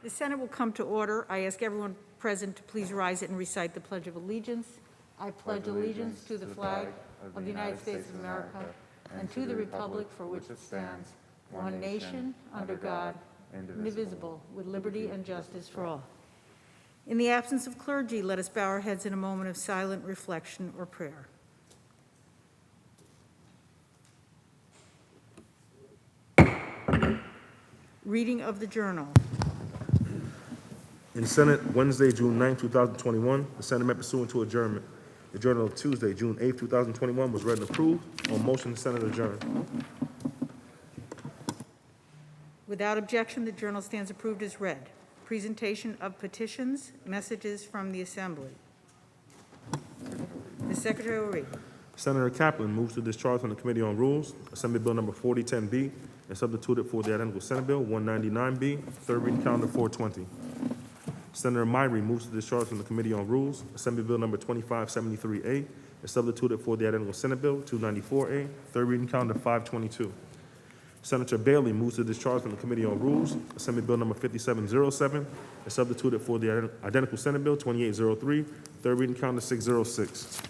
The Senate will come to order. I ask everyone present to please rise and recite the Pledge of Allegiance. I pledge allegiance to the flag of the United States of America and to the republic for which it stands, one nation, under God, indivisible, with liberty and justice for all. In the absence of clergy, let us bow our heads in a moment of silent reflection or prayer. Reading of the journal. In Senate, Wednesday, June 9, 2021, the Senate met pursuant to adjournment. The journal of Tuesday, June 8, 2021 was read and approved. On motion, the Senate adjourned. Without objection, the journal stands approved as read. Presentation of petitions, messages from the Assembly. The Secretary will read. Senator Kaplan moves to discharge from the Committee on Rules, Assembly Bill number 4010B, and substitute it for the identical Senate Bill 199B, third reading calendar 420. Senator Myrie moves to discharge from the Committee on Rules, Assembly Bill number 2573A, and substitute it for the identical Senate Bill 294A, third reading calendar 522. Senator Bailey moves to discharge from the Committee on Rules, Assembly Bill number 5707, and substitute it for the identical Senate Bill 2803, third reading calendar 606.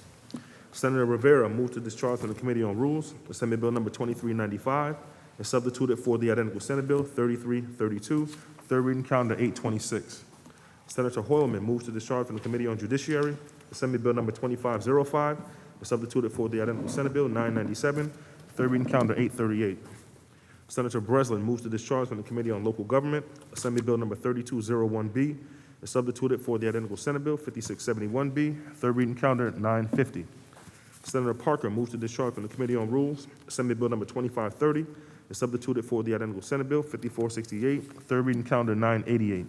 Senator Rivera moves to discharge from the Committee on Rules, Assembly Bill number 2395, and substitute it for the identical Senate Bill 3332, third reading calendar 826. Senator Hoylman moves to discharge from the Committee on Judiciary, Assembly Bill number 2505, and substitute it for the identical Senate Bill 997, third reading calendar 838. Senator Breslin moves to discharge from the Committee on Local Government, Assembly Bill number 3201B, and substitute it for the identical Senate Bill 5671B, third reading calendar 950. Senator Parker moves to discharge from the Committee on Rules, Assembly Bill number 2530, and substitute it for the identical Senate Bill 5468, third reading calendar 988.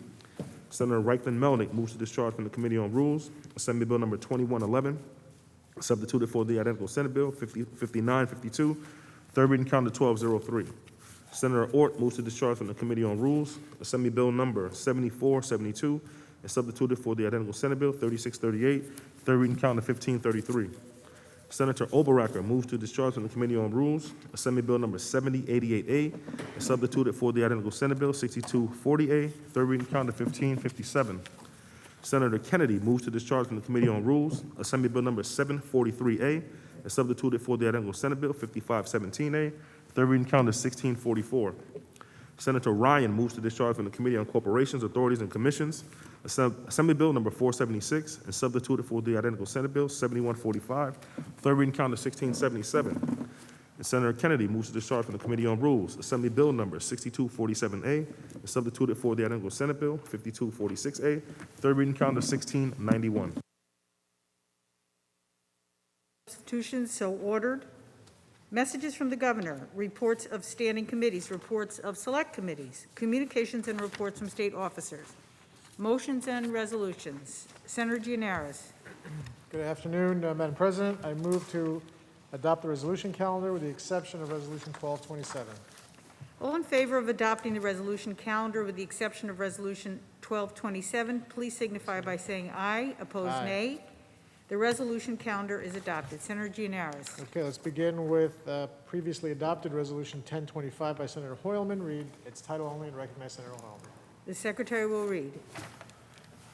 Senator Reichman Melnick moves to discharge from the Committee on Rules, Assembly Bill number 2111, substitute it for the identical Senate Bill 5952, third reading calendar 1203. Senator Ort moves to discharge from the Committee on Rules, Assembly Bill number 7472, and substitute it for the identical Senate Bill 3638, third reading calendar 1533. Senator Oberacker moves to discharge from the Committee on Rules, Assembly Bill number 7088A, and substitute it for the identical Senate Bill 6240A, third reading calendar 1557. Senator Kennedy moves to discharge from the Committee on Rules, Assembly Bill number 743A, and substitute it for the identical Senate Bill 5517A, third reading calendar 1644. Senator Ryan moves to discharge from the Committee on Corporations, Authorities, and Commissions, Assembly Bill number 476, and substitute it for the identical Senate Bill 7145, third reading calendar 1677. And Senator Kennedy moves to discharge from the Committee on Rules, Assembly Bill number 6247A, and substitute it for the identical Senate Bill 5246A, third reading calendar 1691. Substitutions so ordered. Messages from the Governor, reports of standing committees, reports of select committees, communications and reports from state officers, motions and resolutions. Senator Gianaris. Good afternoon, Madam President. I move to adopt the resolution calendar with the exception of Resolution 1227. All in favor of adopting the resolution calendar with the exception of Resolution 1227, please signify by saying aye. Opposed, Aye. nay. The resolution calendar is adopted. Senator Gianaris. Okay, let's begin with previously adopted Resolution 1025 by Senator Hoylman. Read its title only and recognize Senator Hoylman. The Secretary will read.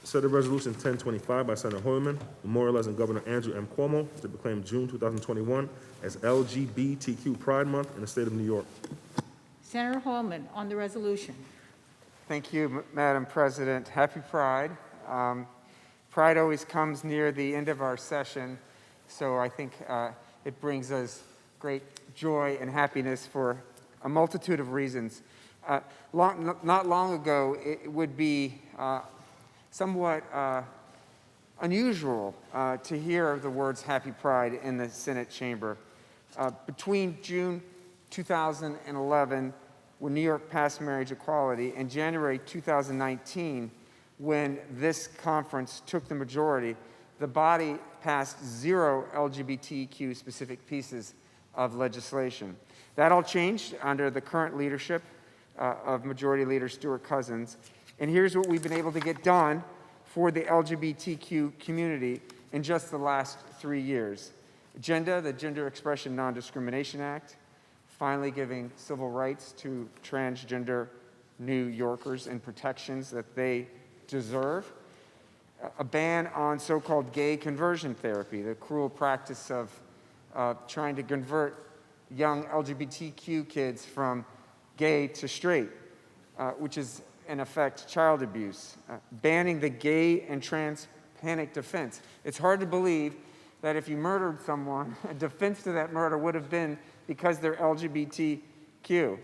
Senate Resolution 1025 by Senator Hoylman, memorializing Governor Andrew M. Cuomo to proclaim June 2021 as LGBTQ Pride Month in the state of New York. Senator Hoylman on the resolution. Thank you, Madam President. Happy Pride. Pride always comes near the end of our session, so I think it brings us great joy and happiness for a multitude of reasons. Not long ago, it would be somewhat unusual to hear the words Happy Pride in the Senate chamber. Between June 2011, when New York passed marriage equality, and January 2019, when this conference took the majority, the body passed 0 LGBTQ specific pieces of legislation. That all changed under the current leadership of Majority Leader Stuart Cousins. And here's what we've been able to get done for the LGBTQ community in just the last 3 years. GENDA, the Gender Expression Non-Discrimination Act, finally giving civil rights to transgender New Yorkers and protections that they deserve. A ban on so-called gay conversion therapy, the cruel practice of trying to convert young LGBTQ kids from gay to straight, which is in effect child abuse. Banning the gay and trans panic defense. It's hard to believe that if you murdered someone, a defense to that murder would have been because they're LGBTQ.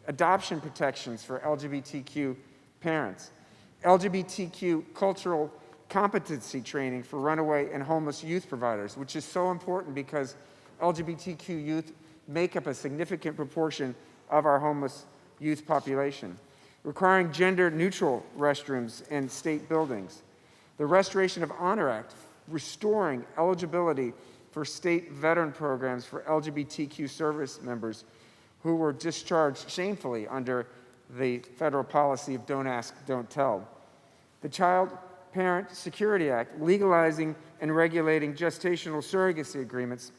Adoption protections for LGBTQ parents. LGBTQ cultural competency training for runaway and homeless youth providers, which is so important because LGBTQ youth make up a significant proportion of our homeless youth population. Requiring gender-neutral restrooms in state buildings. The Restoration of Honor Act, restoring eligibility for state veteran programs for LGBTQ service members who were discharged shamefully under the federal policy of don't ask, don't tell. The Child Parent Security Act, legalizing and regulating gestational surrogacy agreements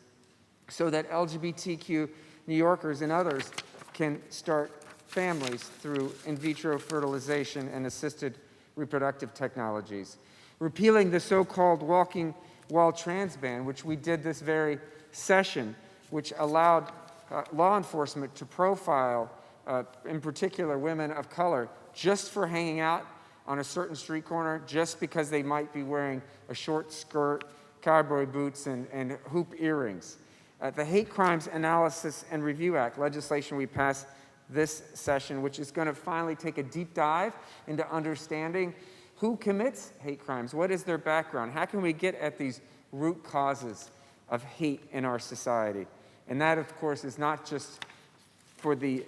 so that LGBTQ New Yorkers and others can start families through in vitro fertilization and assisted reproductive technologies. Repealing the so-called walking while trans ban, which we did this very session, which allowed law enforcement to profile, in particular, women of color just for hanging out on a certain street corner, just because they might be wearing a short skirt, cowboy boots, and hoop earrings. The Hate Crimes Analysis and Review Act, legislation we passed this session, which is going to finally take a deep dive into understanding who commits hate crimes, what is their background, how can we get at these root causes of hate in our society. And that, of course, is not just for the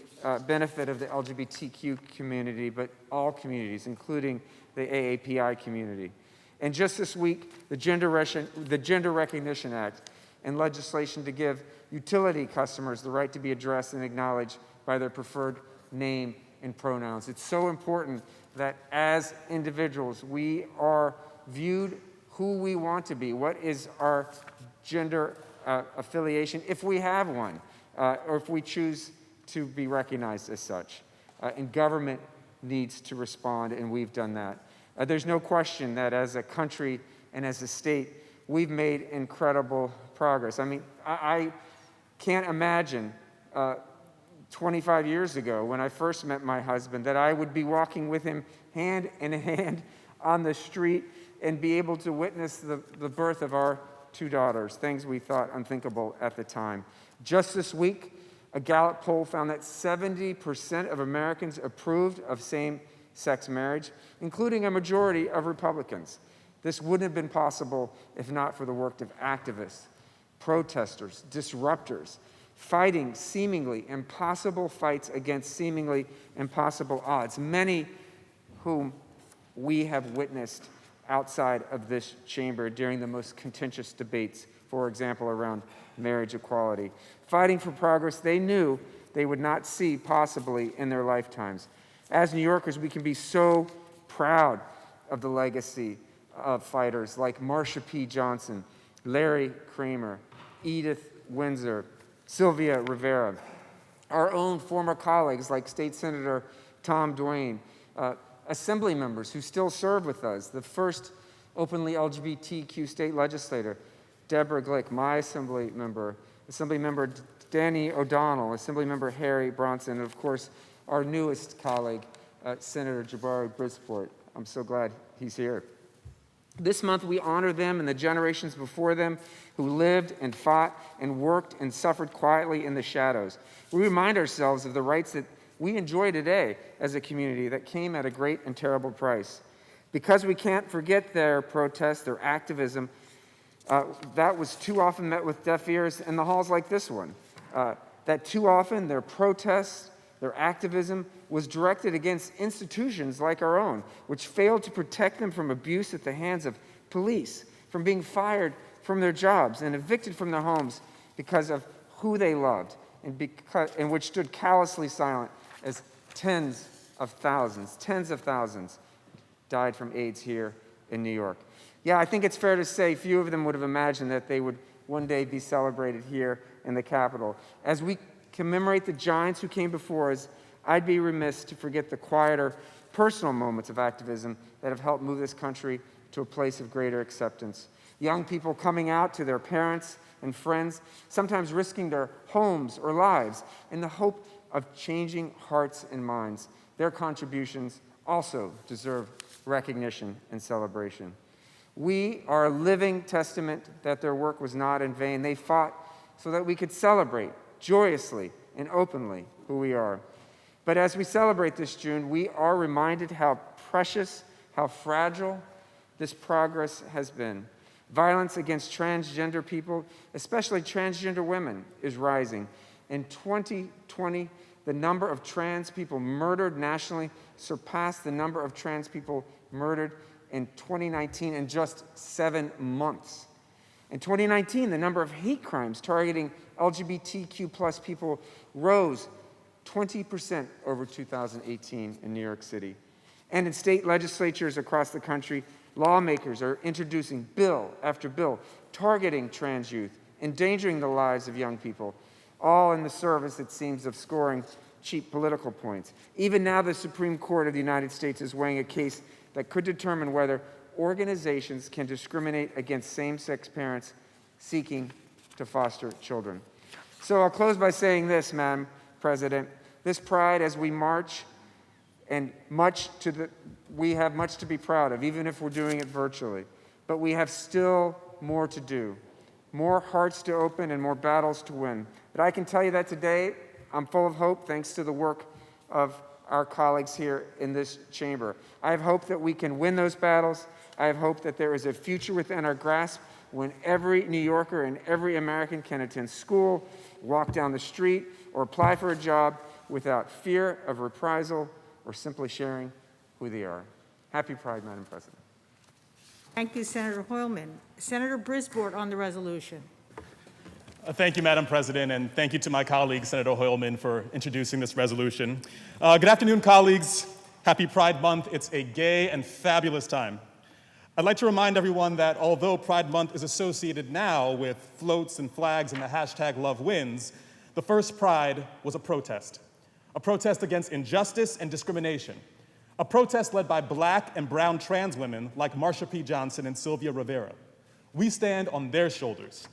benefit of the LGBTQ community, but all communities, including the AAPI community. And just this week, the Gender Recognition Act and legislation to give utility customers the right to be addressed and acknowledged by their preferred name and pronouns. It's so important that as individuals, we are viewed who we want to be. What is our gender affiliation, if we have one, or if we choose to be recognized as such. And government needs to respond, and we've done that. There's no question that as a country and as a state, we've made incredible progress. I mean, I can't imagine 25 years ago when I first met my husband that I would be walking with him hand in hand on the street and be able to witness the birth of our 2 daughters, things we thought unthinkable at the time. Just this week, a Gallup poll found that 70% of Americans approved of same-sex marriage, including a majority of Republicans. This wouldn't have been possible if not for the work of activists, protesters, disruptors, fighting seemingly impossible fights against seemingly impossible odds, many whom we have witnessed outside of this chamber during the most contentious debates, for example, around marriage equality. Fighting for progress they knew they would not see possibly in their lifetimes. As New Yorkers, we can be so proud of the legacy of fighters like Marsha P. Johnson, Larry Kramer, Edith Windsor, Sylvia Rivera, our own former colleagues like State Senator Tom Duane, assembly members who still serve with us, the first openly LGBTQ state legislator, Deborah Glick, my Assemblymember Danny O'Donnell, Assemblymember Harry Bronson, and of course, our newest colleague, Senator Jabari Brisport. I'm so glad he's here. This month, we honor them and the generations before them who lived and fought and worked and suffered quietly in the shadows. We remind ourselves of the rights that we enjoy today as a community that came at a great and terrible price. Because we can't forget their protests, their activism, that was too often met with deaf ears in the halls like this one. That too often their protests, their activism was directed against institutions like our own, which failed to protect them from abuse at the hands of police, from being fired from their jobs and evicted from their homes because of who they loved, and which stood callously silent as tens of thousands died from AIDS here in New York. Yeah, I think it's fair to say few of them would have imagined that they would one day be celebrated here in the Capitol. As we commemorate the giants who came before us, I'd be remiss to forget the quieter, personal moments of activism that have helped move this country to a place of greater acceptance. Young people coming out to their parents and friends, sometimes risking their homes or lives in the hope of changing hearts and minds. Their contributions also deserve recognition and celebration. We are a living testament that their work was not in vain. They fought so that we could celebrate joyously and openly who we are. But as we celebrate this June, we are reminded how precious, how fragile this progress has been. Violence against transgender people, especially transgender women, is rising. In 2020, the number of trans people murdered nationally surpassed the number of trans people murdered in 2019 in just 7 months. In 2019, the number of hate crimes targeting LGBTQ plus people rose 20% over 2018 in New York City. And in state legislatures across the country, lawmakers are introducing bill after bill targeting trans youth, endangering the lives of young people, all in the service, it seems, of scoring cheap political points. Even now, the Supreme Court of the United States is weighing a case that could determine whether organizations can discriminate against same-sex parents seeking to foster children. So I'll close by saying this, Madam President. This Pride, as we march, and we have much to be proud of, even if we're doing it virtually. But we have still more to do, more hearts to open and more battles to win. But I can tell you that today, I'm full of hope thanks to the work of our colleagues here in this chamber. I have hope that we can win those battles. I have hope that there is a future within our grasp when every New Yorker and every American can attend school, walk down the street, or apply for a job without fear of reprisal or simply sharing who they are. Happy Pride, Madam President. Thank you, Senator Hoylman. Senator Brisboard on the resolution. Thank you, Madam President, and thank you to my colleague, Senator Hoylman, for introducing this resolution. Good afternoon, colleagues. Happy Pride Month. It's a gay and fabulous time. I'd like to remind everyone that although Pride Month is associated now with floats and flags and the hashtag #LoveWins, the first Pride was a protest against injustice and discrimination, a protest led by Black and brown trans women like Marsha P. Johnson and Sylvia Rivera. We stand on their shoulders.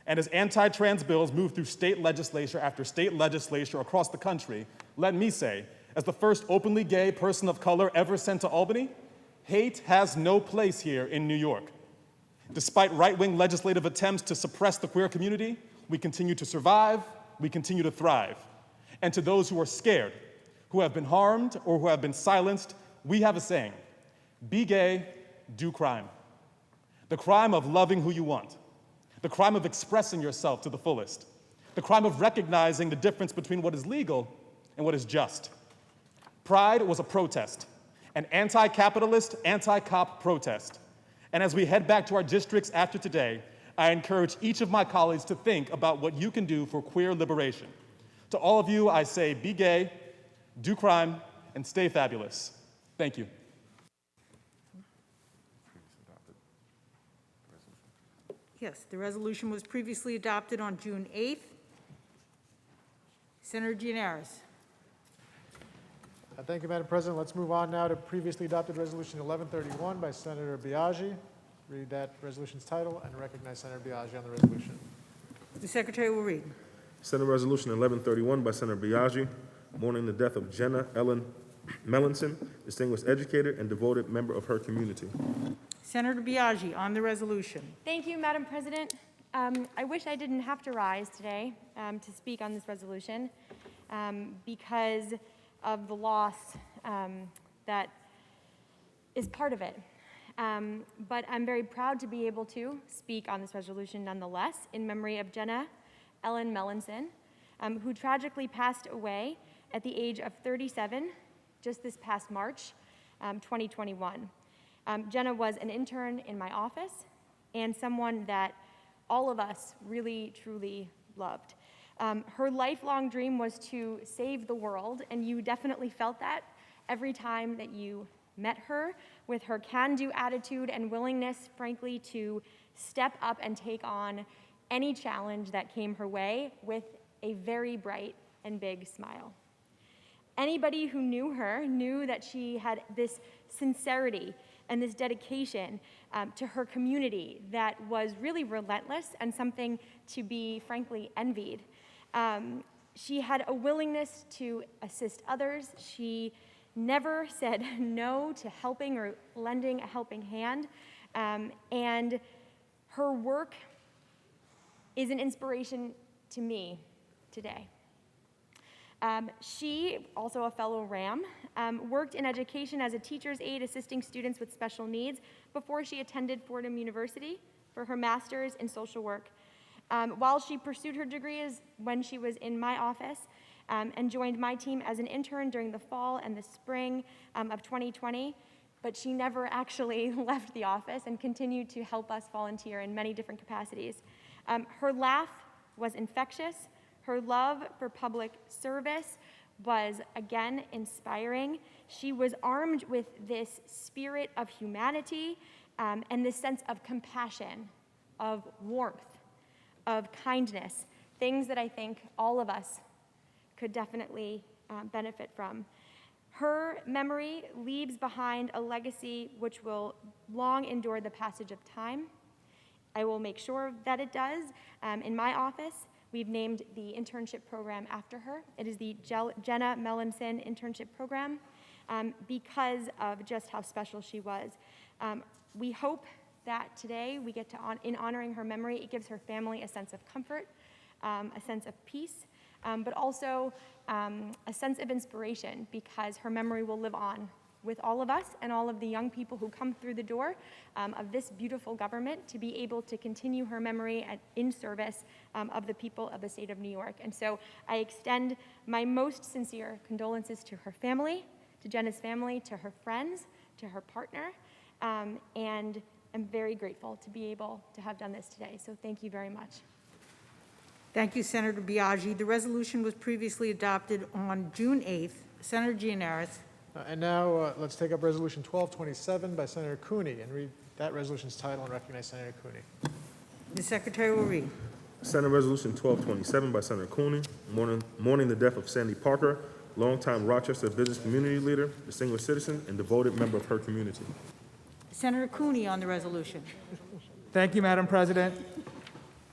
And as anti-trans bills move through state legislature after state legislature across the country, let me say, as the first openly gay person of color ever sent to Albany, hate has no place here in New York. Despite right-wing legislative attempts to suppress the queer community, we continue to survive, we continue to thrive. And to those who are scared, who have been harmed, or who have been silenced, we have a saying: be gay, do crime. The crime of loving who you want. The crime of expressing yourself to the fullest. The crime of recognizing the difference between what is legal and what is just. Pride was a protest, an anti-capitalist, anti-cop protest. And as we head back to our districts after today, I encourage each of my colleagues to think about what you can do for queer liberation. To all of you, I say, be gay, do crime, and stay fabulous. Thank you. Yes, the resolution was previously adopted on June 8th. Senator Gianaris. Thank you, Madam President. Let's move on now to previously adopted Resolution 1131 by Senator Biaggi. Read that resolution's title and recognize Senator Biaggi on the resolution. The Secretary will read. Senate Resolution 1131 by Senator Biaggi, mourning the death of Jenna Ellen Melanson, distinguished educator and devoted member of her community. Senator Biaggi on the resolution. Thank you, Madam President. I wish I didn't have to rise today to speak on this resolution because of the loss that is part of it. But I'm very proud to be able to speak on this resolution nonetheless in memory of Jenna Ellen Melanson, who tragically passed away at the age of 37 just this past March, 2021. Jenna was an intern in my office and someone that all of us really, truly loved. Her lifelong dream was to save the world, and you definitely felt that every time that you met her, with her can-do attitude and willingness, frankly, to step up and take on any challenge that came her way with a very bright and big smile. Anybody who knew her knew that she had this sincerity and this dedication to her community that was really relentless and something to be, frankly, envied. She had a willingness to assist others. She never said no to helping or lending a helping hand. And her work is an inspiration to me today. She, also a fellow RAM, worked in education as a teacher's aide assisting students with special needs before she attended Fordham University for her master's in social work. While she pursued her degree when she was in my office and joined my team as an intern during the fall and the spring of 2020, but she never actually left the office and continued to help us volunteer in many different capacities. Her laugh was infectious. Her love for public service was, again, inspiring. She was armed with this spirit of humanity and this sense of compassion, of warmth, of kindness, things that I think all of us could definitely benefit from. Her memory leaves behind a legacy which will long endure the passage of time. I will make sure that it does. In my office, we've named the internship program after her. It is the Jenna Mellinson Internship Program because of just how special she was. We hope that today we get to, in honoring her memory, it gives her family a sense of comfort, a sense of peace, but also a sense of inspiration because her memory will live on with all of us and all of the young people who come through the door of this beautiful government to be able to continue her memory in service of the people of the state of New York. And so I extend my most sincere condolences to her family, to Jenna's family, to her friends, to her partner, and I'm very grateful to be able to have done this today. So thank you very much. Thank you, Senator Biaggi. The resolution was previously adopted on June 8th. Senator Gianaris. And now let's take up Resolution 1227 by Senator Cooney and read that resolution's title and recognize Senator Cooney. The Secretary will read. Senate Resolution 1227 by Senator Cooney, mourning the death of Sandy Parker, longtime Rochester business community leader, distinguished citizen, and devoted member of her community. Senator Cooney on the resolution. Thank you, Madam President.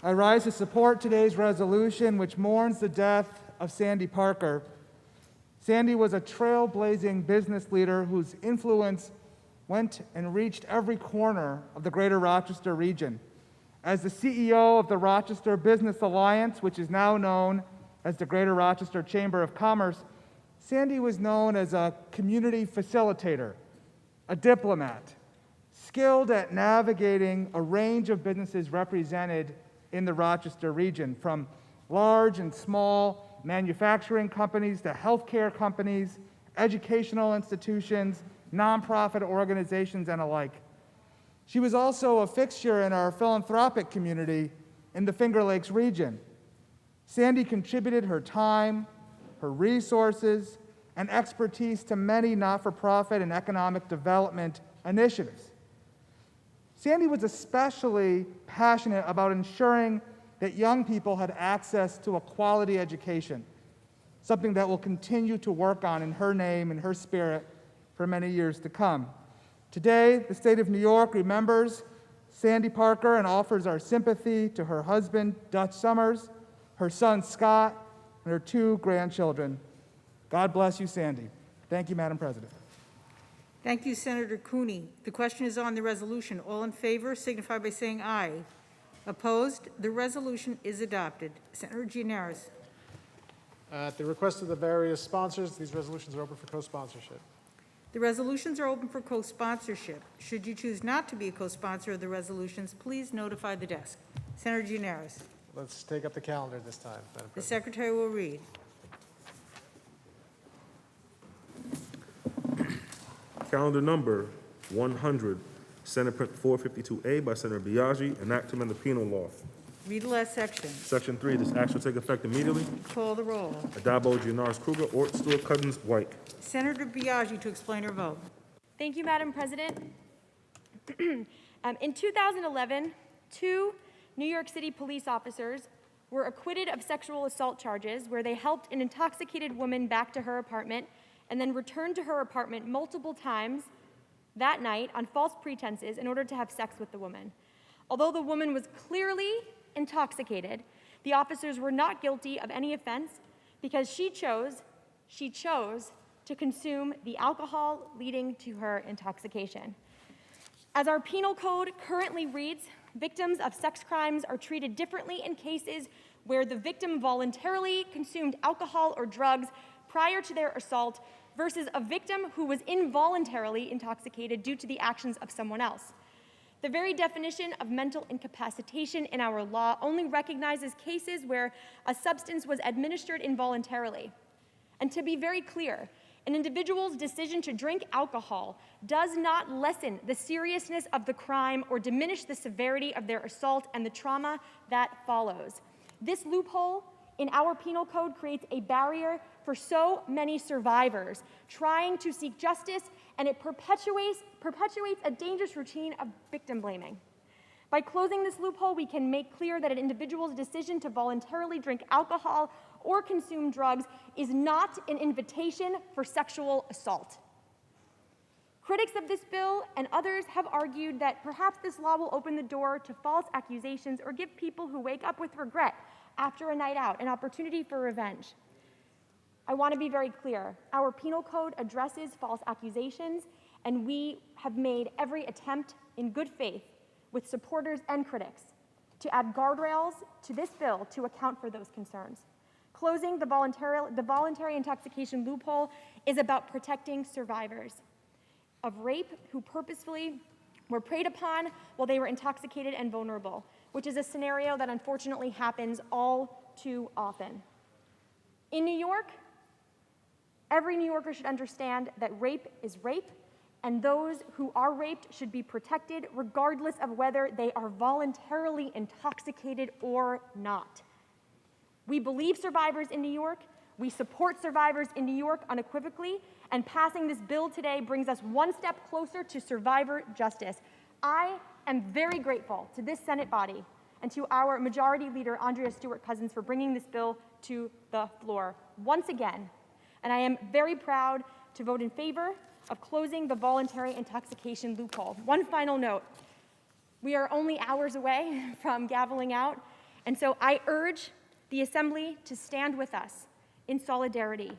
I rise to support today's resolution, which mourns the death of Sandy Parker. Sandy was a trailblazing business leader whose influence went and reached every corner of the greater Rochester region. As the CEO of the Rochester Business Alliance, which is now known as the Greater Rochester Chamber of Commerce, Sandy was known as a community facilitator, a diplomat, skilled at navigating a range of businesses represented in the Rochester region, from large and small manufacturing companies to healthcare companies, educational institutions, nonprofit organizations, and alike. She was also a fixture in our philanthropic community in the Finger Lakes region. Sandy contributed her time, her resources, and expertise to many not-for-profit and economic development initiatives. Sandy was especially passionate about ensuring that young people had access to a quality education, something that we'll continue to work on in her name and her spirit for many years to come. Today, the state of New York remembers Sandy Parker and offers our sympathy to her husband, Dutch Summers, her son, Scott, and her 2 grandchildren. God bless you, Sandy. Thank you, Madam President. Thank you, Senator Cooney. The question is on the resolution. All in favor signify by saying aye. Opposed? The resolution is adopted. Senator Gianaris. At the request of the various sponsors, these resolutions are open for co-sponsorship. The resolutions are open for co-sponsorship. Should you choose not to be a co-sponsor of the resolutions, please notify the desk. Senator Gianaris. Let's take up the calendar this time, Madam The President. Secretary will read. Calendar number 100, Senate Print 452A by Senator Biaggi, an act to amend the penal law. Read the last section. Section 3, this act shall take effect immediately. Call the roll. Adabo, Gianaris, Kruger, Ort, Stewart, Cousins, White. Senator Biaggi to explain her vote. Thank you, Madam President. In 2011, 2 New York City police officers were acquitted of sexual assault charges where they helped an intoxicated woman back to her apartment and then returned to her apartment multiple times that night on false pretenses in order to have sex with the woman. Although the woman was clearly intoxicated, the officers were not guilty of any offense because she chose to consume the alcohol leading to her intoxication. As our penal code currently reads, victims of sex crimes are treated differently in cases where the victim voluntarily consumed alcohol or drugs prior to their assault versus a victim who was involuntarily intoxicated due to the actions of someone else. The very definition of mental incapacitation in our law only recognizes cases where a substance was administered involuntarily. And to be very clear, an individual's decision to drink alcohol does not lessen the seriousness of the crime or diminish the severity of their assault and the trauma that follows. This loophole in our penal code creates a barrier for so many survivors trying to seek justice, and it perpetuates a dangerous routine of victim blaming. By closing this loophole, we can make clear that an individual's decision to voluntarily drink alcohol or consume drugs is not an invitation for sexual assault. Critics of this bill and others have argued that perhaps this law will open the door to false accusations or give people who wake up with regret after a night out an opportunity for revenge. I want to be very clear. Our penal code addresses false accusations, and we have made every attempt in good faith with supporters and critics to add guardrails to this bill to account for those concerns. Closing the voluntary intoxication loophole is about protecting survivors of rape who purposefully were preyed upon while they were intoxicated and vulnerable, which is a scenario that unfortunately happens all too often. In New York, every New Yorker should understand that rape is rape, and those who are raped should be protected regardless of whether they are voluntarily intoxicated or not. We believe survivors in New York. We support survivors in New York unequivocally, and passing this bill today brings us one step closer to survivor justice. I am very grateful to this Senate body and to our Majority Leader, Andrea Stewart-Cousins, for bringing this bill to the floor once again. And I am very proud to vote in favor of closing the voluntary intoxication loophole. One final note. We are only hours away from gaveling out, and so I urge the Assembly to stand with us in solidarity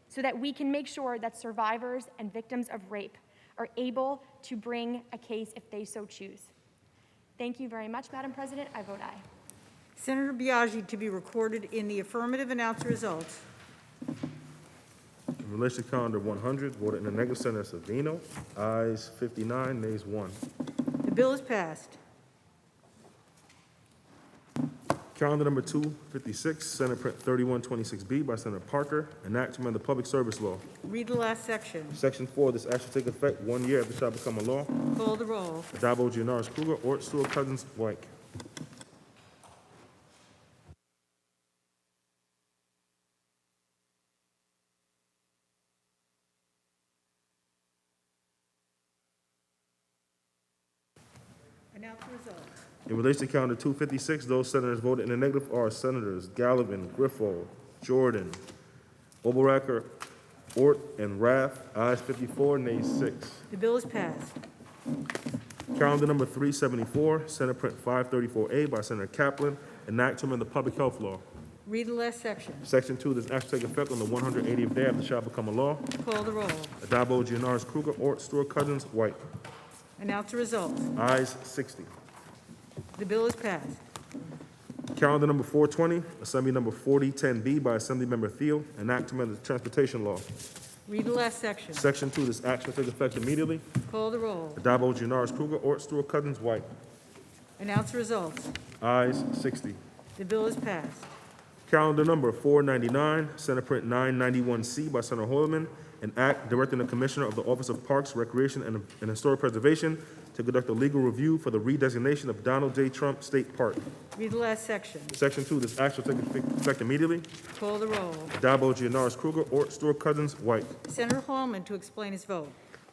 so that we can make sure that survivors and victims of rape are able to bring a case if they so choose. Thank you very much, Madam President. I vote aye. Senator Biaggi to be recorded in the affirmative. Announce the results. In relation to calendar 100, voted in the negative, Senator Savino. Ayes 59, nays 1. The bill is passed. Calendar number 256, Senate Print 3126B by Senator Parker, enactment of the Public Service Law. Read the last section. Section 4, this act shall take effect 1 year after it shall become a law. Call the roll. Addabbo, Gianaris, Kruger, Ort, Stewart, Cousins, White. Announce the results. In relation to calendar 256, those senators voted in the negative are Senators Gallivan, Griffo, Jordan, Oberacker, Ort, and Rath. Ayes 54, nays 6. The bill is passed. Calendar number 374, Senate Print 534A by Senator Kaplan, enactment of the Public Health Law. Read the last section. Section 2, this act shall take effect on the 180th day after it shall become a law. Call the roll. Addabbo, Gianaris, Kruger, Ort, Stewart, Cousins, White. Announce the results. Ayes 60. The bill is passed. Calendar number 420, Assembly number 4010B by Assemblymember Thiel, enactment of the Transportation Law. Read the last section. Section 2, this act shall take effect immediately. Call the roll. Addabbo, Gianaris, Kruger, Ort, Stewart, Cousins, White. Announce the results. Ayes 60. The bill is passed. Calendar number 499, Senate Print 991C by Senator Hoylman, an act directing the Commissioner of the Office of Parks, Recreation, and Historic Preservation to conduct a legal review for the redesignation of Donald J. Trump State Park. Read the last section. Section 2, this act shall take effect immediately. Call the roll. Addabbo, Gianaris, Kruger, Ort, Stewart, Cousins, White. Senator Hallman to explain his vote.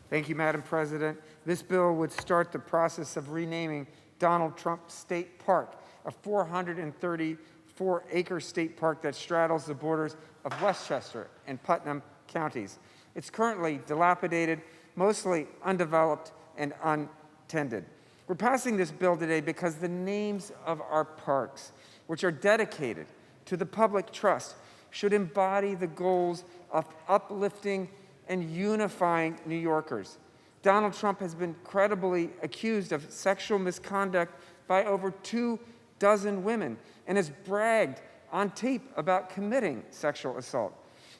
Thank you, Madam President. This bill would start the process of renaming Donald Trump State Park, a 104-acre state park that straddles the borders of Westchester and Putnam counties. It's currently dilapidated, mostly undeveloped and untended. We're passing this bill today because the names of our parks, which are dedicated to the public trust, should embody the goals of uplifting and unifying New Yorkers. Donald Trump has been credibly accused of sexual misconduct by over 24 women and has bragged on tape about committing sexual assault.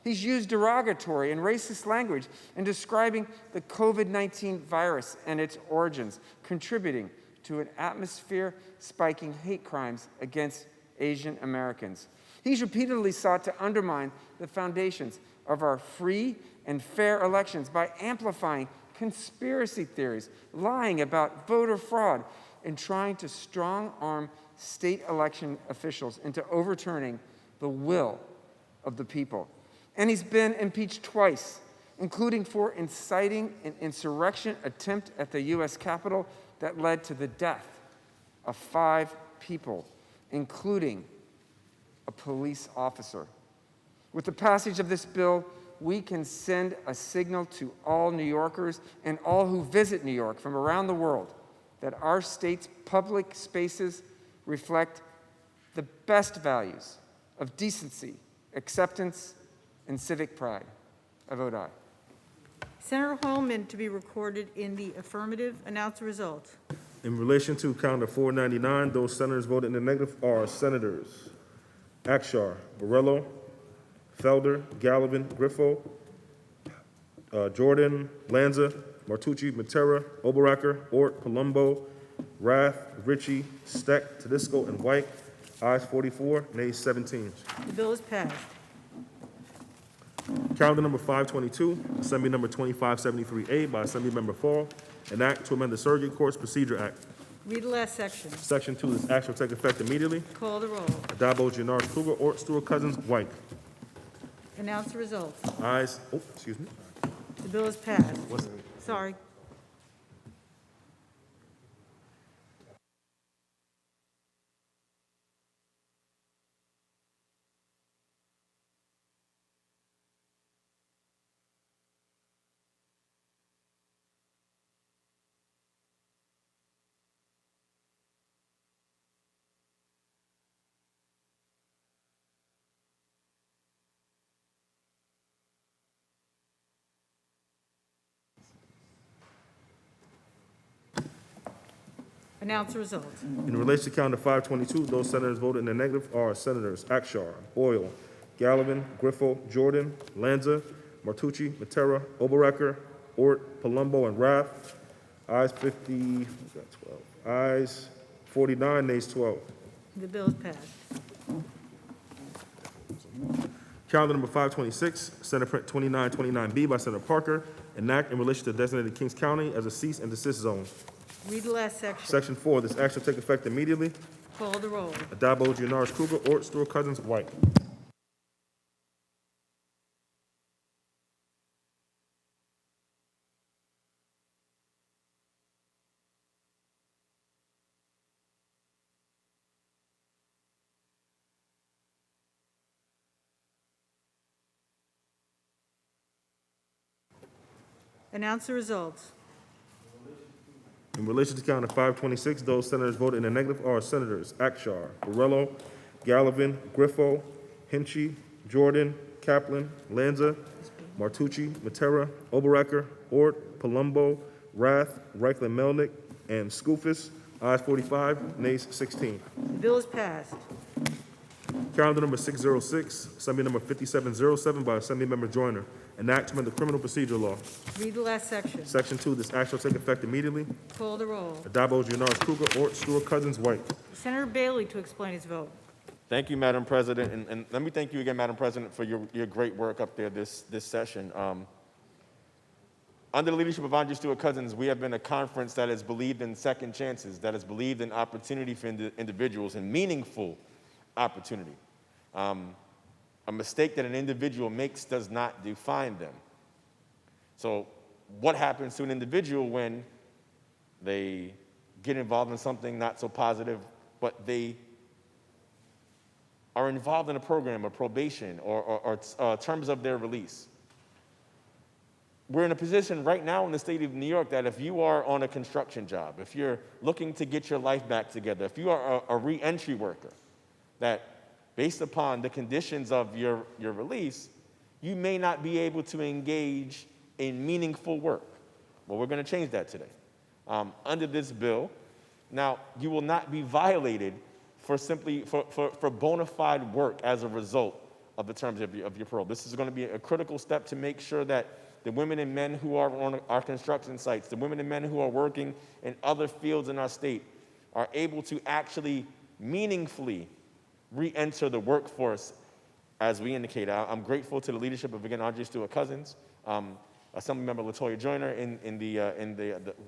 He's used derogatory and racist language in describing the COVID-19 virus and its origins, contributing to an atmosphere spiking hate crimes against Asian Americans. He's repeatedly sought to undermine the foundations of our free and fair elections by amplifying conspiracy theories, lying about voter fraud, and trying to strong-arm state election officials into overturning the will of the people. And he's been impeached twice, including for inciting an insurrection attempt at the U.S. Capitol that led to the death of 5 people, including a police officer. With the passage of this bill, we can send a signal to all New Yorkers and all who visit New York from around the world that our state's public spaces reflect the best values of decency, acceptance, and civic pride. I vote aye. Senator Holman to be recorded in the affirmative. Announce the result. In relation to Calendar 499, those senators voted in the negative are Senators Akshar, Borrello, Felder, Gallivan, Griffo, Jordan, Lanza, Martucci, Matera, Oberacker, Ort, Palumbo, Rath, Ritchie, Steck, Tedisco, and White. Ayes 44, nays 17. The bill is passed. Calendar number 522, Assembly number 2573A by Assemblymember Fall, an act to amend the Surrogate Courts Procedure Act. Read the last section. Section 2, this act shall take effect immediately. Call the roll. Adabo, Janars, Kruger, Ort, Stewart, Cousins, White. Announce the result. Ayes, excuse me. The bill is passed. Sorry. Announce the result. In relation to Calendar 522, those senators voted in the negative are Senators Akshar, Boyle, Gallivan, Griffo, Jordan, Lanza, Martucci, Matera, Oberacker, Ort, Palumbo, and Rath. Ayes 50, what's that, 12? Ayes 49, nays 12. The bill is passed. Calendar number 526, Senate Print 2929B by Senator Parker, an act in relation to designated Kings County as a cease and desist zone. Read the last section. Section 4, this act shall take effect immediately. Call the roll. Adabo, Janars, Kruger, Ort, Stewart, Cousins, White. Announce the results. In relation to Calendar 526, those senators voted in the negative are Senators Akshar, Borrello, Gallivan, Griffo, Hinchey, Jordan, Kaplan, Lanza, Martucci, Matera, Oberacker, Ort, Palumbo, Rath, Reichlin Melnick, and Skoufis. Ayes 45, nays 16. The bill is passed. Calendar number 606, Assembly number 5707 by Assemblymember Joyner, an act to amend the criminal procedure law. Read the last section. Section 2, this act shall take effect immediately. Call the roll. Adabo, Janars, Kruger, Ort, Stewart, Cousins, White. Senator Bailey to explain his vote. Thank you, Madam President, and let me thank you again, Madam President, for your great work up there this session. Under the leadership of Andre Stewart Cousins, we have been a conference that has believed in second chances, that has believed in opportunity for individuals and meaningful opportunity. A mistake that an individual makes does not define them. So what happens to an individual when they get involved in something not so positive, but they are involved in a program of probation or terms of their release. We're in a position right now in the state of New York that if you are on a construction job, if you're looking to get your life back together, if you are a re-entry worker, that based upon the conditions of your release, you may not be able to engage in meaningful work. Well, we're going to change that today. Under this bill, now you will not be violated for bona fide work as a result of the terms of your parole. This is going to be a critical step to make sure that the women and men who are on our construction sites, the women and men who are working in other fields in our state are able to actually meaningfully re-enter the workforce as we indicate. I'm grateful to the leadership of, again, Andre Stewart-Cousins, Assemblymember LaToya Joyner,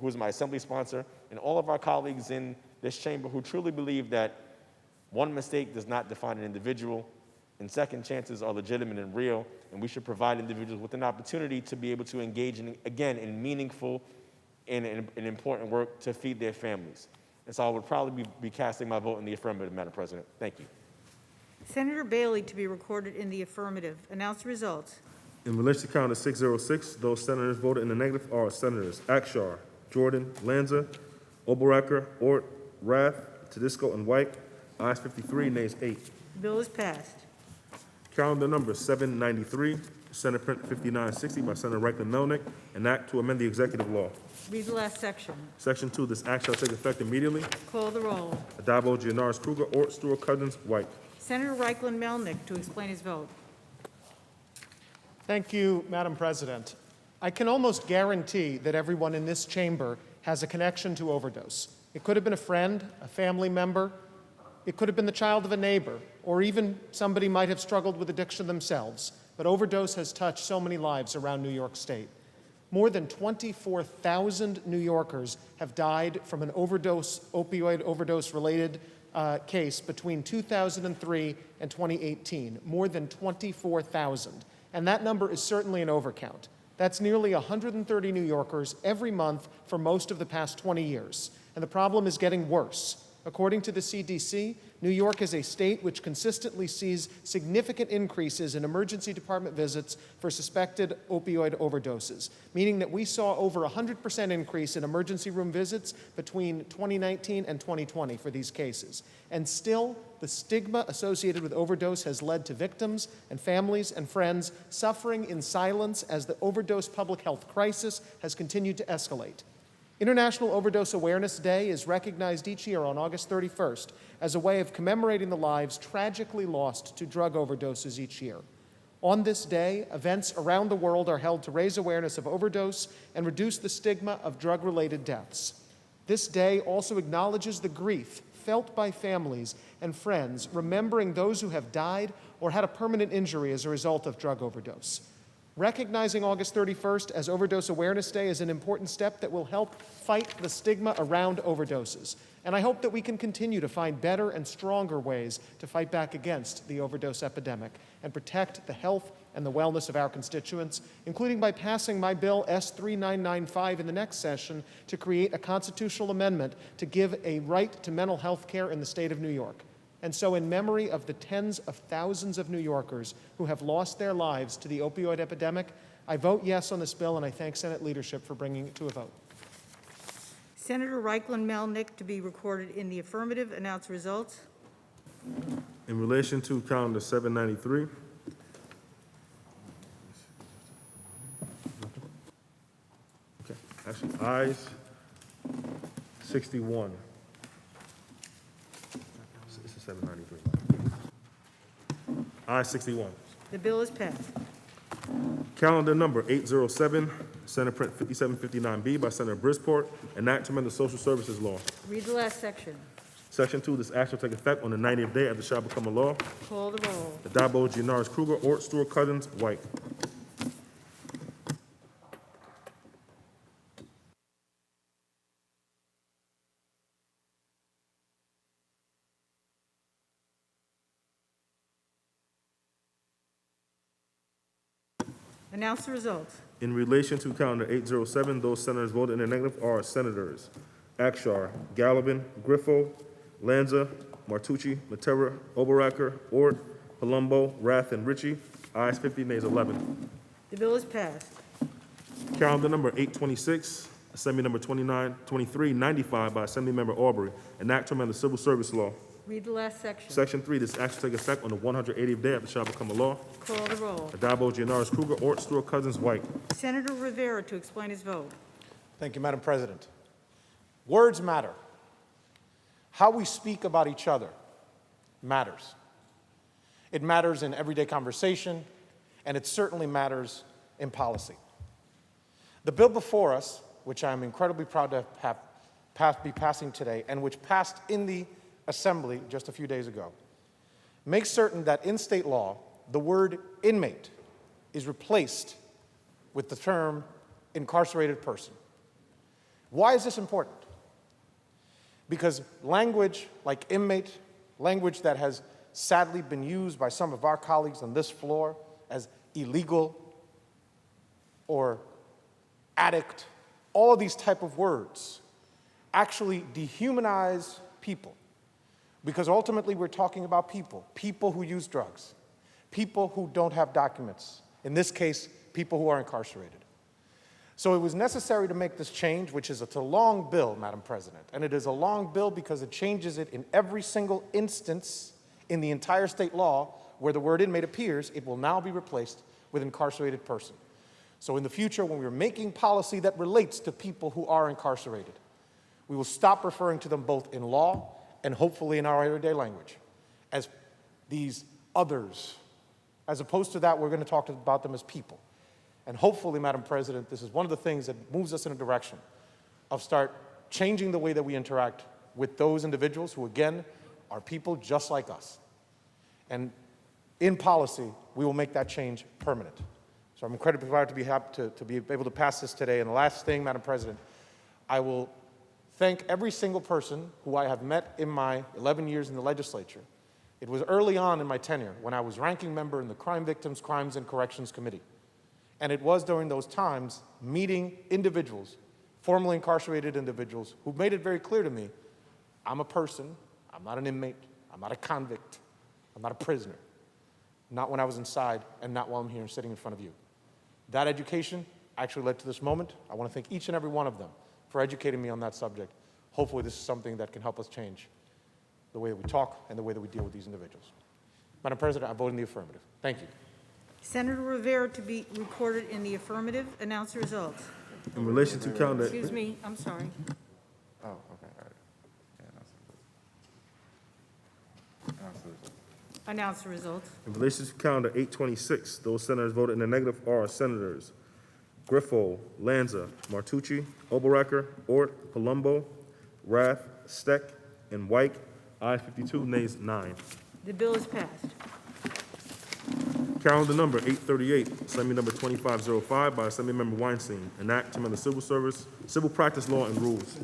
who is my assembly sponsor, and all of our colleagues in this chamber who truly believe that one mistake does not define an individual, and second chances are legitimate and real, and we should provide individuals with an opportunity to be able to engage in meaningful and important work to feed their families. And so I would probably be casting my vote in the affirmative, Madam President. Thank you. Senator Bailey to be recorded in the affirmative. Announce the results. In relation to calendar 606, those senators voted in the negative are Senators Akshar, Jordan, Lanza, Oberacker, Ort, Rath, Tedisco, and White. Ayes 53, nays 8. The bill is passed. Calendar number 793, Senate Print 5960 by Senator Reichlin Melnick, an act to amend the executive law. Read the last section. Section 2, this act shall take effect immediately. Call the roll. Addabbo, Gianaris Kruger, Ort, Stewart-Cousins, White. Senator Reichlin Melnick to explain his vote. Thank you, Madam President. I can almost guarantee that everyone in this chamber has a connection to overdose. It could have been a friend, a family member, it could have been the child of a neighbor, or even somebody might have struggled with addiction themselves. But overdose has touched so many lives around New York State. More than 24,000 New Yorkers have died from an opioid overdose-related case between 2003 and 2018, more than 24,000. And that number is certainly an overcount. That's nearly 130 New Yorkers every month for most of the past 20 years. And the problem is getting worse. According to the CDC, New York is a state which consistently sees significant increases in emergency department visits for suspected opioid overdoses, meaning that we saw over 100% increase in emergency room visits between 2019 and 2020 for these cases. And still, the stigma associated with overdose has led to victims and families and friends suffering in silence as the overdose public health crisis has continued to escalate. International Overdose Awareness Day is recognized each year on August 31st as a way of commemorating the lives tragically lost to drug overdoses each year. On this day, events around the world are held to raise awareness of overdose and reduce the stigma of drug-related deaths. This day also acknowledges the grief felt by families and friends remembering those who have died or had a permanent injury as a result of drug overdose. Recognizing August 31st as Overdose Awareness Day is an important step that will help fight the stigma around overdoses. And I hope that we can continue to find better and stronger ways to fight back against the overdose epidemic and protect the health and the wellness of our constituents, including by passing my bill S3995 in the next session to create a constitutional amendment to give a right to mental health care in the state of New York. And so in memory of the tens of thousands of New Yorkers who have lost their lives to the opioid epidemic, I vote yes on this bill, and I thank Senate leadership for bringing it to a vote. Senator Reichlin Melnick to be recorded in the affirmative. Announce results. In relation to calendar 793, ayes 61. This is 793. Ayes 61. The bill is passed. Calendar number 807, Senate Print 5759B by Senator Brisport, an act to amend the social services law. Read the last section. Section 2, this act shall take effect on the 90th day after it shall become a law. Call the roll. Addabbo, Gianaris Kruger, Ort, Stewart-Cousins, White. Announce the results. In relation to calendar 807, those senators voted in the negative are Senators Akshar, Gallivan, Griffo, Lanza, Martucci, Matera, Oberacker, Ort, Palumbo, Rath, and Ritchie. Ayes 50, nays 11. The bill is passed. Calendar number 826, Assembly number 2395 by Assemblymember Aubrey, an act to amend the civil service law. Read the last section. Section 3, this act shall take effect on the 180th day after it shall become a law. Call the roll. Addabbo, Gianaris, Kruger, Ort, Stewart, Cousins, White. Senator Rivera to explain his vote. Thank you, Madam President. Words matter. How we speak about each other matters. It matters in everyday conversation, and it certainly matters in policy. The bill before us, which I am incredibly proud to be passing today, and which passed in the Assembly just a few days ago, makes certain that in state law, the word inmate is replaced with the term incarcerated person. Why is this important? Because language like inmate, language that has sadly been used by some of our colleagues on this floor as illegal or addict, all of these type of words actually dehumanize people. Because ultimately we're talking about people who use drugs, people who don't have documents, in this case, people who are incarcerated. So it was necessary to make this change, which is a long bill, Madam President, and it is a long bill because it changes it in every single instance in the entire state law where the word inmate appears. It will now be replaced with incarcerated person. So in the future, when we're making policy that relates to people who are incarcerated, we will stop referring to them both in law and hopefully in our everyday language as these others. As opposed to that, we're going to talk about them as people. And hopefully, Madam President, this is one of the things that moves us in a direction of start changing the way that we interact with those individuals who, again, are people just like us. And in policy, we will make that change permanent. So I'm incredibly proud to be happy to be able to pass this today. And the last thing, Madam President, I will thank every single person who I have met in my 11 years in the legislature. It was early on in my tenure when I was ranking member in the Crime Victims, Crimes, and Corrections Committee. And it was during those times meeting individuals, formerly incarcerated individuals, who made it very clear to me, I'm a person, I'm not an inmate, I'm not a convict, I'm not a prisoner. Not when I was inside and not while I'm here sitting in front of you. That education actually led to this moment. I want to thank each and every one of them for educating me on that subject. Hopefully this is something that can help us change the way that we talk and the way that we deal with these individuals. Madam President, I vote in the affirmative. Thank you. Senator Rivera to be recorded in the affirmative. Announce the results. In relation to calendar, Excuse me, I'm sorry. Oh, okay, all right. Yeah, announce the result. Announce the results. in relation to calendar 826, those senators voted in the negative are Senators Griffo, Lanza, Martucci, Oberacker, Ort, Palumbo, Rath, Steck, and White. Ayes 52, nays 9. The bill is passed. Calendar number 838, Assembly number 2505 by Assemblymember Weinstein, an act to amend the civil practice law and rules.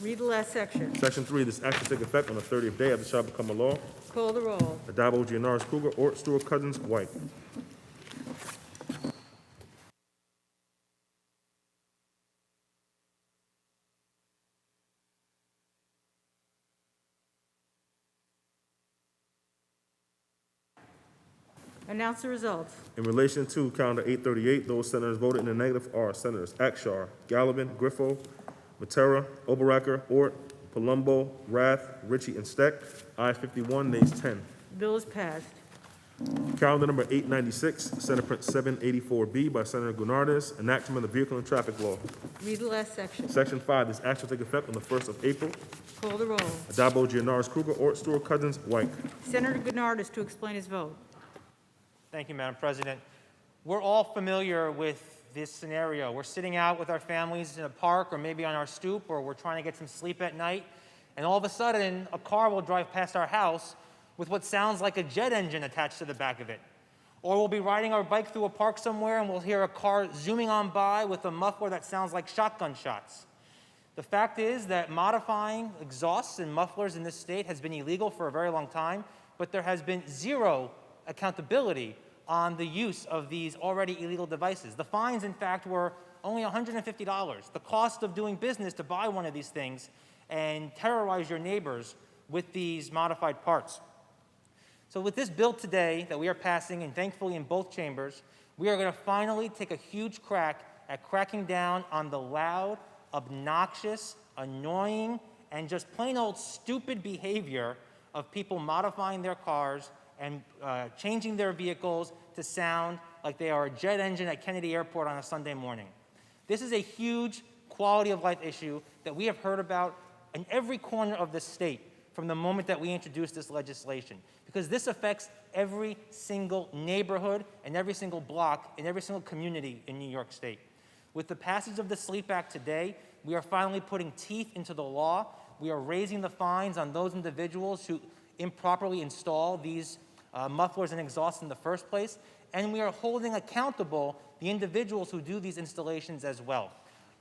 Read the last section. Section 3, this act will take effect on the 30th day after it shall become a law. Call the roll. Addabbo, Gianaris, Kruger, Ort, Stewart, Cousins, White. Announce the results. In relation to calendar 838, those senators voted in the negative are Senators Akshar, Gallivan, Griffo, Matera, Oberacker, Ort, Palumbo, Rath, Ritchie, and Steck. Ayes 51, nays 10. The bill is passed. Calendar number 896, Senate Print 784B by Senator Gunardes, an act to amend the vehicle and traffic law. Read the last section. Section 5, this act will take effect on the 1st of April. Call the roll. Addabbo, Gianaris, Kruger, Ort, Stewart, Cousins, White. Senator Gennard to explain his vote. Thank you, Madam President. We're all familiar with this scenario. We're sitting out with our families in a park or maybe on our stoop, or we're trying to get some sleep at night, and all of a sudden, a car will drive past our house with what sounds like a jet engine attached to the back of it. Or we'll be riding our bike through a park somewhere and we'll hear a car zooming on by with a muffler that sounds like shotgun shots. The fact is that modifying exhausts and mufflers in this state has been illegal for a very long time, but there has been zero accountability on the use of these already illegal devices. The fines, in fact, were only $150. The cost of doing business to buy one of these things and terrorize your neighbors with these modified parts. So with this bill today that we are passing, and thankfully in both chambers, we are going to finally take a huge crack at cracking down on the loud, obnoxious, annoying, and just plain old stupid behavior of people modifying their cars and changing their vehicles to sound like they are a jet engine at Kennedy Airport on a Sunday morning. This is a huge quality of life issue that we have heard about in every corner of the state from the moment that we introduced this legislation, because this affects every single neighborhood and every single block in every single community in New York State. With the passage of the SLEEP Act today, we are finally putting teeth into the law. We are raising the fines on those individuals who improperly install these mufflers and exhausts in the first place, and we are holding accountable the individuals who do these installations as well,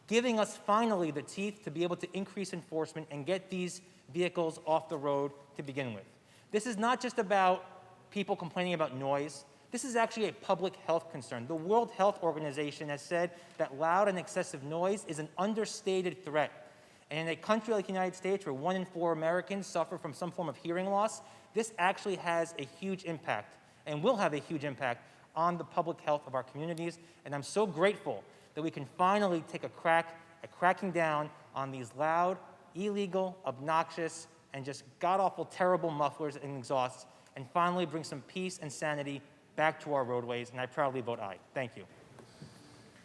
giving us finally the teeth to be able to increase enforcement and get these vehicles off the road to begin with. This is not just about people complaining about noise. This is actually a public health concern. The World Health Organization has said that loud and excessive noise is an understated threat. And in a country like the United States, where 1 in 4 Americans suffer from some form of hearing loss, this actually has a huge impact and will have a huge impact on the public health of our communities. And I'm so grateful that we can finally take a crack at cracking down on these loud, illegal, obnoxious, and just god-awful, terrible mufflers and exhausts, and finally bring some peace and sanity back to our roadways, and I proudly vote aye. Thank you.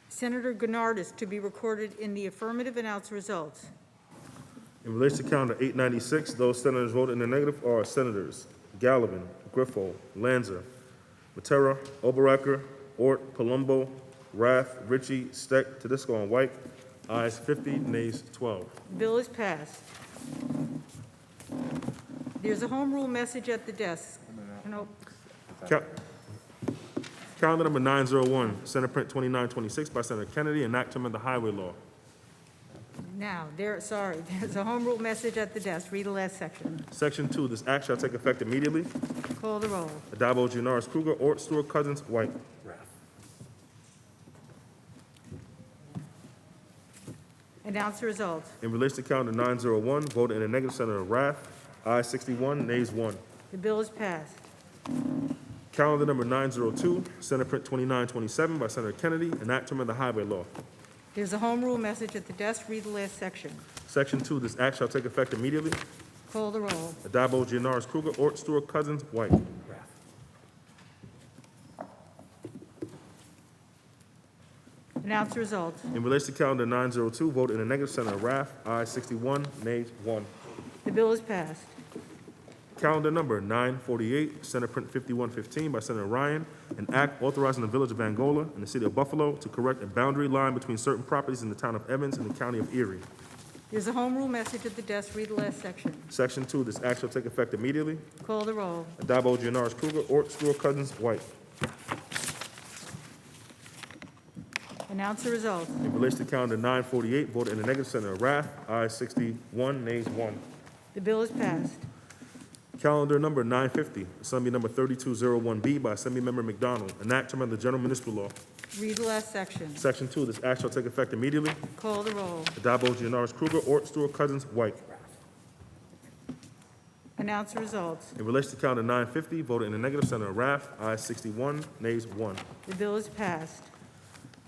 Senator Gennard is to be recorded in the affirmative. Announce results. In relation to calendar 896, those senators voted in the negative are Senators Gallivan, Griffo, Lanza, Matera, Oberacker, Ort, Palumbo, Rath, Ritchie, Steck, Tedisco, and White. Ayes 50, nays 12. Bill is passed. There's a home rule message at the desk. No. Calendar number 901, Senate Print 2926 by Senator Kennedy, an act to amend the highway law. Now, there's a home rule message at the desk. Read the last section. Section 2, this act shall take effect immediately. Call the roll. Addabbo, Gianaris, Kruger, Ort, Stewart, Cousins, White. Announce the results. In relation to calendar 901, voted in the negative, Senator Rath. Ayes 61, nays 1. The bill is passed. Calendar number 902, Senate Print 2927 by Senator Kennedy, an act to amend the highway law. There's a home rule message at the desk. Read the last section. Section 2, this act shall take effect immediately. Call the roll. Addabbo, Gianaris, Kruger, Ort, Stewart, Cousins, White. Announce the results. In relation to calendar 902, voted in the negative, Senator Rath. Ayes 61, nays 1. The bill is passed. Calendar number 948, Senate Print 5115 by Senator Ryan, an act authorizing the Village of Angola and the City of Buffalo to correct a boundary line between certain properties in the town of Evans and the County of Erie. There's a home rule message at the desk. Read the last section. Section 2, this act shall take effect immediately. Call the roll. Addabbo, Gianaris, Kruger, Ort, Stewart, Cousins, White. Announce the results. In relation to calendar 948, voted in the negative, Senator Rath. Ayes 61, nays 1. The bill is passed. Calendar number 950, Assembly number 3201B by Assemblymember McDonald, an act to amend the general municipal law. Read the last section. Section 2, this act shall take effect immediately. Call the roll. Addabbo, Gianaris, Kruger, Ort, Stewart, Cousins, White. Announce the results. In relation to calendar 950, voted in the negative, Senator Rath. Ayes 61, nays 1. The bill is passed.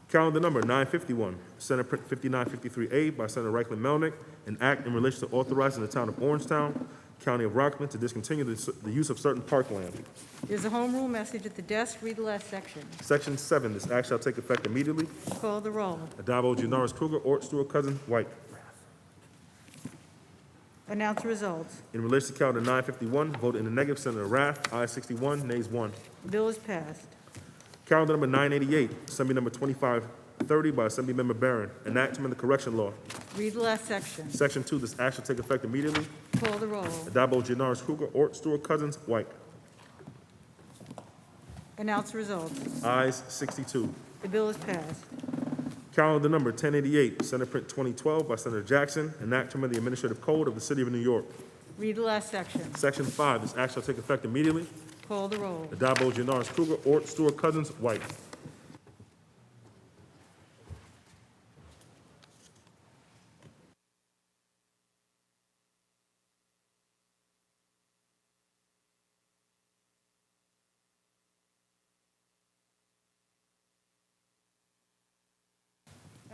Calendar number 951, Senate Print 5953A by Senator Reichlin Melnick, an act in relation to authorizing the town of Orangetown, County of Rockland, to discontinue the use of certain parkland. There's a home rule message at the desk. Read the last section. Section 7, this act shall take effect immediately. Call the roll. Addabbo, Gianaris, Kruger, Ort, Stewart, Cousins, White. Announce the results. In relation to calendar 951, voted in the negative, Senator Rath. Ayes 61, nays 1. The bill is passed. Calendar number 988, Assembly number 2530 by Assemblymember Barron, an act to amend the correction law. Read the last section. Section 2, this act shall take effect immediately. Call the roll. Addabbo, Gianaris, Kruger, Ort, Stewart, Cousins, White. Announce the results. Ayes 62. The bill is passed. Calendar number 1088, Senate Print 2012 by Senator Jackson, an act to amend the administrative code of the City of New York. Read the last section. Section 5, this act shall take effect immediately. Call the roll. Addabbo, Gianaris, Kruger, Ort, Stewart, Cousins, White.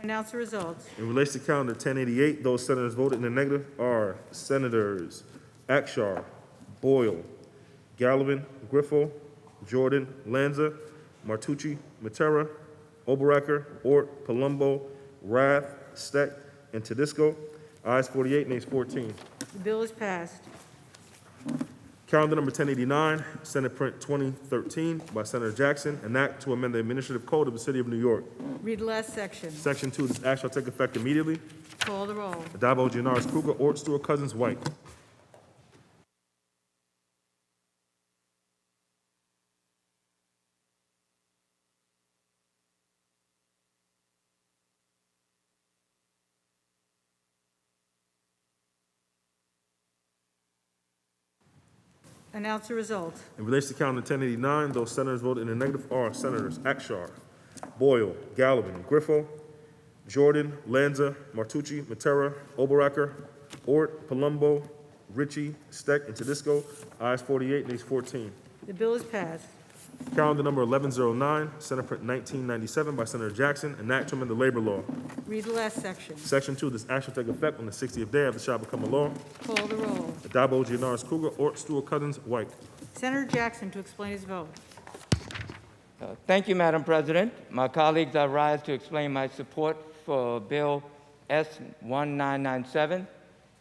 Announce the results. In relation to calendar 1088, those senators voted in the negative are Senators Akshar, Boyle, Gallivan, Griffo, Jordan, Lanza, Martucci, Matera, Oberacker, Ort, Palumbo, Rath, Steck, and Tedisco. Ayes 48, nays 14. The bill is passed. Calendar number 1089, Senate Print 2013 by Senator Jackson, an act to amend the administrative code of the City of New York. Read the last section. Section 2, this act shall take effect immediately. Call the roll. Adabo, Gianaris, Kruger, Ort, Stewart, Cousins, White. Announce the results. In relation to calendar 1089, those senators voted in the negative are Senators Akshar, Boyle, Gallivan, Griffo, Jordan, Lanza, Martucci, Matera, Oberacker, Ort, Palumbo, Ritchie, Steck, and Tedisco. Ayes 48, nays 14. The bill is passed. Calendar number 1109, Senate Print 1997 by Senator Jackson, an act to amend the labor law. Read the last section. Section 2, this act shall take effect on the 60th day after it shall become a law. Call the roll. Adabo, Gianaris, Kruger, Ort, Stewart, Cousins, White. Senator Jackson to explain his vote. Thank you, Madam President. My colleagues, I rise to explain my support for Bill S-1997.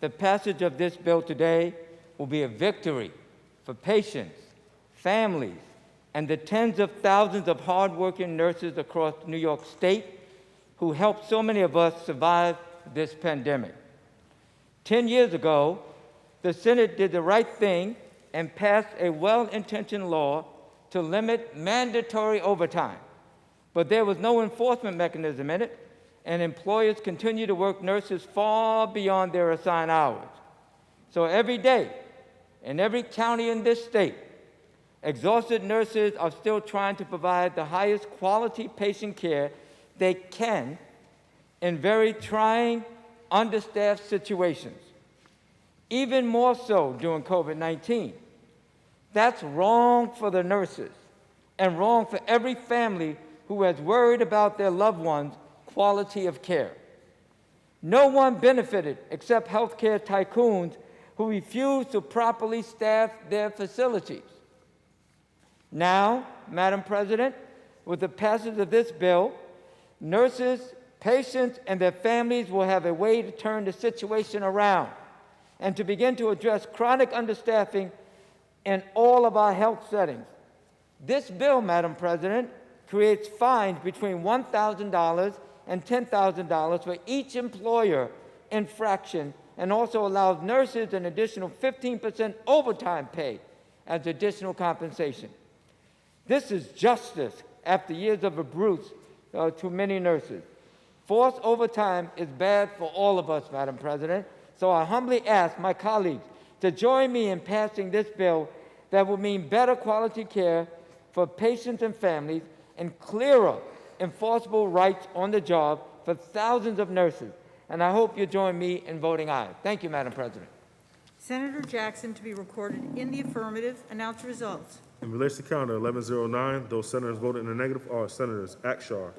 The passage of this bill today will be a victory for patients, families, and the tens of thousands of hardworking nurses across New York State who helped so many of us survive this pandemic. 10 years ago, the Senate did the right thing and passed a well-intentioned law to limit mandatory overtime. But there was no enforcement mechanism in it, and employers continue to work nurses far beyond their assigned hours. So every day, in every county in this state, exhausted nurses are still trying to provide the highest quality patient care they can in very trying, understaffed situations, even more so during COVID-19. That's wrong for the nurses and wrong for every family who has worried about their loved ones' quality of care. No one benefited except healthcare tycoons who refused to properly staff their facilities. Now, Madam President, with the passage of this bill, nurses, patients, and their families will have a way to turn the situation around and to begin to address chronic understaffing in all of our health settings. This bill, Madam President, creates fines between $1,000 and $10,000 for each employer infraction and also allows nurses an additional 15% overtime pay as additional compensation. This is justice after years of abuse to many nurses. Forced overtime is bad for all of us, Madam President, so I humbly ask my colleagues to join me in passing this bill that will mean better quality care for patients and families and clearer enforceable rights on the job for thousands of nurses. And I hope you join me in voting aye. Thank you, Madam President. Senator Jackson to be recorded in the affirmative. Announce the results. In relation to calendar 1109, those senators voted in the negative are Senators Akshar,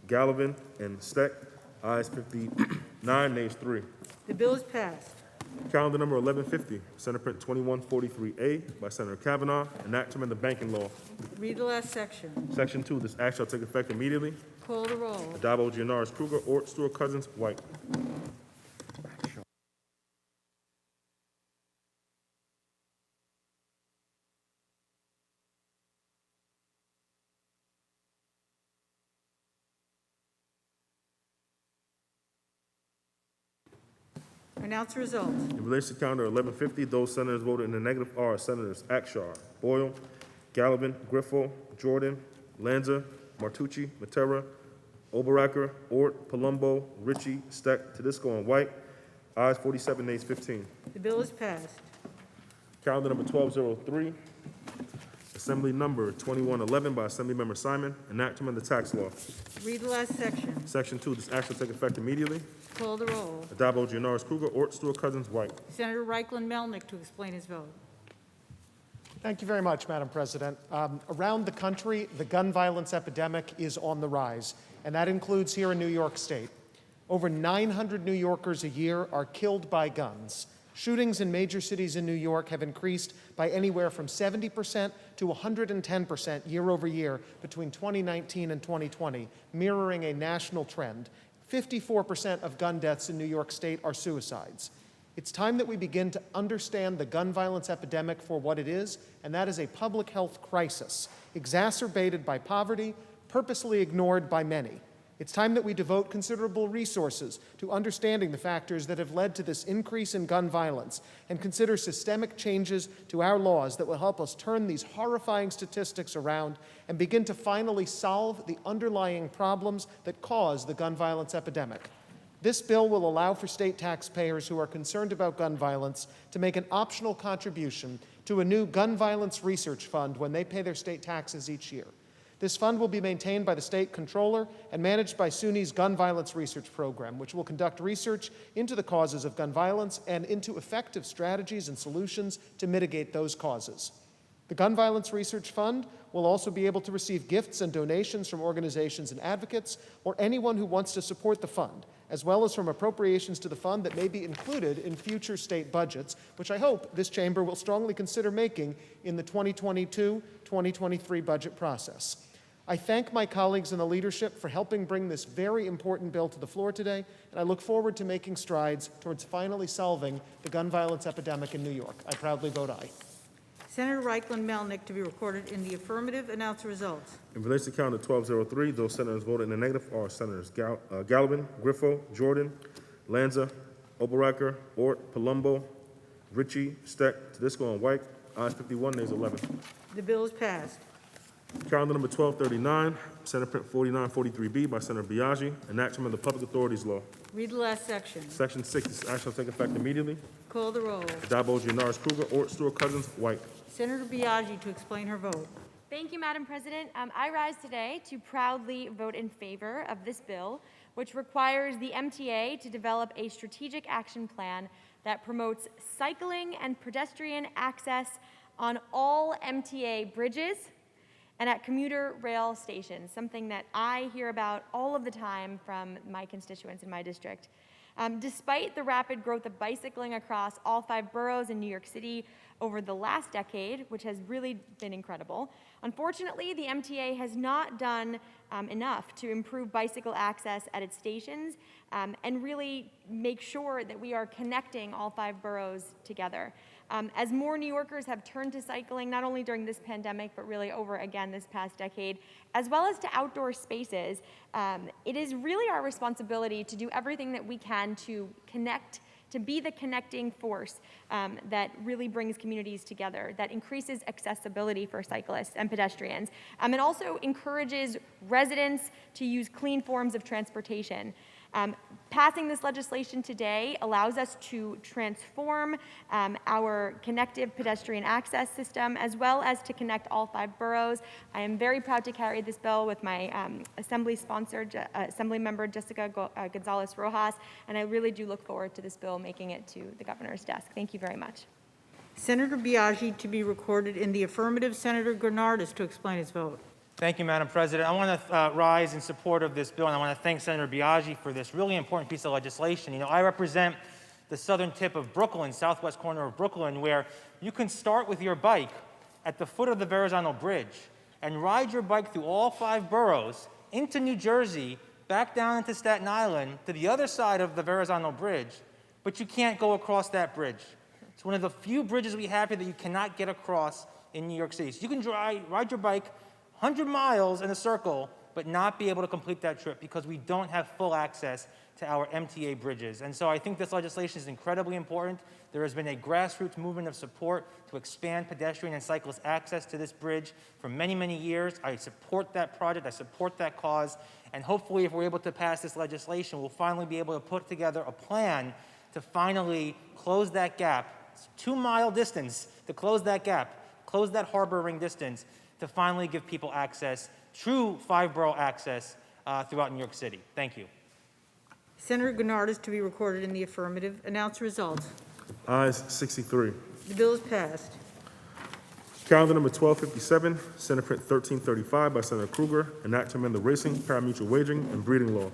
Gallivan, and Steck. Ayes 59, nays 3. The bill is passed. Calendar number 1150, Senate Print 2143A by Senator Kavanaugh, an act to amend the banking law. Read the last section. Section 2, this act shall take effect immediately. Call the roll. Adabo, Gianaris, Kruger, Ort, Stewart, Cousins, White. Announce the results. In relation to calendar 1150, those senators voted in the negative are Senators Akshar, Boyle, Gallivan, Griffo, Jordan, Lanza, Martucci, Matera, Oberacker, Ort, Palumbo, Ritchie, Steck, Tedisco, and White. Ayes 47, nays 15. The bill is passed. Calendar number 1203, Assembly number 2111 by Assemblymember Simon, an act to amend the tax law. Read the last section. Section 2, this act shall take effect immediately. Call the roll. Adabo, Gianaris, Kruger, Ort, Stewart, Cousins, White. Senator Reichlin Melnick to explain his vote. Thank you very much, Madam President. Around the country, the gun violence epidemic is on the rise, and that includes here in New York State. Over 900 New Yorkers a year are killed by guns. Shootings in major cities in New York have increased by anywhere from 70% to 110% year over year between 2019 and 2020, mirroring a national trend. 54% of gun deaths in New York State are suicides. It's time that we begin to understand the gun violence epidemic for what it is, and that is a public health crisis, exacerbated by poverty, purposely ignored by many. It's time that we devote considerable resources to understanding the factors that have led to this increase in gun violence and consider systemic changes to our laws that will help us turn these horrifying statistics around and begin to finally solve the underlying problems that cause the gun violence epidemic. This bill will allow for state taxpayers who are concerned about gun violence to make an optional contribution to a new gun violence research fund when they pay their state taxes each year. This fund will be maintained by the state controller and managed by SUNY's Gun Violence Research Program, which will conduct research into the causes of gun violence and into effective strategies and solutions to mitigate those causes. The Gun Violence Research Fund will also be able to receive gifts and donations from organizations and advocates or anyone who wants to support the fund, as well as from appropriations to the fund that may be included in future state budgets, which I hope this chamber will strongly consider making in the 2022-2023 budget process. I thank my colleagues in the leadership for helping bring this very important bill to the floor today, and I look forward to making strides towards finally solving the gun violence epidemic in New York. I proudly vote aye. Senator Reichland Melnick to be recorded in the affirmative. Announce the results. In relation to calendar 1203, those senators voted in the negative are Senators Gallivan, Griffo, Jordan, Lanza, Oberacker, Ort, Palumbo, Ritchie, Steck, Tedisco, and White. Ayes 51, nays 11. The bill is passed. Calendar number 1239, Senate Print 4943B by Senator Biaggi, enactment of the Public Authorities Law. Read the last section. Section 6, this action shall take effect immediately. Call the roll. Dabo, Gianaris, Kruger, Ort, Stewart, Cousins, White. Senator Biaggi to explain her vote. Thank you, Madam President. I rise today to proudly vote in favor of this bill, which requires the MTA to develop a strategic action plan that promotes cycling and pedestrian access on all MTA bridges and at commuter rail stations, something that I hear about all of the time from my constituents in my district. Despite the rapid growth of bicycling across all 5 boroughs in New York City over the last decade, which has really been incredible, unfortunately, the MTA has not done enough to improve bicycle access at its stations and really make sure that we are connecting all 5 boroughs together. As more New Yorkers have turned to cycling, not only during this pandemic, but really over again this past decade, as well as to outdoor spaces, it is really our responsibility to do everything that we can to connect, to be the connecting force that really brings communities together, that increases accessibility for cyclists and pedestrians, and also encourages residents to use clean forms of transportation. Passing this legislation today allows us to transform our connective pedestrian access system, as well as to connect all 5 boroughs. I am very proud to carry this bill with my Assembly member Jessica Gonzalez Rojas, and I really do look forward to this bill making it to the governor's desk. Thank you very much. Senator Biaggi to be recorded in the affirmative. Senator Gurnardis to explain his vote. Thank you, Madam President. I want to rise in support of this bill, and I want to thank Senator Biaggi for this really important piece of legislation. You know, I represent the southern tip of Brooklyn, southwest corner of Brooklyn, where you can start with your bike at the foot of the Verrazano Bridge and ride your bike through all 5 boroughs into New Jersey, back down into Staten Island to the other side of the Verrazano Bridge, but you can't go across that bridge. It's one of the few bridges we have here that you cannot get across in New York City. So you can ride your bike 100 miles in a circle, but not be able to complete that trip because we don't have full access to our MTA bridges. And so I think this legislation is incredibly important. There has been a grassroots movement of support to expand pedestrian and cyclist access to this bridge for many, many years. I support that project, I support that cause, and hopefully if we're able to pass this legislation, we'll finally be able to put together a plan to finally close that gap. It's a 2-mile distance to close that gap, close that harbor ring distance, to finally give people access, true 5-borough access throughout New York City. Thank you. Senator Gurnardis to be recorded in the affirmative. Announce the results. Ayes 63. The bill is passed. Calendar number 1257, Senate Print 1335 by Senator Krueger, an act to amend the racing, pari-mutuel wagering, and breeding law.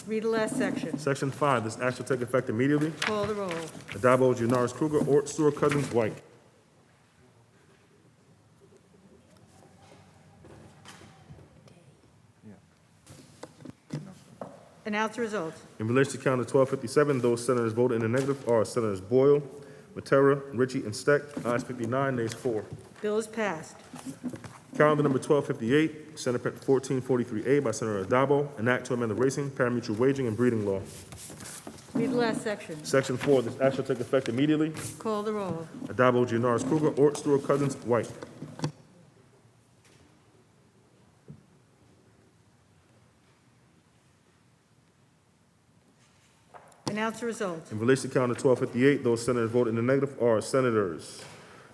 Read the last section. Section 5, this act shall take effect immediately. Call the roll. Addabbo, Gianaris Krueger, Ort, Stewart, Cousins, White. Announce the result. In relation to calendar 1257, those senators voted in the negative are Senators Boyle, Matera, Ritchie, and Steck. Ayes 59, nays 4. Bill is passed. Calendar number 1258, Senate Print 1443A by Senator Addabbo, an act to amend the racing, pari-mutuel wagering, and breeding law. Read the last section. Section 4, this act shall take effect immediately. Call the roll. Addabbo, Gianaris Krueger, Ort, Stewart, Cousins, White. Announce the result. In relation to calendar 1258, those senators voted in the negative are Senators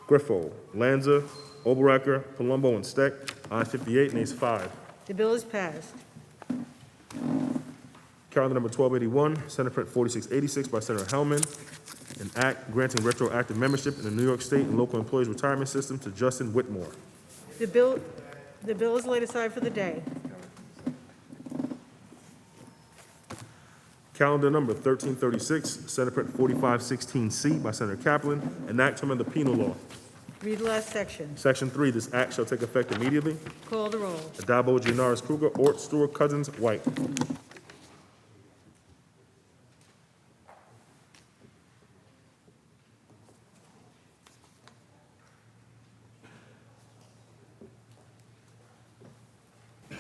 Griffo, Lanza, Oberacker, Palumbo, and Steck. Ayes 58, nays 5. The bill is passed. Calendar number 1281, Senate Print 4686 by Senator Hellman, an act granting retroactive membership in the New York State and local employees retirement system to Justin Whitmore. The bill is laid aside for the day. Calendar number 1336, Senate Print 4516C by Senator Kaplan, an act to amend the penal law. Read the last section. Section 3, this act shall take effect immediately. Call the roll. Addabbo, Gianaris Krueger, Ort, Stewart, Cousins, White.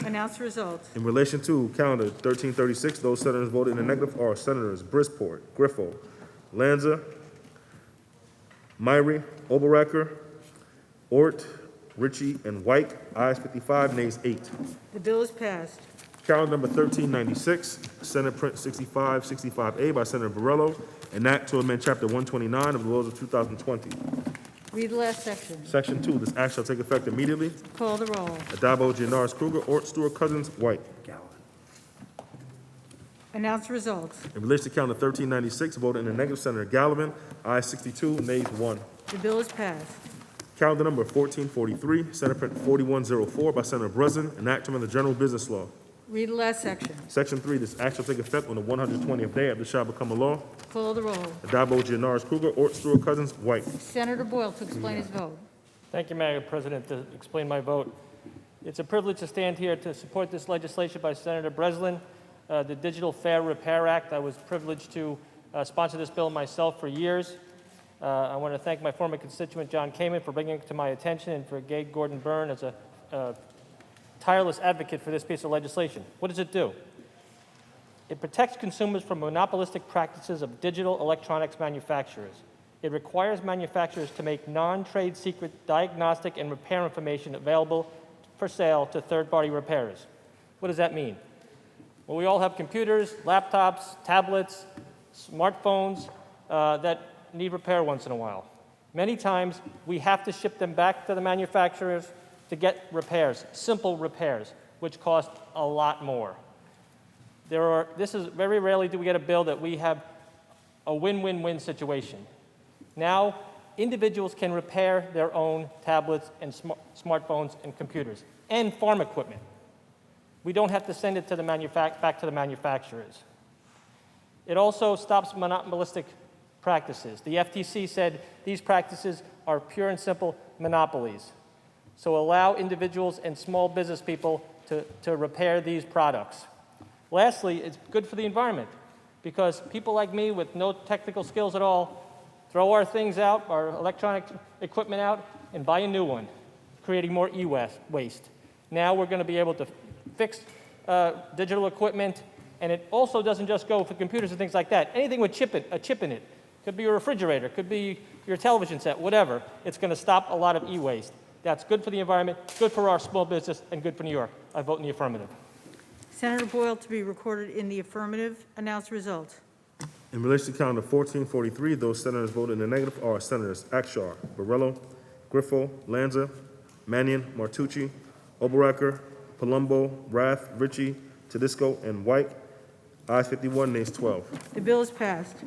Announce the result. In relation to calendar 1336, those senators voted in the negative are Senators Brisport, Griffo, Lanza, Myrie, Oberacker, Ort, Ritchie, and White. Ayes 55, nays 8. The bill is passed. Calendar number 1396, Senate Print 6565A by Senator Borrello, an act to amend Chapter 129 of the laws of 2020. Read the last section. Section 2, this act shall take effect immediately. Call the roll. Addabbo, Gianaris Krueger, Ort, Stewart, Cousins, White. Announce the results. In relation to calendar 1396, voted in the negative, Senator Gallivan. Ayes 62, nays 1. The bill is passed. Calendar number 1443, Senate Print 4104 by Senator Breslin, an act to amend the general business law. Read the last section. Section 3, this act shall take effect on the 120th day after it shall become a law. Call the roll. Addabbo, Gianaris Krueger, Ort, Stewart, Cousins, White. Senator Boyle to explain his vote. Thank you, Madam President, to explain my vote. It's a privilege to stand here to support this legislation by Senator Breslin, the Digital Fair Repair Act. I was privileged to sponsor this bill myself for years. I want to thank my former constituent, John Kamen, for bringing it to my attention, and for Gay Gordon Byrne as a tireless advocate for this piece of legislation. What does it do? It protects consumers from monopolistic practices of digital electronics manufacturers. It requires manufacturers to make non-trade secret diagnostic and repair information available for sale to third-party repairers. What does that mean? Well, we all have computers, laptops, tablets, smartphones that need repair once in a while. Many times, we have to ship them back to the manufacturers to get repairs, simple repairs, which cost a lot more. This is very rarely do we get a bill that we have a win-win-win situation. Now, individuals can repair their own tablets and smartphones and computers and farm equipment. We don't have to send it to the back to the manufacturers. It also stops monopolistic practices. The FTC said these practices are pure and simple monopolies. So allow individuals and small business people to repair these products. Lastly, it's good for the environment because people like me with no technical skills at all throw our things out, our electronic equipment out, and buy a new one, creating more e-waste. Now we're going to be able to fix digital equipment, and it also doesn't just go for computers and things like that. Anything with a chip in it. Could be your refrigerator, could be your television set, whatever. It's going to stop a lot of e-waste. That's good for the environment, good for our small business, and good for New York. I vote in the affirmative. Senator Boyle to be recorded in the affirmative. Announce the result. In relation to calendar 1443, those senators voted in the negative are Senators Akshar, Borrello, Griffo, Lanza, Mannion, Martucci, Oberacker, Palumbo, Rath, Ritchie, Tedisco, and White. Ayes 51, nays 12. The bill is passed.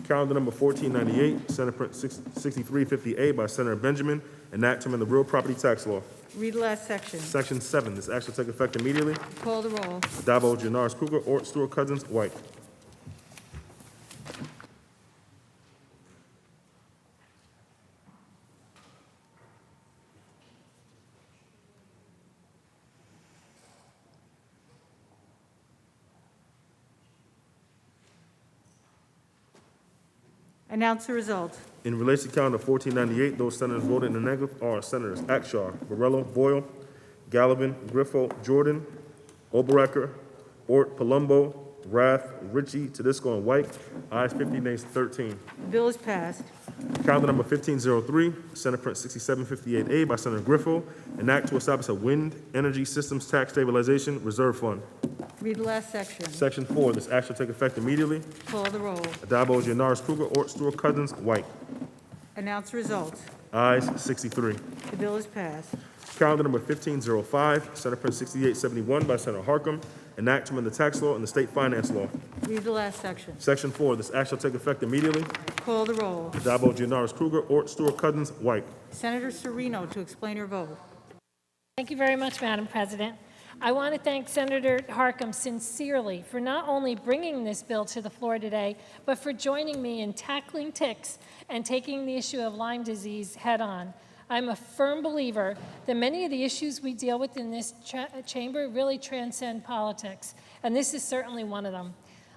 Calendar number 1498, Senate Print 6350A by Senator Benjamin, an act to amend the real property tax law. Read the last section. Section 7, this act shall take effect immediately. Call the roll. Addabbo, Janoris, Kruger, Ort, Stewart, Cousins, White. Announce the result. In relation to calendar 1498, those senators voted in the negative are Senators Akshar, Borrello, Boyle, Gallivan, Griffo, Jordan, Oberacker, Ort, Palumbo, Rath, Ritchie, Tedisco, and White. Ayes 50, nays 13. The bill is passed. Calendar number 1503, Senate Print 6758A by Senator Griffo, an act to establish a wind energy systems tax stabilization reserve fund. Read the last section. Section 4, this act shall take effect immediately. Call the roll. Addabbo, Janoris, Kruger, Ort, Stewart, Cousins, White. Announce the result. Ayes 63. The bill is passed. Calendar number 1505, Senate Print 6871 by Senator Harkam, an act to amend the tax law and the state finance law. Read the last section. Section 4, this act shall take effect immediately. Call the roll. Addabbo, Janoris, Kruger, Ort, Stewart, Cousins, White. Senator Serino to explain her vote. Thank you very much, Madam President. I want to thank Senator Harkam sincerely for not only bringing this bill to the floor today, but for joining me in tackling ticks and taking the issue of Lyme disease head on. I'm a firm believer that many of the issues we deal with in this chamber really transcend politics, and this is certainly one of them.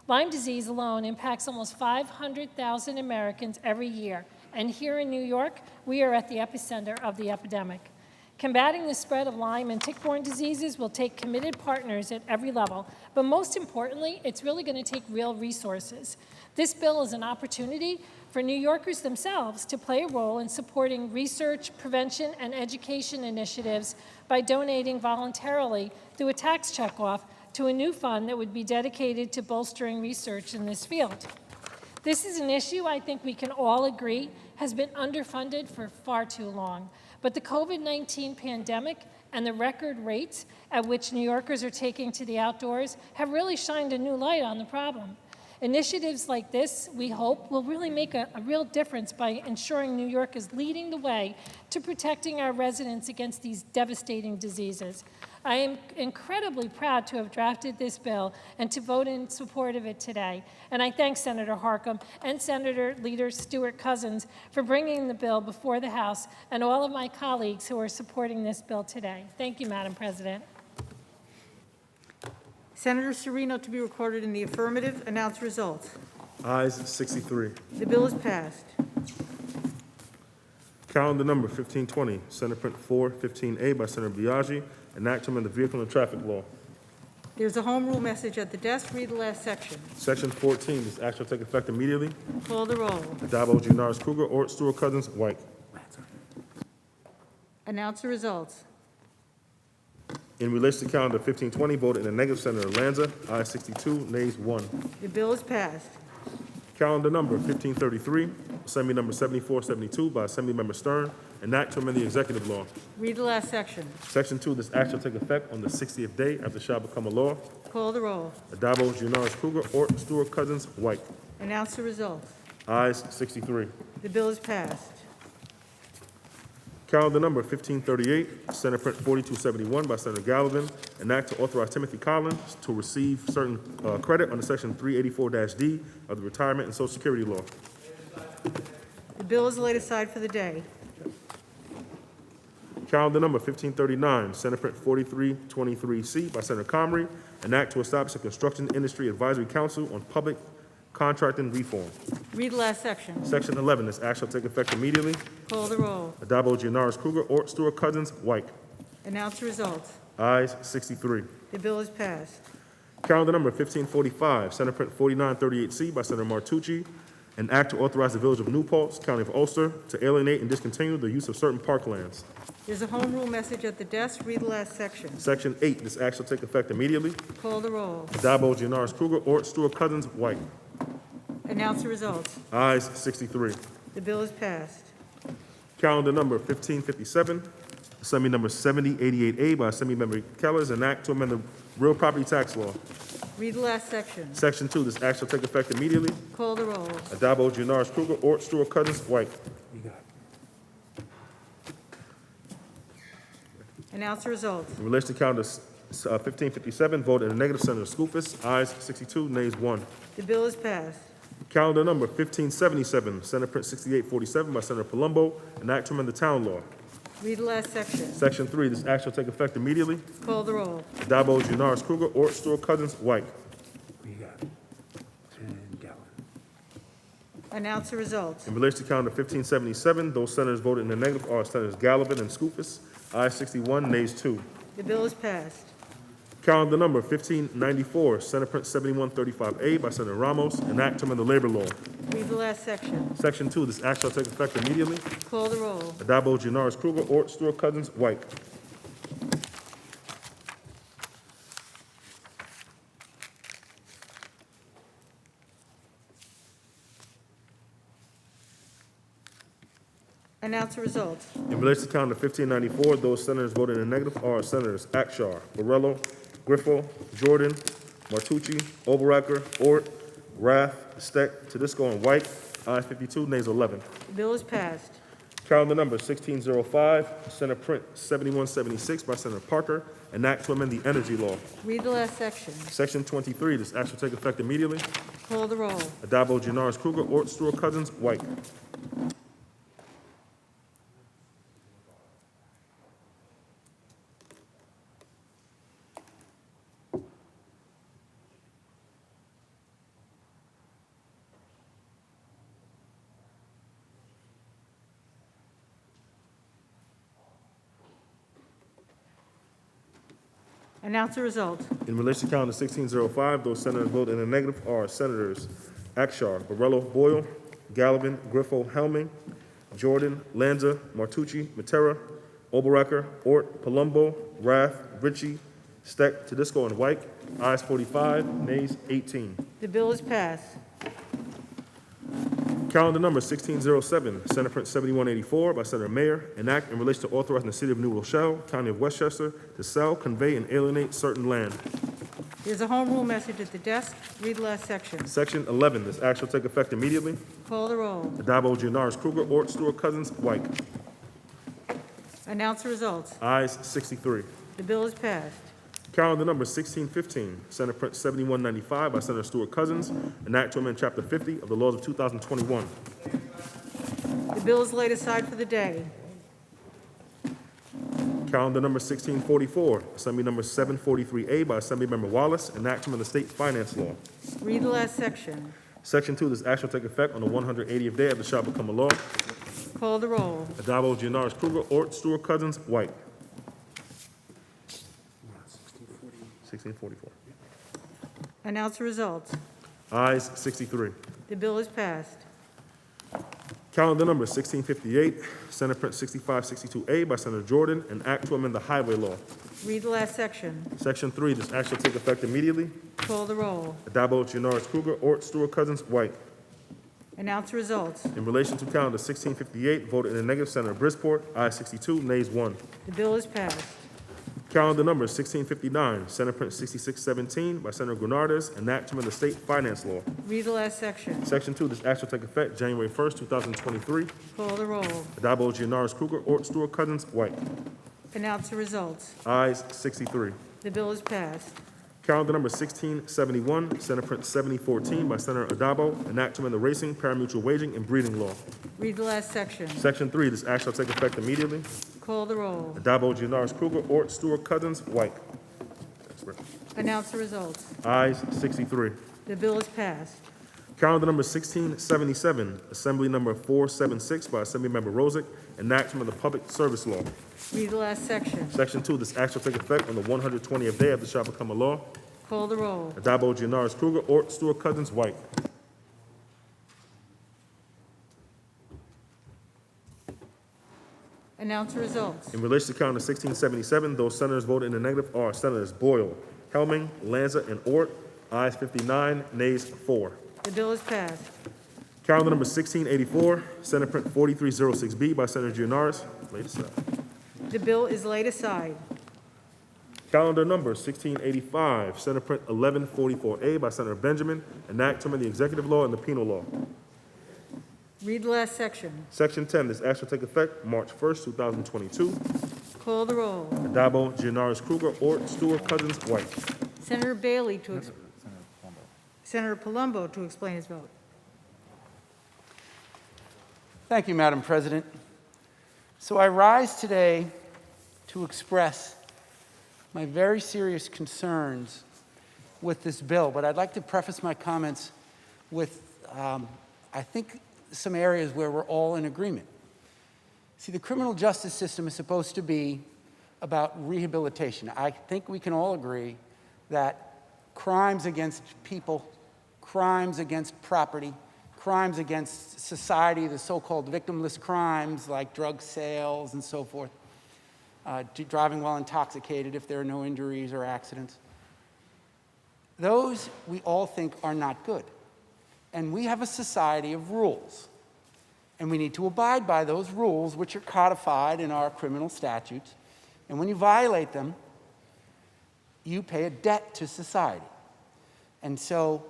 Lyme disease alone impacts almost 500,000 Americans every year, and here in New York, we are at the epicenter of the epidemic. Combating the spread of Lyme and tick-borne diseases will take committed partners at every level, but most importantly, it's really going to take real resources. This bill is an opportunity for New Yorkers themselves to play a role in supporting research, prevention, and education initiatives by donating voluntarily through a tax checkoff to a new fund that would be dedicated to bolstering research in this field. This is an issue I think we can all agree has been underfunded for far too long. But the COVID-19 pandemic and the record rates at which New Yorkers are taking to the outdoors have really shined a new light on the problem. Initiatives like this, we hope, will really make a real difference by ensuring New York is leading the way to protecting our residents against these devastating diseases. I am incredibly proud to have drafted this bill and to vote in support of it today. And I thank Senator Harkam and Senator Leader Stewart Cousins for bringing the bill before the House and all of my colleagues who are supporting this bill today. Thank you, Madam President. Senator Serino to be recorded in the affirmative. Announce results. Ayes 63. The bill is passed. Calendar number 1520, Senate Print 415A by Senator Biaggi, an act to amend the vehicle and traffic law. There's a home rule message at the desk. Read the last section. Section 14, this act shall take effect immediately. Call the roll. Addabbo, Janoris, Kruger, Ort, Stewart, Cousins, White. Announce the results. In relation to calendar 1520, voted in the negative, Senator Lanza. Ayes 62, nays 1. The bill is passed. Calendar number 1533, Assembly number 7472 by Assemblymember Stern, an act to amend the executive law. Read the last section. Section 2, this act shall take effect on the 60th day after it shall become a law. Call the roll. Addabbo, Janoris, Kruger, Ort, Stewart, Cousins, White. Announce the results. Ayes 63. The bill is passed. Calendar number 1538, Senate Print 4271 by Senator Gallivan, an act to authorize Timothy Collins to receive certain credit under Section 384-D of the Retirement and Social Security Law. The bill is laid aside for the day. Calendar number 1539, Senate Print 4323C by Senator Comrie, an act to establish a Construction Industry Advisory Council on Public Contracting Reform. Read the last section. Section 11, this act shall take effect immediately. Call the roll. Addabbo, Janoris, Kruger, Ort, Stewart, Cousins, White. Announce the results. Ayes 63. The bill is passed. Calendar number 1545, Senate Print 4938C by Senator Martucci, an act to authorize the Village of New Paltz, County of Ulster, to alienate and discontinue the use of certain parklands. There's a home rule message at the desk. Read the last section. Section 8, this act shall take effect immediately. Call the roll. Addabbo, Janoris, Kruger, Ort, Stewart, Cousins, White. Announce the results. Ayes 63. The bill is passed. Calendar number 1557, Assembly number 7088A by Assemblymember Kellers, an act to amend the real property tax law. Read the last section. Section 2, this act shall take effect immediately. Call the roll. Addabbo, Junars, Kruger, Ort, Stewart, Cousins, White. Announce the results. In relation to calendar 1557, vote in the negative, Senator Skoufis. Ayes 62, nays 1. The bill is passed. Calendar number 1577, Senate Print 6847 by Senator Palumbo, an act to amend the town law. Read the last section. Section 3, this act shall take effect immediately. Call the roll. Addabbo, Junars, Kruger, Ort, Stewart, Cousins, White. Announce the results. In relation to calendar 1577, those senators voted in the negative are Senators Gallivan and Skoufis. Ayes 61, nays 2. The bill is passed. Calendar number 1594, Senate Print 7135A by Senator Ramos, an act to amend the labor law. Read the last section. Section 2, this act shall take effect immediately. Call the roll. Addabbo, Junars, Kruger, Ort, Stewart, Cousins, White. Announce the results. In relation to calendar 1594, those senators voted in the negative are Senators Akshar, Borrello, Griffo, Jordan, Martucci, Oberacker, Ort, Rath, Steck, Tedisco, and White. Ayes 52, nays 11. The bill is passed. Calendar number 1605, Senate Print 7176 by Senator Parker, an act to amend the energy law. Read the last section. Section 23, this act shall take effect immediately. Call the roll. Addabbo, Junars, Kruger, Ort, Stewart, Cousins, White. Announce the results. In relation to calendar 1605, those senators voted in the negative are Senators Akshar, Borrello, Boyle, Gallivan, Griffo, Helming, Jordan, Lanza, Martucci, Matera, Oberacker, Ort, Palumbo, Rath, Ritchie, Steck, Tedisco, and White. Ayes 45, nays 18. The bill is passed. Calendar number 1607, Senate Print 7184 by Senator Mayer, an act in relation to authorizing the City of New Rochelle, County of Westchester, to sell, convey, and alienate certain land. There's a home rule message at the desk. Read the last section. Section 11, this act shall take effect immediately. Call the roll. Addabbo, Junars, Kruger, Ort, Stewart, Cousins, White. Announce the results. Ayes 63. The bill is passed. Calendar number 1615, Senate Print 7195 by Senator Stewart Cousins, an act to amend Chapter 50 of the laws of 2021. The bill is laid aside for the day. Calendar number 1644, Assembly number 743A by Assemblymember Wallace, an act to amend the state finance law. Read the last section. Section 2, this act shall take effect on the 180th day after it shall become a law. Call the roll. Addabbo, Junars, Kruger, Ort, Stewart, Cousins, White. 1644. Announce the results. Ayes 63. The bill is passed. Calendar number 1658, Senate Print 6562A by Senator Jordan, an act to amend the highway law. Read the last section. Section 3, this act shall take effect immediately. Call the roll. Addabbo, Junars, Kruger, Ort, Stewart, Cousins, White. Announce the results. In relation to calendar 1658, voted in the negative, Senator Brisport. Ayes 62, nays 1. The bill is passed. Calendar number 1659, Senate Print 6617 by Senator Grenardez, an act to amend the state finance law. Read the last section. Section 2, this act shall take effect January 1st, 2023. Call the roll. Addabbo, Junars, Kruger, Ort, Stewart, Cousins, White. Announce the results. Ayes 63. The bill is passed. Calendar number 1671, Senate Print 7014 by Senator Addabbo, an act to amend the racing, parimutuel waging, and breeding law. Read the last section. Section 3, this act shall take effect immediately. Call the roll. Addabbo, Junars, Kruger, Ort, Stewart, Cousins, White. Announce the results. Ayes 63. The bill is passed. Calendar number 1677, Assembly number 476 by Assemblymember Rozek, an act to amend the public service law. Read the last section. Section 2, this act shall take effect on the 120th day after it shall become a law. Call the roll. Addabbo, Junars, Kruger, Ort, Stewart, Cousins, White. Announce the results. In relation to calendar 1677, those senators voted in the negative are Senators Boyle, Helming, Lanza, and Ort. Ayes 59, nays 4. The bill is passed. Calendar number 1684, Senate Print 4306B by Senator Gianaris. Laid aside. The bill is laid aside. Calendar number 1685, Senate Print 1144A by Senator Benjamin, enactment of the executive law and the penal law. Read the last section. Section 10, this act shall take effect March 1st, 2022. Call the roll. Addabbo, Gianaris Kruger, Ort, Stewart, Cousins, White. Senator Bailey to, Senator Palumbo to explain his vote. Thank you, Madam President. So I rise today to express my very serious concerns with this bill, but I'd like to preface my comments with, I think, some areas where we're all in agreement. See, the criminal justice system is supposed to be about rehabilitation. I think we can all agree that crimes against people, crimes against property, crimes against society, the so-called victimless crimes like drug sales and so forth, driving while intoxicated if there are no injuries or accidents. Those we all think are not good. And we have a society of rules. And we need to abide by those rules, which are codified in our criminal statutes. And when you violate them, you pay a debt to society. And so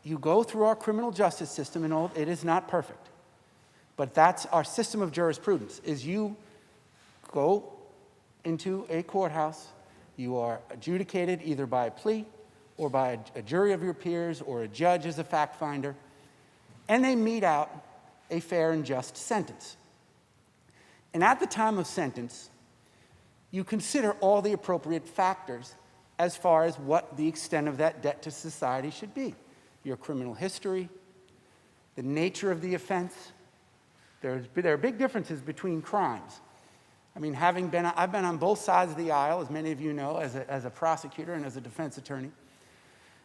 you go through our criminal justice system, and it is not perfect. But that's our system of jurisprudence, is you go into a courthouse, you are adjudicated either by a plea or by a jury of your peers or a judge as a fact finder, and they mete out a fair and just sentence. And at the time of sentence, you consider all the appropriate factors as far as what the extent of that debt to society should be. Your criminal history, the nature of the offense. There are big differences between crimes. I mean, I've been on both sides of the aisle, as many of you know, as a prosecutor and as a defense attorney.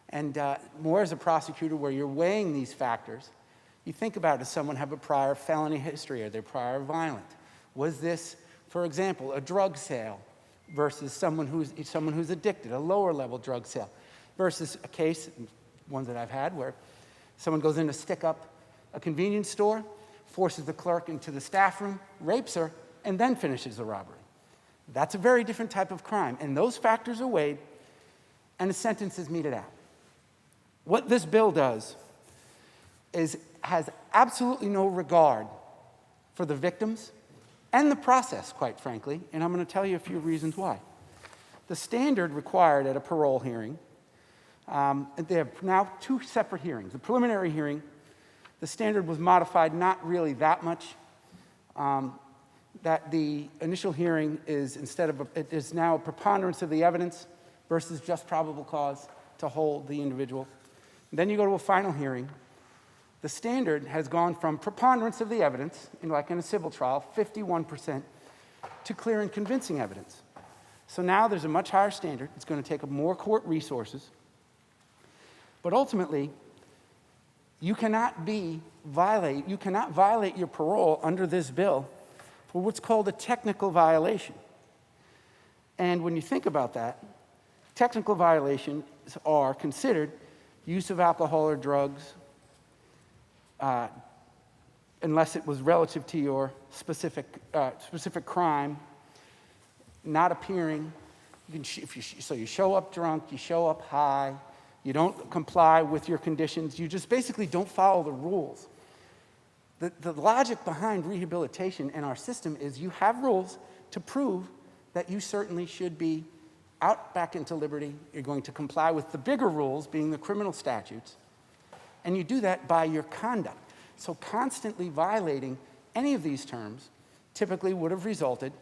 And more as a prosecutor, where you're weighing these factors, you think about, does someone have a prior felony history? Are they prior violent? Was this, for example, a drug sale versus someone who's addicted, a lower level drug sale, versus a case, ones that I've had, where someone goes in to stick up a convenience store, forces the clerk into the staff room, rapes her, and then finishes the robbery. That's a very different type of crime. And those factors are weighed, and a sentence is meted out. What this bill does is has absolutely no regard for the victims and the process, quite frankly, and I'm going to tell you a few reasons why. The standard required at a parole hearing, and they have now two separate hearings. The preliminary hearing, the standard was modified not really that much, that the initial hearing is it is now a preponderance of the evidence versus just probable cause to hold the individual. And then you go to a final hearing. The standard has gone from preponderance of the evidence, like in a civil trial, 51%, to clear and convincing evidence. So now there's a much higher standard. It's going to take up more court resources. But ultimately, you cannot violate your parole under this bill for what's called a technical violation. And when you think about that, technical violations are considered use of alcohol or drugs, unless it was relative to your specific crime, not appearing. So you show up drunk, you show up high, you don't comply with your conditions, you just basically don't follow the rules. The logic behind rehabilitation in our system is you have rules to prove that you certainly should be out back into liberty. You're going to comply with the bigger rules, being the criminal statutes, and you do that by your conduct. So constantly violating any of these terms typically would have resulted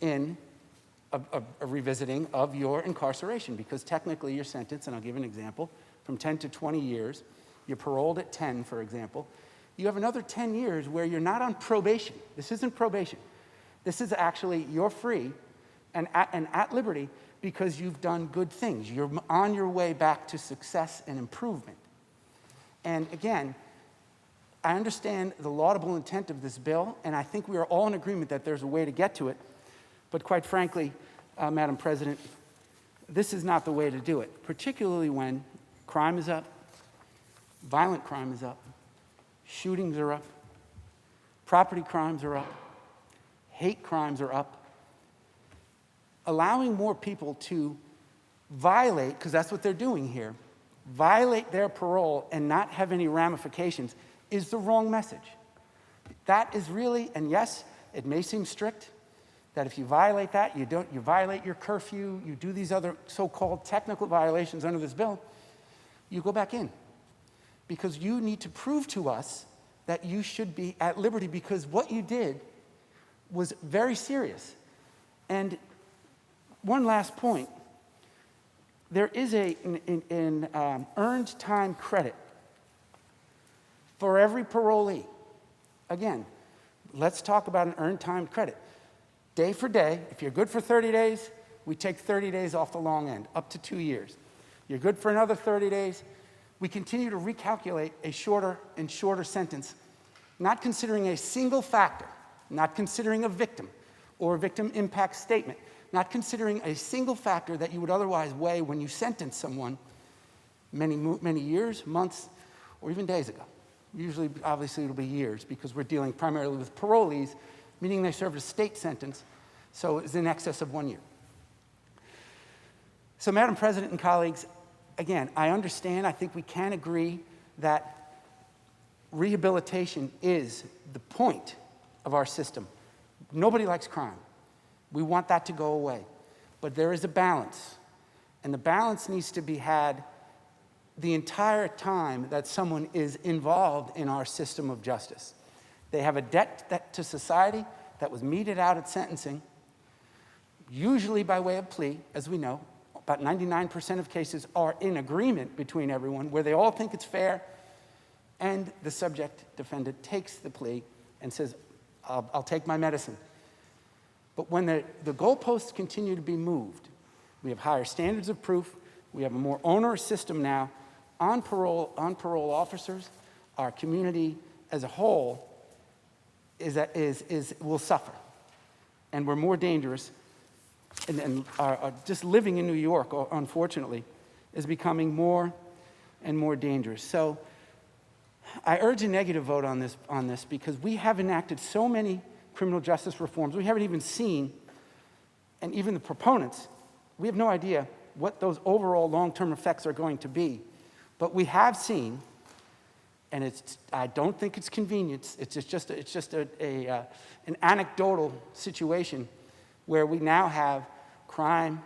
in a revisiting of your incarceration, because technically your sentence, and I'll give an example, from 10 to 20 years, you're paroled at 10, for example, you have another 10 years where you're not on probation. This isn't probation. This is actually, you're free and at liberty because you've done good things. You're on your way back to success and improvement. And again, I understand the laudable intent of this bill, and I think we are all in agreement that there's a way to get to it. But quite frankly, Madam President, this is not the way to do it, particularly when crime is up, violent crime is up, shootings are up, property crimes are up, hate crimes are up. Allowing more people to violate, because that's what they're doing here, violate their parole and not have any ramifications is the wrong message. That is really, and yes, it may seem strict, that if you violate that, you violate your curfew, you do these other so-called technical violations under this bill, you go back in. Because you need to prove to us that you should be at liberty, because what you did was very serious. And one last point. There is an earned time credit for every parolee. Again, let's talk about an earned time credit. Day for day, if you're good for 30 days, we take 30 days off the long end, up to 2 years. You're good for another 30 days, we continue to recalculate a shorter and shorter sentence, not considering a single factor, not considering a victim or a victim impact statement, not considering a single factor that you would otherwise weigh when you sentence someone many years, months, or even days ago. Usually, obviously, it'll be years because we're dealing primarily with parolees, meaning they served a state sentence, so it's in excess of 1 year. So, Madam President and colleagues, again, I understand, I think we can agree that rehabilitation is the point of our system. Nobody likes crime. We want that to go away. But there is a balance, and the balance needs to be had the entire time that someone is involved in our system of justice. They have a debt to society that was meted out at sentencing, usually by way of plea, as we know. About 99% of cases are in agreement between everyone, where they all think it's fair, and the subject defendant takes the plea and says, I'll take my medicine. But when the goalposts continue to be moved, we have higher standards of proof, we have a more onerous system now on parole officers, our community as a whole will suffer. And we're more dangerous, and just living in New York, unfortunately, is becoming more and more dangerous. So I urge a negative vote on this because we have enacted so many criminal justice reforms we haven't even seen, and even the proponents, we have no idea what those overall long-term effects are going to be. But we have seen, and I don't think it's convenience, it's just an anecdotal situation where we now have crime,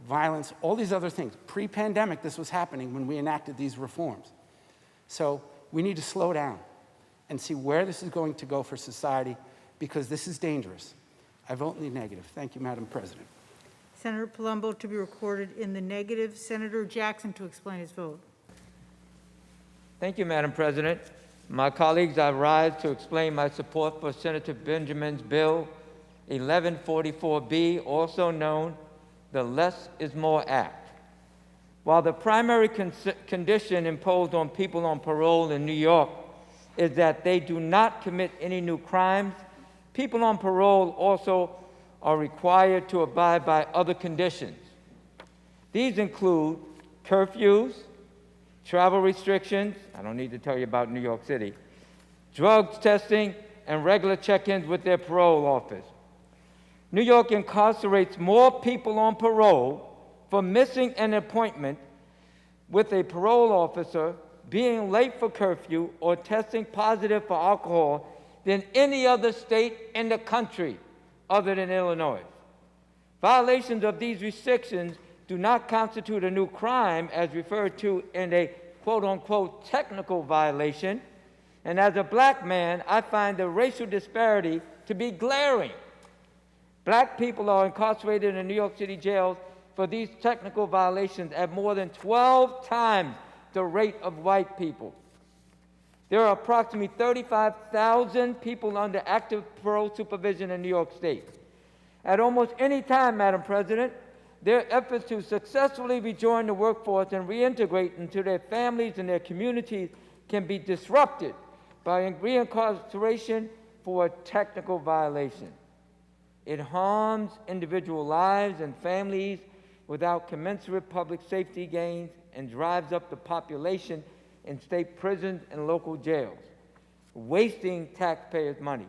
violence, all these other things. Pre-pandemic, this was happening when we enacted these reforms. So we need to slow down and see where this is going to go for society, because this is dangerous. I vote in the negative. Thank you, Madam President. Senator Palumbo to be recorded in the negative. Senator Jackson to explain his vote. Thank you, Madam President. My colleagues, I rise to explain my support for Senator Benjamin's Bill 1144B, also known the Less is More Act. While the primary condition imposed on people on parole in New York is that they do not commit any new crimes, people on parole also are required to abide by other conditions. These include curfews, travel restrictions, I don't need to tell you about New York City, drugs testing, and regular check-ins with their parole office. New York incarcerates more people on parole for missing an appointment with a parole officer, being late for curfew, or testing positive for alcohol than any other state in the country other than Illinois. Violations of these restrictions do not constitute a new crime as referred to in a quote-unquote technical violation, and as a black man, I find the racial disparity to be glaring. Black people are incarcerated in New York City jails for these technical violations at more than 12 times the rate of white people. There are approximately 35,000 people under active parole supervision in New York State. At almost any time, Madam President, their efforts to successfully rejoin the workforce and reintegrate into their families and their communities can be disrupted by reincarceration for a technical violation. It harms individual lives and families without commensurate public safety gains and drives up the population in state prisons and local jails, wasting taxpayers' money.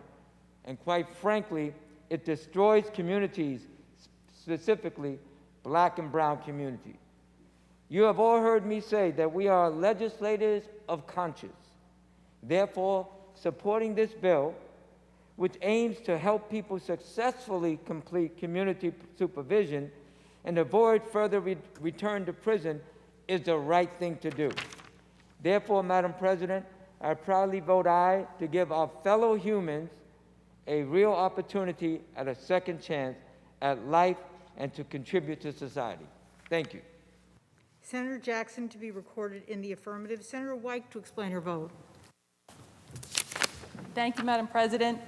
And quite frankly, it destroys communities, specifically black and brown communities. You have all heard me say that we are legislators of conscience. Therefore, supporting this bill, which aims to help people successfully complete community supervision and avoid further return to prison, is the right thing to do. Therefore, Madam President, I proudly vote aye to give our fellow humans a real opportunity at a second chance at life and to contribute to society. Thank you. Senator Jackson to be recorded in the affirmative. Senator White to explain her vote. Thank you, Madam President.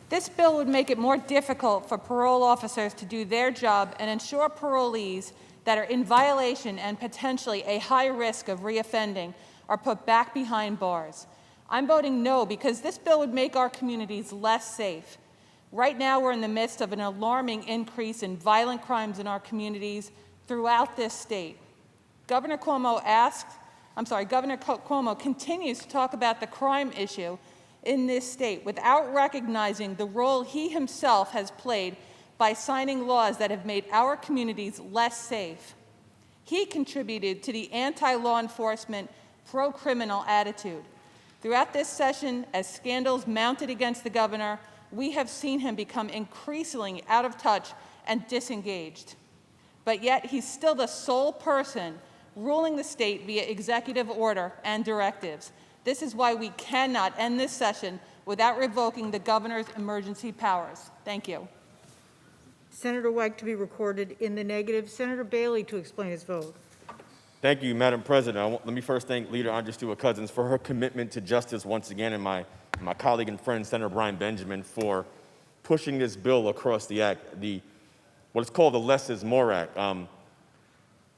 This bill would make it more difficult for parole officers to do their job and ensure parolees that are in violation and potentially a high risk of reoffending are put back behind bars. I'm voting no because this bill would make our communities less safe. Right now, we're in the midst of an alarming increase in violent crimes in our communities throughout this state. Governor Cuomo continues to talk about the crime issue in this state without recognizing the role he himself has played by signing laws that have made our communities less safe. He contributed to the anti-law enforcement, pro-criminal attitude. Throughout this session, as scandals mounted against the governor, we have seen him become increasingly out of touch and disengaged. But yet, he's still the sole person ruling the state via executive order and directives. This is why we cannot end this session without revoking the governor's emergency powers. Thank you. Senator White to be recorded in the negative. Senator Bailey to explain his vote. Thank you, Madam President. Let me first thank Leader Andrea Stewart-Cousins for her commitment to justice once again, and my colleague and friend, Senator Brian Benjamin, for pushing this bill across the act, what is called the Less is More Act.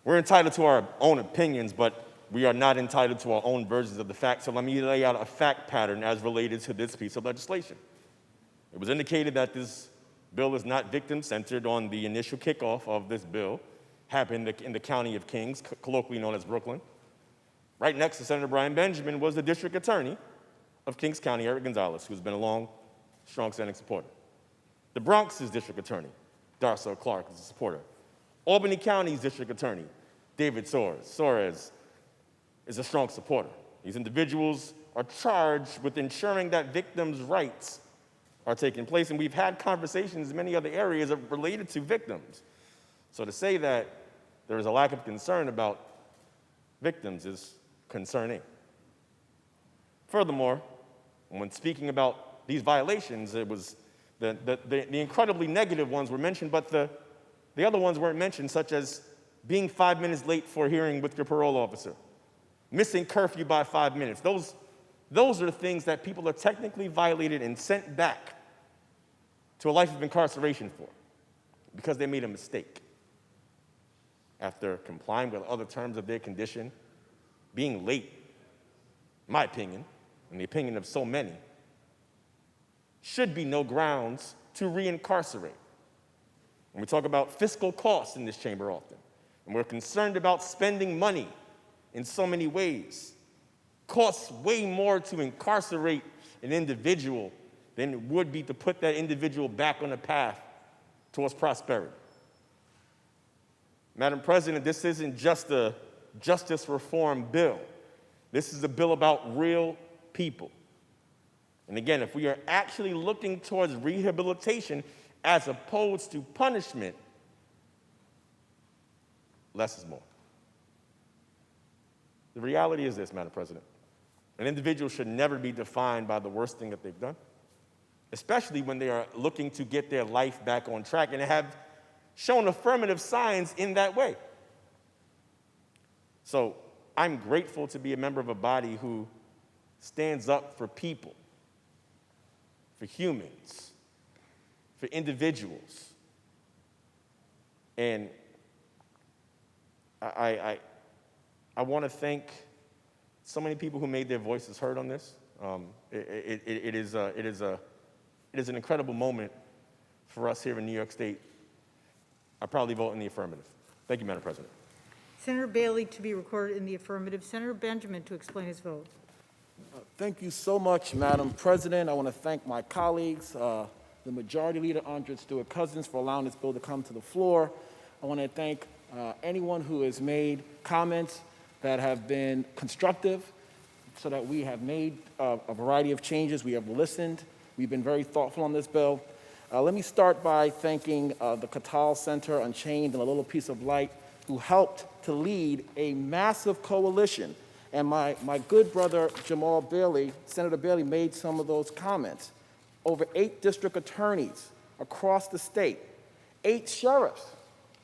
We're entitled to our own opinions, but we are not entitled to our own versions of the facts. So let me lay out a fact pattern as related to this piece of legislation. It was indicated that this bill is not victim-centered. On the initial kickoff of this bill happened in the county of Kings, colloquially known as Brooklyn. Right next to Senator Brian Benjamin was the district attorney of Kings County, Eric Gonzalez, who's been a long, strong-standing supporter. The Bronx's district attorney, Darcel Clark, is a supporter. Albany County's district attorney, David Soares, is a strong supporter. These individuals are charged with ensuring that victims' rights are taking place, and we've had conversations in many other areas related to victims. So to say that there is a lack of concern about victims is concerning. Furthermore, when speaking about these violations, it was the incredibly negative ones were mentioned, but the other ones weren't mentioned, such as being 5 minutes late for a hearing with your parole officer, missing curfew by 5 minutes. Those are the things that people are technically violated and sent back to a life of incarceration for because they made a mistake. After complying with other terms of their condition, being late, in my opinion, and the opinion of so many, should be no grounds to reincarcerate. When we talk about fiscal costs in this chamber often, and we're concerned about spending money in so many ways, costs way more to incarcerate an individual than it would be to put that individual back on a path towards prosperity. Madam President, this isn't just a justice reform bill. This is a bill about real people. And again, if we are actually looking towards rehabilitation as opposed to punishment, less is more. The reality is this, Madam President. An individual should never be defined by the worst thing that they've done, especially when they are looking to get their life back on track and have shown affirmative signs in that way. So I'm grateful to be a member of a body who stands up for people, for humans, for individuals. And I want to thank so many people who made their voices heard on this. It is an incredible moment for us here in New York State. I proudly vote in the affirmative. Thank you, Madam President. Senator Bailey to be recorded in the affirmative. Senator Benjamin to explain his vote. Thank you so much, Madam President. I want to thank my colleagues, the Majority Leader, Andrea Stewart-Cousins, for allowing this bill to come to the floor. I want to thank anyone who has made comments that have been constructive, so that we have made a variety of changes. We have listened. We've been very thoughtful on this bill. Let me start by thanking the Cattell Center, Unchained, and A Little Piece of Light, who helped to lead a massive coalition. And my good brother Jamal Bailey, Senator Bailey, made some of those comments. Over 8 district attorneys across the state, 8 sheriffs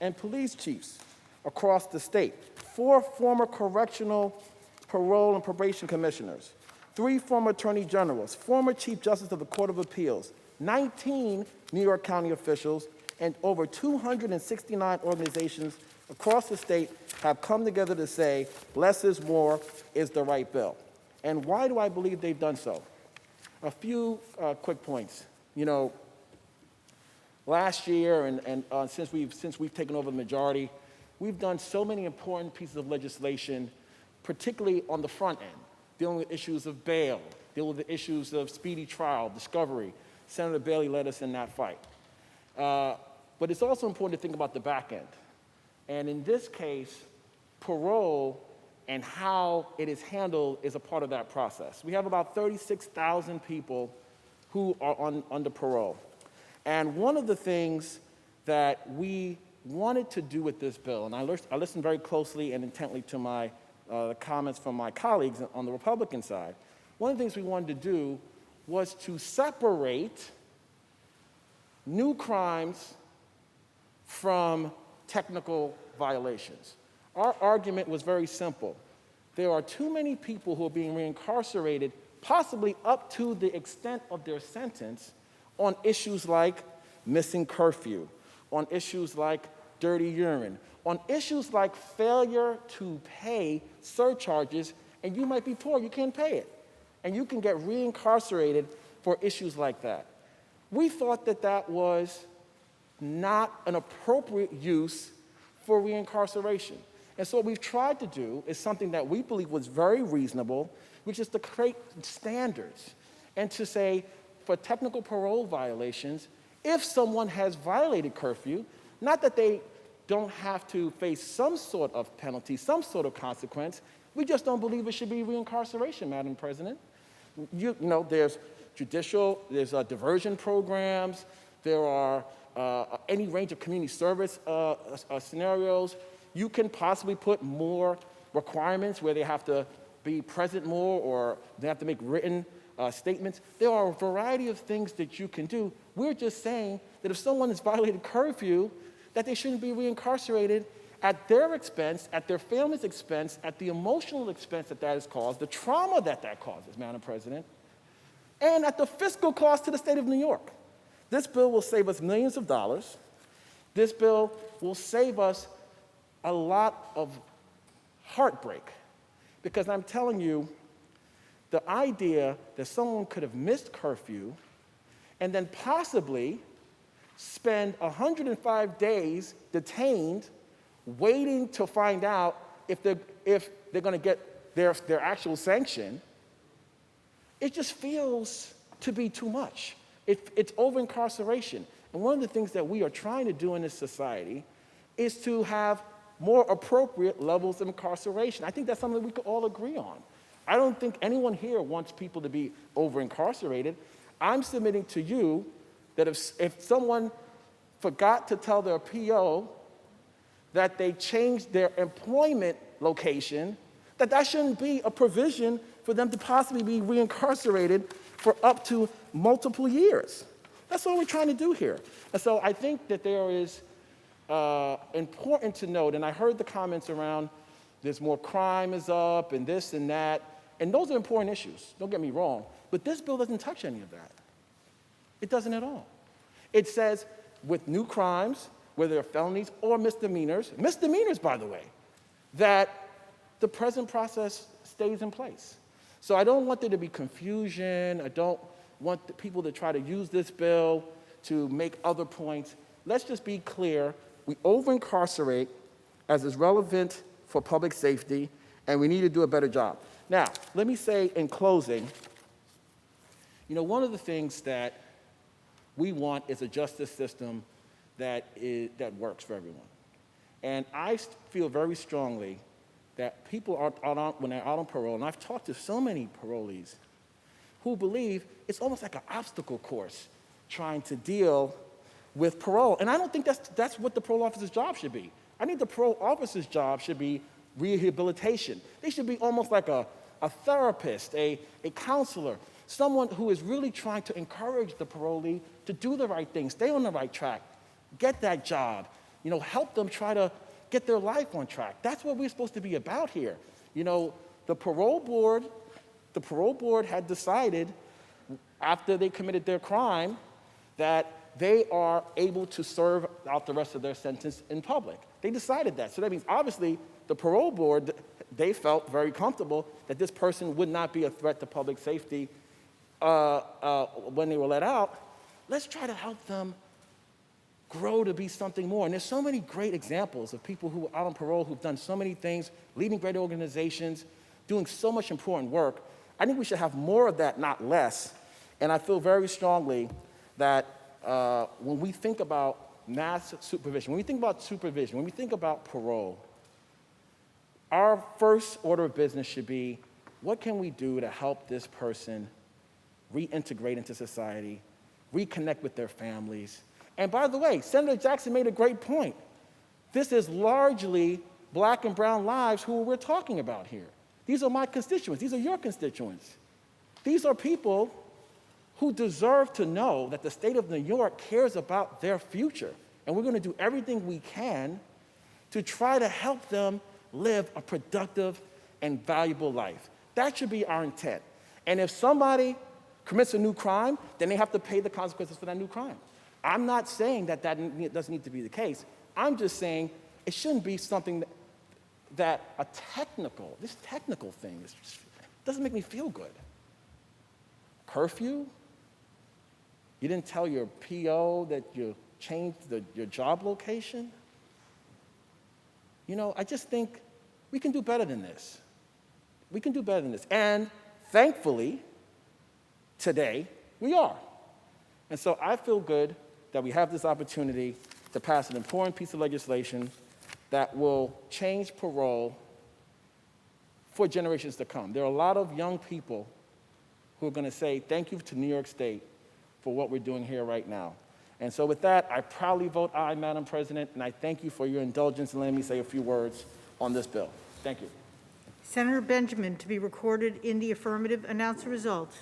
and police chiefs across the state, 4 former correctional parole and probation commissioners, 3 former attorney generals, former chief justice of the Court of Appeals, 19 New York County officials, and over 269 organizations across the state have come together to say less is more is the right bill. And why do I believe they've done so? A few quick points. You know, last year and since we've taken over the majority, we've done so many important pieces of legislation, particularly on the front end, dealing with issues of bail, dealing with the issues of speedy trial, discovery. Senator Bailey led us in that fight. But it's also important to think about the back end. And in this case, parole and how it is handled is a part of that process. We have about 36,000 people who are under parole. And one of the things that we wanted to do with this bill, and I listened very closely and intently to the comments from my colleagues on the Republican side, one of the things we wanted to do was to separate new crimes from technical violations. Our argument was very simple. There are too many people who are being reincarcerated, possibly up to the extent of their sentence, on issues like missing curfew, on issues like dirty urine, on issues like failure to pay surcharges, and you might be poor, you can't pay it. And you can get reincarcerated for issues like that. We thought that that was not an appropriate use for reincarceration. And so what we've tried to do is something that we believe was very reasonable, which is to create standards and to say, for technical parole violations, if someone has violated curfew, not that they don't have to face some sort of penalty, some sort of consequence, we just don't believe it should be reincarceration, Madam President. You know, there's diversion programs, there are any range of community service scenarios. You can possibly put more requirements where they have to be present more or they have to make written statements. There are a variety of things that you can do. We're just saying that if someone has violated curfew, that they shouldn't be reincarcerated at their expense, at their family's expense, at the emotional expense that that has caused, the trauma that that causes, Madam President, and at the fiscal cost to the state of New York. This bill will save us millions of dollars. This bill will save us a lot of heartbreak, because I'm telling you, the idea that someone could have missed curfew and then possibly spend 105 days detained waiting to find out if they're going to get their actual sanction, it just feels to be too much. It's over-incarceration. And one of the things that we are trying to do in this society is to have more appropriate levels of incarceration. I think that's something we could all agree on. I don't think anyone here wants people to be over-incarcerated. I'm submitting to you that if someone forgot to tell their PO that they changed their employment location, that shouldn't be a provision for them to possibly be reincarcerated for up to multiple years. That's what we're trying to do here. And so I think that there is important to note, and I heard the comments around there's more crime is up and this and that, and those are important issues, don't get me wrong, but this bill doesn't touch any of that. It doesn't at all. It says with new crimes, whether they're felonies or misdemeanors, by the way, that the present process stays in place. So I don't want there to be confusion. I don't want the people to try to use this bill to make other points. Let's just be clear. We over-incarcerate as is relevant for public safety, and we need to do a better job. Now, let me say in closing, you know, one of the things that we want is a justice system that works for everyone. And I feel very strongly that people when they're out on parole, and I've talked to so many parolees who believe it's almost like an obstacle course trying to deal with parole. And I don't think that's what the parole officer's job should be. I think the parole officer's job should be rehabilitation. They should be almost like a therapist, a counselor, someone who is really trying to encourage the parolee to do the right thing, stay on the right track, get that job, help them try to get their life on track. That's what we're supposed to be about here. The parole board had decided after they committed their crime that they are able to serve out the rest of their sentence in public. They decided that. So that means obviously the parole board, they felt very comfortable that this person would not be a threat to public safety when they were let out. Let's try to help them grow to be something more. And there's so many great examples of people who are out on parole who've done so many things, leading great organizations, doing so much important work. I think we should have more of that, not less. And I feel very strongly that when we think about mass supervision, when we think about supervision, when we think about parole, our first order of business should be, what can we do to help this person reintegrate into society, reconnect with their families? And by the way, Senator Jackson made a great point. This is largely black and brown lives who we're talking about here. These are my constituents. These are your constituents. These are people who deserve to know that the state of New York cares about their future. And we're going to do everything we can to try to help them live a productive and valuable life. That should be our intent. And if somebody commits a new crime, then they have to pay the consequences for that new crime. I'm not saying that doesn't need to be the case. I'm just saying it shouldn't be something that this technical thing doesn't make me feel good. Curfew? You didn't tell your PO that you changed your job location? I just think we can do better than this. We can do better than this. And thankfully, today, we are. And so I feel good that we have this opportunity to pass an important piece of legislation that will change parole for generations to come. There are a lot of young people who are going to say thank you to New York State for what we're doing here right now. And so with that, I proudly vote aye, Madam President, and I thank you for your indulgence in letting me say a few words on this bill. Thank you. Senator Benjamin, to be recorded in the affirmative. Announce the result.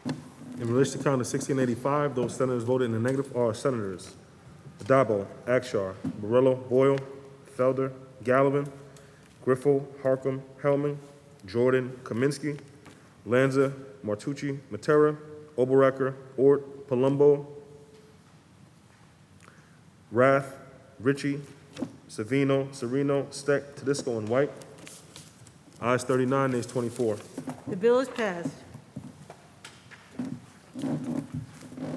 In relation to Count 1685, those senators voted in the negative are Senators Addabbo, Akshar, Borrello, Boyle, Felder, Gallivan, Griffo, Harcum, Hellman, Jordan, Kaminsky, Lanza, Martucci, Matera, Oberacker, Ort, Palumbo, Rath, Ritchie, Savino, Sereno, Steck, Tedisco, and White. Ayes 39, nays 24. The bill is passed.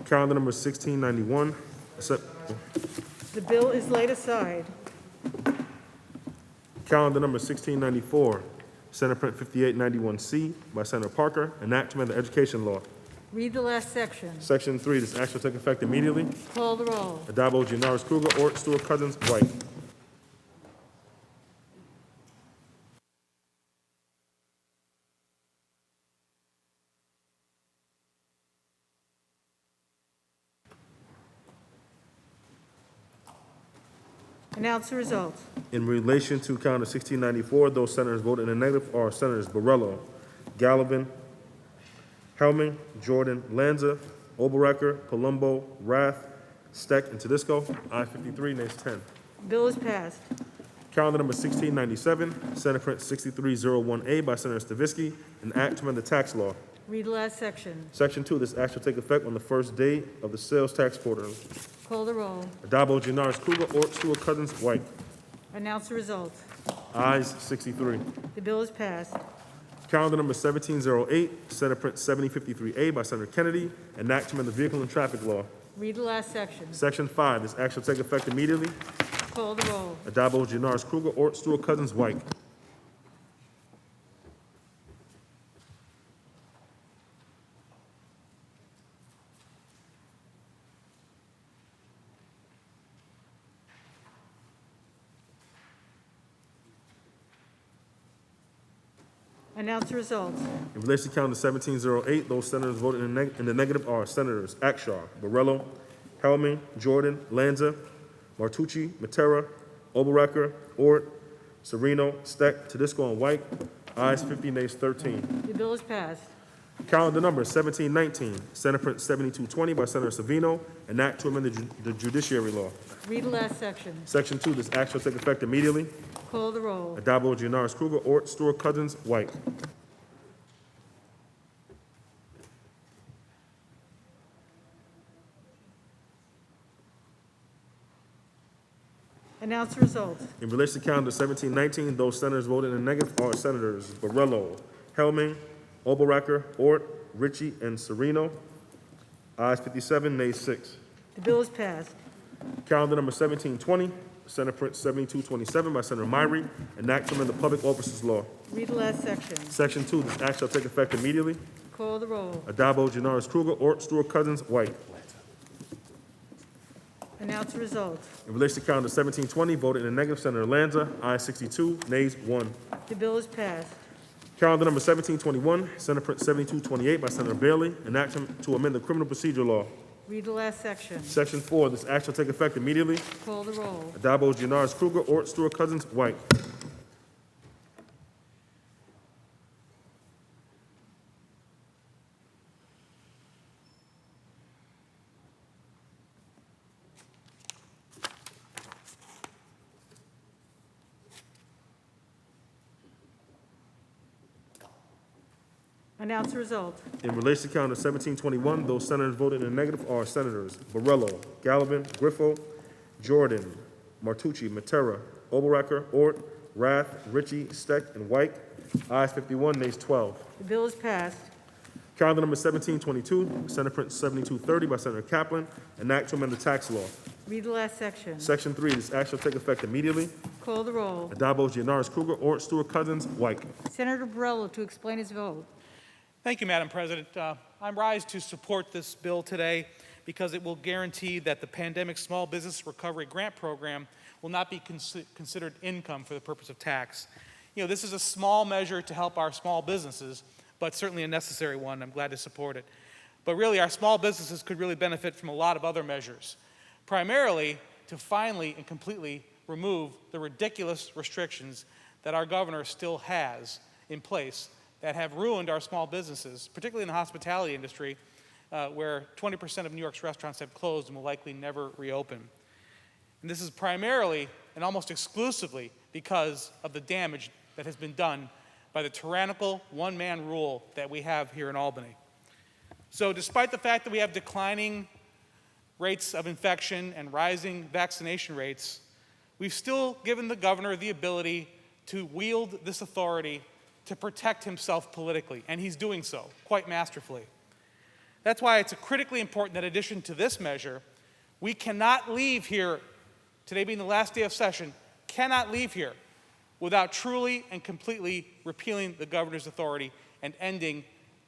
Calendar number 1691. The bill is laid aside. Calendar number 1694. Senate Print 5891C by Senator Parker, enactment of the education law. Read the last section. Section 3, this act shall take effect immediately. Call the roll. Addabbo, Gianaris Kruger, Ort, Stewart Cousins, White. Announce the result. In relation to calendar 1694, those senators voted in the negative are Senators Borrello, Gallivan, Hellman, Jordan, Lanza, Oberacker, Palumbo, Rath, Steck, and Tedisco. Aye 53, nays 10. Bill is passed. Calendar number 1697, Senate Print 6301A by Senator Stavisky, an act to amend the tax law. Read the last section. Section 2, this act shall take effect on the first day of the sales tax quarter. Call the roll. Addabbo, Gianaris Kruger, Ort, Stewart Cousins, White. Announce the result. Ayes 63. The bill is passed. Calendar number 1708, Senate Print 7053A by Senator Kennedy, an act to amend the vehicle and traffic law. Read the last section. Section 5, this act shall take effect immediately. Call the roll. Addabbo, Gianaris Kruger, Ort, Stewart Cousins, White. Announce the results. In relation to calendar 1708, those senators voted in the negative are Senators Akshar, Borrello, Hellman, Jordan, Lanza, Martucci, Matera, Oberacker, Ort, Sereno, Steck, Tedisco, and White. Ayes 50, nays 13. The bill is passed. Calendar number 1719, Senate Print 7220 by Senator Savino, an act to amend the judiciary law. Read the last section. Section 2, this act shall take effect immediately. Call the roll. Adabo, Gianaris, Kruger, Ort, Stewart, Cousins, White. Announce the results. In relation to calendar 1719, those senators voted in the negative are Senators Borrello, Hellman, Oberacker, Ort, Ritchie, and Sereno. Ayes 57, nays 6. The bill is passed. Calendar number 1720, Senate Print 7227 by Senator Myrie, an act to amend the Public Officers Law. Read the last section. Section 2, this act shall take effect immediately. Call the roll. Adabo, Gianaris, Kruger, Ort, Stewart, Cousins, White. Announce the results. In relation to calendar 1720, voted in the negative, Senator Lanza, ayes 62, nays 1. The bill is passed. Calendar number 1721, Senate Print 7228 by Senator Bailey, an act to amend the Criminal Procedure Law. Read the last section. Section 4, this act shall take effect immediately. Call the roll. Adabo, Gianaris, Kruger, Ort, Stewart, Cousins, White. Announce the result. In relation to calendar 1721, those senators voted in the negative are Senators Borrello, Gallivan, Griffo, Jordan, Martucci, Matera, Oberacker, Ort, Rath, Ritchie, Steck, and White. Ayes 51, nays 12. The bill is passed. Calendar number 1722, Senate Print 7230 by Senator Kaplan, an act to amend the tax law. Read the last section. Section 3, this act shall take effect immediately. Call the roll. Adabo, Gianaris, Kruger, Ort, Stewart, Cousins, White. Senator Borrello to explain his vote. Thank you, Madam President. I rise to support this bill today because it will guarantee that the Pandemic Small Business Recovery Grant Program will not be considered income for the purpose of tax. You know, this is a small measure to help our small businesses, but certainly a necessary one. I'm glad to support it. But really, our small businesses could really benefit from a lot of other measures, primarily to finally and completely remove the ridiculous restrictions that our governor still has in place that have ruined our small businesses, particularly in the hospitality industry, where 20% of New York's restaurants have closed and will likely never reopen. And this is primarily and almost exclusively because of the damage that has been done by the tyrannical one-man rule that we have here in Albany. So despite the fact that we have declining rates of infection and rising vaccination rates, we've still given the governor the ability to wield this authority to protect himself politically, and he's doing so quite masterfully. That's why it's critically important that in addition to this measure, we cannot leave here, today being the last day of session, cannot leave here without truly and completely repealing the governor's authority and ending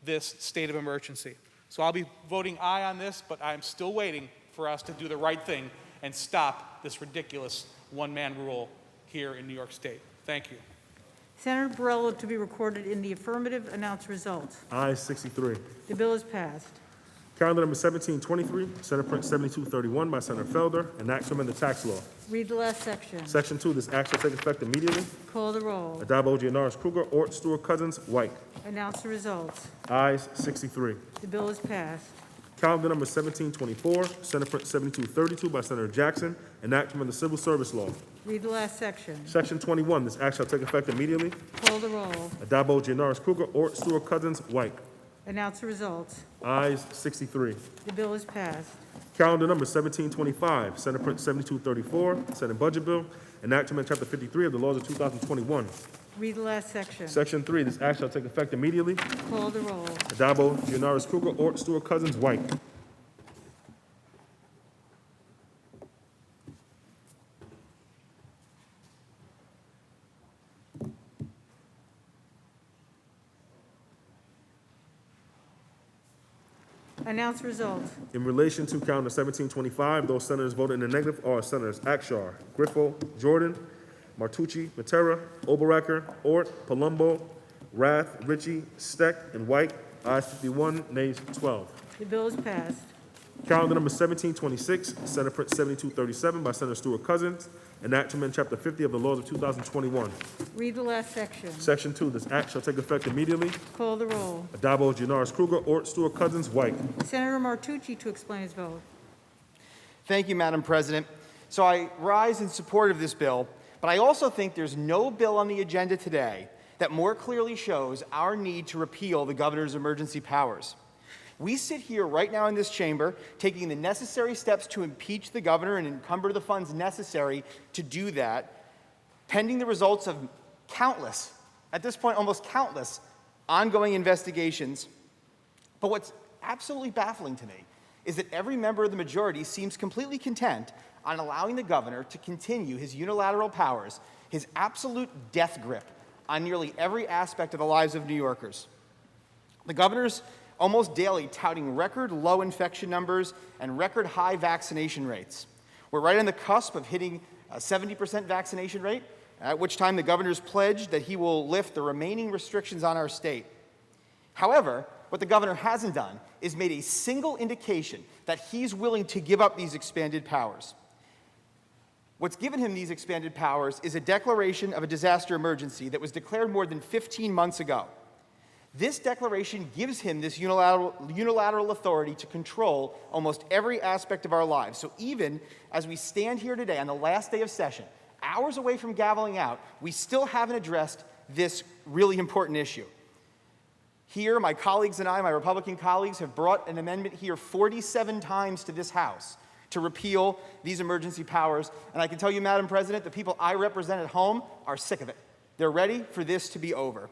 this state of emergency. So I'll be voting aye on this, but I'm still waiting for us to do the right thing and stop this ridiculous one-man rule here in New York State. Thank you. Senator Borrello to be recorded in the affirmative. Announce results. Ayes 63. The bill is passed. Calendar number 1723, Senate Print 7231 by Senator Felder, an act to amend the tax law. Read the last section. Section 2, this act shall take effect immediately. Call the roll. Adabo, Gianaris, Kruger, Ort, Stewart, Cousins, White. Announce the results. Ayes 63. The bill is passed. Calendar number 1724, Senate Print 7232 by Senator Jackson, an act to amend the civil service law. Read the last section. Section 21, this act shall take effect immediately. Call the roll. Adabo, Gianaris, Kruger, Ort, Stewart, Cousins, White. Announce the results. Ayes 63. The bill is passed. Calendar number 1725, Senate Print 7234, Senate Budget Bill, an act to amend Chapter 53 of the laws of 2021. Read the last section. Section 3, this act shall take effect immediately. Call the roll. Adabo, Gianaris, Kruger, Ort, Stewart, Cousins, White. Announce results. In relation to calendar 1725, those senators voted in the negative are Senators Akshar, Griffo, Jordan, Martucci, Matera, Oberacker, Ort, Palumbo, Rath, Ritchie, Steck, and White. Ayes 51, nays 12. The bill is passed. Calendar number 1726, Senate Print 7237 by Senator Stuart Cousins, enactment Chapter 50 of the laws of 2021. Read the last section. Section 2, this act shall take effect immediately. Call the roll. Addabbo, Janoris Kruger, Ort, Stuart Cousins, White. Senator Martucci to explain his vote. Thank you, Madam President. So I rise in support of this bill, but I also think there's no bill on the agenda today that more clearly shows our need to repeal the governor's emergency powers. We sit here right now in this chamber taking the necessary steps to impeach the governor and encumber the funds necessary to do that, pending the results of countless, at this point almost countless, ongoing investigations. But what's absolutely baffling to me is that every member of the majority seems completely content on allowing the governor to continue his unilateral powers, his absolute death grip on nearly every aspect of the lives of New Yorkers. The governor's almost daily touting record low infection numbers and record high vaccination rates. We're right on the cusp of hitting a 70% vaccination rate, at which time the governor's pledged that he will lift the remaining restrictions on our state. However, what the governor hasn't done is made a single indication that he's willing to give up these expanded powers. What's given him these expanded powers is a declaration of a disaster emergency that was declared more than 15 months ago. This declaration gives him this unilateral authority to control almost every aspect of our lives. So even as we stand here today on the last day of session, hours away from gaveling out, we still haven't addressed this really important issue. Here, my colleagues and I, my Republican colleagues, have brought an amendment here 47 times to this House to repeal these emergency powers. And I can tell you, Madam President, the people I represent at home are sick of it. They're ready for this to be over.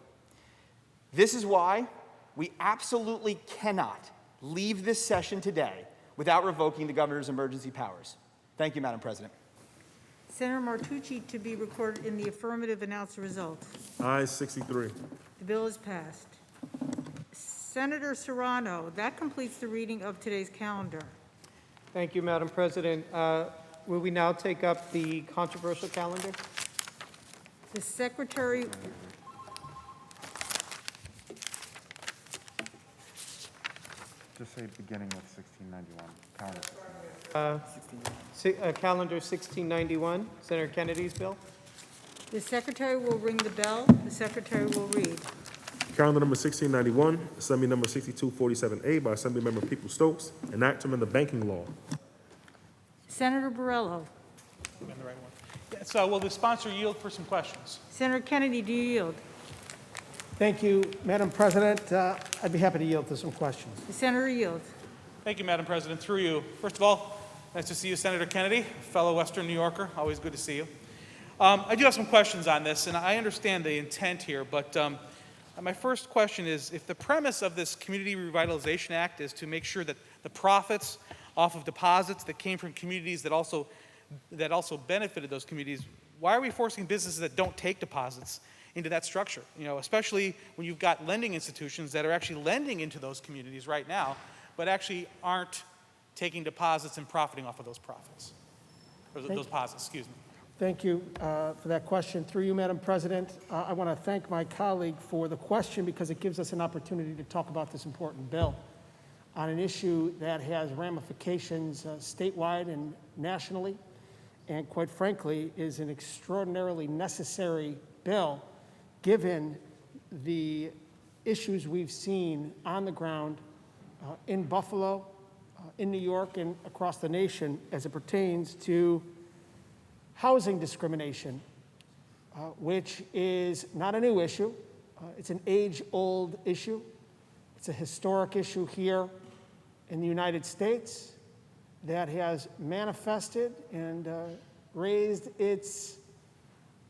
This is why we absolutely cannot leave this session today without revoking the governor's emergency powers. Thank you, Madam President. Senator Martucci to be recorded in the affirmative, announce the result. Ayes 63. The bill is passed. Senator Serrano, that completes the reading of today's calendar. Thank you, Madam President. Will we now take up the controversial calendar? The Secretary Just say beginning with 1691, calendar 1691. Calendar 1691, Senator Kennedy's bill. The Secretary will ring the bell. The Secretary will read. Calendar number 1691, Assembly number 6247A by Assemblymember People-Stokes, enactment of the banking law. Senator Borrello. I'm in the right one. Yeah, so will the sponsor yield for some questions? Senator Kennedy, do you yield? Thank you, Madam President. I'd be happy to yield to some questions. The Senator yields. Thank you, Madam President. Through you. First of all, nice to see you, Senator Kennedy, fellow Western New Yorker. Always good to see you. I do have some questions on this, and I understand the intent here, but my first question is, if the premise of this Community Revitalization Act is to make sure that the profits off of deposits that came from communities that also benefited those communities, why are we forcing businesses that don't take deposits into that structure? You know, especially when you've got lending institutions that are actually lending into those communities right now, but actually aren't taking deposits and profiting off of those profits, or those deposits, excuse me. Thank you for that question. Through you, Madam President, I want to thank my colleague for the question because it gives us an opportunity to talk about this important bill on an issue that has ramifications statewide and nationally, and quite frankly, is an extraordinarily necessary bill given the issues we've seen on the ground in Buffalo, in New York, and across the nation as it pertains to housing discrimination, which is not a new issue. It's an age-old issue. It's a historic issue here in the United States that has manifested and raised its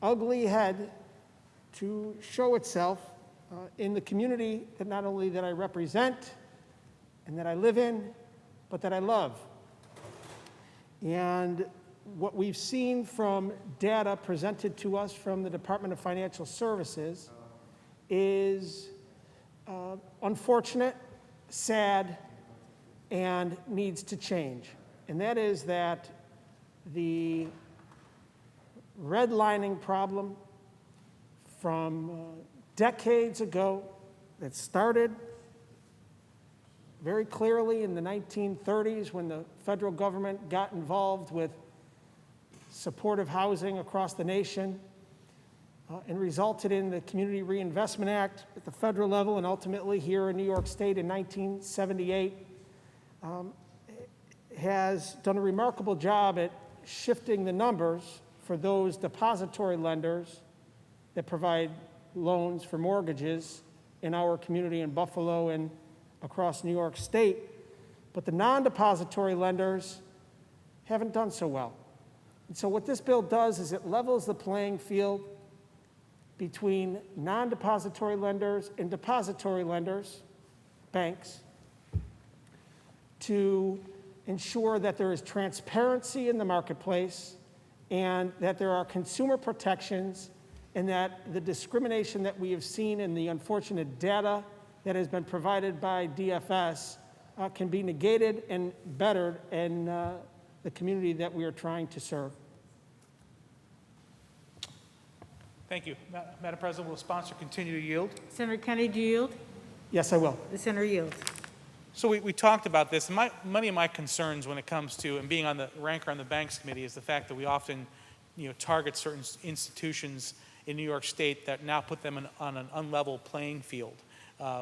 ugly head to show itself in the community that not only that I represent and that I live in, but that I love. And what we've seen from data presented to us from the Department of Financial Services is unfortunate, sad, and needs to change. And that is that the redlining problem from decades ago that started very clearly in the 1930s when the federal government got involved with supportive housing across the nation and resulted in the Community Reinvestment Act at the federal level and ultimately here in New York State in 1978, has done a remarkable job at shifting the numbers for those depository lenders that provide loans for mortgages in our community in Buffalo and across New York State. But the non-depository lenders haven't done so well. And so what this bill does is it levels the playing field between non-depository lenders and depository lenders, banks, to ensure that there is transparency in the marketplace and that there are consumer protections and that the discrimination that we have seen in the unfortunate data that has been provided by DFS can be negated and bettered in the community that we are trying to serve. Thank you. Madam President, will the sponsor continue to yield? Senator Kennedy, do you yield? Yes, I will. The senator yields. So we talked about this. Many of my concerns when it comes to, and being on the ranker on the Banks Committee, is the fact that we often target certain institutions in New York State that now put them on an unlevel playing field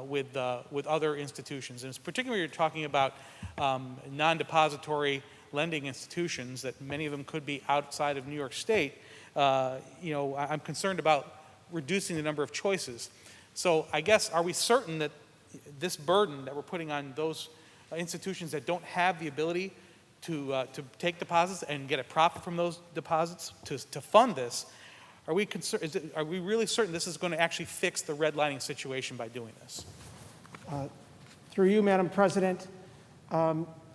with other institutions. And particularly you're talking about non-depository lending institutions that many of them could be outside of New York State. I'm concerned about reducing the number of choices. So I guess, are we certain that this burden that we're putting on those institutions that don't have the ability to take deposits and get a profit from those deposits to fund this, are we really certain this is going to actually fix the redlining situation by doing this? Through you, Madam President,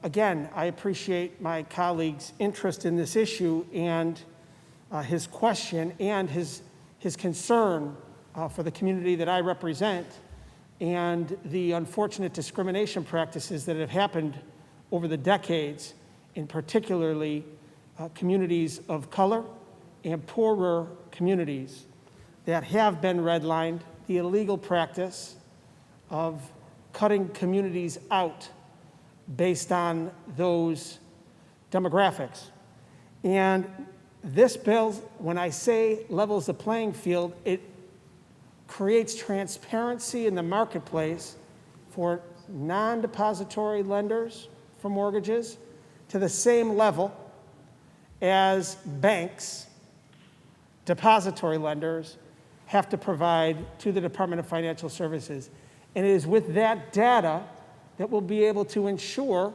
again, I appreciate my colleague's interest in this issue and his question and his concern for the community that I represent and the unfortunate discrimination practices that have happened over the decades in particularly communities of color and poorer communities that have been redlined, the illegal practice of cutting communities out based on those demographics. And this bill, when I say levels the playing field, it creates transparency in the marketplace for non-depository lenders for mortgages to the same level as banks, depository lenders, have to provide to the Department of Financial Services. And it is with that data that we'll be able to ensure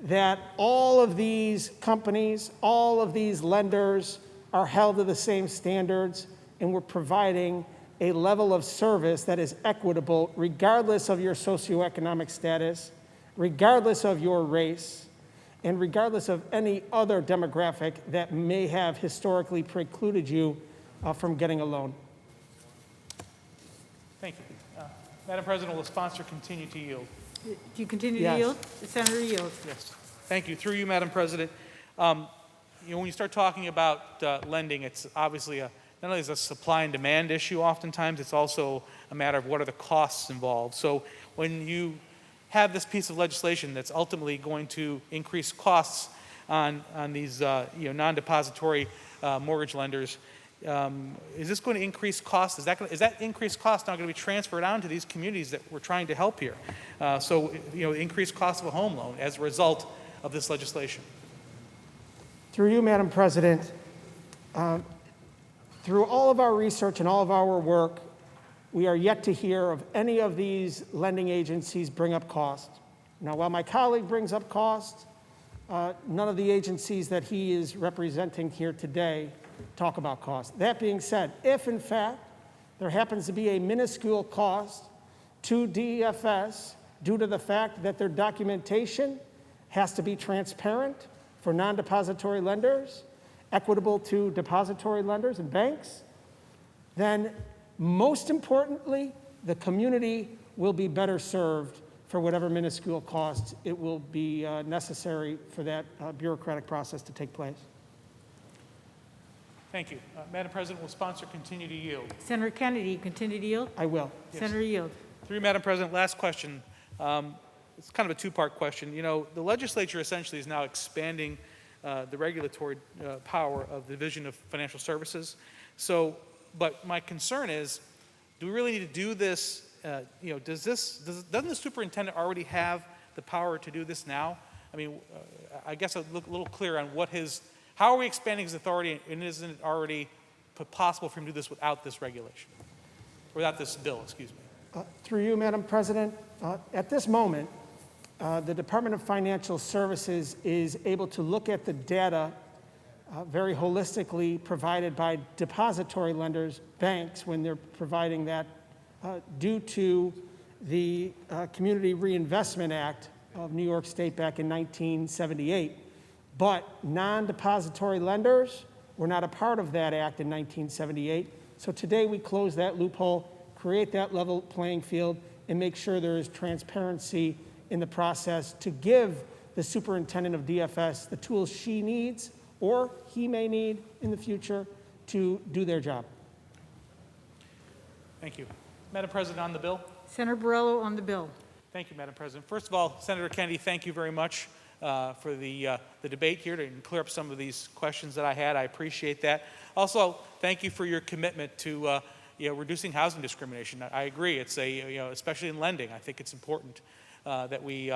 that all of these companies, all of these lenders are held to the same standards, and we're providing a level of service that is equitable regardless of your socioeconomic status, regardless of your race, and regardless of any other demographic that may have historically precluded you from getting a loan. Thank you. Madam President, will the sponsor continue to yield? Do you continue Yes. to yield? The senator yields. Yes. Thank you. Through you, Madam President. When you start talking about lending, it's obviously not only is a supply and demand issue oftentimes, it's also a matter of what are the costs involved. So when you have this piece of legislation that's ultimately going to increase costs on these non-depository mortgage lenders, is this going to increase costs? Is that increased cost now going to be transferred on to these communities that we're trying to help here? So increased cost of a home loan as a result of this legislation. Through you, Madam President, through all of our research and all of our work, we are yet to hear of any of these lending agencies bring up cost. Now, while my colleague brings up cost, none of the agencies that he is representing here today talk about cost. That being said, if in fact there happens to be a minuscule cost to DFS due to the fact that their documentation has to be transparent for non-depository lenders, equitable to depository lenders and banks, then most importantly, the community will be better served for whatever minuscule cost it will be necessary for that bureaucratic process to take place. Thank you. Madam President, will sponsor continue to yield? Senator Kennedy, you continue to yield? I will. Senator Yield. Through you, Madam President, last question. It's kind of a two-part question. You know, the legislature essentially is now expanding the regulatory power of the Division of Financial Services. So, but my concern is, do we really need to do this? You know, doesn't the superintendent already have the power to do this now? I mean, I guess I'd look a little clear on how are we expanding his authority, and isn't it already possible for him to do this without this regulation, without this bill, excuse me? Through you, Madam President, at this moment, the Department of Financial Services is able to look at the data very holistically provided by depository lenders, banks, when they're providing that due to the Community Reinvestment Act of New York State back in 1978. But non-depository lenders were not a part of that act in 1978. So today we close that loophole, create that level playing field, and make sure there is transparency in the process to give the superintendent of DFS the tools she needs or he may need in the future to do their job. Thank you. Madam President, on the bill? Senator Borrello on the bill. Thank you, Madam President. First of all, Senator Kennedy, thank you very much for the debate here to clear up some of these questions that I had. I appreciate that. Also, thank you for your commitment to reducing housing discrimination. I agree. It's especially in lending, I think it's important that we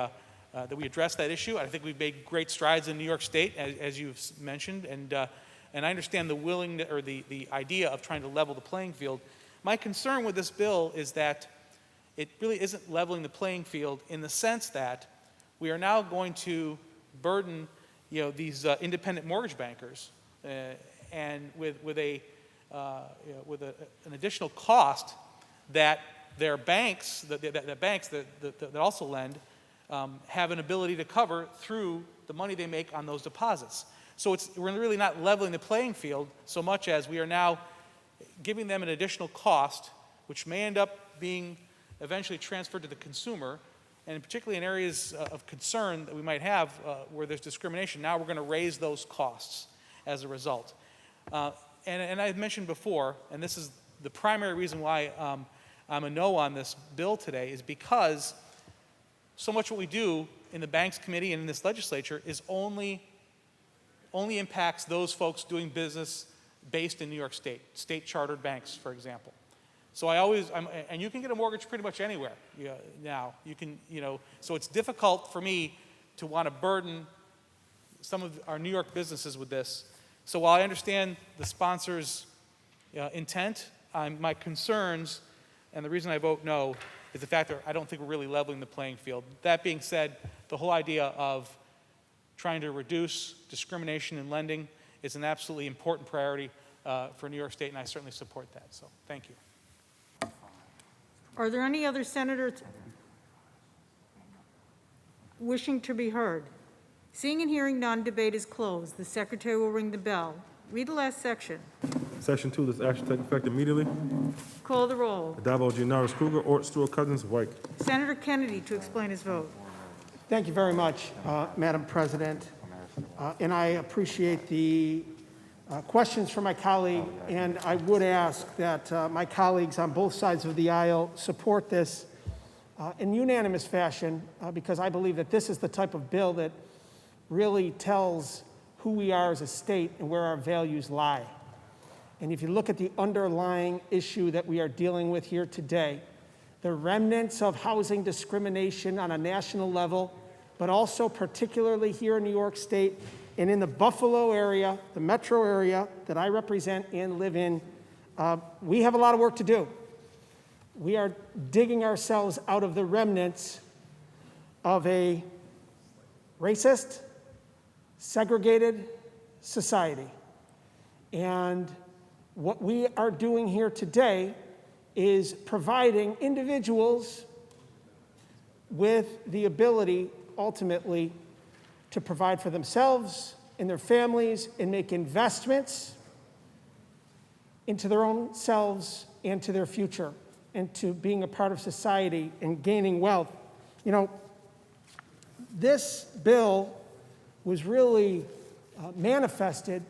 address that issue. I think we've made great strides in New York State, as you've mentioned, and I understand the idea of trying to level the playing field. My concern with this bill is that it really isn't leveling the playing field in the sense that we are now going to burden, these independent mortgage bankers, and with an additional cost that their banks, that also lend, have an ability to cover through the money they make on those deposits. So we're really not leveling the playing field so much as we are now giving them an additional cost, which may end up being eventually transferred to the consumer, and particularly in areas of concern that we might have where there's discrimination. Now we're going to raise those costs as a result. And I had mentioned before, and this is the primary reason why I'm a no on this bill today, is because so much what we do in the Banks Committee and in this legislature is only impacts those folks doing business based in New York State, state-chartered banks, for example. So and you can get a mortgage pretty much anywhere now. You can, so it's difficult for me to want to burden some of our New York businesses with this. So while I understand the sponsor's intent, my concerns, and the reason I vote no, is the fact that I don't think we're really leveling the playing field. That being said, the whole idea of trying to reduce discrimination in lending is an absolutely important priority for New York State, and I certainly support that. So thank you. Are there any other senators wishing to be heard? Seeing and hearing none, debate is closed. The secretary will ring the bell. Read the last section. Section 2, this action take effect immediately. Call the roll. Adavo, Gianaris, Kruger, Ort, Stewart, Cousins, White. Senator Kennedy to explain his vote. Thank you very much, Madam President. And I appreciate the questions from my colleague, and I would ask that my colleagues on both sides of the aisle support this in unanimous fashion, because I believe that this is the type of bill that really tells who we are as a state and where our values lie. And if you look at the underlying issue that we are dealing with here today, the remnants of housing discrimination on a national level, but also particularly here in New York State and in the Buffalo area, the metro area that I represent and live in, we have a lot of work to do. We are digging ourselves out of the remnants of a racist, segregated society. And what we are doing here today is providing individuals with the ability, ultimately, to provide for themselves and their families and make investments into their own selves and to their future and to being a part of society and gaining wealth. You know, this bill was really manifested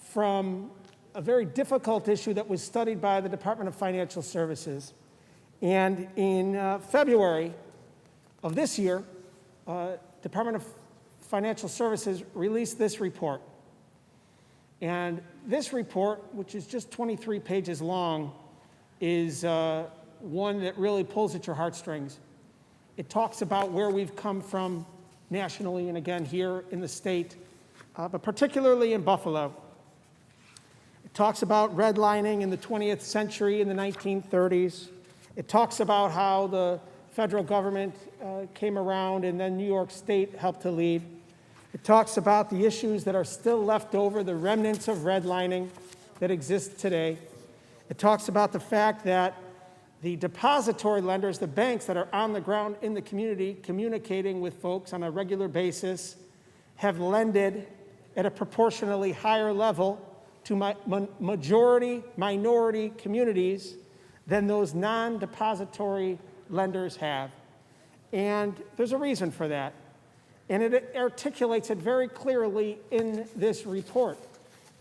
from a very difficult issue that was studied by the Department of Financial Services. And in February of this year, Department of Financial Services released this report. And this report, which is just 23 pages long, is one that really pulls at your heartstrings. It talks about where we've come from nationally and again here in the state, but particularly in Buffalo. It talks about redlining in the 20th century in the 1930s. It talks about how the federal government came around and then New York State helped to lead. It talks about the issues that are still left over, the remnants of redlining that exist today. It talks about the fact that the depository lenders, the banks that are on the ground in the community communicating with folks on a regular basis, have lended at a proportionally higher level to majority minority communities than those non-depository lenders have. And there's a reason for that. And it articulates it very clearly in this report.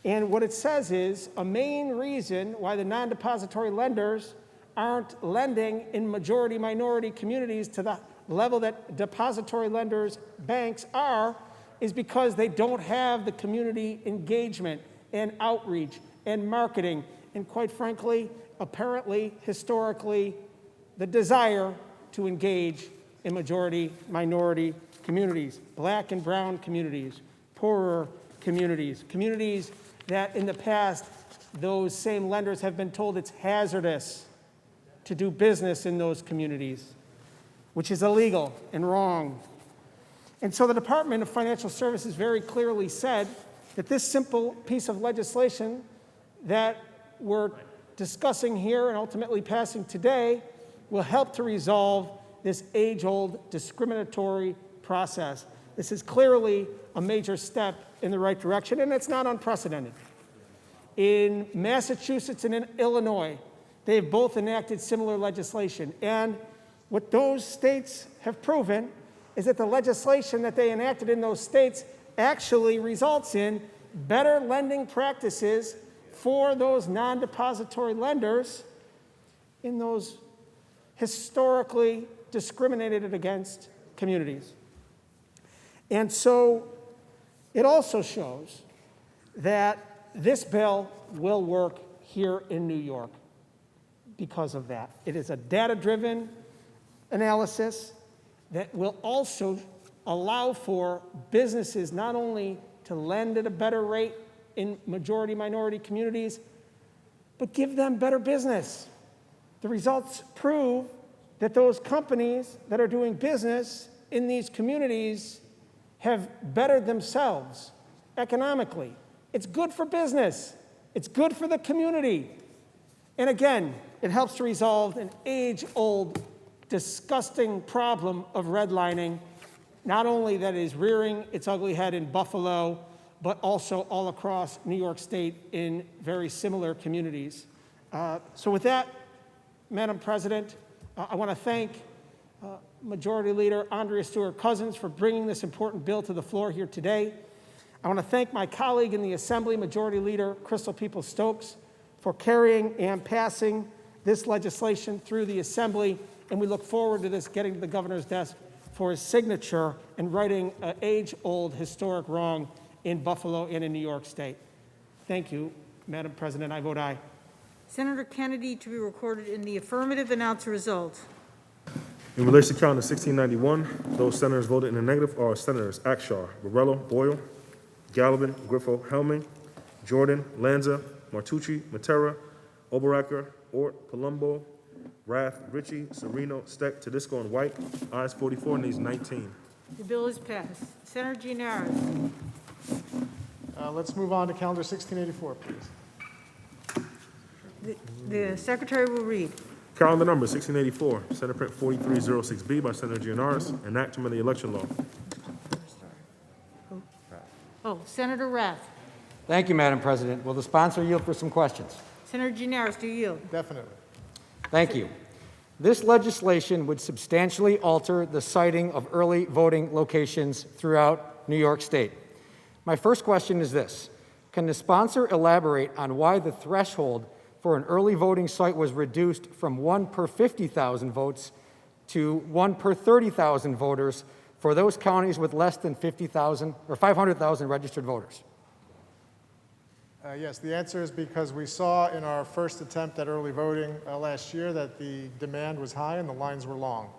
And what it says is a main reason why the non-depository lenders aren't lending in majority minority communities to the level that depository lenders, banks are, is because they don't have the community engagement and outreach and marketing and, quite frankly, apparently, historically, the desire to engage in majority minority communities, black and brown communities, poorer communities, communities that in the past those same lenders have been told it's hazardous to do business in those communities, which is illegal and wrong. And so the Department of Financial Services very clearly said that this simple piece of legislation that we're discussing here and ultimately passing today will help to resolve this age-old discriminatory process. This is clearly a major step in the right direction, and it's not unprecedented. In Massachusetts and in Illinois, they've both enacted similar legislation. And what those states have proven is that the legislation that they enacted in those states actually results in better lending practices for those non-depository lenders in those historically discriminated against communities. And so it also shows that this bill will work here in New York because of that. It is a data-driven analysis that will also allow for businesses not only to lend at a better rate in majority minority communities, but give them better business. The results prove that those companies that are doing business in these communities have bettered themselves economically. It's good for business. It's good for the community. And again, it helps to resolve an age-old, disgusting problem of redlining, not only that is rearing its ugly head in Buffalo, but also all across New York State in very similar communities. So with that, Madam President, I want to thank Majority Leader Andrea Stewart-Cousins for bringing this important bill to the floor here today. I want to thank my colleague in the Assembly, Majority Leader Crystal Peoples-Stokes, for carrying and passing this legislation through the Assembly, and we look forward to this getting to the governor's desk for his signature and righting an age-old historic wrong in Buffalo and in New York State. Thank you, Madam President. I vote aye. Senator Kennedy to be recorded in the affirmative. Announce the result. In relation to Calendar 1691, those senators voted in the negative are Senators Akshar, Borrello, Boyle, Gallivan, Griffo, Helming, Jordan, Lanza, Martucci, Matera, Oberacker, Ort, Palumbo, Rath, Ritchie, Sereno, Steck, Tedisco, and White. Ayes 44, nays 19. The bill is passed. Senator Gianaris. Let's move on to Calendar 1684, please. The Secretary will read. Calendar number 1684, Senate Print 4306B by Senator Gianaris, enactment of the election law. Oh, Senator Rath. Thank you, Madam President. Will the sponsor yield for some questions? Senator Gianaris, do you yield? Definitely. Thank you. This legislation would substantially alter the siting of early voting locations throughout New York State. My first question is this. Can the sponsor elaborate on why the threshold for an early voting site was reduced from 1 per 50,000 votes to 1 per 30,000 voters for those counties with less than 50,000 or 500,000 registered voters? Yes, the answer is because we saw in our first attempt at early voting last year that the demand was high and the lines were long.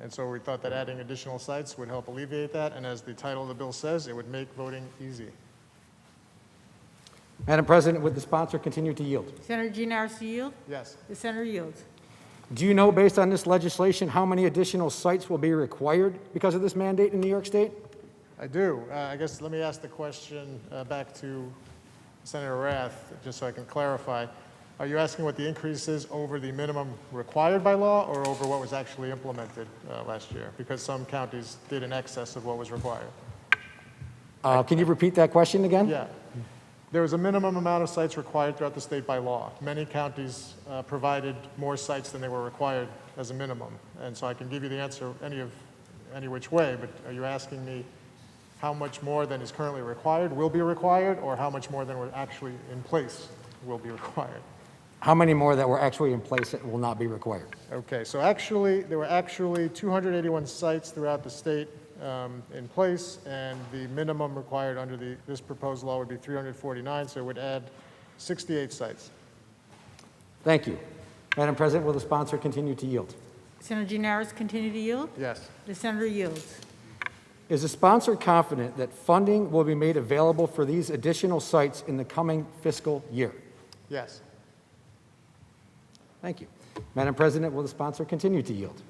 And so we thought that adding additional sites would help alleviate that, and as the title of the bill says, it would make voting easy. Madam President, would the sponsor continue to yield? Senator Gianaris, yield? Yes. The senator yields. Do you know, based on this legislation, how many additional sites will be required because of this mandate in New York State? I do. I guess let me ask the question back to Senator Rath, just so I can clarify. Are you asking what the increase is over the minimum required by law or over what was actually implemented last year? Because some counties did in excess of what was required. Can you repeat that question again? Yeah. There was a minimum amount of sites required throughout the state by law. Many counties provided more sites than they were required as a minimum. And so I can give you the answer any which way, but are you asking me how much more than is currently required will be required, or how much more than were actually in place will be required? How many more that were actually in place that will not be required? Okay, so actually, there were actually 281 sites throughout the state in place, and the minimum required under this proposed law would be 349, so it would add 68 sites. Thank you. Madam President, will the sponsor continue to yield? Senator Gianaris, continue to yield? Yes. The senator yields. Is the sponsor confident that funding will be made available for these additional sites in the coming fiscal year? Yes. Thank you. Madam President, will the sponsor continue to yield?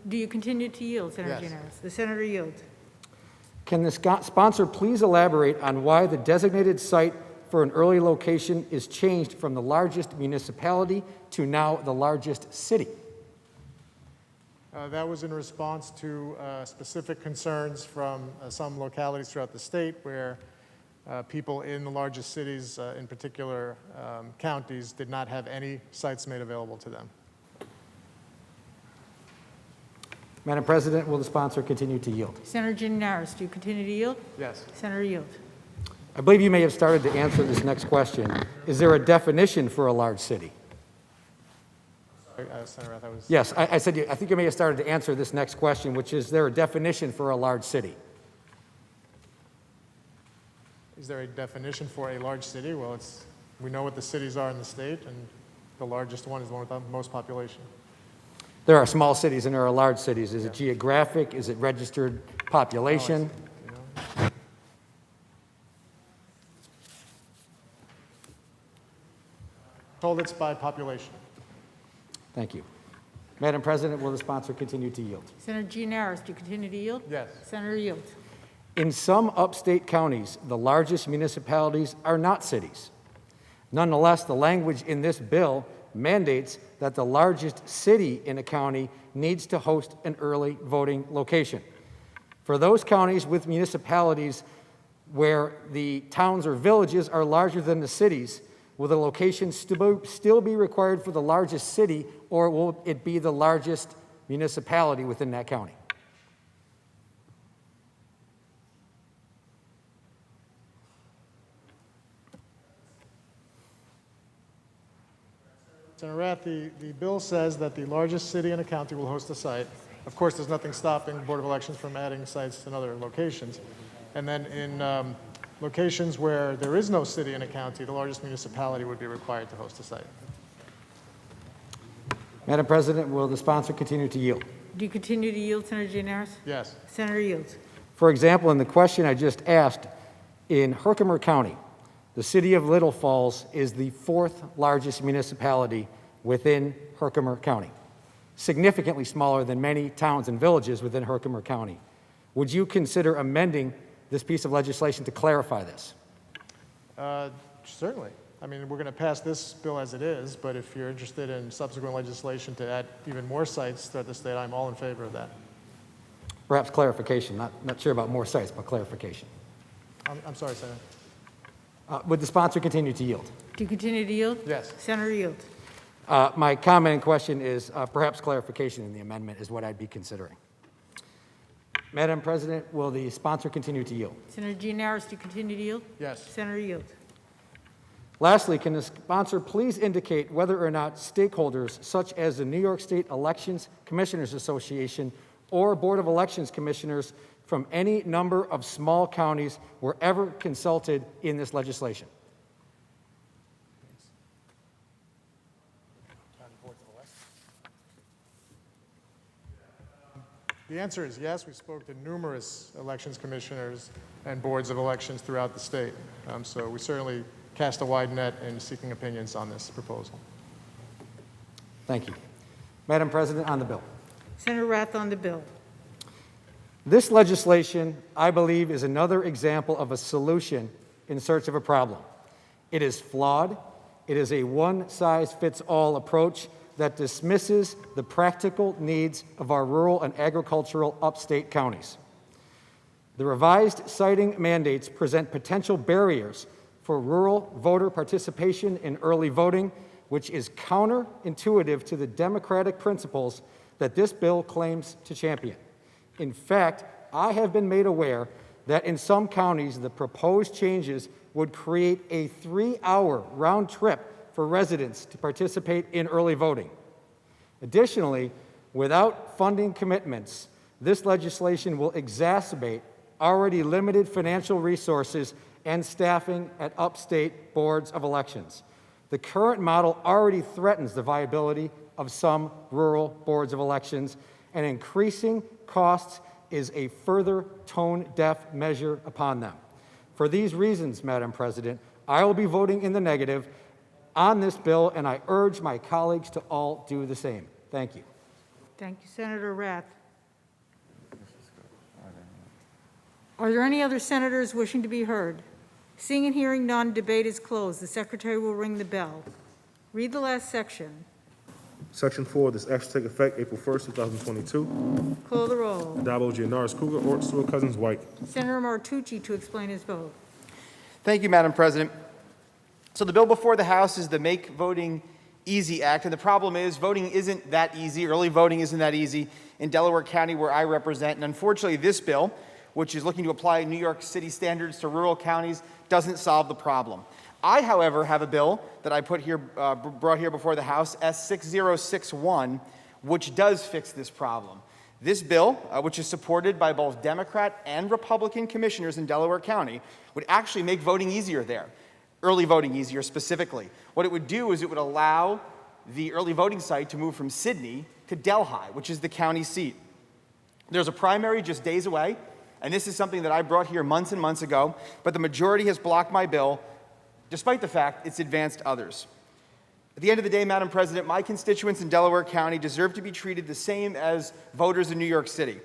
Do you continue to yield, Senator Yes. Gianaris? The senator yields. Can the sponsor please elaborate on why the designated site for an early location is changed from the largest municipality to now the largest city? That was in response to specific concerns from some localities throughout the state where people in the largest cities, in particular counties, did not have any sites made available to them. Madam President, will the sponsor continue to yield? Senator Gianaris, do you continue to yield? Yes. Senator yield. I believe you may have started to answer this next question. Is there a definition for a large city? Senator Rath, Yes, I said, I think you may have started to answer this next question, which is there a definition for a large city? Is there a definition for a large city? Well, we know what the cities are in the state, and the largest one is the one with the most population. There are small cities and there are large cities. Is it geographic? Is it registered population? Told it's by population. Thank you. Madam President, will the sponsor continue to yield? Senator Gianaris, do you continue to yield? Yes. Senator yields. In some upstate counties, the largest municipalities are not cities. Nonetheless, the language in this bill mandates that the largest city in a county needs to host an early voting location. For those counties with municipalities where the towns or villages are larger than the cities, will the location still be required for the largest city, or will it be the largest municipality within that county? Senator Rath, the bill says that the largest city in a county will host a site. Of course, there's nothing stopping the Board of Elections from adding sites in other locations. And then in locations where there is no city in a county, the largest municipality would be required to host a site. Madam President, will the sponsor continue to yield? Do you continue to yield, Senator Gianaris? Yes. Senator yields. For example, in the question I just asked, in Herkimer County, the city of Little Falls is the 4th largest municipality within Herkimer County, significantly smaller than many towns and villages within Herkimer County. Would you consider amending this piece of legislation to clarify this? Certainly. I mean, we're going to pass this bill as it is, but if you're interested in subsequent legislation to add even more sites throughout the state, I'm all in favor of that. Perhaps clarification, not sure about more sites, but clarification. I'm sorry, Senator. Would the sponsor continue to yield? Do you continue to yield? Yes. Senator yields. My comment and question is perhaps clarification in the amendment is what I'd be considering. Madam President, will the sponsor continue to yield? Senator Gianaris, do you continue to yield? Yes. Senator yield. Lastly, can the sponsor please indicate whether or not stakeholders such as the New York State Elections Commissioners Association or Board of Elections Commissioners from any number of small counties were ever consulted in this legislation? The answer is yes. We spoke to numerous elections commissioners and boards of elections throughout the state. So we certainly cast a wide net in seeking opinions on this proposal. Thank you. Madam President, on the bill. Senator Rath on the bill. This legislation, I believe, is another example of a solution in search of a problem. It is flawed. It is a one-size-fits-all approach that dismisses the practical needs of our rural and agricultural upstate counties. The revised siting mandates present potential barriers for rural voter participation in early voting, which is counterintuitive to the democratic principles that this bill claims to champion. In fact, I have been made aware that in some counties, the proposed changes would create a 3-hour round trip for residents to participate in early voting. Additionally, without funding commitments, this legislation will exacerbate already limited financial resources and staffing at upstate boards of elections. The current model already threatens the viability of some rural boards of elections, and increasing costs is a further tone-deaf measure upon them. For these reasons, Madam President, I will be voting in the negative on this bill, and I urge my colleagues to all do the same. Thank you. Thank you, Senator Rath. Are there any other senators wishing to be heard? Seeing and hearing none, debate is closed. The secretary will ring the bell. Read the last section. Section 4, this act shall take effect April 1st, 2022. Call the roll. Dabo, Gianaris, Kruger, Ort, Stewart, Cousins, White. Senator Martucci to explain his vote. Thank you, Madam President. So the bill before the House is the Make Voting Easy Act, and the problem is voting isn't that easy. Early voting isn't that easy in Delaware County, where I represent, and unfortunately this bill, which is looking to apply New York City standards to rural counties, doesn't solve the problem. I, however, have a bill that I brought here before the House, S6061, which does fix this problem. This bill, which is supported by both Democrat and Republican commissioners in Delaware County, would actually make voting easier there, early voting easier specifically. What it would do is it would allow the early voting site to move from Sydney to Delhi, which is the county seat. There's a primary just days away, and this is something that I brought here months and months ago, but the majority has blocked my bill, despite the fact it's advanced others. At the end of the day, Madam President, my constituents in Delaware County deserve to be treated the same as voters in New York City,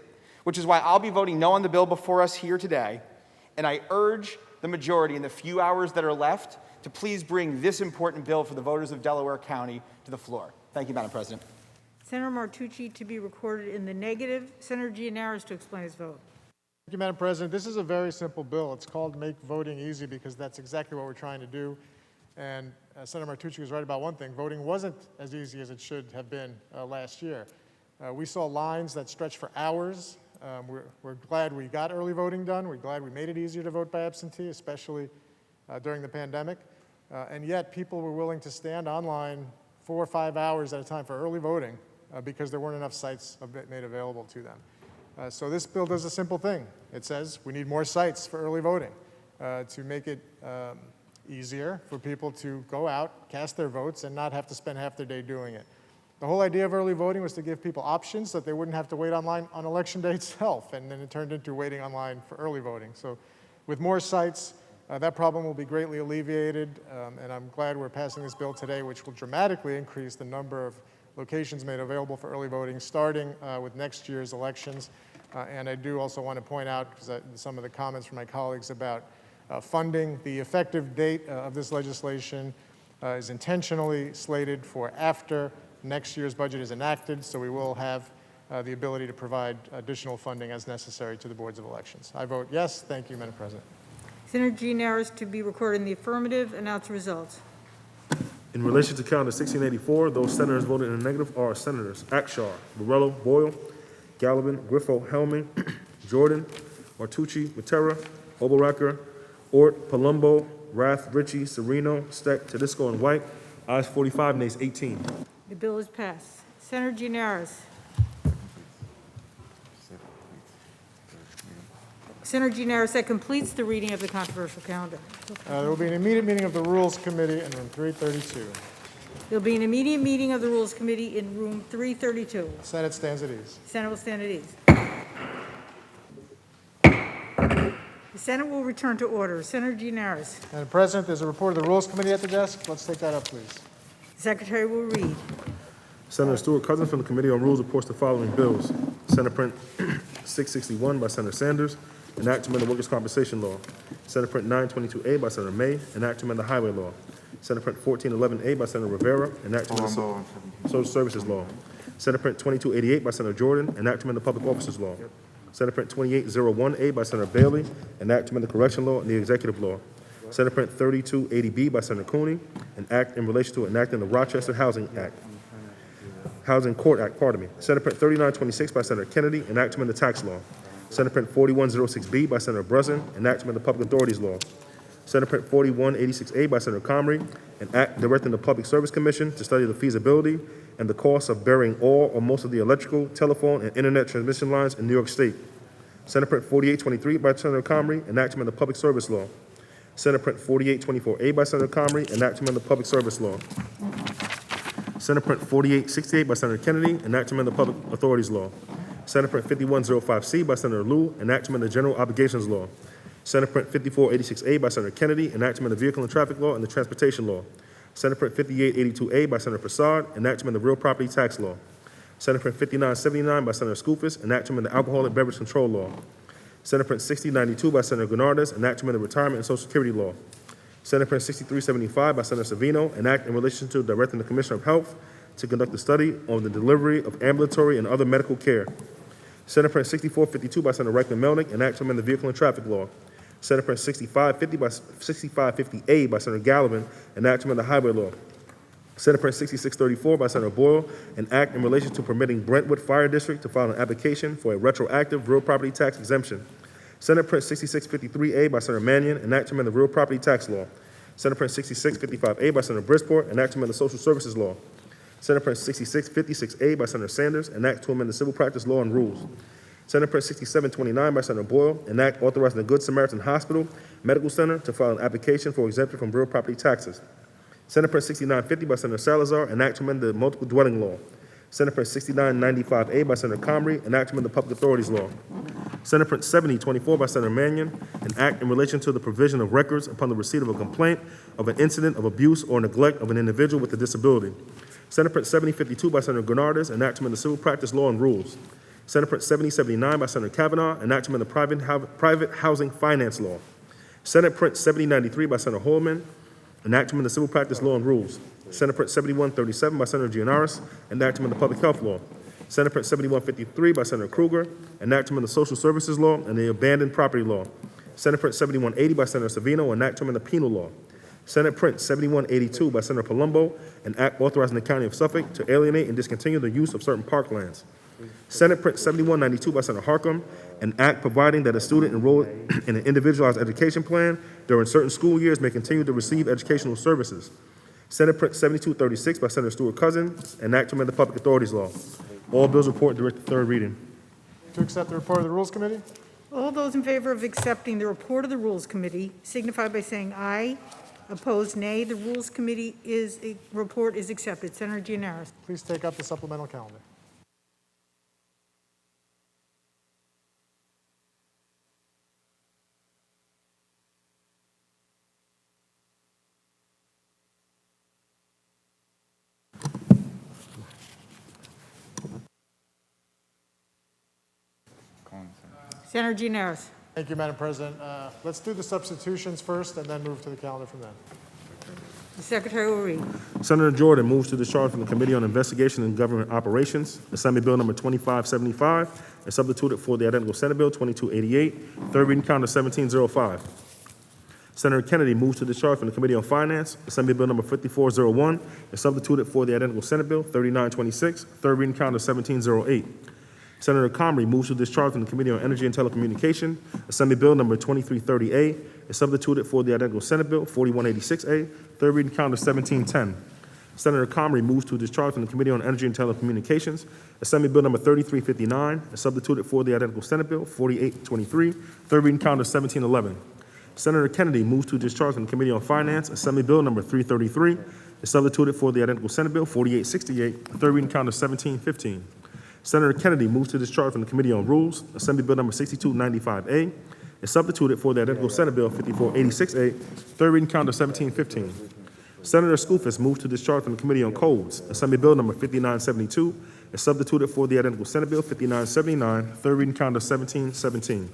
which is why I'll be voting no on the bill before us here today, and I urge the majority in the few hours that are left to please bring this important bill for the voters of Delaware County to the floor. Thank you, Madam President. Senator Martucci to be recorded in the negative. Senator Gianaris to explain his vote. Thank you, Madam President. This is a very simple bill. It's called Make Voting Easy because that's exactly what we're trying to do. And Senator Martucci was right about one thing. Voting wasn't as easy as it should have been last year. We saw lines that stretched for hours. We're glad we got early voting done. We're glad we made it easier to vote by absentee, especially during the pandemic. And yet people were willing to stand online 4 or 5 hours at a time for early voting because there weren't enough sites made available to them. So this bill does a simple thing. It says we need more sites for early voting to make it easier for people to go out, cast their votes, and not have to spend half their day doing it. The whole idea of early voting was to give people options so that they wouldn't have to wait online on election day itself, and then it turned into waiting online for early voting. So with more sites, that problem will be greatly alleviated, and I'm glad we're passing this bill today, which will dramatically increase the number of locations made available for early voting starting with next year's elections. And I do also want to point out, because some of the comments from my colleagues about funding, the effective date of this legislation is intentionally slated for after next year's budget is enacted, so we will have the ability to provide additional funding as necessary to the boards of elections. I vote yes. Thank you, Madam President. Senator Gianaris to be recorded in the affirmative. Announce the results. In relation to calendar 1684, those senators voted in the negative are Senators Akshar, Borello, Boyle, Gallivan, Griffo, Helming, Jordan, Martucci, Matera, Oberacker, Ort, Palumbo, Rath, Ritchie, Sereno, Steck, Tedisco, and White. Ayes 45, nays 18. The bill is passed. Senator Gianaris. Senator Gianaris, that completes the reading of the controversial calendar. There will be an immediate meeting of the Rules Committee in room 332. There'll be an immediate meeting of the Rules Committee in room 332. The Senate stands at ease. Senate will stand at ease. The Senate will return to order. Senator Gianaris. Madam President, there's a report of the Rules Committee at the desk. Let's take that up, please. The Secretary will read. Senator Stuart Cousins from the Committee on Rules reports the following bills. Senate Print 661 by Senator Sanders, an act to amend the Workers' Compensation Law. Senate Print 922A by Senator May, an act to amend the Highway Law. Senate Print 1411A by Senator Rivera, an act to amend the Social Services Law. Senate Print 2288 by Senator Jordan, an act to amend the Public Officers Law. Senate Print 2801A by Senator Bailey, an act to amend the Correction Law and the Executive Law. Senate Print 3280B by Senator Cooney, an act in relation to enacting the Rochester Housing Court Act, pardon me. Senate Print 3926 by Senator Kennedy, an act to amend the Tax Law. Senate Print 4106B by Senator Breslin, an act to amend the Public Authorities Law. Senate Print 4186A by Senator Comrie, an act directing the Public Service Commission to study the feasibility and the cost of burying all or most of the electrical, telephone, and internet transmission lines in New York State. Senate Print 4823 by Senator Comrie, an act to amend the Public Service Law. Senate Print 4824A by Senator Comrie, an act to amend the Public Service Law. Senate Print 4868 by Senator Kennedy, an act to amend the Public Authorities Law. Senate Print 5105C by Senator Lieu, an act to amend the General Obligations Law. Senate Print 5486A by Senator Kennedy, an act to amend the Vehicle and Traffic Law and the Transportation Law. Senate Print 5882A by Senator Prasad, an act to amend the Real Property Tax Law. Senate Print 5979 by Senator Skoufis, an act to amend the Alcoholic Beverage Control Law. Senate Print 6092 by Senator Gurnardez, an act to amend the Retirement and Social Security Law. Senate Print 6375 by Senator Savino, an act in relation to directing the Commissioner of Health to conduct a study on the delivery of ambulatory and other medical care. Senate Print 6452 by Senator Reichman Melnick, an act to amend the Vehicle and Traffic Law. Senate Print 6550A by Senator Gallivan, an act to amend the Highway Law. Senate Print 6634 by Senator Boyle, an act in relation to permitting Brentwood Fire District to file an application for a retroactive real property tax exemption. Senate Print 6653A by Senator Mannion, an act to amend the Real Property Tax Law. Senate Print 6655A by Senator Brisport, an act to amend the Social Services Law. Senate Print 6656A by Senator Sanders, an act to amend the Civil Practice Law and Rules. Senate Print 6729 by Senator Boyle, an act authorizing the Good Samaritan Hospital Medical Center to file an application for exemption from real property taxes. Senate Print 6950 by Senator Salazar, an act to amend the Multiple Dwelling Law. Senate Print 6995A by Senator Comrie, an act to amend the Public Authorities Law. Senate Print 7024 by Senator Mannion, an act in relation to the provision of records upon the receipt of a complaint of an incident of abuse or neglect of an individual with a disability. Senate Print 7052 by Senator Gurnardez, an act to amend the Civil Practice Law and Rules. Senate Print 7079 by Senator Kavanaugh, an act to amend the Private Housing Finance Law. Senate Print 7093 by Senator Holman, an act to amend the Civil Practice Law and Rules. Senate Print 7137 by Senator Gianaris, an act to amend the Public Health Law. Senate Print 7153 by Senator Kruger, an act to amend the Social Services Law and the Abandoned Property Law. Senate Print 7180 by Senator Savino, an act to amend the Penal Law. Senate Print 7182 by Senator Palumbo, an act authorizing the County of Suffolk to alienate and discontinue the use of certain parklands. Senate Print 7192 by Senator Harcum, an act providing that a student enrolled in an individualized education plan during certain school years may continue to receive educational services. Senate Print 7236 by Senator Stuart Cousins, an act to amend the Public Authorities Law. All bills report direct to third reading. To accept the report of the Rules Committee? All those in favor of accepting the report of the Rules Committee signify by saying aye. Opposed, nay. The Rules Committee report is accepted. Senator Gianaris. Please take up the supplemental calendar. Senator Gianaris. Thank you, Madam President. Let's do the substitutions first and then move to the calendar from then. The Secretary will read. Senator Jordan moves to discharge from the Committee on Investigation and Government Operations Assembly Bill number 2575 and substitute it for the identical Senate Bill 2288, third reading calendar 1705. Senator Kennedy moves to discharge from the Committee on Finance Assembly Bill number 5401 and substitute it for the identical Senate Bill 3926, third reading calendar 1708. Senator Comrie moves to discharge from the Committee on Energy and Telecommunication Assembly Bill number 2330A is substituted for the identical Senate Bill 4186A, third reading count of 1710. Senator Comrie moves to discharge from the Committee on Energy and Telecommunications Assembly Bill number 3359 is substituted for the identical Senate Bill 4823, third reading count of 1711. Senator Kennedy moves to discharge from the Committee on Finance Assembly Bill number 333 is substituted for the identical Senate Bill 4868, third reading count of 1715. Senator Kennedy moves to discharge from the Committee on Rules Assembly Bill number 6295A is substituted for the identical Senate Bill 5486A, third reading count of 1715. Senator Skoufis moves to discharge from the Committee on Codes Assembly Bill number 5972 is substituted for the identical Senate Bill 5979, third reading count of 1717.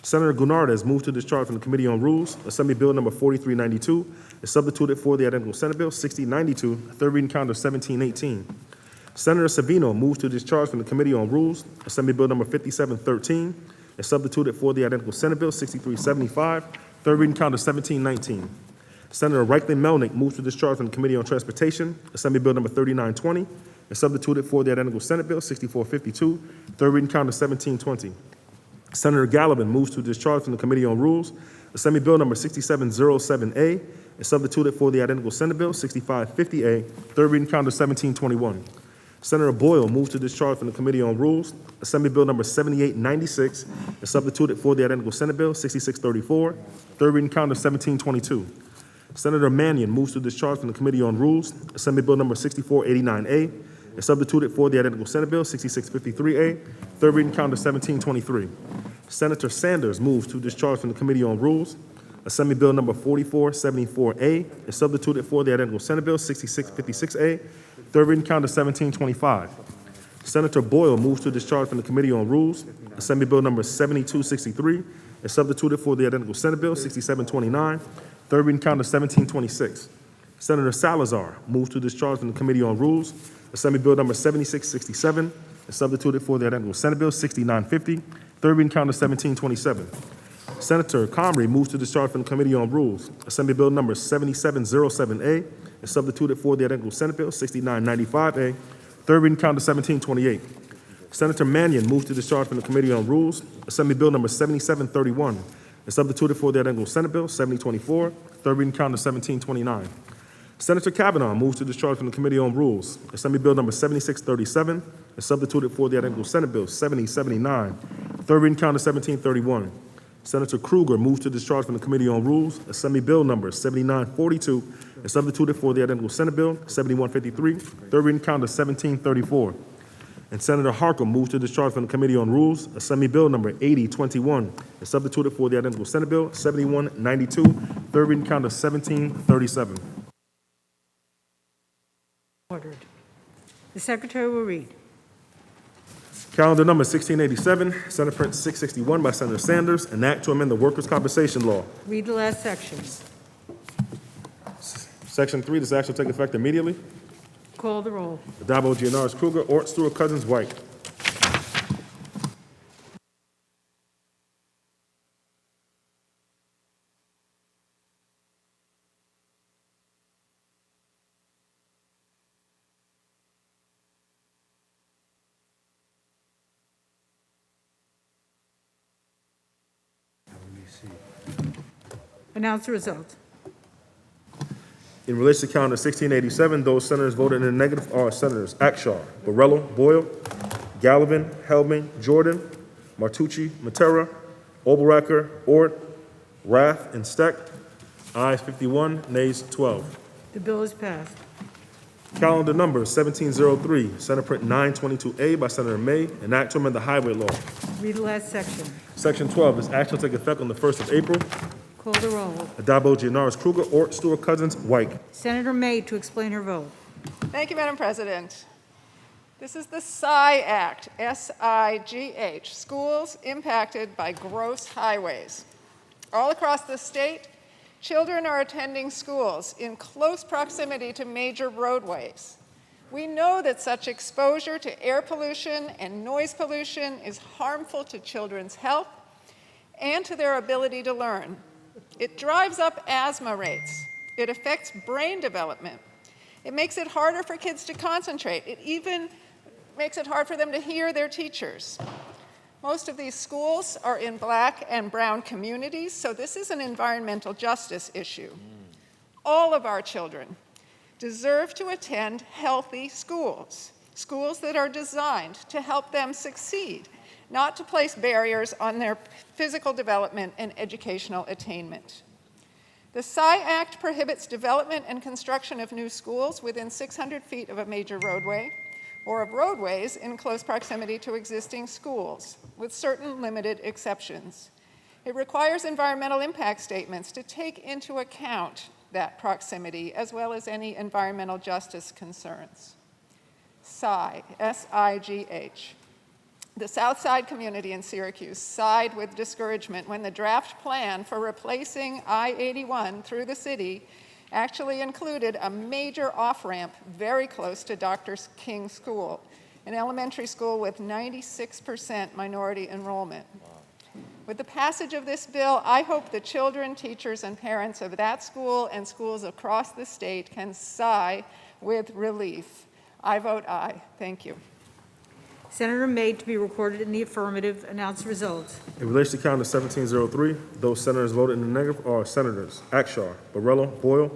Senator Gurnardes moves to discharge from the Committee on Rules Assembly Bill number 4392 is substituted for the identical Senate Bill 6092, third reading count of 1718. Senator Savino moves to discharge from the Committee on Rules Assembly Bill number 5713 is substituted for the identical Senate Bill 6375, third reading count of 1719. Senator Reichlin Melnick moves to discharge from the Committee on Transportation Assembly Bill number 3920 is substituted for the identical Senate Bill 6452, third reading count of 1720. Senator Gallivan moves to discharge from the Committee on Rules Assembly Bill number 6707A is substituted for the identical Senate Bill 6550A, third reading count of 1721. Senator Boyle moves to discharge from the Committee on Rules Assembly Bill number 7896 is substituted for the identical Senate Bill 6634, third reading count of 1722. Senator Mannion moves to discharge from the Committee on Rules Assembly Bill number 6489A is substituted for the identical Senate Bill 6653A, third reading count of 1723. Senator Sanders moves to discharge from the Committee on Rules Assembly Bill number 4474A is substituted for the identical Senate Bill 6656A, third reading count of 1725. Senator Boyle moves to discharge from the Committee on Rules Assembly Bill number 7263 is substituted for the identical Senate Bill 6729, third reading count of 1726. Senator Salazar moves to discharge from the Committee on Rules Assembly Bill number 7667 is substituted for the identical Senate Bill 6950, third reading count of 1727. Senator Comrie moves to discharge from the Committee on Rules Assembly Bill number 7707A is substituted for the identical Senate Bill 6995A, third reading count of 1728. Senator Mannion moves to discharge from the Committee on Rules Assembly Bill number 7731 is substituted for the identical Senate Bill 7024, third reading count of 1729. Senator Kavanaugh moves to discharge from the Committee on Rules Assembly Bill number 7637 is substituted for the identical Senate Bill 7079, third reading count of 1731. Senator Krueger moves to discharge from the Committee on Rules Assembly Bill number 7942 is substituted for the identical Senate Bill 7153, third reading count of 1734. And Senator Harkin moves to discharge from the Committee on Rules Assembly Bill number 8021 is substituted for the identical Senate Bill 7192, third reading count of 1737. Ordered. The Secretary will read. Calendar number 1687, Senate Print 661 by Senator Sanders, an act to amend the Workers' Compensation Law. Read the last section. Section 3, this act shall take effect immediately. Call the roll. Addabbo, Gianaris, Krueger, Ort, Stewart, Cousins, White. Announce the result. In relation to calendar 1687, those senators voted in the negative are Senators Akshar, Borrello, Boyle, Gallivan, Helming, Jordan, Martucci, Matera, Oberacker, Ort, Rath, and Steck. Ayes 51, nays 12. The bill is passed. Calendar number 1703, Senate Print 922A by Senator May, an act to amend the highway law. Read the last section. Section 12, this act shall take effect on the 1st of April. Call the roll. Addabbo, Gianaris, Krueger, Ort, Stewart, Cousins, White. Senator May to explain her vote. Thank you, Madam President. This is the SIGH Act, S-I-G-H, Schools Impacted by Gross Highways. All across the state, children are attending schools in close proximity to major roadways. We know that such exposure to air pollution and noise pollution is harmful to children's health and to their ability to learn. It drives up asthma rates. It affects brain development. It makes it harder for kids to concentrate. It even makes it hard for them to hear their teachers. Most of these schools are in Black and brown communities, so this is an environmental justice issue. All of our children deserve to attend healthy schools, schools that are designed to help them succeed, not to place barriers on their physical development and educational attainment. The SCI Act prohibits development and construction of new schools within 600 feet of a major roadway or of roadways in close proximity to existing schools, with certain limited exceptions. It requires environmental impact statements to take into account that proximity, as well as any environmental justice concerns. SIGH, S-I-G-H. The South Side community in Syracuse sighed with discouragement when the draft plan for replacing I-81 through the city actually included a major off-ramp very close to Dr. King School, an elementary school with 96% minority enrollment. With the passage of this bill, I hope the children, teachers, and parents of that school and schools across the state can sigh with relief. I vote aye. Thank you. Senator May, to be recorded in the affirmative, announce results. In relation to calendar 1703, those senators voted in the negative are Senators Akshar, Borrello, Boyle,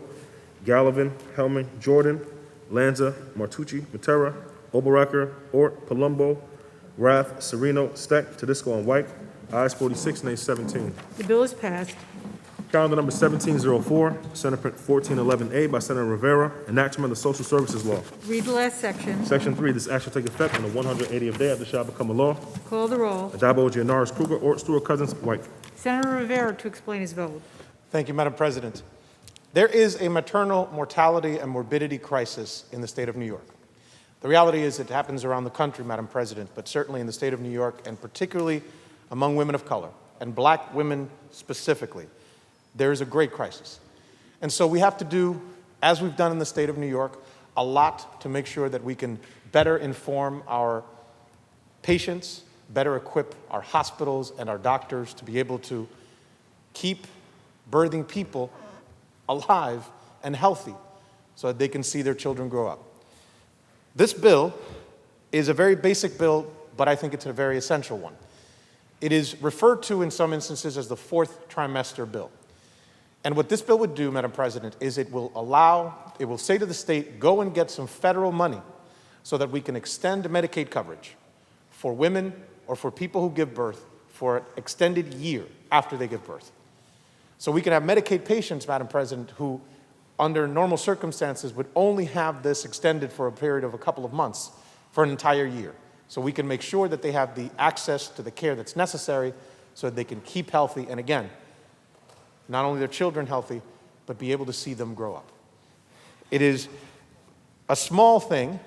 Gallivan, Hellman, Jordan, Lanza, Martucci, Matera, Oberacker, Ort, Palumbo, Rath, Sereno, Steck, Tedisco, and White. Ayes 46, nays 17. The bill is passed. Calendar number 1704, Senate Print 1411A by Senator Rivera, enactment of the Social Services Law. Read the last section. Section 3, this act shall take effect on the 180th day after it shall become a law. Call the roll. Addabbo, Gianaris, Kruger, Ort, Stewart, Cousins, White. Senator Rivera to explain his vote. Thank you, Madam President. There is a maternal mortality and morbidity crisis in the state of New York. The reality is it happens around the country, Madam President, but certainly in the state of New York, and particularly among women of color, and Black women specifically, there is a great crisis. And so we have to do, as we've done in the state of New York, a lot to make sure that we can better inform our patients, better equip our hospitals and our doctors to be able to keep birthing people alive and healthy so that they can see their children grow up. This bill is a very basic bill, but I think it's a very essential one. It is referred to in some instances as the fourth trimester bill. And what this bill would do, Madam President, is it will say to the state, go and get some federal money so that we can extend Medicaid coverage for women or for people who give birth for an extended year after they give birth. So we can have Medicaid patients, Madam President, who under normal circumstances would only have this extended for a period of a couple of months for an entire year. So we can make sure that they have the access to the care that's necessary so that they can keep healthy and, again, not only their children healthy, but be able to see them grow up. It is a small thing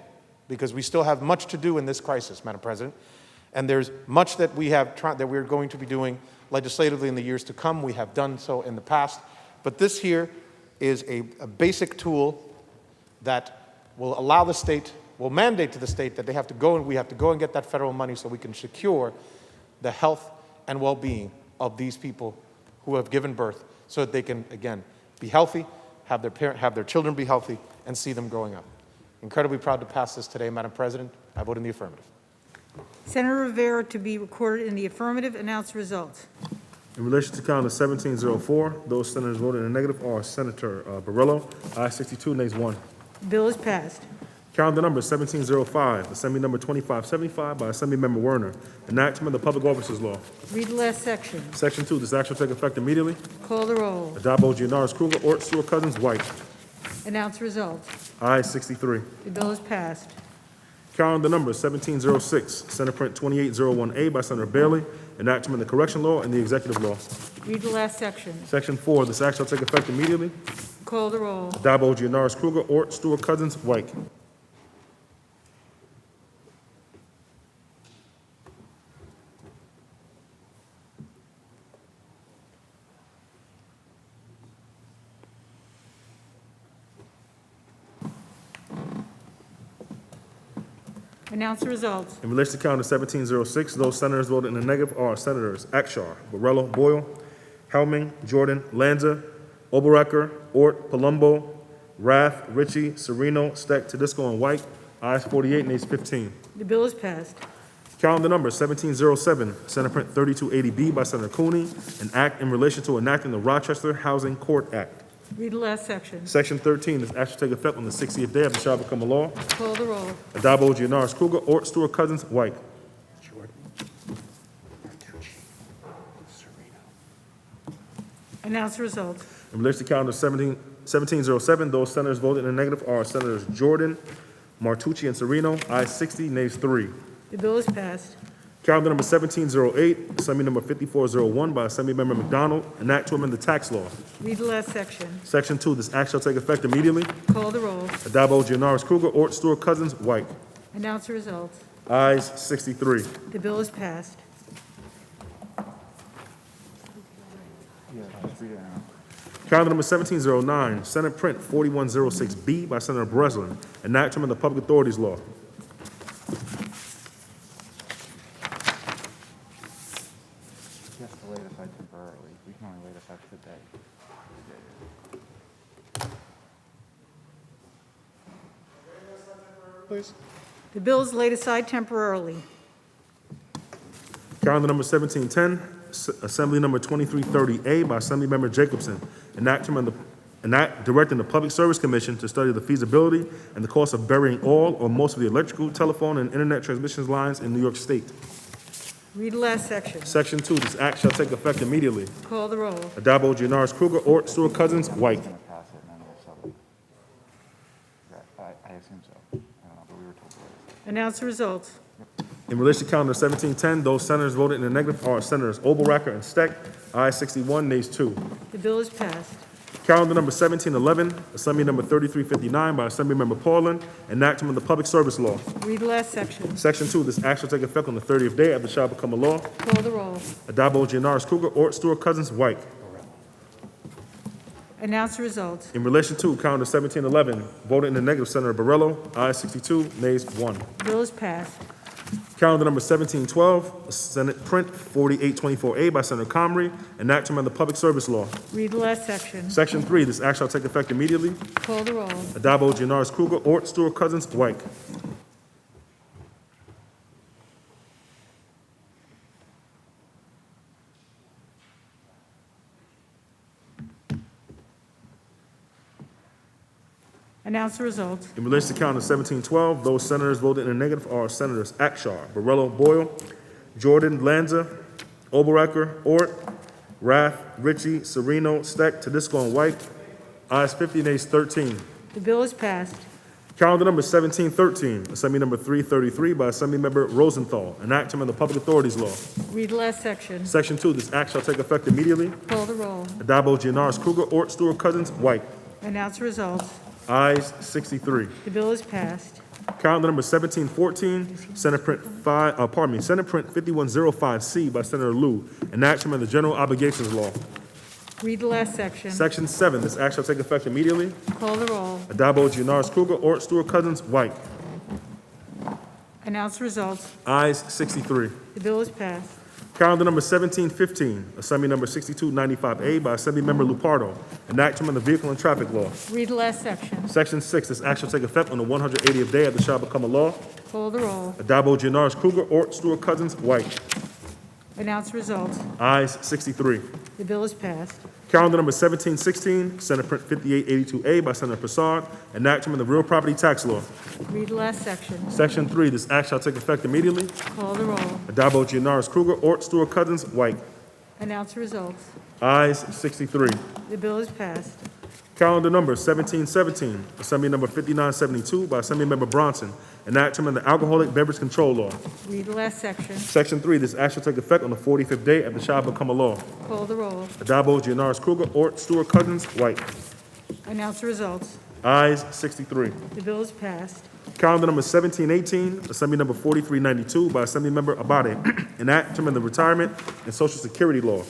because we still have much to do in this crisis, Madam President, and there's much that we're going to be doing legislatively in the years to come. We have done so in the past, but this here is a basic tool that will allow the state, will mandate to the state that we have to go and get that federal money so we can secure the health and well-being of these people who have given birth so that they can, again, be healthy, have their children be healthy, and see them growing up. Incredibly proud to pass this today, Madam President. I vote in the affirmative. Senator Rivera to be recorded in the affirmative, announce results. In relation to calendar 1704, those senators voted in the negative are Senator Borrello, ayes 62, nays 1. The bill is passed. Calendar number 1705, Assembly number 2575 by Assemblymember Werner, enactment of the Public Officers Law. Read the last section. Section 2, this act shall take effect immediately. Call the roll. Addabbo, Gianaris, Kruger, Ort, Stewart, Cousins, White. Announce results. Ayes 63. The bill is passed. Calendar number 1706, Senate Print 2801A by Senator Bailey, enactment of the Correction Law and the Executive Law. Read the last section. Section 4, this act shall take effect immediately. Call the roll. Addabbo, Gianaris, Kruger, Ort, Stewart, Cousins, White. Announce the results. In relation to calendar 1706, those senators voted in the negative are Senators Akshar, Borrello, Boyle, Hellman, Jordan, Lanza, Oberacker, Ort, Palumbo, Rath, Ritchie, Sereno, Steck, Tedisco, and White. Ayes 48, nays 15. The bill is passed. Calendar number 1707, Senate Print 3280B by Senator Cooney, an act in relation to enacting the Rochester Housing Court Act. Read the last section. Section 13, this act shall take effect on the 60th day of the shall become a law. Call the roll. Adabo, Gianaris, Kruger, Ort, Stewart, Cousins, White. Announce the results. In relation to calendar 1707, those senators voted in the negative are Senators Jordan, Martucci, and Serino. Ayes 60, nays 3. The bill is passed. Calendar number 1708, Assembly number 5401 by Assemblymember McDonald, an act to amend the tax law. Read the last section. Section 2, this act shall take effect immediately. Call the roll. Adabo, Gianaris, Kruger, Ort, Stewart, Cousins, White. Announce the results. Ayes 63. The bill is passed. Calendar number 1709, Senate Print 4106B by Senator Breslin, an act to amend the Public Authorities Law. He has to lay it aside temporarily. We can only lay it aside today. Please. The bill is laid aside temporarily. Calendar number 1710, Assembly number 2330A by Assemblymember Jacobson, an act directing the Public Service Commission to study the feasibility and the cost of burying all or most of the electrical, telephone, and internet transmission lines in New York State. Read the last section. Section 2, this act shall take effect immediately. Call the roll. Adabo, Gianaris, Kruger, Ort, Stewart, Cousins, White. Pass it, and then we'll settle it. I assume so. I don't know, but we were told to lay it aside. Announce the results. In relation to calendar 1710, those senators voted in the negative are Senators Obelracker and Steck. Ayes 61, nays 2. The bill is passed. Calendar number 1711, Assembly number 3359 by Assemblymember Paulin, enactment of the Public Service Law. Read the last section. Section 2, this act shall take effect on the 30th day after it shall become a law. Call the roll. Adabo, Gianaris, Kruger, Ort, Stewart, Cousins, White. Announce the results. In relation to calendar 1711, voted in the negative, Senator Borrello. Ayes 62, nays 1. The bill is passed. Calendar number 1712, Senate Print 4824A by Senator Comrie, enactment of the Public Service Law. Read the last section. Section 3, this act shall take effect immediately. Call the roll. Adabo, Gianaris, Kruger, Ort, Stewart, Cousins, White. Announce the results. In relation to calendar 1712, those senators voted in the negative are Senators Akshar, Borrello, Boyle, Jordan, Lanza, Obelracker, Ort, Rath, Ritchie, Serino, Steck, Tedisco, and White. Ayes 50, nays 13. The bill is passed. Calendar number 1713, Assembly number 333 by Assemblymember Rosenthal, enactment of the Public Authorities Law. Read the last section. Section 2, this act shall take effect immediately. Call the roll. Adabo, Gianaris, Kruger, Ort, Stewart, Cousins, White. Announce the results. Ayes 63. The bill is passed. Calendar number 1714, Senate Print 5105C by Senator Liu, enactment of the General Obligations Law. Read the last section. Section 7, this act shall take effect immediately. Call the roll. Adabo, Gianaris, Kruger, Ort, Stewart, Cousins, White. Announce the results. Ayes 63. The bill is passed. Calendar number 1715, Assembly number 6295A by Assemblymember Lupardo, enactment of the Vehicle and Traffic Law. Read the last section. Section 6, this act shall take effect on the 180th day after it shall become a law. Call the roll. Adabo, Gianaris, Kruger, Ort, Stewart, Cousins, White. Announce the results. Ayes 63. The bill is passed. Calendar number 1716, Senate Print 5882A by Senator Prasad, enactment of the Real Property Tax Law. Read the last section. Section 3, this act shall take effect immediately. Call the roll. Adabo, Gianaris, Kruger, Ort, Stewart, Cousins, White. Announce the results. Ayes 63. The bill is passed. Calendar number 1717, Assembly number 5972 by Assemblymember Bronson, enactment of the Alcoholic Beverage Control Law. Read the last section. Section 3, this act shall take effect on the 45th day after it shall become a law. Call the roll. Adabo, Gianaris, Kruger, Ort, Stewart, Cousins, White. Announce the results. Ayes 63. The bill is passed. Calendar number 1718, Assembly number 4392 by Assemblymember Abate, enactment of the Retirement and Social Security Law.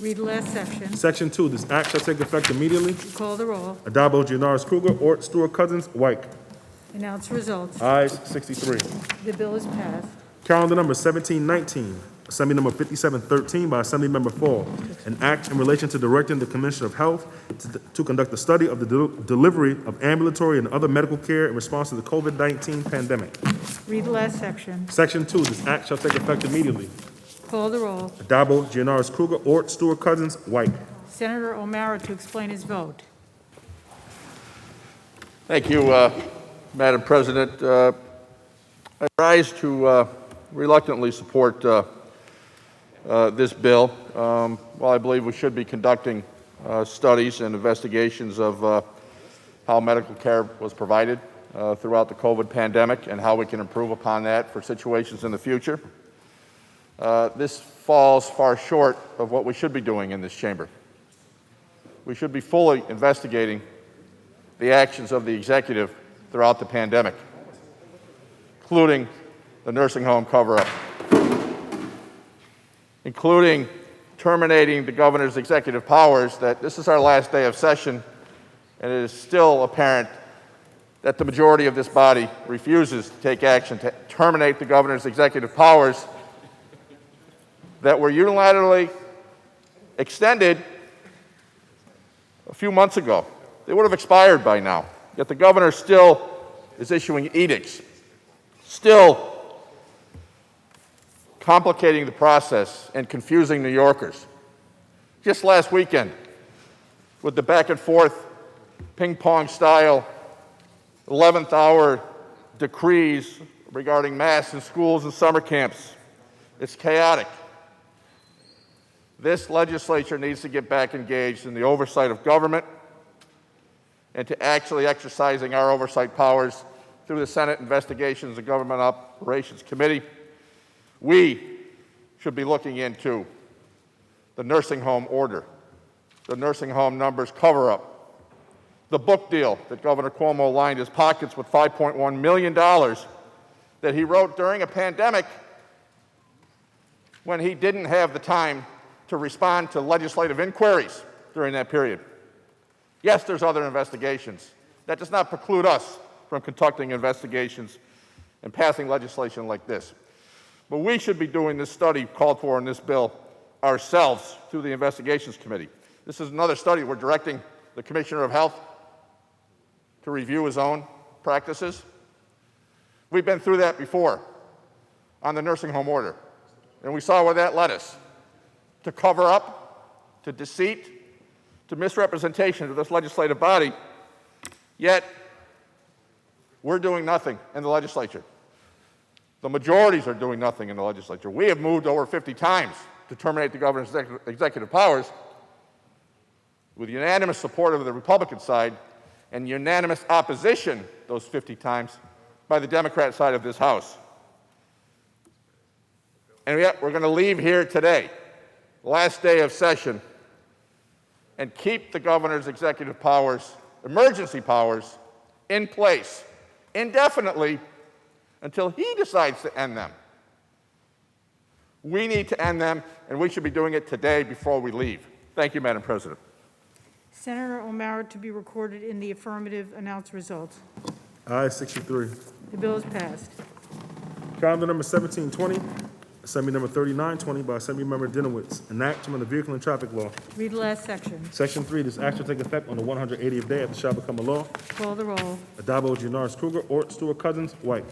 Read the last section. Section 2, this act shall take effect immediately. Call the roll. Adabo, Gianaris, Kruger, Ort, Stewart, Cousins, White. Announce the results. Ayes 63. The bill is passed. Calendar number 1719, Assembly Number 5713 by Assemblymember Fall, an act in relation to directing the Commissioner of Health to conduct a study of the delivery of ambulatory and other medical care in response to the COVID-19 pandemic. Read the last section. Section 2, this act shall take effect immediately. Call the roll. Addabbo, Gianaris Kruger, Ort, Stewart Cousins, White. Senator O'Mara to explain his vote. Thank you, Madam President. I rise to reluctantly support this bill. While I believe we should be conducting studies and investigations of how medical care was provided throughout the COVID pandemic and how we can improve upon that for situations in the future, this falls far short of what we should be doing in this chamber. We should be fully investigating the actions of the executive throughout the pandemic, including the nursing home cover-up, including terminating the governor's executive powers, that this is our last day of session, and it is still apparent that the majority of this body refuses to take action to terminate the governor's executive powers that were unilaterally extended a few months ago. They would have expired by now, yet the governor still is issuing edicts, still complicating the process and confusing New Yorkers. Just last weekend, with the back and forth, ping pong style, 11th hour decrees regarding masks in schools and summer camps, it's chaotic. This legislature needs to get back engaged in the oversight of government and to actually exercising our oversight powers through the Senate Investigations and Government Operations Committee. We should be looking into the nursing home order, the nursing home numbers cover-up, the book deal that Governor Cuomo lined his pockets with $5.1 million that he wrote during a pandemic when he didn't have the time to respond to legislative inquiries during that period. Yes, there's other investigations. That does not preclude us from conducting investigations and passing legislation like this. But we should be doing this study called for in this bill ourselves through the Investigations Committee. This is another study. We're directing the Commissioner of Health to review his own practices. We've been through that before on the nursing home order, and we saw where that led us, to cover up, to deceit, to misrepresentation of this legislative body, yet we're doing nothing in the legislature. The majorities are doing nothing in the legislature. We have moved over 50 times to terminate the governor's executive powers with unanimous support of the Republican side and unanimous opposition those 50 times by the Democrat side of this House. And yet we're going to leave here today, last day of session, and keep the governor's executive powers, emergency powers, in place indefinitely until he decides to end them. We need to end them, and we should be doing it today before we leave. Thank you, Madam President. Senator O'Mara to be recorded in the affirmative. Announce results. Ayes 63. The bill is passed. Calendar number 1720, Assembly number 3920 by Assemblymember Dinowitz, an act to amend the Vehicle and Traffic Law. Read the last section. Section 3, this act shall take effect on the 180th day after it shall become a law. Call the roll. Addabbo, Gianaris Kruger, Ort, Stewart Cousins, White.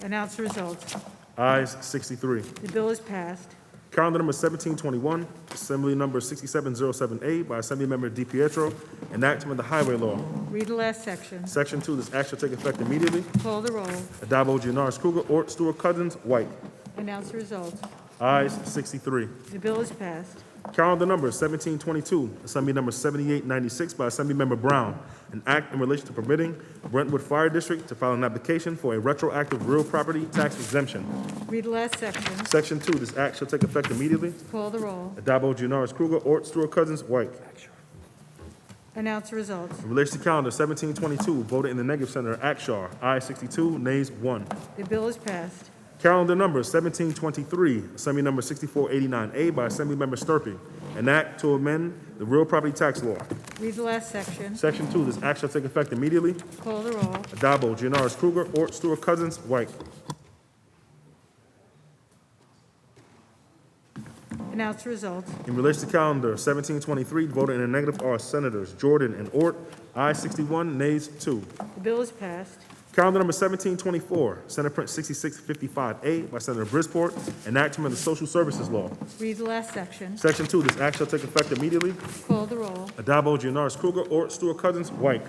Announce the results. Ayes 63. The bill is passed. Calendar number 1721, Assembly number 6707A by Assemblymember DiPietro, an act to amend the Highway Law. Read the last section. Section 2, this act shall take effect immediately. Call the roll. Addabbo, Gianaris Kruger, Ort, Stewart Cousins, White. Announce the results. Ayes 63. The bill is passed. Calendar number 1722, Assembly number 7896 by Assemblymember Brown, an act in relation to permitting Brentwood Fire District to file an application for a retroactive real property tax exemption. Read the last section. Section 2, this act shall take effect immediately. Call the roll. Addabbo, Gianaris Kruger, Ort, Stewart Cousins, White. Announce the results. In relation to calendar 1722, voted in the negative, Senator Akshar, ayes 62, nays 1. The bill is passed. Calendar number 1723, Assembly number 6489A by Assemblymember Sturpey, an act to amend the real property tax law. Read the last section. Section 2, this act shall take effect immediately. Call the roll. Addabbo, Gianaris Kruger, Ort, Stewart Cousins, White. Announce the result. In relation to calendar 1723, voted in the negative are Senators Jordan and Ort. Ayes 61, nays 2. The bill is passed. Calendar number 1724, Senate Print 6655A by Senator Brisport, enactment of the Social Services Law. Read the last section. Section 2, this act shall take effect immediately. Call the roll. Adabo, Gianaris Kruger, Ort, Stewart Cousins, White.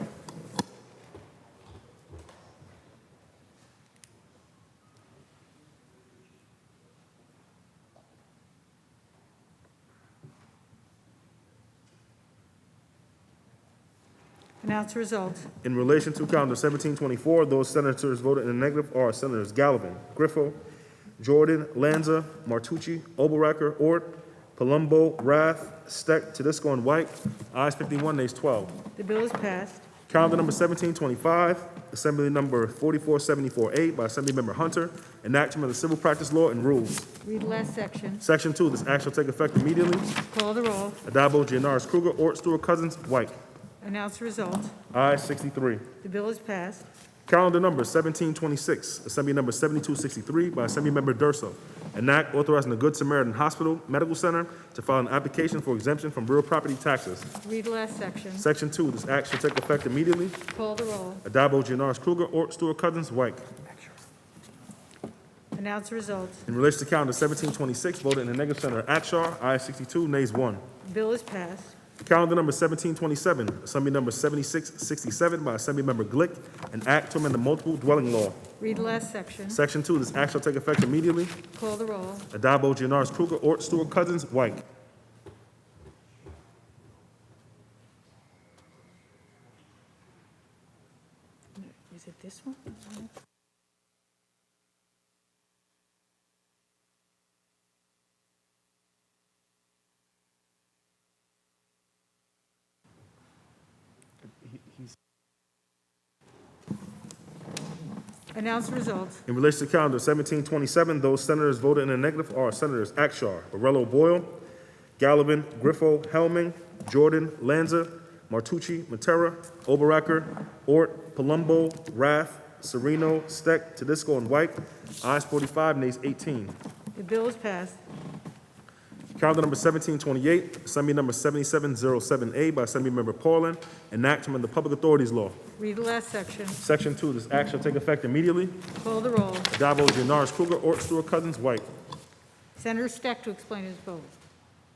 Announce the result. In relation to calendar 1724, those senators voted in the negative are Senators Gallivan, Griffo, Jordan, Lanza, Martucci, Oberacker, Ort, Palumbo, Rath, Steck, Tedisco, and White. Ayes 51, nays 12. The bill is passed. Calendar number 1725, Assembly number 4474A by Assemblymember Hunter, enactment of the Civil Practice Law and Rules. Read the last section. Section 2, this act shall take effect immediately. Call the roll. Adabo, Gianaris Kruger, Ort, Stewart Cousins, White. Announce the result. Ayes 63. The bill is passed. Calendar number 1726, Assembly number 7263 by Assemblymember Durso. An act authorizing the Good Samaritan Hospital Medical Center to file an application for exemption from real property taxes. Read the last section. Section 2, this act shall take effect immediately. Call the roll. Adabo, Gianaris Kruger, Ort, Stewart Cousins, White. Announce the result. In relation to calendar 1726, voted in the negative, Senator Akshar. Ayes 62, nays 1. The bill is passed. Calendar number 1727, Assembly number 7667 by Assemblymember Glick, an act to amend the multiple dwelling law. Read the last section. Section 2, this act shall take effect immediately. Call the roll. Adabo, Gianaris Kruger, Ort, Stewart Cousins, White. Is it this one? Announce the results. In relation to calendar 1727, those senators voted in the negative are Senators Akshar, Borrello Boyle, Gallivan, Griffo, Helming, Jordan, Lanza, Martucci, Matera, Oberacker, Ort, Palumbo, Rath, Sereno, Steck, Tedisco, and White. Ayes 45, nays 18. The bill is passed. Calendar number 1728, Assembly number 7707A by Assemblymember Paulin, enactment of the Public Authorities Law. Read the last section. Section 2, this act shall take effect immediately. Call the roll. Adabo, Gianaris Kruger, Ort, Stewart Cousins, White. Senator Steck to explain his vote.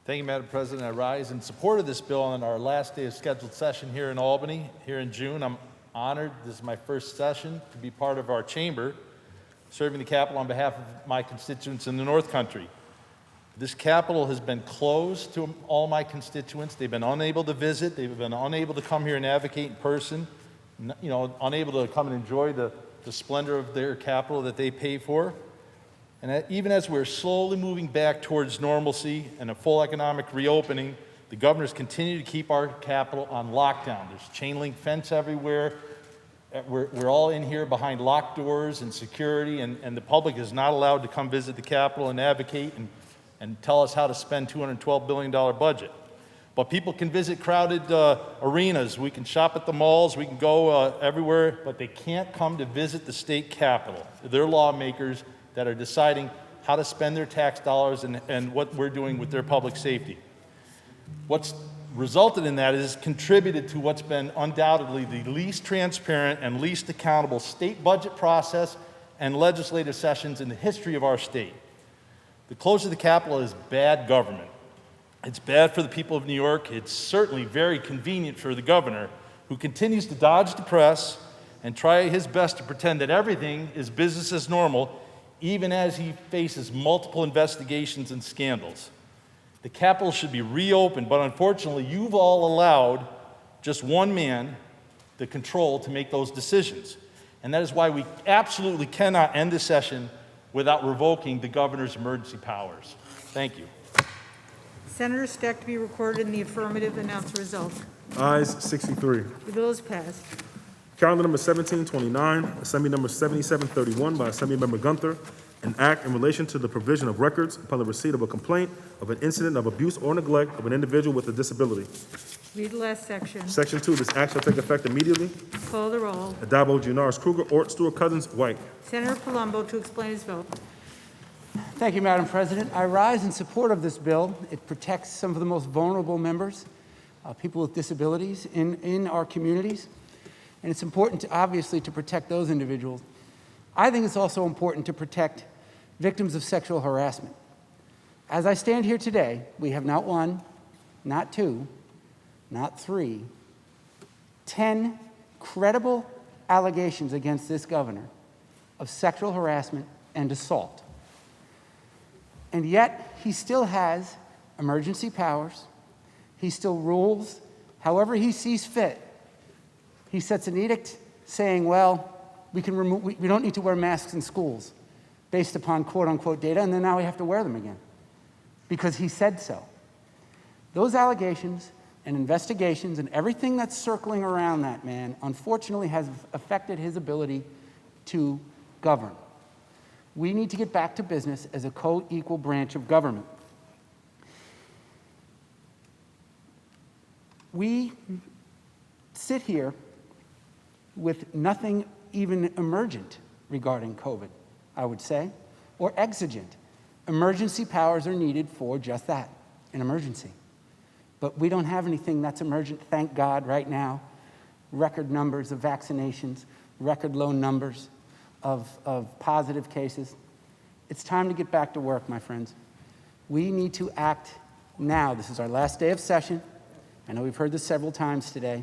Thank you, Madam President. I rise in support of this bill on our last day of scheduled session here in Albany, here in June. I'm honored. This is my first session to be part of our chamber, serving the Capitol on behalf of my constituents in the North Country. This Capitol has been closed to all my constituents. They've been unable to visit. They've been unable to come here and advocate in person, unable to come and enjoy the splendor of their Capitol that they pay for. And even as we're slowly moving back towards normalcy and a full economic reopening, the governors continue to keep our Capitol on lockdown. There's chain link fence everywhere. We're all in here behind locked doors and security, and the public is not allowed to come visit the Capitol and advocate and tell us how to spend $212 billion budget. But people can visit crowded arenas. We can shop at the malls. We can go everywhere, but they can't come to visit the state capitol. They're lawmakers that are deciding how to spend their tax dollars and what we're doing with their public safety. What's resulted in that is contributed to what's been undoubtedly the least transparent and least accountable state budget process and legislative sessions in the history of our state. The closure of the Capitol is bad government. It's bad for the people of New York. It's certainly very convenient for the governor, who continues to dodge the press and try his best to pretend that everything is business as normal, even as he faces multiple investigations and scandals. The Capitol should be reopened, but unfortunately, you've all allowed just one man the control to make those decisions. And that is why we absolutely cannot end the session without revoking the governor's emergency powers. Thank you. Senator Steck to be recorded in the affirmative. Announce the result. Ayes 63. The bill is passed. Calendar number 1729, Assembly number 7731 by Assemblymember Gunther, an act in relation to the provision of records upon the receipt of a complaint of an incident of abuse or neglect of an individual with a disability. Read the last section. Section 2, this act shall take effect immediately. Call the roll. Adabo, Gianaris Kruger, Ort, Stewart Cousins, White. Senator Palumbo to explain his vote. Thank you, Madam President. I rise in support of this bill. It protects some of the most vulnerable members, people with disabilities in our communities. And it's important, obviously, to protect those individuals. I think it's also important to protect victims of sexual harassment. As I stand here today, we have not one, not two, not three, 10 credible allegations against this governor of sexual harassment and assault. And yet, he still has emergency powers. He still rules however he sees fit. He sets an edict saying, well, we don't need to wear masks in schools based upon quote-unquote data, and then now we have to wear them again because he said so. Those allegations and investigations and everything that's circling around that man, unfortunately, has affected his ability to govern. We need to get back to business as a co-equal branch of government. We sit here with nothing even emergent regarding COVID, I would say, or exigent. Emergency powers are needed for just that, an emergency. But we don't have anything that's emergent, thank God, right now. Record numbers of vaccinations, record low numbers of positive cases. It's time to get back to work, my friends. We need to act now. This is our last day of session. I know we've heard this several times today,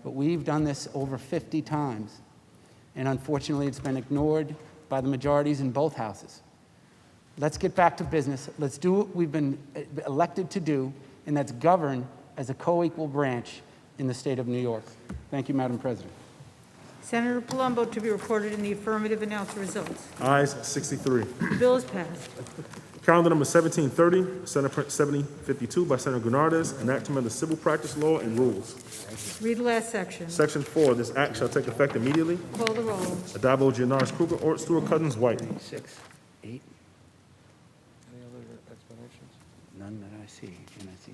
but we've done this over 50 times. And unfortunately, it's been ignored by the majorities in both houses. Let's get back to business. Let's do what we've been elected to do, and that's govern as a co-equal branch in the state of New York. Thank you, Madam President. Senator Palumbo to be reported in the affirmative. Announce the results. Ayes 63. The bill is passed. Calendar number 1730, Senate Print 7052 by Senator Granades, an act to amend the civil practice law and rules. Read the last section. Section 4, this act shall take effect immediately. Call the roll. Adabo, Gianaris, Kruger, Ort, Stewart, Cousins, White. 6, 8. Any other explanations? None that I see. And I see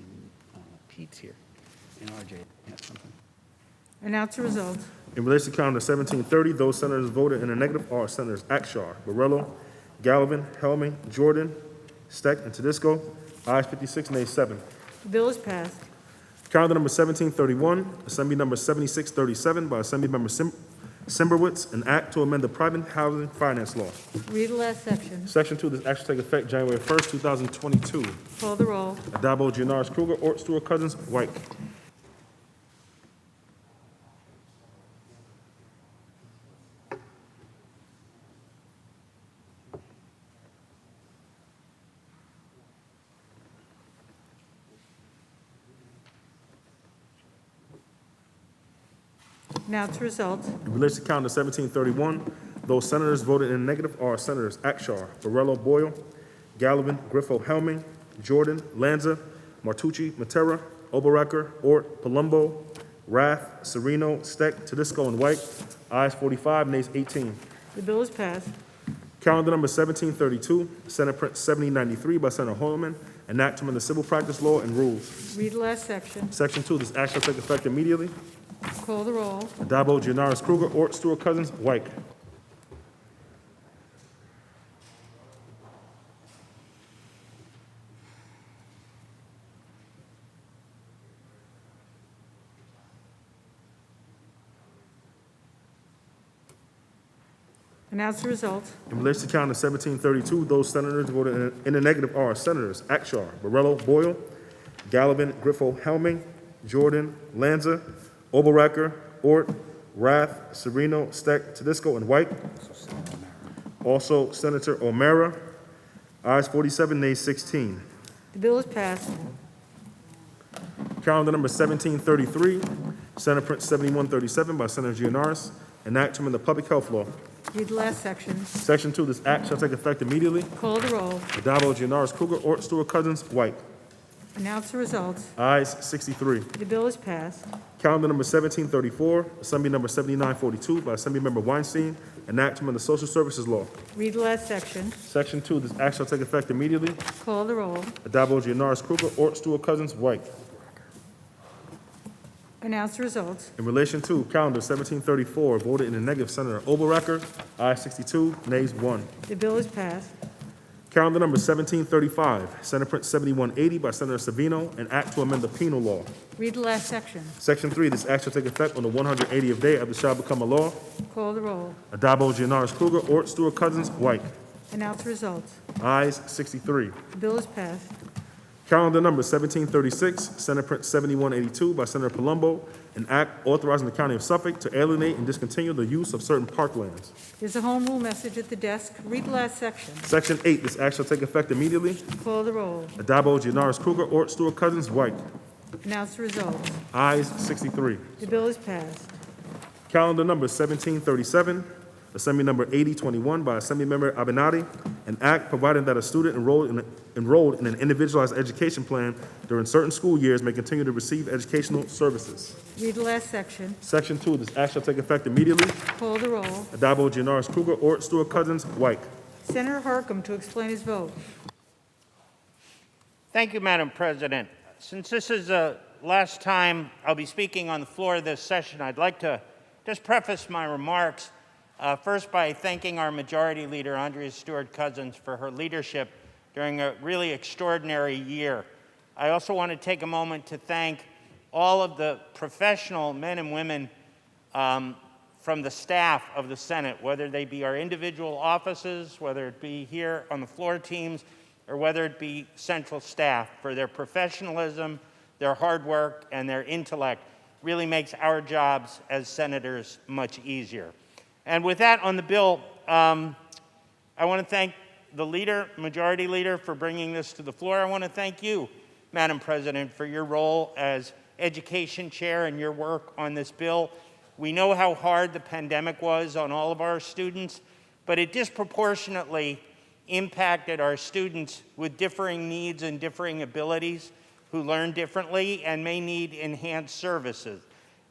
Pete's here. And RJ has something. Announce the results. In relation to calendar 1730, those senators voted in the negative are Senators Akshar, Borrello, Gallivan, Helming, Jordan, Steck, and Tedisco. Ayes 56, nays 7. The bill is passed. Calendar number 1731, Assembly number 7637 by Assemblymember Simberwitz, an act to amend the private housing finance law. Read the last section. Section 2, this act shall take effect January 1st, 2022. Call the roll. Adabo, Gianaris, Kruger, Ort, Stewart, Cousins, White. Announce the results. In relation to calendar 1731, those senators voted in the negative are Senators Akshar, Borrello, Boyle, Gallivan, Griffo, Helming, Jordan, Lanza, Martucci, Matera, Oberacker, Ort, Palumbo, Rath, Sereno, Steck, Tedisco, and White. Ayes 45, nays 18. The bill is passed. Calendar number 1732, Senate Print 7093 by Senator Holman, an act to amend the civil practice law and rules. Read the last section. Section 2, this act shall take effect immediately. Call the roll. Adabo, Gianaris, Kruger, Ort, Stewart, Cousins, White. Announce the results. In relation to calendar 1732, those senators voted in the negative are Senators Akshar, Borrello, Boyle, Gallivan, Griffo, Helming, Jordan, Lanza, Oberacker, Ort, Rath, Sereno, Steck, Tedisco, and White. Also, Senator O'Mara. Ayes 47, nays 16. The bill is passed. Calendar number 1733, Senate Print 7137 by Senator Gianaris, an act to amend the public health law. Read the last section. Section 2, this act shall take effect immediately. Call the roll. Adabo, Gianaris, Kruger, Ort, Stewart, Cousins, White. Announce the results. Ayes 63. The bill is passed. Calendar number 1734, Assembly number 7942 by Assemblymember Weinstein, an act to amend the social services law. Read the last section. Section 2, this act shall take effect immediately. Call the roll. Adabo, Gianaris, Kruger, Ort, Stewart, Cousins, White. Announce the results. In relation to calendar 1734, voted in the negative, Senator Oberacker. Ayes 62, nays 1. The bill is passed. Calendar number 1735, Senate Print 7180 by Senator Savino, an act to amend the penal law. Read the last section. Section 3, this act shall take effect on the 180th day after it shall become a law. Call the roll. Adabo, Gianaris Kruger, Ort, Stewart Cousins, White. Announce results. Ayes 63. The bill is passed. Calendar number 1736, Senate Print 7182 by Senator Palumbo, an act authorizing the County of Suffolk to alienate and discontinue the use of certain parklands. There's a home rule message at the desk. Read the last section. Section 8, this act shall take effect immediately. Call the roll. Adabo, Gianaris Kruger, Ort, Stewart Cousins, White. Announce the results. Ayes 63. The bill is passed. Calendar number 1737, Assembly number 8021 by Assemblymember Abenadi, an act providing that a student enrolled in an individualized education plan during certain school years may continue to receive educational services. Read the last section. Section 2, this act shall take effect immediately. Call the roll. Adabo, Gianaris Kruger, Ort, Stewart Cousins, White. Senator Harkam to explain his vote. Thank you, Madam President. Since this is the last time I'll be speaking on the floor of this session, I'd like to just preface my remarks first by thanking our Majority Leader, Andrea Stewart Cousins, for her leadership during a really extraordinary year. I also want to take a moment to thank all of the professional men and women from the staff of the Senate, whether they be our individual offices, whether it be here on the floor teams, or whether it be central staff, for their professionalism, their hard work, and their intellect really makes our jobs as senators much easier. And with that on the bill, I want to thank the leader, Majority Leader, for bringing this to the floor. I want to thank you, Madam President, for your role as Education Chair and your work on this bill. We know how hard the pandemic was on all of our students, but it disproportionately impacted our students with differing needs and differing abilities who learn differently and may need enhanced services.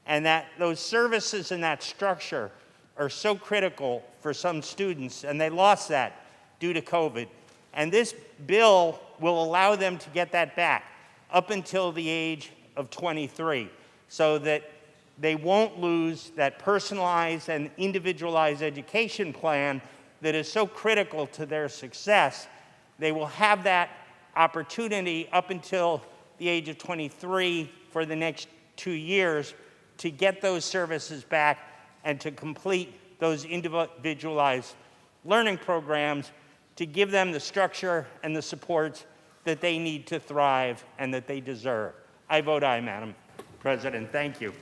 And that those services and that structure are so critical for some students, and they lost that due to COVID. And this bill will allow them to get that back up until the age of 23, so that they won't lose that personalized and individualized education plan that is so critical to their success. They will have that opportunity up until the age of 23 for the next 2 years to get those services back and to complete those individualized learning programs to give them the structure and the supports that they need to thrive and that they deserve. I vote aye, Madam President. Thank you.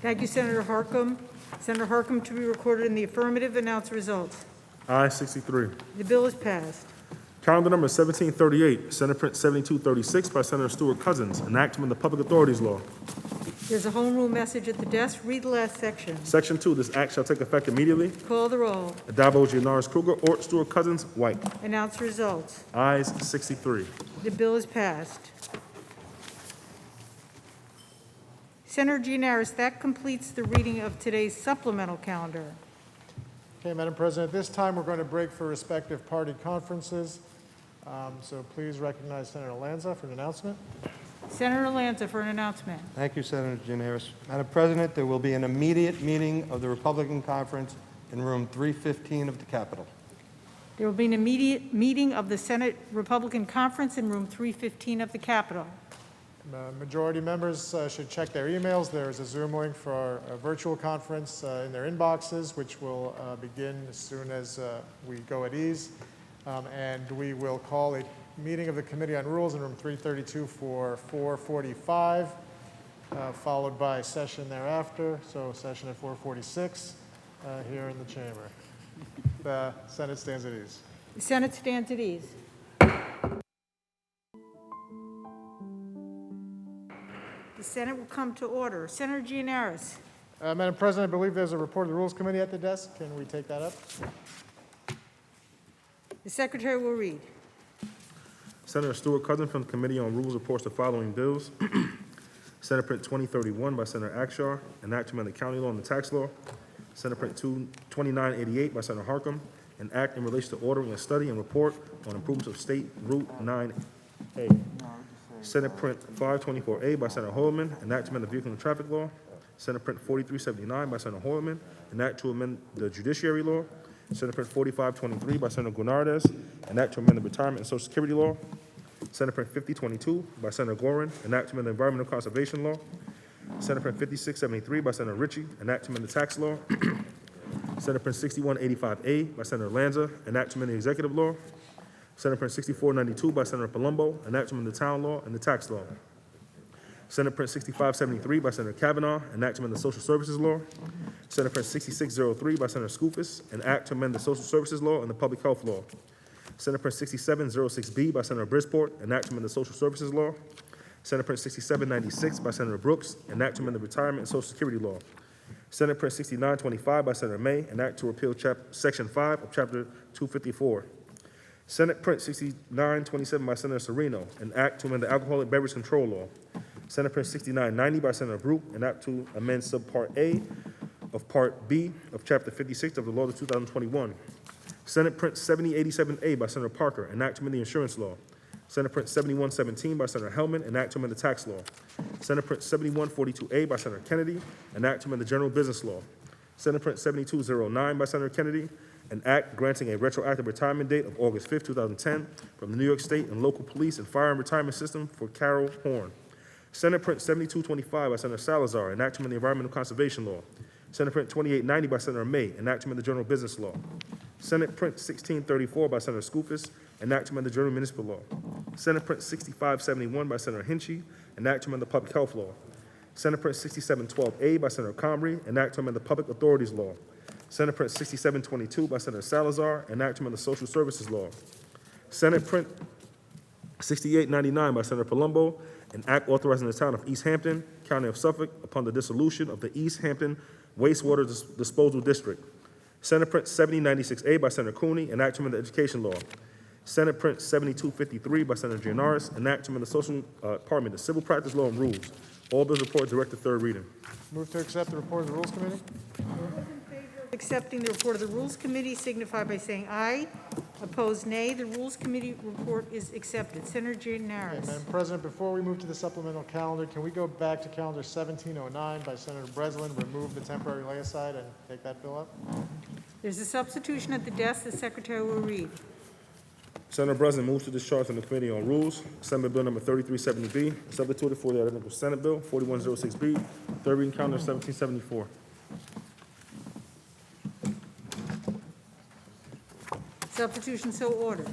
Thank you, Senator Harkam. Senator Harkam to be recorded in the affirmative. Announce results. Ayes 63. The bill is passed. Calendar number 1738, Senate Print 7236 by Senator Stewart Cousins, an act to amend the Public Authorities Law. There's a home rule message at the desk. Read the last section. Section 2, this act shall take effect immediately. Call the roll. Adabo, Gianaris Kruger, Ort, Stewart Cousins, White. Announce results. Ayes 63. The bill is passed. Senator Gianaris, that completes the reading of today's supplemental calendar. Okay, Madam President, at this time, we're going to break for respective party conferences. So please recognize Senator Lanza for an announcement. Senator Lanza for an announcement. Thank you, Senator Gianaris. Madam President, there will be an immediate meeting of the Republican Conference in room 315 of the Capitol. There will be an immediate meeting of the Senate Republican Conference in room 315 of the Capitol. Majority members should check their emails. There is a Zoom link for our virtual conference in their inboxes, which will begin as soon as we go at ease. And we will call a meeting of the Committee on Rules in room 332 for 4:45, followed by session thereafter, so session at 4:46 here in the chamber. The Senate stands at ease. The Senate stands at ease. The Senate will come to order. Senator Gianaris. Madam President, I believe there's a report of the Rules Committee at the desk. Can we take that up? The Secretary will read. Senator Stewart Cousins from the Committee on Rules reports the following bills. Senate Print 2031 by Senator Akshar, an act to amend the county law and the tax law. Senate Print 2988 by Senator Harkam, an act in relation to ordering a study and report on improvements of State Route 9A. Senate Print 524A by Senator Holman, an act to amend the vehicle and traffic law. Senate Print 4379 by Senator Holman, an act to amend the judiciary law. Senate Print 4523 by Senator Guinardez, an act to amend the retirement and social security law. Senate Print 5022 by Senator Gorin, an act to amend the environmental conservation law. Senate Print 5673 by Senator Ritchie, an act to amend the tax law. Senate Print 6185A by Senator Lanza, an act to amend the executive law. Senate Print 6492 by Senator Palumbo, an act to amend the town law and the tax law. Senate Print 6573 by Senator Kavanaugh, an act to amend the social services law. Senate Print 6603 by Senator Skoufis, an act to amend the social services law and the public health law. Senate Print 6706B by Senator Brisport, an act to amend the social services law. Senate Print 6796 by Senator Brooks, an act to amend the retirement and social security law. Senate Print 6925 by Senator May, an act to repeal Section 5 of Chapter 254. Senate Print 6927 by Senator Serino, an act to amend the alcoholic beverage control law. Senate Print 6990 by Senator Brooke, an act to amend Subpart A of Part B of Chapter 56 of the law of 2021. Senate Print 7087A by Senator Parker, an act to amend the insurance law. Senate Print 7117 by Senator Hellman, an act to amend the tax law. Senate Print 7142A by Senator Kennedy, an act to amend the general business law. Senate Print 7209 by Senator Kennedy, an act granting a retroactive retirement date of August 5, 2010 from the New York State and local police and firearm retirement system for Carol Horn. Senate Print 7225 by Senator Salazar, an act to amend the environmental conservation law. Senate Print 2890 by Senator May, an act to amend the general business law. Senate Print 1634 by Senator Skoufis, an act to amend the general municipal law. Senate Print 6571 by Senator Hinchy, an act to amend the public health law. Senate Print 6712A by Senator Comrie, an act to amend the public authorities law. Senate Print 6722 by Senator Salazar, an act to amend the social services law. Senate Print 6899 by Senator Palumbo, an act authorizing the town of East Hampton, County of Suffolk, upon the dissolution of the East Hampton Wastewater Disposal District. Senate Print 7096A by Senator Cooney, an act to amend the education law. Senate Print 7253 by Senator Gianaris, an act to amend the civil practice law and rules. All bills reported direct to third reading. Move to accept the report of the Rules Committee. Accepting the report of the Rules Committee signify by saying aye. Opposed, nay. The Rules Committee report is accepted. Senator Gianaris. Madam President, before we move to the supplemental calendar, can we go back to calendar 1709 by Senator Breslin, remove the temporary lay aside and take that bill up? There's a substitution at the desk. The Secretary will read. Senator Breslin moves to discharge from the Committee on Rules, Assembly Bill Number 3370B, substituted for the identical Senate Bill 4106B, third reading calendar 1774. Substitution so ordered.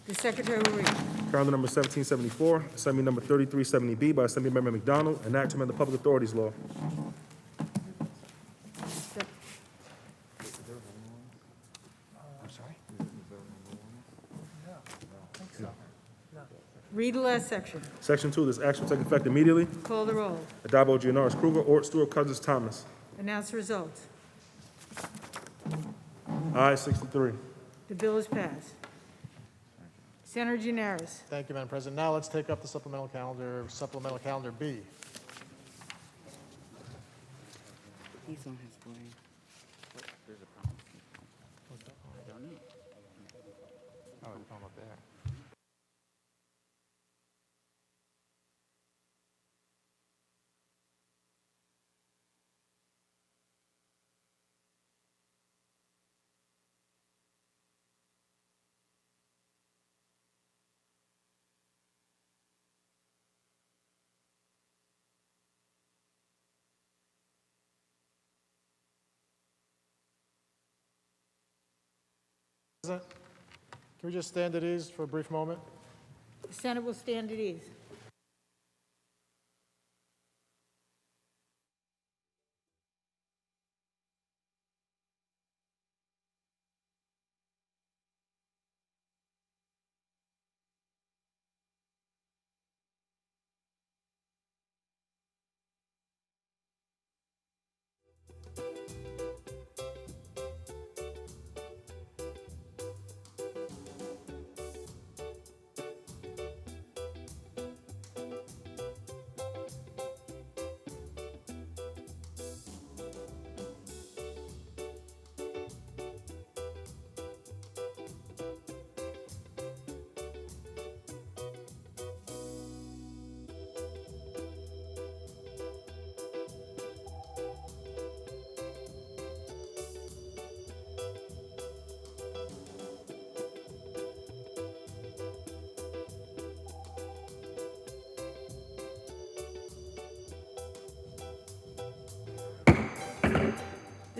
The Secretary will read. Calendar number 1774, Assembly Number 3370B by Assembly Member McDonald, an act to amend the public authorities law. Read the last section. Section 2, this action will take effect immediately. Call the roll. Addabbo, Gianaris, Kruger, Ort, Stewart, Cousins, Thomas. Announce the results. Ayes 63. The bill is passed. Senator Gianaris. Thank you, Madam President. Now let's take up the supplemental calendar B. He's on his way. There's a problem. I don't know. Oh, the problem up there. President, can we just stand at ease for a brief moment? The Senate will stand at ease.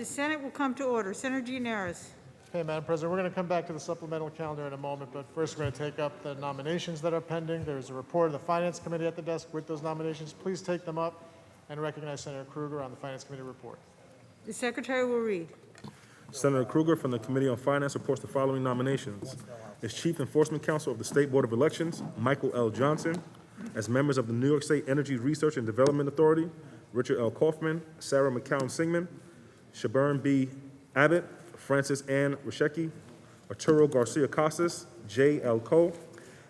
The Senate will come to order. Senator Gianaris. Okay, Madam President, we're going to come back to the supplemental calendar in a moment, but first we're going to take up the nominations that are pending. There's a report of the Finance Committee at the desk with those nominations. Please take them up and recognize Senator Krueger on the Finance Committee report. The Secretary will read. Senator Krueger from the Committee on Finance reports the following nominations. As Chief Enforcement Counsel of the State Board of Elections, Michael L. Johnson. As members of the New York State Energy Research and Development Authority, Richard L. Kaufman, Sarah McCown-Singman, Shabern B. Abbott, Francis Ann Rashecki, Arturo Garcia Casas, J. L. Cole.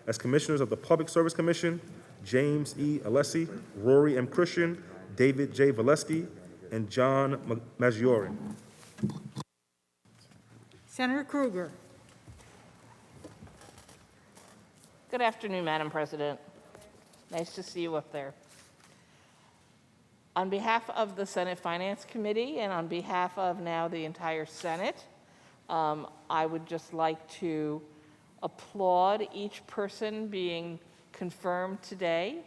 As Commissioners of the Public Service Commission, James E. Alessi, Rory M. Christian, David J. Valesky, and John Maggiore. Senator Krueger. Good afternoon, Madam President. Nice to see you up there. On behalf of the Senate Finance Committee and on behalf of now the entire Senate, I would just like to applaud each person being confirmed today.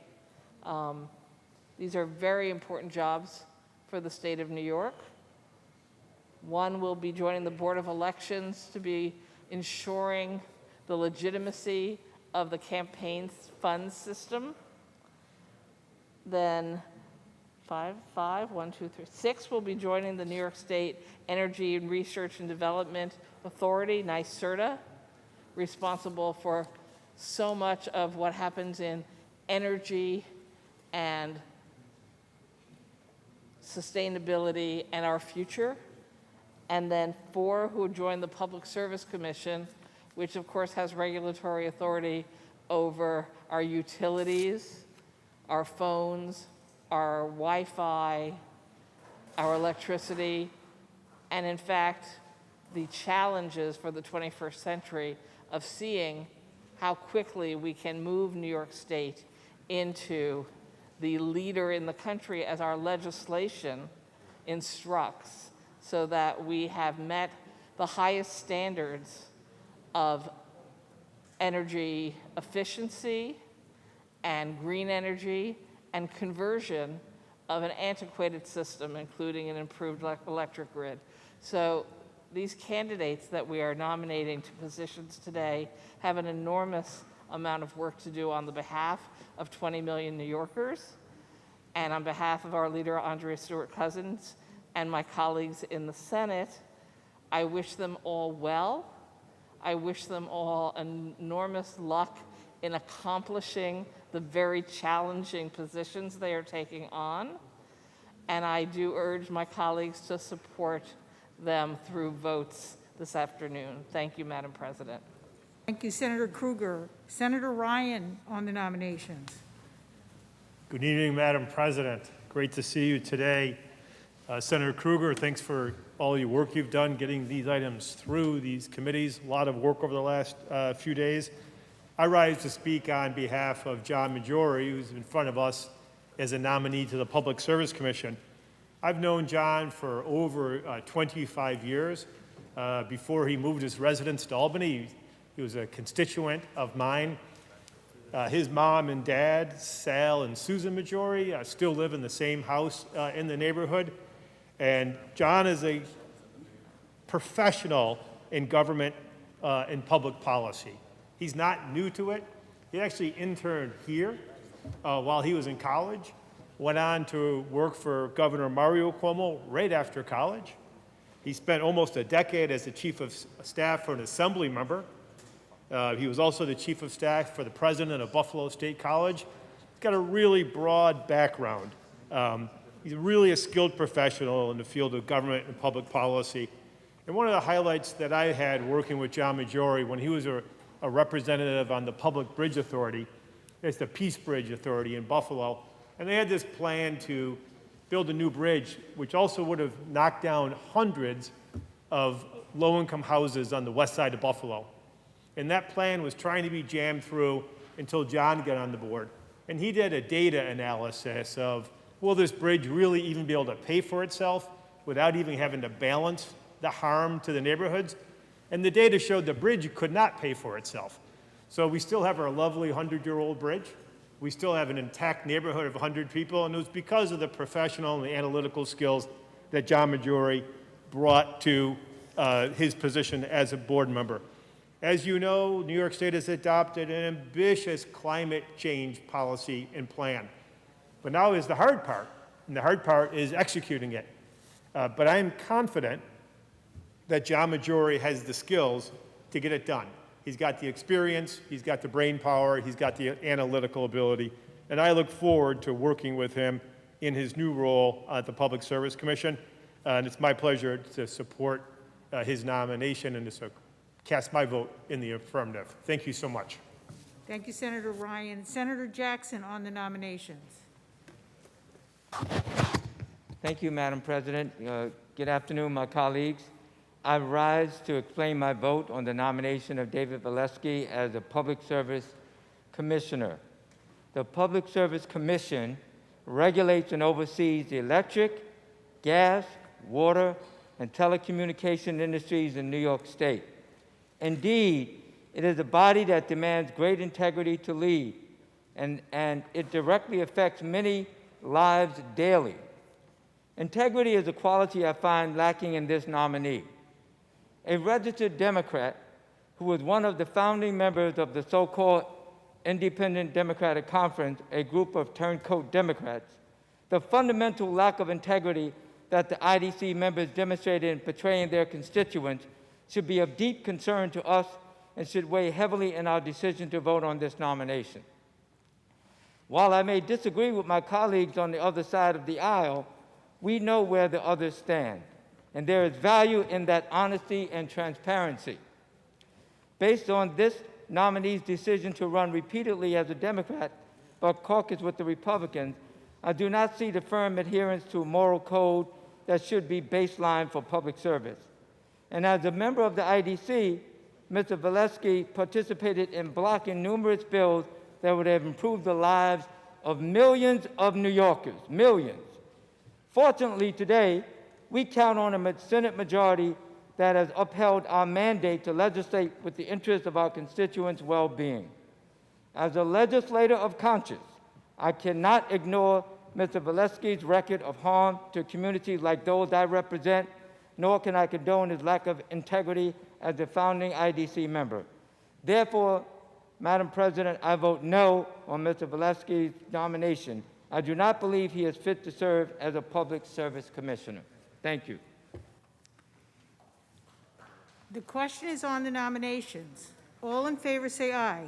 These are very important jobs for the state of New York. One will be joining the Board of Elections to be ensuring the legitimacy of the campaign funds system. Then 6 will be joining the New York State Energy and Research and Development Authority, NYSERDA, responsible for so much of what happens in energy and sustainability and our future. And then 4 who join the Public Service Commission, which of course has regulatory authority over our utilities, our phones, our Wi-Fi, our electricity, and in fact, the challenges for the 21st century of seeing how quickly we can move New York State into the leader in the country as our legislation instructs, so that we have met the highest standards of energy efficiency and green energy and conversion of an antiquated system, including an improved electric grid. So these candidates that we are nominating to positions today have an enormous amount of work to do on the behalf of 20 million New Yorkers and on behalf of our leader, Andrea Stewart-Cousins, and my colleagues in the Senate. I wish them all well. I wish them all enormous luck in accomplishing the very challenging positions they are taking on. And I do urge my colleagues to support them through votes this afternoon. Thank you, Madam President. Thank you, Senator Krueger. Senator Ryan on the nominations. Good evening, Madam President. Great to see you today. Senator Krueger, thanks for all your work you've done getting these items through these committees. A lot of work over the last few days. I rise to speak on behalf of John Maggiore, who's in front of us as a nominee to the Public Service Commission. I've known John for over 25 years. Before he moved his residence to Albany, he was a constituent of mine. His mom and dad, Sal and Susan Maggiore, still live in the same house in the neighborhood. And John is a professional in government and public policy. He's not new to it. He actually interned here while he was in college, went on to work for Governor Mario Cuomo right after college. He spent almost a decade as the chief of staff for an assembly member. He was also the chief of staff for the president of Buffalo State College. He's got a really broad background. He's really a skilled professional in the field of government and public policy. And one of the highlights that I had working with John Maggiore when he was a representative on the Public Bridge Authority, it's the Peace Bridge Authority in Buffalo, and they had this plan to build a new bridge, which also would have knocked down hundreds of low-income houses on the west side of Buffalo. And that plan was trying to be jammed through until John got on the board. And he did a data analysis of, will this bridge really even be able to pay for itself without even having to balance the harm to the neighborhoods? And the data showed the bridge could not pay for itself. So we still have our lovely 100-year-old bridge. We still have an intact neighborhood of 100 people, and it was because of the professional and the analytical skills that John Maggiore brought to his position as a board member. As you know, New York State has adopted an ambitious climate change policy and plan. But now is the hard part, and the hard part is executing it. But I am confident that John Maggiore has the skills to get it done. He's got the experience, he's got the brain power, he's got the analytical ability, and I look forward to working with him in his new role at the Public Service Commission. And it's my pleasure to support his nomination and to cast my vote in the affirmative. Thank you so much. Thank you, Senator Ryan. Senator Jackson on the nominations. Thank you, Madam President. Good afternoon, my colleagues. I rise to explain my vote on the nomination of David Valesky as a Public Service Commissioner. The Public Service Commission regulates and oversees the electric, gas, water, and telecommunication industries in New York State. Indeed, it is a body that demands great integrity to lead, and it directly affects many lives daily. Integrity is a quality I find lacking in this nominee. A registered Democrat who was one of the founding members of the so-called Independent Democratic Conference, a group of turncoat Democrats, the fundamental lack of integrity that the IDC members demonstrated in portraying their constituents should be of deep concern to us and should weigh heavily in our decision to vote on this nomination. While I may disagree with my colleagues on the other side of the aisle, we know where the others stand, and there is value in that honesty and transparency. Based on this nominee's decision to run repeatedly as a Democrat but caucus with the Republicans, I do not see the firm adherence to a moral code that should be baseline for public service. And as a member of the IDC, Mr. Valesky participated in blocking numerous bills that would have improved the lives of millions of New Yorkers, millions. Fortunately, today, we count on a Senate majority that has upheld our mandate to legislate with the interests of our constituents' well-being. As a legislator of conscience, I cannot ignore Mr. Valesky's record of harm to communities like those I represent, nor can I condone his lack of integrity as a founding IDC member. Therefore, Madam President, I vote no on Mr. Valesky's nomination. I do not believe he is fit to serve as a Public Service Commissioner. Thank you. The question is on the nominations. All in favor say aye.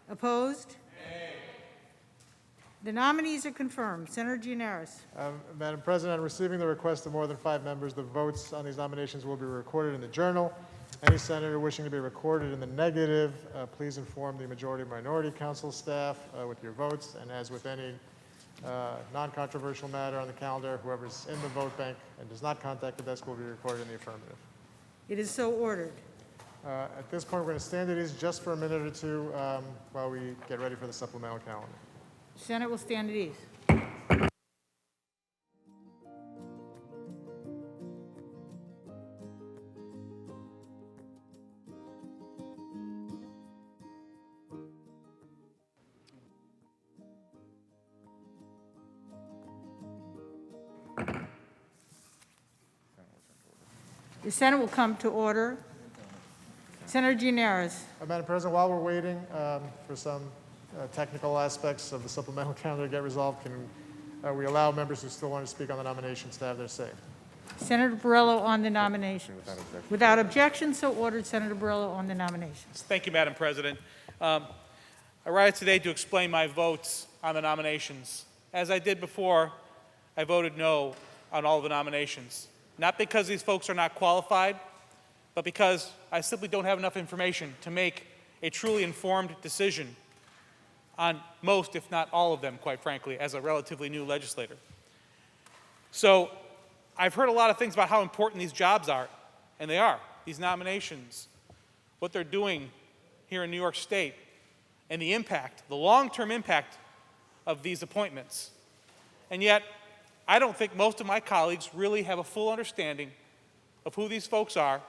Opposed? Nay. The nominees are confirmed. Senator Gianaris. Madam President, on receiving the request of more than 5 members, the votes on these nominations will be recorded in the journal. Any senator wishing to be recorded in the negative, please inform the Majority Minority Council staff with your votes. And as with any non-controversial matter on the calendar, whoever's in the vote bank and does not contact the desk will be recorded in the affirmative. It is so ordered. At this point, we're going to stand at ease just for a minute or two while we get ready for the supplemental calendar. Senate will stand at ease. The Senate will come to order. Senator Gianaris. Madam President, while we're waiting for some technical aspects of the supplemental calendar to get resolved, can we allow members who still want to speak on the nominations to have their say? Senator Borrello on the nominations. Without objection, so ordered. Senator Borrello on the nominations. Thank you, Madam President. I rise today to explain my votes on the nominations. As I did before, I voted no on all of the nominations. Not because these folks are not qualified, but because I simply don't have enough information to make a truly informed decision on most, if not all of them, quite frankly, as a relatively new legislator. So I've heard a lot of things about how important these jobs are, and they are, these nominations, what they're doing here in New York State, and the impact, the long-term impact of these appointments. And yet, I don't think most of my colleagues really have a full understanding of who these folks are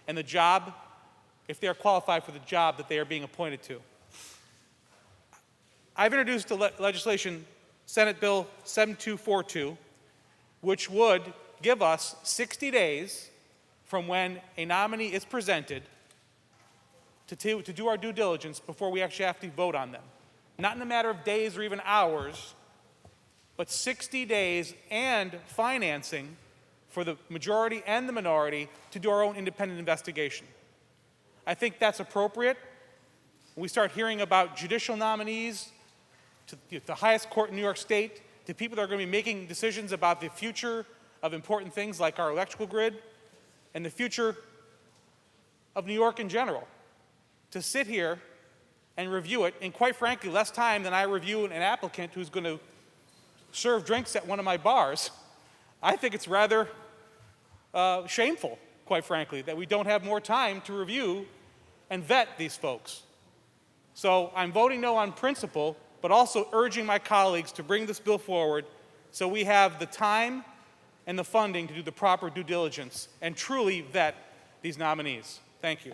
and the job, if they are qualified for the job that they are being appointed to. I've introduced legislation, Senate Bill 7242, which would give us 60 days from when a nominee is presented to do our due diligence before we actually have to vote on them. Not in a matter of days or even hours, but 60 days and financing for the majority and the minority to do our own independent investigation. I think that's appropriate. We start hearing about judicial nominees to the highest court in New York State, to people that are going to be making decisions about the future of important things like our electrical grid and the future of New York in general. To sit here and review it, and quite frankly, less time than I review an applicant who's going to serve drinks at one of my bars, I think it's rather shameful, quite frankly, that we don't have more time to review and vet these folks. So I'm voting no on principle, but also urging my colleagues to bring this bill forward so we have the time and the funding to do the proper due diligence and truly vet these nominees. Thank you.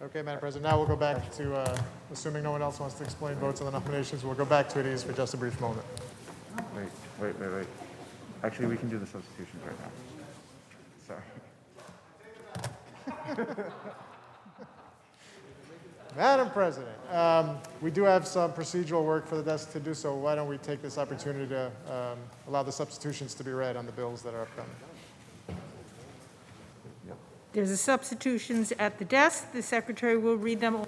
Okay, Madam President, now we'll go back to, assuming no one else wants to explain votes on the nominations, we'll go back to these for just a brief moment. Wait. Actually, we can do the substitutions right now. Sorry. Madam President, we do have some procedural work for the desk to do, so why don't we take this opportunity to allow the substitutions to be read on the bills that are upcoming. There's the substitutions at the desk. The secretary will read them.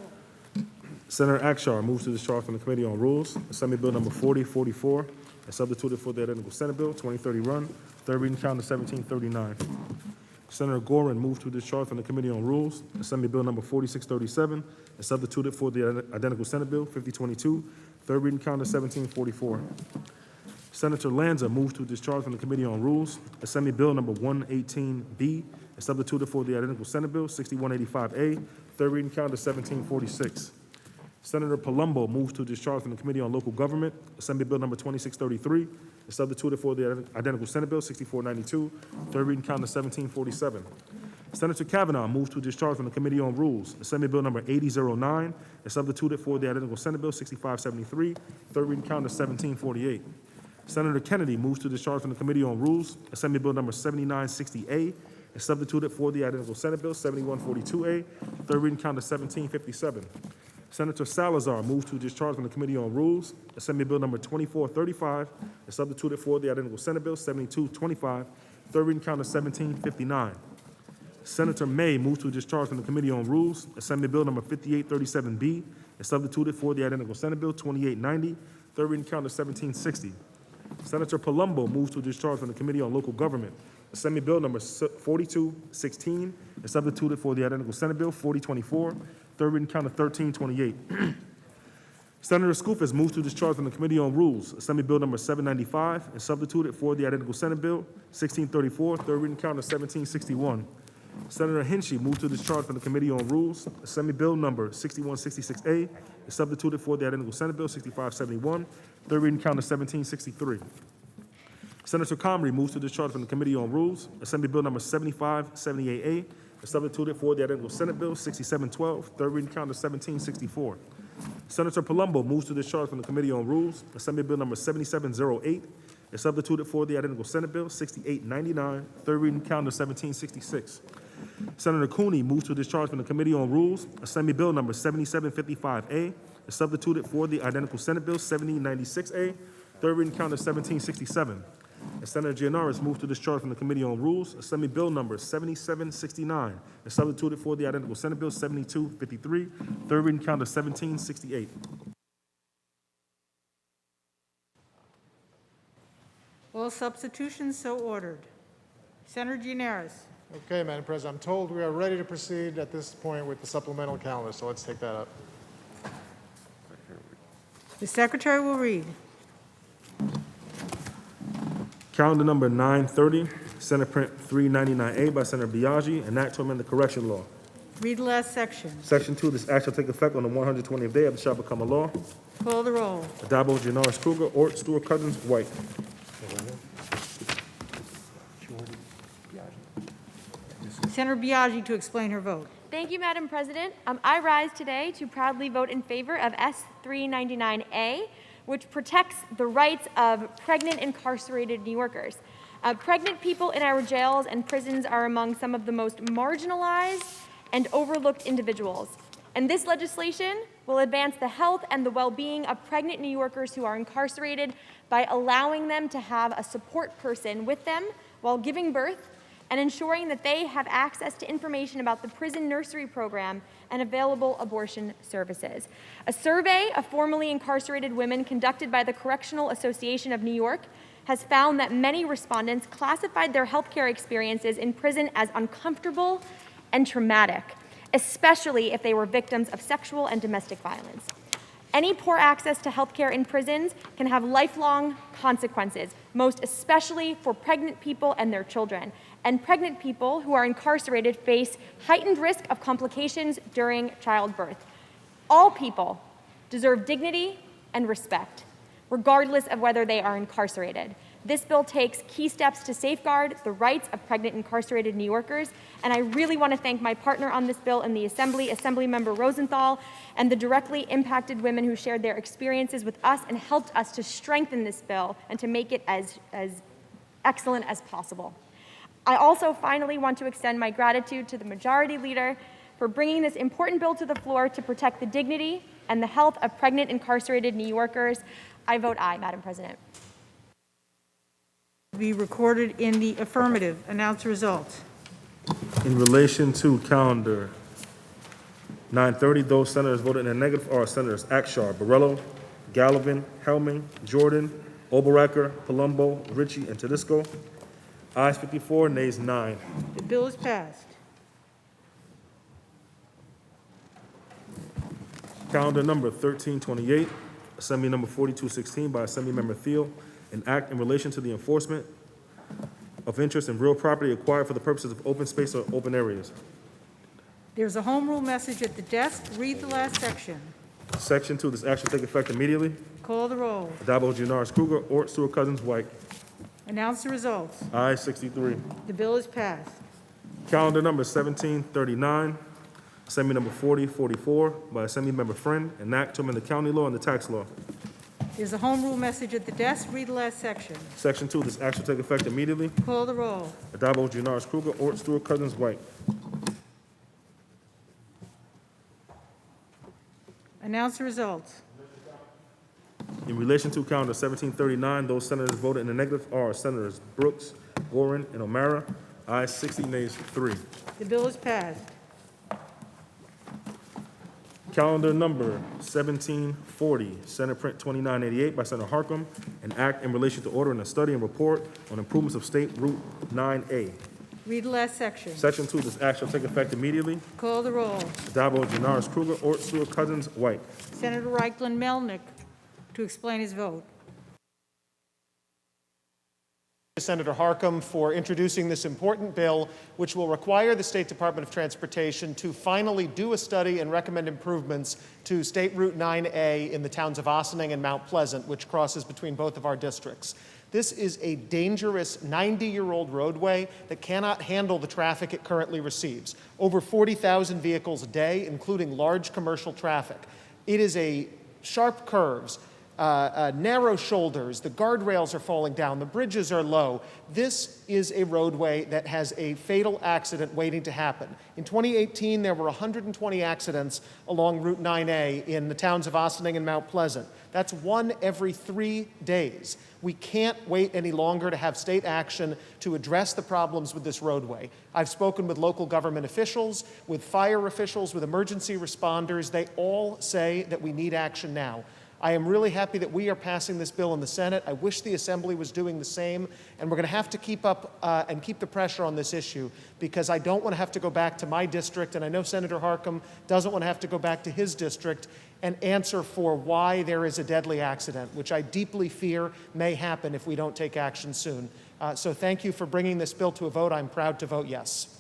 Senator Akshar moves to discharge from the Committee on Rules, Assembly Bill number 4044, and substituted for the identical Senate Bill 2030 run, third reading count to 1739. Senator Gorin moved to discharge from the Committee on Rules, Assembly Bill number 4637, and substituted for the identical Senate Bill 5022, third reading count to 1744. Senator Lanza moved to discharge from the Committee on Rules, Assembly Bill number 118B, and substituted for the identical Senate Bill 6185A, third reading count to 1746. Senator Palumbo moves to discharge from the Committee on Local Government, Assembly Bill number 2633, and substituted for the identical Senate Bill 6492, third reading count to 1747. Senator Kavanaugh moves to discharge from the Committee on Rules, Assembly Bill number 8009, and substituted for the identical Senate Bill 6573, third reading count to 1748. Senator Kennedy moves to discharge from the Committee on Rules, Assembly Bill number 7960A, and substituted for the identical Senate Bill 7142A, third reading count to 1757. Senator Salazar moves to discharge from the Committee on Rules, Assembly Bill number 2435, and substituted for the identical Senate Bill 7225, third reading count to 1759. Senator May moves to discharge from the Committee on Rules, Assembly Bill number 5837B, and substituted for the identical Senate Bill 2890, third reading count to 1760. Senator Palumbo moves to discharge from the Committee on Local Government, Assembly Bill number 4216, and substituted for the identical Senate Bill 4024, third reading count of 1328. Senator Skoufis moves to discharge from the Committee on Rules, Assembly Bill number 795, and substituted for the identical Senate Bill 1634, third reading count of 1761. Senator Hinchey moves to discharge from the Committee on Rules, Assembly Bill number 6166A, and substituted for the identical Senate Bill 6571, third reading count of 1763. Senator Comrie moves to discharge from the Committee on Rules, Assembly Bill number 7578A, and substituted for the identical Senate Bill 6712, third reading count of 1764. Senator Palumbo moves to discharge from the Committee on Rules, Assembly Bill number 7708, and substituted for the identical Senate Bill 6899, third reading count of 1766. Senator Cooney moves to discharge from the Committee on Rules, Assembly Bill number 7755A, and substituted for the identical Senate Bill 7096A, third reading count of 1767. And Senator Gianaris moves to discharge from the Committee on Rules, Assembly Bill number 7769, and substituted for the identical Senate Bill 7253, third reading count of 1768. All substitutions so ordered. Senator Gianaris. Okay, Madam President, I'm told we are ready to proceed at this point with the supplemental calendar, so let's take that up. The secretary will read. Calendar number 930, Senate Print 399A by Senator Biaggi, an act to amend the correction law. Read the last section. Section 2, this act shall take effect on the 120th day of the shall become a law. Call the roll. Addabbo, Gianaris, Kruger, Ort, Stewart, Cousins, White. Senator Biaggi to explain her vote. Thank you, Madam President. I rise today to proudly vote in favor of S399A, which protects the rights of pregnant incarcerated New Yorkers. Pregnant people in our jails and prisons are among some of the most marginalized and overlooked individuals. And this legislation will advance the health and the well-being of pregnant New Yorkers who are incarcerated by allowing them to have a support person with them while giving birth and ensuring that they have access to information about the prison nursery program and available abortion services. A survey of formerly incarcerated women conducted by the Correctional Association of New York has found that many respondents classified their healthcare experiences in prison as uncomfortable and traumatic, especially if they were victims of sexual and domestic violence. Any poor access to healthcare in prisons can have lifelong consequences, most especially for pregnant people and their children. And pregnant people who are incarcerated face heightened risk of complications during childbirth. All people deserve dignity and respect, regardless of whether they are incarcerated. This bill takes key steps to safeguard the rights of pregnant incarcerated New Yorkers, and I really want to thank my partner on this bill in the Assembly, Assemblymember Rosenthal, and the directly impacted women who shared their experiences with us and helped us to strengthen this bill and to make it as excellent as possible. I also finally want to extend my gratitude to the Majority Leader for bringing this important bill to the floor to protect the dignity and the health of pregnant incarcerated New Yorkers. I vote aye, Madam President. Be recorded in the affirmative. Announce the results. In relation to calendar 9:30, those senators voted in the negative are Senators Akshar, Borrello, Gallivan, Helming, Jordan, Oberacker, Palumbo, Ritchie, and Tedisco. Ayes 54, nays 9. The bill is passed. Calendar number 1328, Assembly number 4216 by Assemblymember Thiel, an act in relation to the enforcement of interest in real property acquired for the purposes of open space or open areas. There's a home rule message at the desk. Read the last section. Section 2, this action will take effect immediately. Call the roll. Addabbo, Janoris, Kruger, Ort, Stewart, Cousins, White. Announce the results. Ayes 63. The bill is passed. Calendar number 1739, Assembly number 4044 by Assemblymember Friend, an act to amend the county law and the tax law. There's a home rule message at the desk. Read the last section. Section 2, this action will take effect immediately. Call the roll. Addabbo, Janoris, Kruger, Ort, Stewart, Cousins, White. Announce the results. In relation to calendar 1739, those senators voted in the negative are Senators Brooks, Warren, and O'Mara. Ayes 60, nays 3. The bill is passed. Calendar number 1740, Senate Print 2988 by Senator Harkam, an act in relation to ordering a study and report on improvements of State Route 9A. Read the last section. Section 2, this act shall take effect immediately. Call the roll. Addabbo, Janoris, Kruger, Ort, Stewart, Cousins, White. Senator Reikland Melnick to explain his vote. Senator Harkam for introducing this important bill, which will require the State Department of Transportation to finally do a study and recommend improvements to State Route 9A in the towns of Ossining and Mount Pleasant, which crosses between both of our districts. This is a dangerous 90-year-old roadway that cannot handle the traffic it currently receives. Over 40,000 vehicles a day, including large commercial traffic. It is a sharp curves, narrow shoulders, the guardrails are falling down, the bridges are low. This is a roadway that has a fatal accident waiting to happen. In 2018, there were 120 accidents along Route 9A in the towns of Ossining and Mount Pleasant. That's 1 every 3 days. We can't wait any longer to have state action to address the problems with this roadway. I've spoken with local government officials, with fire officials, with emergency responders. They all say that we need action now. I am really happy that we are passing this bill in the Senate. I wish the Assembly was doing the same, and we're going to have to keep up and keep the pressure on this issue, because I don't want to have to go back to my district, and I know Senator Harkam doesn't want to have to go back to his district and answer for why there is a deadly accident, which I deeply fear may happen if we don't take action soon. So thank you for bringing this bill to a vote. I'm proud to vote yes.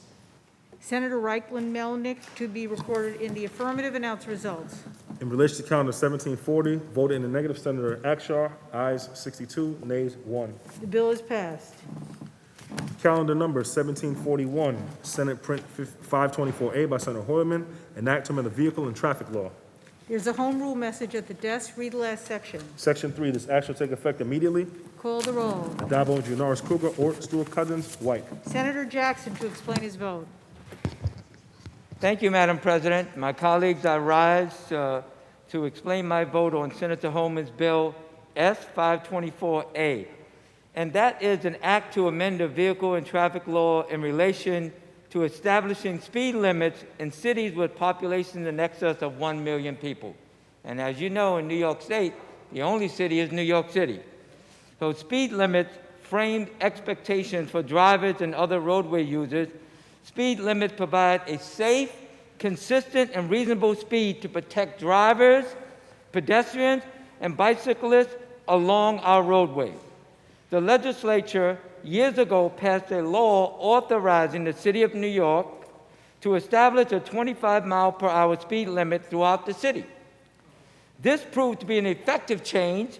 Senator Reikland Melnick to be recorded in the affirmative. Announce results. In relation to calendar 1740, voted in the negative, Senator Akshar. Ayes 62, nays 1. The bill is passed. Calendar number 1741, Senate Print 524A by Senator Hoyerman, an act to amend the vehicle and traffic law. There's a home rule message at the desk. Read the last section. Section 3, this action will take effect immediately. Call the roll. Addabbo, Janoris Kruger, Ort, Stewart Cousins, White. Senator Jackson to explain his vote. Thank you, Madam President. My colleagues, I rise to explain my vote on Senator Holman's bill S-524A. And that is an act to amend the vehicle and traffic law in relation to establishing speed limits in cities with populations in excess of 1 million people. And as you know, in New York State, the only city is New York City. So speed limits frame expectations for drivers and other roadway users. Speed limits provide a safe, consistent, and reasonable speed to protect drivers, pedestrians, and bicyclists along our roadways. The legislature years ago passed a law authorizing the City of New York to establish a 25-mile-per-hour speed limit throughout the city. This proved to be an effective change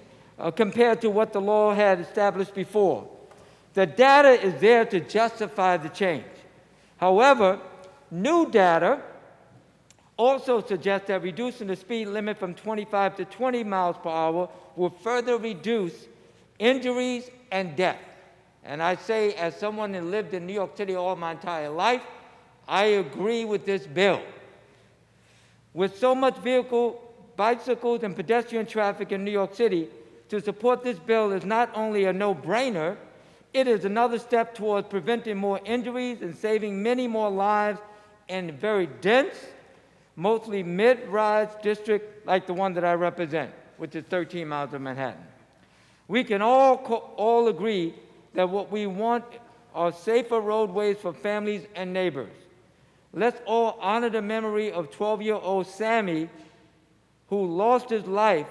compared to what the law had established before. The data is there to justify the change. However, new data also suggests that reducing the speed limit from 25 to 20 miles per hour will further reduce injuries and death. And I say, as someone that lived in New York City all my entire life, I agree with this bill. With so much bicycles, and pedestrian traffic in New York City, to support this bill is not only a no-brainer, it is another step towards preventing more injuries and saving many more lives in a very dense, mostly mid-rise district like the one that I represent, which is 13 miles of Manhattan. We can all agree that what we want are safer roadways for families and neighbors. Let's all honor the memory of 12-year-old Sammy, who lost his life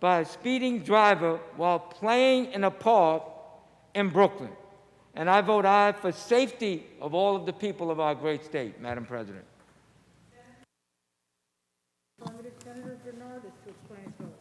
by a speeding driver while playing in a park in Brooklyn. And I vote aye for safety of all of the people of our great state, Madam President. Senator Bernardus to explain his vote.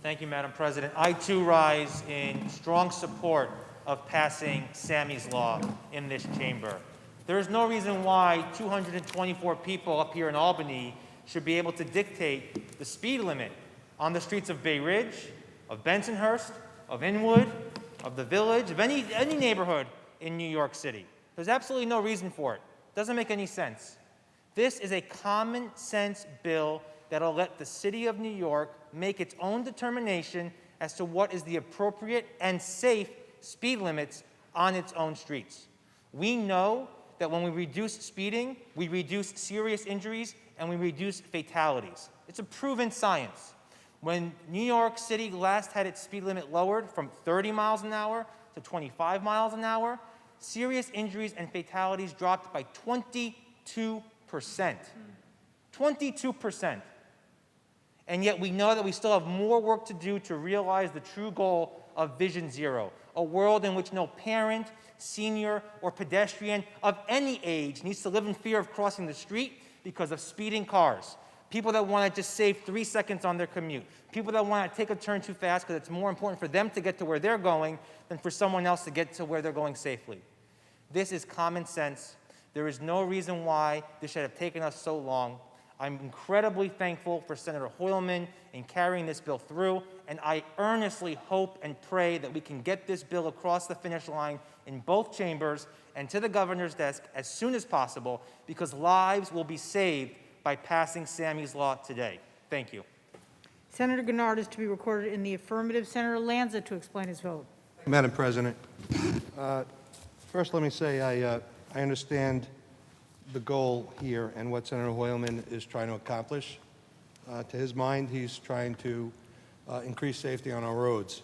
Thank you, Madam President. I too rise in strong support of passing Sammy's Law in this chamber. There is no reason why 224 people up here in Albany should be able to dictate the speed limit on the streets of Bay Ridge, of Bensonhurst, of Inwood, of the Village, of any neighborhood in New York City. There's absolutely no reason for it. It doesn't make any sense. This is a common sense bill that'll let the city of New York make its own determination as to what is the appropriate and safe speed limits on its own streets. We know that when we reduce speeding, we reduce serious injuries and we reduce fatalities. It's a proven science. When New York City last had its speed limit lowered from 30 miles an hour to 25 miles an hour, serious injuries and fatalities dropped by 22%. 22%. And yet we know that we still have more work to do to realize the true goal of Vision Zero, a world in which no parent, senior, or pedestrian of any age needs to live in fear of crossing the street because of speeding cars. People that want to just save 3 seconds on their commute. People that want to take a turn too fast because it's more important for them to get to where they're going than for someone else to get to where they're going safely. This is common sense. There is no reason why this should have taken us so long. I'm incredibly thankful for Senator Hoylman in carrying this bill through, and I earnestly hope and pray that we can get this bill across the finish line in both chambers and to the governor's desk as soon as possible, because lives will be saved by passing Sammy's Law today. Thank you. Senator Gennard is to be recorded in the affirmative. Senator Lanza to explain his vote. Madam President, first let me say I understand the goal here and what Senator Hoylman is trying to accomplish. To his mind, he's trying to increase safety on our roads.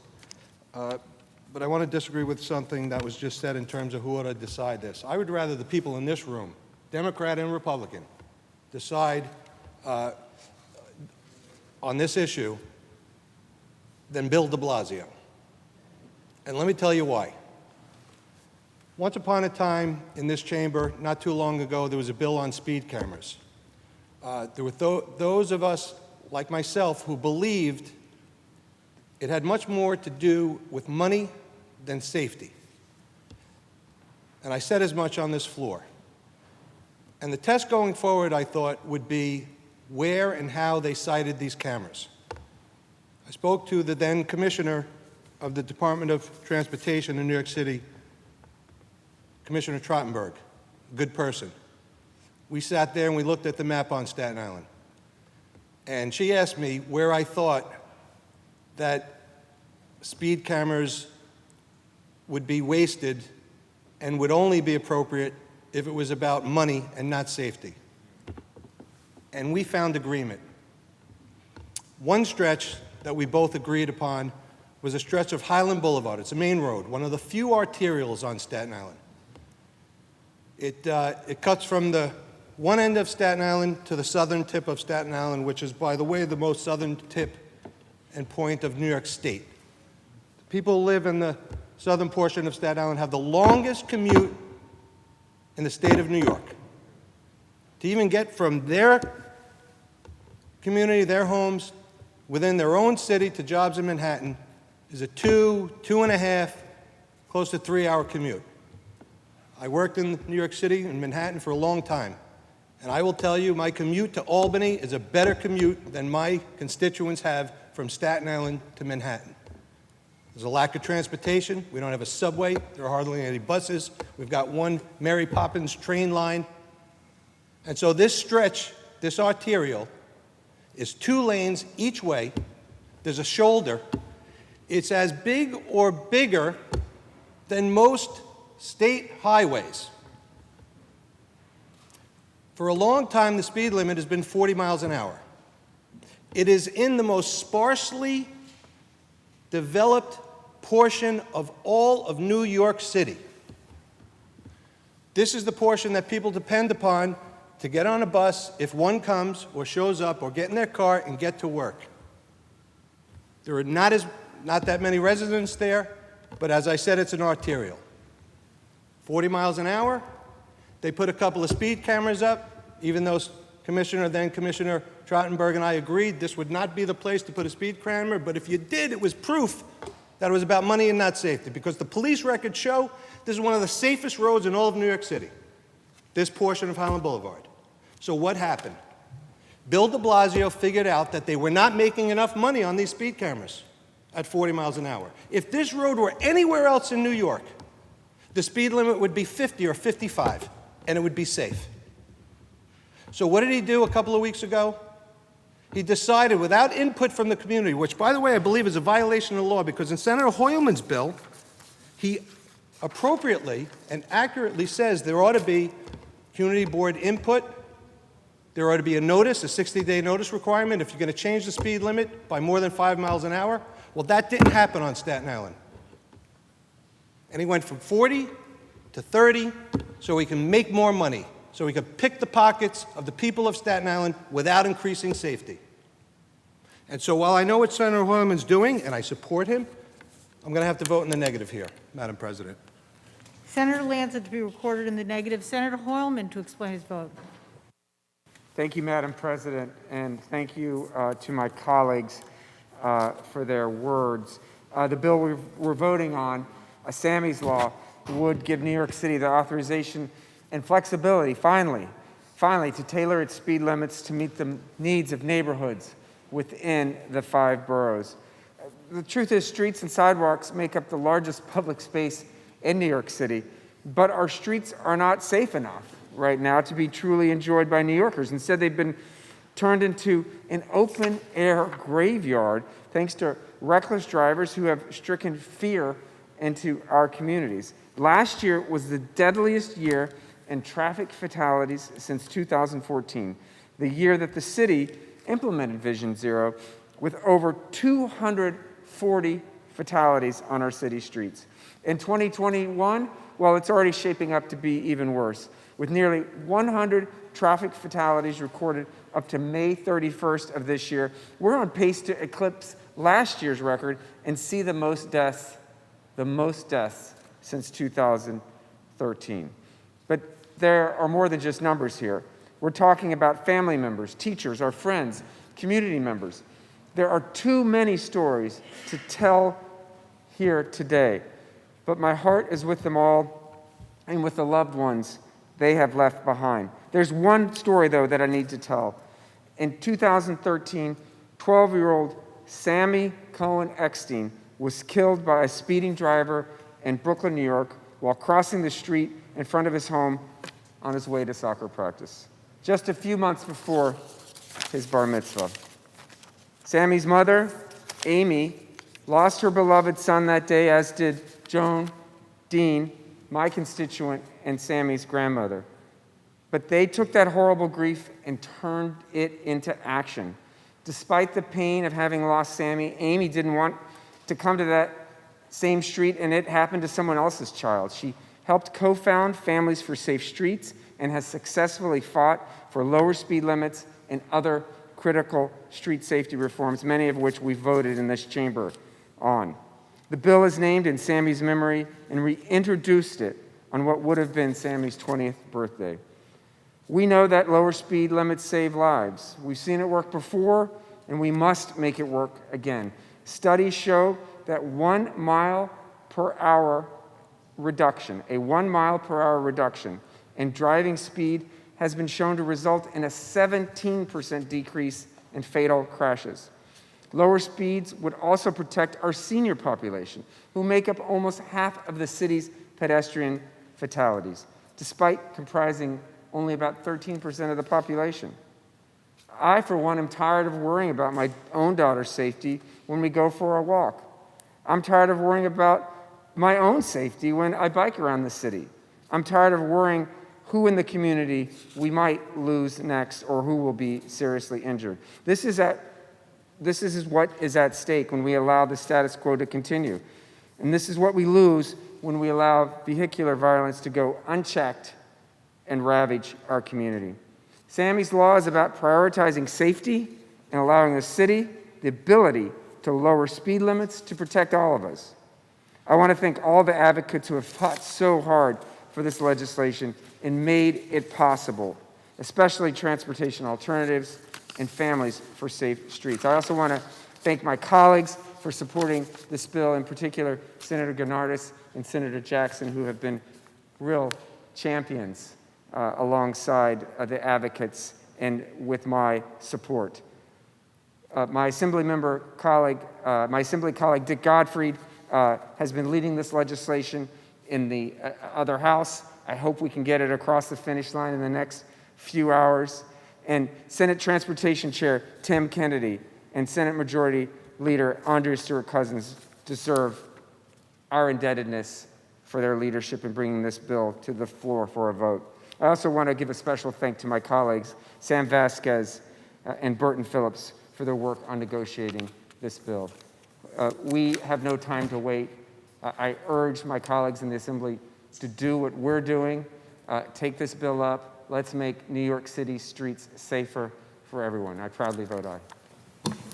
But I want to disagree with something that was just said in terms of who ought to decide this. I would rather the people in this room, Democrat and Republican, decide on this issue than Bill de Blasio. And let me tell you why. Once upon a time in this chamber, not too long ago, there was a bill on speed cameras. There were those of us, like myself, who believed it had much more to do with money than safety. And I said as much on this floor. And the test going forward, I thought, would be where and how they sited these cameras. I spoke to the then Commissioner of the Department of Transportation in New York City, Commissioner Trottenberg, a good person. We sat there and we looked at the map on Staten Island. And she asked me where I thought that speed cameras would be wasted and would only be appropriate if it was about money and not safety. And we found agreement. One stretch that we both agreed upon was a stretch of Highland Boulevard. It's a main road, one of the few arterials on Staten Island. It cuts from the one end of Staten Island to the southern tip of Staten Island, which is, by the way, the most southern tip and point of New York State. People who live in the southern portion of Staten Island have the longest commute in the state of New York. To even get from their community, their homes, within their own city to jobs in Manhattan is a 2.5, close to 3-hour commute. I worked in New York City and Manhattan for a long time, and I will tell you my commute to Albany is a better commute than my constituents have from Staten Island to Manhattan. There's a lack of transportation. We don't have a subway. There are hardly any buses. We've got one Mary Poppins train line. And so this stretch, this arterial, is 2 lanes each way. There's a shoulder. It's as big or bigger than most state highways. For a long time, the speed limit has been 40 miles an hour. It is in the most sparsely developed portion of all of New York City. This is the portion that people depend upon to get on a bus if one comes or shows up, or get in their car and get to work. There are not that many residents there, but as I said, it's an arterial. 40 miles an hour. They put a couple of speed cameras up, even though then Commissioner Trottenberg and I agreed this would not be the place to put a speed camera, but if you did, it was proof that it was about money and not safety, because the police records show this is one of the safest roads in all of New York City, this portion of Highland Boulevard. So what happened? Bill de Blasio figured out that they were not making enough money on these speed cameras at 40 miles an hour. If this road were anywhere else in New York, the speed limit would be 50 or 55, and it would be safe. So what did he do a couple of weeks ago? He decided, without input from the community, which, by the way, I believe is a violation of the law, because in Senator Hoylman's bill, he appropriately and accurately says there ought to be community board input. There ought to be a notice, a 60-day notice requirement if you're going to change the speed limit by more than 5 miles an hour. Well, that didn't happen on Staten Island. And he went from 40 to 30 so he can make more money, so he could pick the pockets of the people of Staten Island without increasing safety. And so while I know what Senator Hoylman's doing, and I support him, I'm going to have to vote in the negative here, Madam President. Senator Lanza to be recorded in the negative. Senator Hoylman to explain his vote. Thank you, Madam President, and thank you to my colleagues for their words. The bill we're voting on, Sammy's Law, would give New York City the authorization and flexibility, finally, to tailor its speed limits to meet the needs of neighborhoods within the 5 boroughs. The truth is, streets and sidewalks make up the largest public space in New York City, but our streets are not safe enough right now to be truly enjoyed by New Yorkers. Instead, they've been turned into an open-air graveyard thanks to reckless drivers who have stricken fear into our communities. Last year was the deadliest year in traffic fatalities since 2014, the year that the city implemented Vision Zero, with over 240 fatalities on our city streets. In 2021, well, it's already shaping up to be even worse, with nearly 100 traffic fatalities recorded up to May 31st of this year. We're on pace to eclipse last year's record and see the most deaths since 2013. But there are more than just numbers here. We're talking about family members, teachers, our friends, community members. There are too many stories to tell here today, but my heart is with them all and with the loved ones they have left behind. There's one story, though, that I need to tell, In 2013, 12-year-old Sammy Cohen Eckstein was killed by a speeding driver in Brooklyn, New York, while crossing the street in front of his home on his way to soccer practice, just a few months before his bar mitzvah. Sammy's mother, Amy, lost her beloved son that day, as did Joan Dean, my constituent and Sammy's grandmother. But they took that horrible grief and turned it into action. Despite the pain of having lost Sammy, Amy didn't want to come to that same street and it happened to someone else's child. She helped co-found Families for Safe Streets and has successfully fought for lower speed limits and other critical street safety reforms, many of which we voted in this chamber on. The bill is named in Sammy's memory and reintroduced it on what would have been Sammy's 20th birthday. We know that lower speed limits save lives. We've seen it work before, and we must make it work again. Studies show that 1 mile per hour reduction, a 1 mile per hour reduction in driving speed has been shown to result in a 17% decrease in fatal crashes. Lower speeds would also protect our senior population, who make up almost half of the city's pedestrian fatalities, despite comprising only about 13% of the population. I, for one, am tired of worrying about my own daughter's safety when we go for a walk. I'm tired of worrying about my own safety when I bike around the city. I'm tired of worrying who in the community we might lose next or who will be seriously injured. This is what is at stake when we allow the status quo to continue. And this is what we lose when we allow vehicular violence to go unchecked and ravage our community. Sammy's Law is about prioritizing safety and allowing the city the ability to lower speed limits to protect all of us. I want to thank all the advocates who have fought so hard for this legislation and made it possible, especially Transportation Alternatives and Families for Safe Streets. I also want to thank my colleagues for supporting this bill, in particular Senator Gennardis and Senator Jackson, who have been real champions alongside the advocates and with my support. My Assembly colleague Dick Gottfried has been leading this legislation in the other House. I hope we can get it across the finish line in the next few hours. And Senate Transportation Chair Tim Kennedy and Senate Majority Leader Andrea Stewart-Cousins deserve our indebtedness for their leadership in bringing this bill to the floor for a vote. I also want to give a special thank to my colleagues, Sam Vasquez and Burton Phillips, for their work on negotiating this bill. We have no time to wait. I urge my colleagues in the Assembly to do what we're doing. Take this bill up. Let's make New York City streets safer for everyone. I proudly vote aye.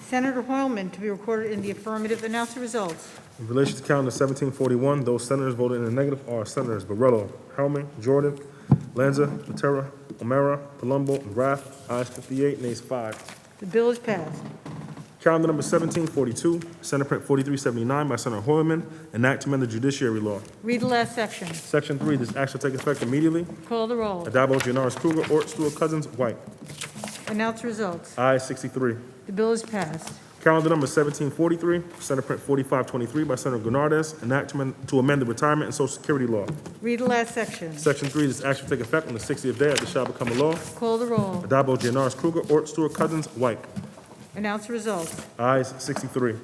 Senator Hoylman to be recorded in the affirmative. Announce the results. In relation to calendar 1741, those senators voted in the negative are Senators Barello, Hellman, Jordan, Lanza, Matera, O'Mara, Palumbo, and Raff. Ayes 58, nays 5. The bill is passed. Calendar number 1742, Senate Print 4379 by Senator Hoylman, an act to amend the judiciary law. Read the last section. Section 3, this act shall take effect immediately. Call the roll. Addabbo, Gianaris, Kruger, Ort, Stewart, Cousins, White. Announce the results. Ayes 63. The bill is passed. Calendar number 1743, Senate Print 4523 by Senator Gennardis, an act to amend the retirement and Social Security law. Read the last section. Section 3, this act shall take effect on the 60th day after it shall become a law. Call the roll. Addabbo, Gianaris, Kruger, Ort, Stewart, Cousins, White. Announce the results. Ayes 63.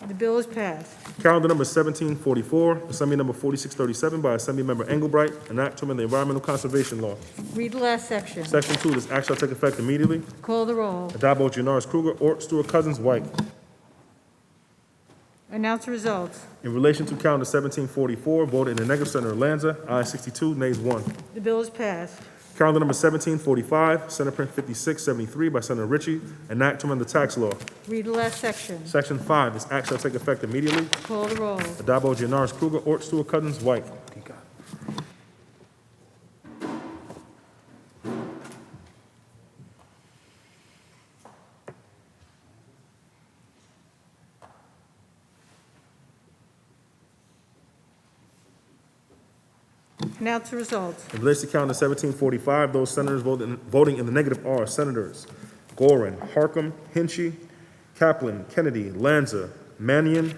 The bill is passed. Calendar number 1744, Assembly number 4637 by Assembly Member Engelbright, an act to amend the environmental conservation law. Read the last section. Section 2, this act shall take effect immediately. Call the roll. Addabbo, Gianaris, Kruger, Ort, Stewart, Cousins, White. Announce the results. In relation to calendar 1744, voted in the negative, Senator Lanza. Ayes 62, nays 1. The bill is passed. Calendar number 1745, Senate Print 5673 by Senator Ritchie, an act to amend the tax law. Read the last section. Section 5, this act shall take effect immediately. Call the roll. Addabbo, Gianaris, Kruger, Ort, Stewart, Cousins, White. Announce the results. In relation to calendar 1745, those senators voting in the negative are Senators Gorin, Harkam, Hinchy, Kaplan, Kennedy, Lanza, Mannion,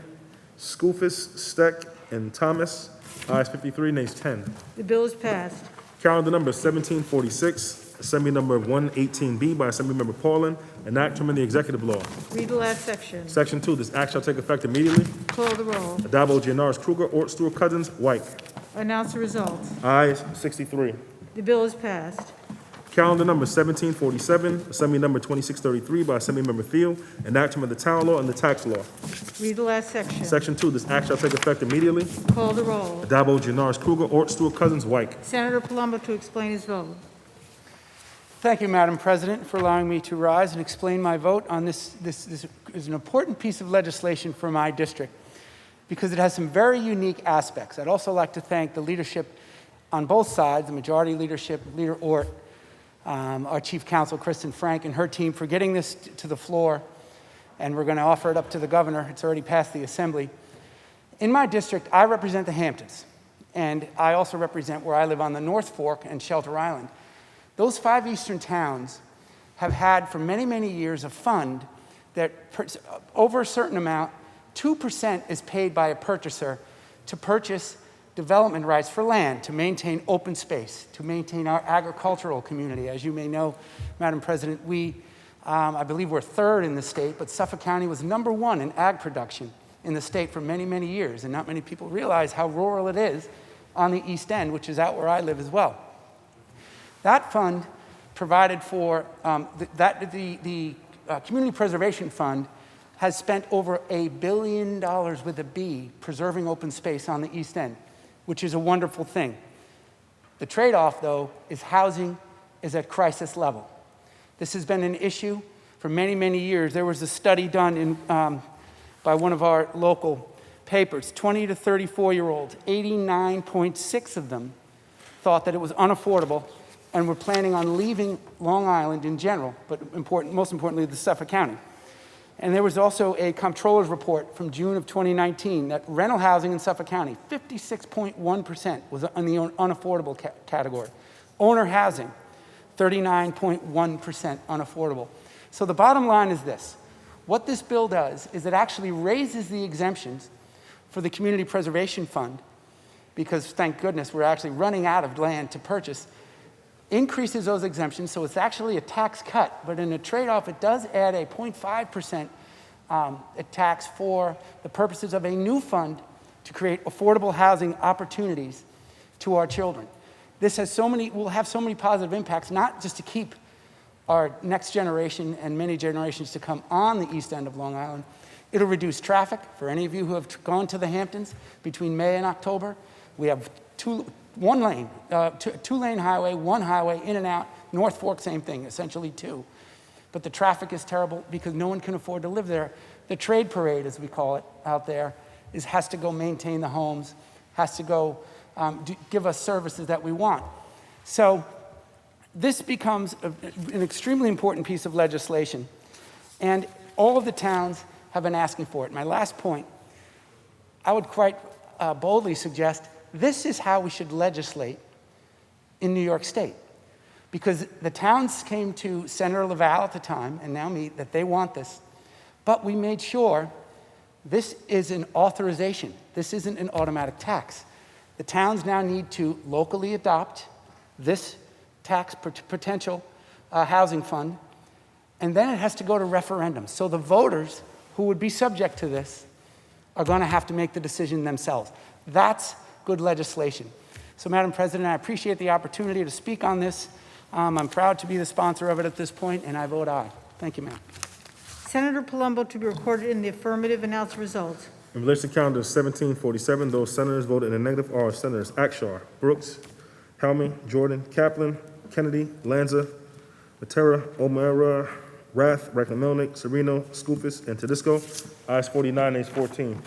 Skoufis, Steck, and Thomas. Ayes 53, nays 10. The bill is passed. Calendar number 1746, Assembly number 118B by Assemblymember Paulin, an act to amend the executive law. Read the last section. Section 2, this act shall take effect immediately. Call the roll. Addabbo, Gianaris, Kruger, Ort, Stewart, Cousins, White. Announce the result. Ayes 63. The bill is passed. Calendar number 1747, Assembly number 2633 by Assemblymember Thiel, an act to amend the town law and the tax law. Read the last section. Section 2, this act shall take effect immediately. Call the roll. Addabbo, Gianaris, Kruger, Ort, Stewart, Cousins, White. Senator Palumbo to explain his vote. Thank you, Madam President, for allowing me to rise and explain my vote on this. This is an important piece of legislation for my district because it has some very unique aspects. I'd also like to thank the leadership on both sides, the majority leadership, Leader Ort, our Chief Counsel, Kristen Frank, and her team for getting this to the floor, and we're going to offer it up to the governor. It's already passed the Assembly. In my district, I represent the Hamptons, and I also represent where I live on the North Fork and Shelter Island. Those 5 eastern towns have had for many, many years a fund that over a certain amount, 2% is paid by a purchaser to purchase development rights for land, to maintain open space, to maintain our agricultural community. As you may know, Madam President, I believe we're third in the state, but Suffolk County was #1 in ag production in the state for many, many years, and not many people realize how rural it is on the East End, which is out where I live as well. That fund provided for, the Community Preservation Fund has spent over $1 billion with a B preserving open space on the East End, which is a wonderful thing. The trade-off, though, is housing is at crisis level. This has been an issue for many, many years. There was a study done by one of our local papers, 20 to 34-year-olds, 89.6 of them thought that it was unaffordable and were planning on leaving Long Island in general, but most importantly, the Suffolk County. And there was also a comptroller's report from June of 2019 that rental housing in Suffolk County, 56.1% was in the unaffordable category. Owner housing, 39.1% unaffordable. So the bottom line is this. What this bill does is it actually raises the exemptions for the Community Preservation Fund, because thank goodness we're actually running out of land to purchase, increases those exemptions, so it's actually a tax cut, but in a trade-off, it does add a 0.5% tax for the purposes of a new fund to create affordable housing opportunities to our children. This has will have so many positive impacts, not just to keep our next generation and many generations to come on the East End of Long Island. It'll reduce traffic. For any of you who have gone to the Hamptons between May and October, we have two-lane highway, one highway, in and out. North Fork, same thing, essentially two. But the traffic is terrible because no one can afford to live there. The trade parade, as we call it out there, has to go maintain the homes, has to go give us services that we want. So this becomes an extremely important piece of legislation, and all of the towns have been asking for it. My last point, I would quite boldly suggest this is how we should legislate in New York State, because the towns came to Senator Laval at the time, and now me, that they want this, but we made sure this is an authorization. This isn't an automatic tax. The towns now need to locally adopt this tax potential housing fund, and then it has to go to referendum. So the voters who would be subject to this are going to have to make the decision themselves. That's good legislation. So, Madam President, I appreciate the opportunity to speak on this. I'm proud to be the sponsor of it at this point, and I vote aye. Thank you, ma'am. Senator Palumbo to be recorded in the affirmative. Announce the result. In relation to calendar 1747, those senators voted in the negative are Senators Akshar, Brooks, Helmy, Jordan, Kaplan, Kennedy, Lanza, Matera, O'Mara, Rath, Reckler-Milnick, Sereno, Skoufis, and Tedisco. Ayes 49, nays 14.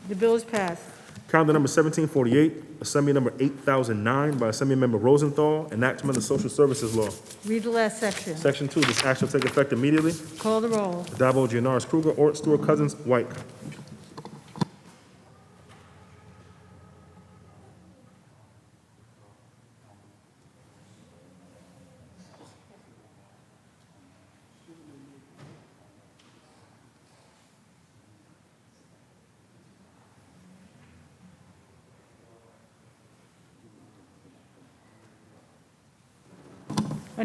The bill is passed. Calendar number 1748, Assembly number 8009 by Assemblymember Rosenthal, an act to amend the Social Services Law. Read the last section. Section 2, this act shall take effect immediately. Call the roll. Addabbo, Gianaris, Kruger, Ort, Stewart, Cousins, White.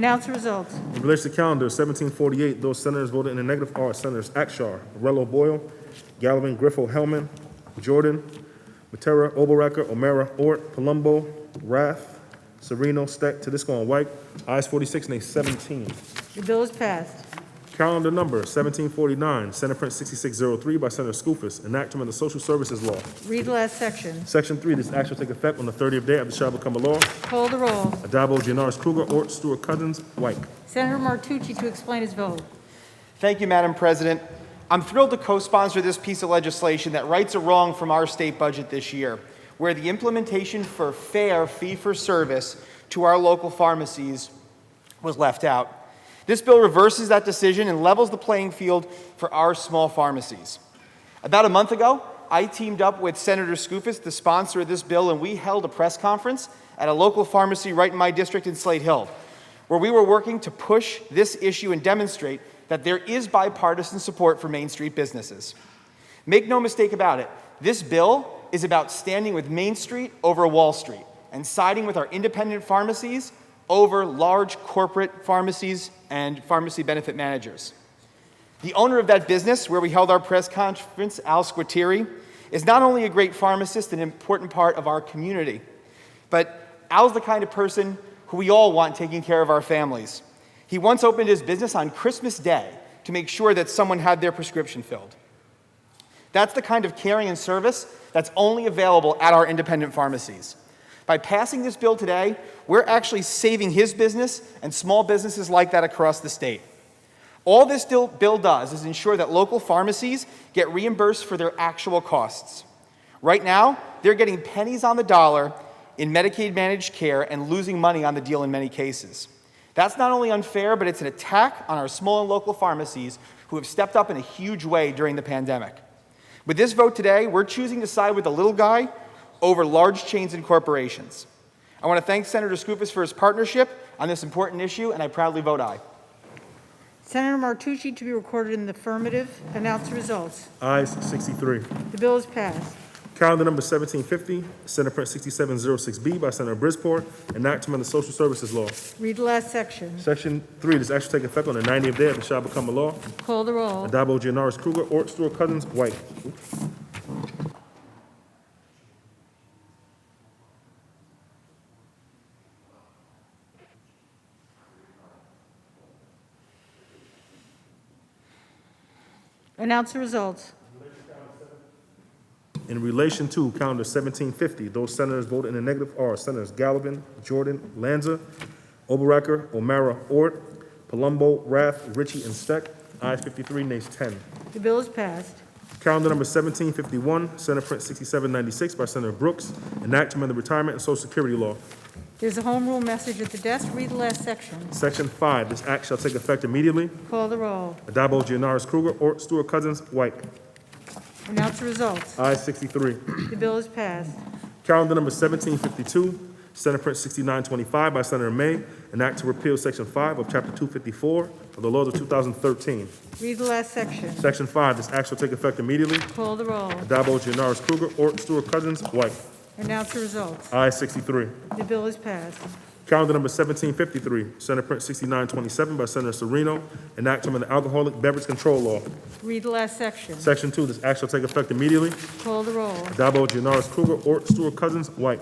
Announce the results. In relation to calendar 1748, those senators voted in the negative are Senators Akshar, Morello, Boyle, Gallivan, Griffo, Hellman, Jordan, Matera, Oberacker, O'Mara, Ort, Palumbo, Rath, Sereno, Steck, Tedisco, and White. Ayes 46, nays 17. The bill is passed. Calendar number 1749, Senate Print 6603 by Senator Skoufis, enactment of the Social Services Law. Read the last section. Section 3, this act shall take effect on the 30th day after it shall become a law. Call the roll. Adabo, Gianaris, Kruger, Ort, Stewart, Cousins, White. Senator Martucci to explain his vote. Thank you, Madam President. I'm thrilled to co-sponsor this piece of legislation that rights a wrong from our state budget this year, where the implementation for fair fee-for-service to our local pharmacies was left out. This bill reverses that decision and levels the playing field for our small pharmacies. About a month ago, I teamed up with Senator Skoufis, the sponsor of this bill, and we held a press conference at a local pharmacy right in my district in Slate Hill, where we were working to push this issue and demonstrate that there is bipartisan support for Main Street businesses. Make no mistake about it, this bill is about standing with Main Street over Wall Street and siding with our independent pharmacies over large corporate pharmacies and pharmacy benefit managers. The owner of that business, where we held our press conference, Al Squitieri, is not only a great pharmacist and an important part of our community, but Al's the kind of person who we all want taking care of our families. He once opened his business on Christmas Day to make sure that someone had their prescription filled. That's the kind of caring and service that's only available at our independent pharmacies. By passing this bill today, we're actually saving his business and small businesses like that across the state. All this bill does is ensure that local pharmacies get reimbursed for their actual costs. Right now, they're getting pennies on the dollar in Medicaid managed care and losing money on the deal in many cases. That's not only unfair, but it's an attack on our small and local pharmacies who have stepped up in a huge way during the pandemic. With this vote today, we're choosing to side with the little guy over large chains and corporations. I want to thank Senator Skoufis for his partnership on this important issue, and I proudly vote aye. Senator Martucci to be recorded in the affirmative. Announce the results. Ayes 63. The bill is passed. Calendar number 1750, Senate Print 6706B by Senator Bridgeport, enactment of the Social Services Law. Read the last section. Section 3, this act shall take effect on the 90th day after it shall become a law. Call the roll. Adabo, Gianaris, Kruger, Ort, Stewart, Cousins, White. Announce the results. In relation to calendar 1750, those senators voted in the negative are Senators Gallivan, Jordan, Lanza, Oberacker, O'Mara, Ort, Palumbo, Rath, Ritchie, and Steck. Ayes 53, nays 10. The bill is passed. Calendar number 1751, Senate Print 6796 by Senator Brooks, enactment of the Retirement and Social Security Law. There's a home rule message at the desk. Read the last section. Section 5, this act shall take effect immediately. Call the roll. Adabo, Gianaris, Kruger, Ort, Stewart, Cousins, White. Announce the results. Ayes 63. The bill is passed. Calendar number 1752, Senate Print 6925 by Senator May, an act to repeal Section 5 of Chapter 254 of the laws of 2013. Read the last section. Section 5, this act shall take effect immediately. Call the roll. Adabo, Gianaris, Kruger, Ort, Stewart, Cousins, White. Announce the results. Ayes 63. The bill is passed. Calendar number 1753, Senate Print 6927 by Senator Sereno, an act of the Alcoholic Beverage Control Law. Read the last section. Section 2, this act shall take effect immediately. Call the roll. Adabo, Gianaris, Kruger, Ort, Stewart, Cousins, White.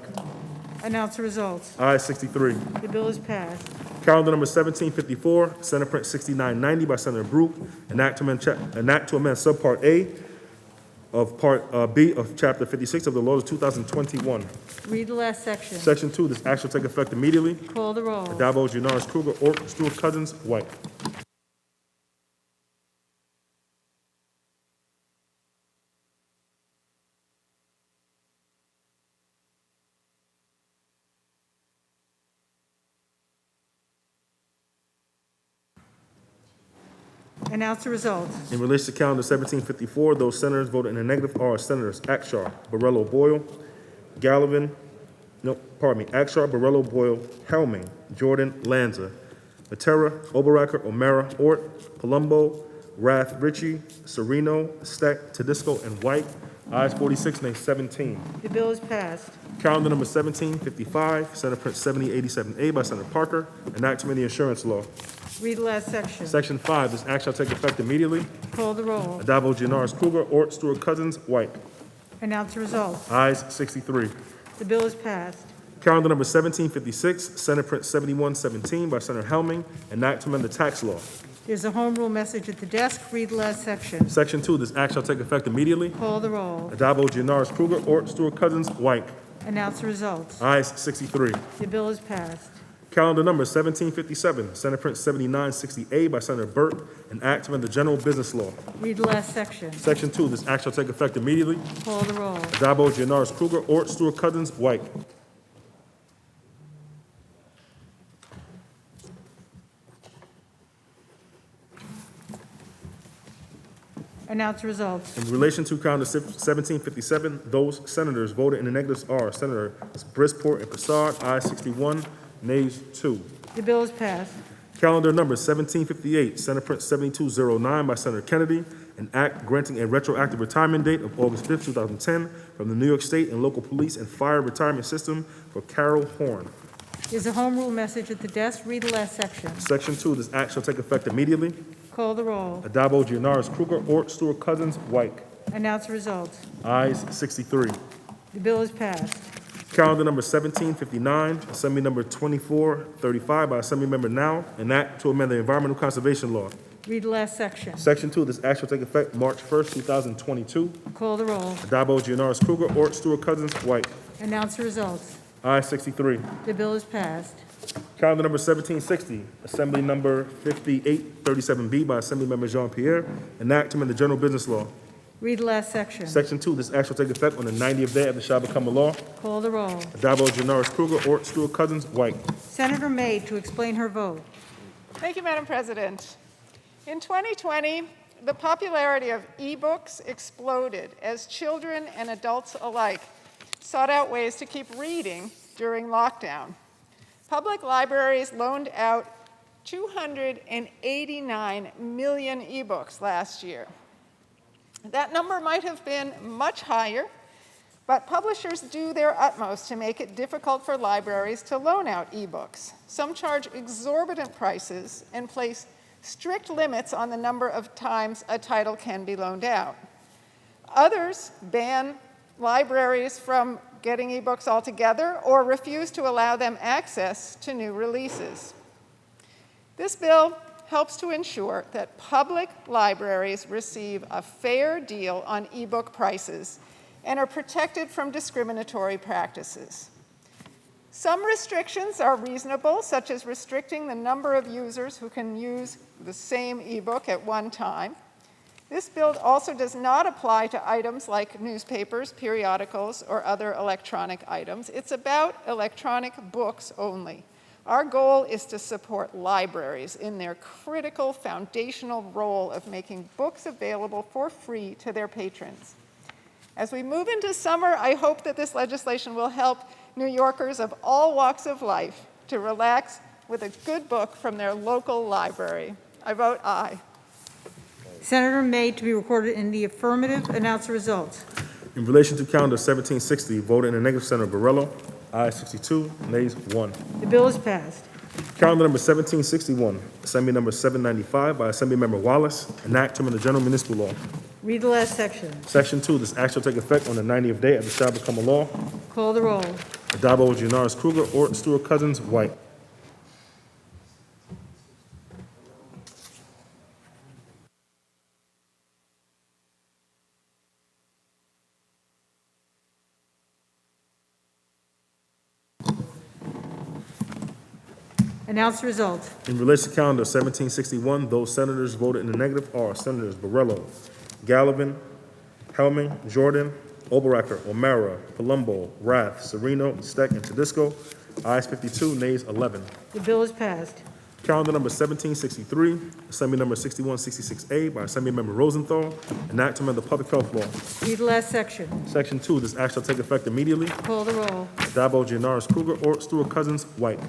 Announce the results. Ayes 63. The bill is passed. Calendar number 1754, Senate Print 6990 by Senator Brooke, an act to amend Subpart A of Part B of Chapter 56 of the laws of 2021. Read the last section. Section 2, this act shall take effect immediately. Call the roll. Adabo, Gianaris, Kruger, Ort, Stewart, Cousins, White. Announce the results. In relation to calendar 1754, those senators voted in the negative are Senators Akshar, Borrello, Boyle, Gallivan, Akshar, Borrello, Boyle, Helming, Jordan, Lanza, Matera, Oberacker, O'Mara, Ort, Palumbo, Rath, Ritchie, Sereno, Steck, Tedisco, and White. Ayes 46, nays 17. The bill is passed. Calendar number 1755, Senate Print 7087A by Senator Parker, enactment of the insurance law. Read the last section. Section 5, this act shall take effect immediately. Call the roll. Addabbo, Gianaris, Kruger, Ort, Stewart Cousins, White. Announce the result. Ayes 63. The bill is passed. Calendar number 1756, Senate Print 7117 by Senator Helming, enactment of the tax law. There's a home rule message at the desk. Read the last section. Section 2, this act shall take effect immediately. Call the roll. Addabbo, Gianaris, Kruger, Ort, Stewart Cousins, White. Announce the results. Ayes 63. The bill is passed. Calendar number 1757, Senate Print 7960A by Senator Burt, enactment of the general business law. Read the last section. Section 2, this act shall take effect immediately. Call the roll. Addabbo, Gianaris, Kruger, Ort, Stewart Cousins, White. Announce the results. In relation to calendar 1757, those senators voted in the negatives are Senator Brisport and Prasad, ayes 61, nays 2. The bill is passed. Calendar number 1758, Senate Print 7209 by Senator Kennedy, an act granting a retroactive retirement date of August 5, 2010 from the New York State and local police and fire retirement system for Carol Horn. There's a home rule message at the desk. Read the last section. Section 2, this act shall take effect immediately. Call the roll. Addabbo, Gianaris, Kruger, Ort, Stewart Cousins, White. Announce the results. Ayes 63. The bill is passed. Calendar number 1759, Assembly number 2435 by Assemblymember Now, an act to amend the Environmental Conservation Law. Read the last section. Section 2, this act shall take effect March 1st, 2022. Call the roll. Addabbo, Gianaris, Kruger, Ort, Stewart Cousins, White. Announce the results. Ayes 63. The bill is passed. Calendar number 1760, Assembly number 5837B by Assemblymember Jean-Pierre, an act to amend the General Business Law. Read the last section. Section 2, this act shall take effect on the 90th day after it shall become a law. Call the roll. Addabbo, Gianaris, Kruger, Ort, Stewart Cousins, White. Senator May to explain her vote. Thank you, Madam President. In 2020, the popularity of ebooks exploded as children and adults alike sought out ways to keep reading during lockdown. Public libraries loaned out 289 million ebooks last year. That number might have been much higher, but publishers do their utmost to make it difficult for libraries to loan out ebooks. Some charge exorbitant prices and place strict limits on the number of times a title can be loaned out. Others ban libraries from getting ebooks altogether or refuse to allow them access to new releases. This bill helps to ensure that public libraries receive a fair deal on ebook prices and are protected from discriminatory practices. Some restrictions are reasonable, such as restricting the number of users who can use the same ebook at one time. This bill also does not apply to items like newspapers, periodicals, or other electronic items. It's about electronic books only. Our goal is to support libraries in their critical foundational role of making books available for free to their patrons. As we move into summer, I hope that this legislation will help New Yorkers of all walks of life to relax with a good book from their local library. I vote aye. Senator May to be recorded in the affirmative. Announce the results. In relation to calendar 1760, voted in the negative, Senator Borrello, ayes 62, nays 1. The bill is passed. Calendar number 1761, Assembly number 795 by Assemblymember Wallace, an act to amend the General Municipal Law. Read the last section. Section 2, this act shall take effect on the 90th day after it shall become a law. Call the roll. Addabbo, Gianaris, Kruger, Ort, Stewart Cousins, White. Announce the results. In relation to calendar 1761, those senators voted in the negative are Senators Borrello, Gallivan, Helming, Jordan, Oberacker, O'Mara, Palumbo, Rath, Sereno, Steck, and Tedisco. Ayes 52, nays 11. The bill is passed. Calendar number 1763, Assembly number 6166A by Assemblymember Rosenthal, an act to amend the Public Health Law. Read the last section. Section 2, this act shall take effect immediately. Call the roll. Addabbo, Gianaris, Kruger, Ort, Stewart Cousins, White.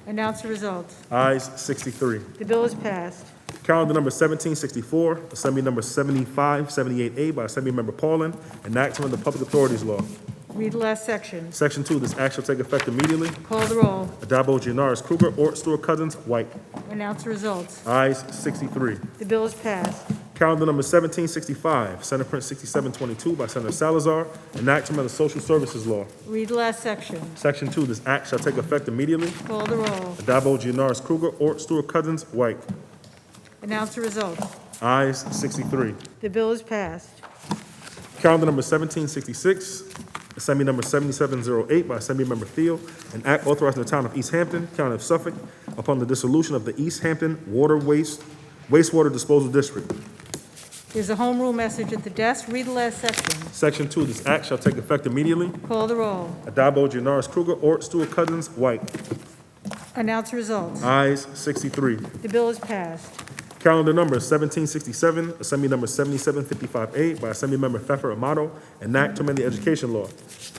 Announce the result. Ayes 63. The bill is passed. Calendar number 1764, Assembly number 7578A by Assemblymember Paulin, enactment of the Public Authorities Law. Read the last section. Section 2, this act shall take effect immediately. Call the roll. Adabo, Gianaris, Kruger, Ort, Stewart, Cousins, White. Announce the results. Ayes 63. The bill is passed. Calendar number 1765, Senate Print 6722 by Senator Salazar, enactment of the Social Services Law. Read the last section. Section 2, this act shall take effect immediately. Call the roll. Adabo, Gianaris, Kruger, Ort, Stewart, Cousins, White. Announce the results. Ayes 63. The bill is passed. Calendar number 1766, Assembly number 7708 by Assemblymember Thiel, an act authorizing the town of East Hampton, county of Suffolk, upon the dissolution of the East Hampton Wastewater Disposal District. There's a home rule message at the desk. Read the last section. Section 2, this act shall take effect immediately. Call the roll. Adabo, Gianaris, Kruger, Ort, Stewart, Cousins, White. Announce the results. Ayes 63. The bill is passed. Calendar number 1767, Assembly number 7755A by Assemblymember Pfeffer Amato, an act to amend the education law.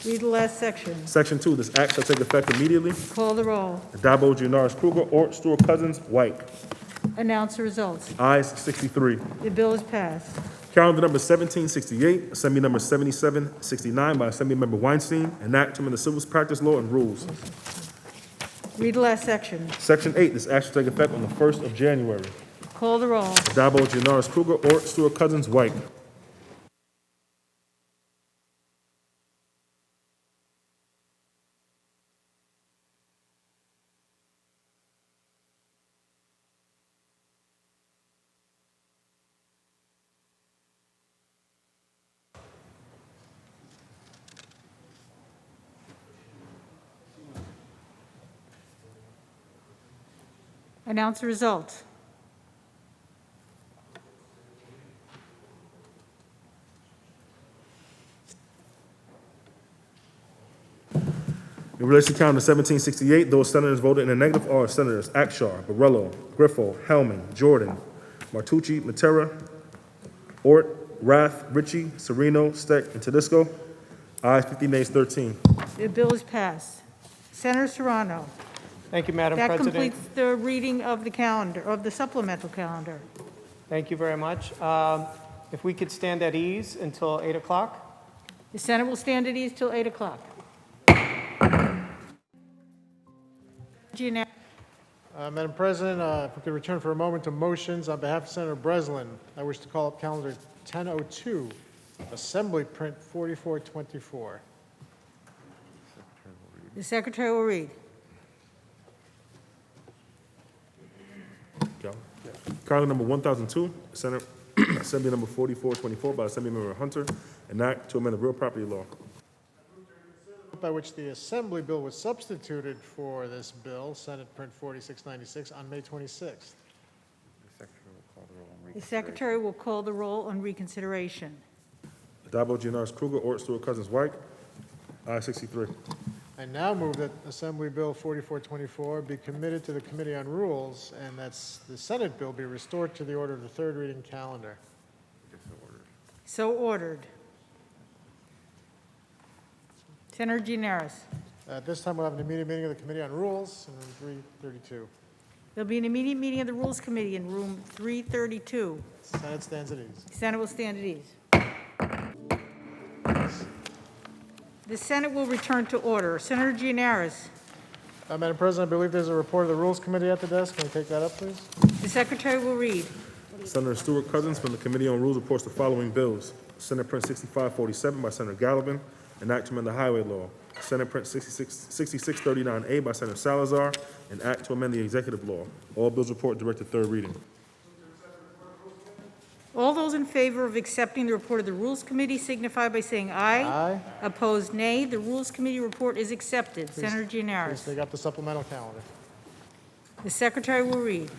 Read the last section. Section 2, this act shall take effect immediately. Call the roll. Adabo, Gianaris, Kruger, Ort, Stewart, Cousins, White. Announce the results. Ayes 63. The bill is passed. Calendar number 1768, Assembly number 7769 by Assemblymember Weinstein, an act to amend the civil practice law and rules. Read the last section. Section 8, this act shall take effect on the 1st of January. Call the roll. Adabo, Gianaris, Kruger, Ort, Stewart, Cousins, White. Announce the result. In relation to calendar 1768, those senators voted in the negative are Senators Akshar, Borrello, Griffo, Hellman, Jordan, Martucci, Matera, Ort, Rath, Ritchie, Sereno, Steck, and Tedisco. Ayes 50, nays 13. The bill is passed. Senator Serrano. Thank you, Madam That President. completes the reading of the calendar, of the supplemental calendar. Thank you very much. If we could stand at ease until 8 o'clock. The Senate will stand at ease till 8 o'clock. Madam President, if we could return for a moment to motions on behalf of Senator Breslin, I wish to call up calendar 1002, Assembly Print 4424. The Secretary will read. Calendar number 1002, Senate Assembly number 4424 by Assemblymember Hunter, an act to amend the real property law. By which the Assembly bill was substituted for this bill, Senate Print 4696, on May 26th. The Secretary will call the roll on reconsideration. Adabo, Gianaris, Kruger, Ort, Stewart, Cousins, White. Ayes 63. I now move that Assembly Bill 4424 be committed to the Committee on Rules, and that the Senate bill be restored to the order of the third reading calendar. So ordered. Senator Gianaris. At this time, we'll have an immediate meeting of the Committee on Rules in room 332. There'll be an immediate meeting of the Rules Committee in room 332. Senate stands at ease. Senate will stand at ease. The Senate will return to order. Senator Gianaris. Madam President, I believe there's a report of the Rules Committee at the desk. Can we take that up, please? The Secretary will read. Senator Stewart Cousins from the Committee on Rules reports the following bills. Senate Print 6547 by Senator Gallivan, an act to amend the highway law. Senate Print 6639A by Senator Salazar, an act to amend the executive law. All bills report direct to third reading. All those in favor of accepting the report of the Rules Committee signify by saying aye. Aye. Opposed, nay. The Rules Committee report is accepted. Please- Senator Please Gianaris. take up the supplemental calendar. The Secretary will read.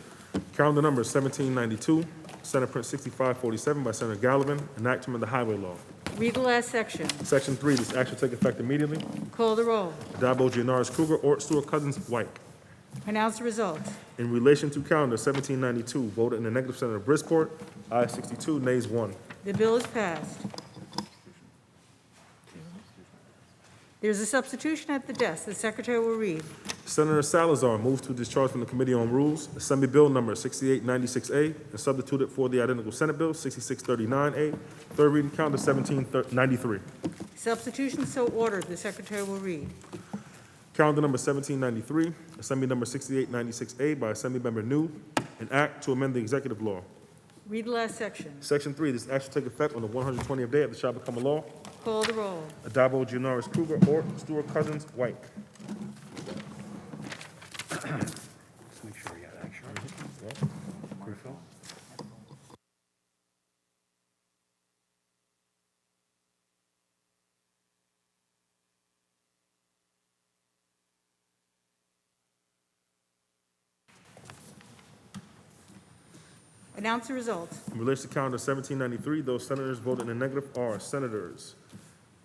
Calendar number 1792, Senate Print 6547 by Senator Gallivan, an act to amend the highway law. Read the last section. Section 3, this act shall take effect immediately. Call the roll. Adabo, Gianaris, Kruger, Ort, Stewart, Cousins, White. Announce the results. In relation to calendar 1792, voted in the negative, Senator Brisport. Ayes 62, nays 1. The bill is passed. There's a substitution at the desk. The Secretary will read. Senator Salazar moves to discharge from the Committee on Rules Assembly Bill number 6896A and substitute it for the identical Senate Bill 6639A. Third reading, calendar 1793. Substitution so ordered. The Secretary will read. Calendar number 1793, Assembly number 6896A by Assemblymember New, an act to amend the executive law. Read the last section. Section 3, this act shall take effect on the 120th day after it shall become a law. Call the roll. Adabo, Gianaris, Kruger, Ort, Stewart, Cousins, White. Just make sure we got action. Griffin? Announce the results. In relation to calendar 1793, those senators voted in the negative are Senators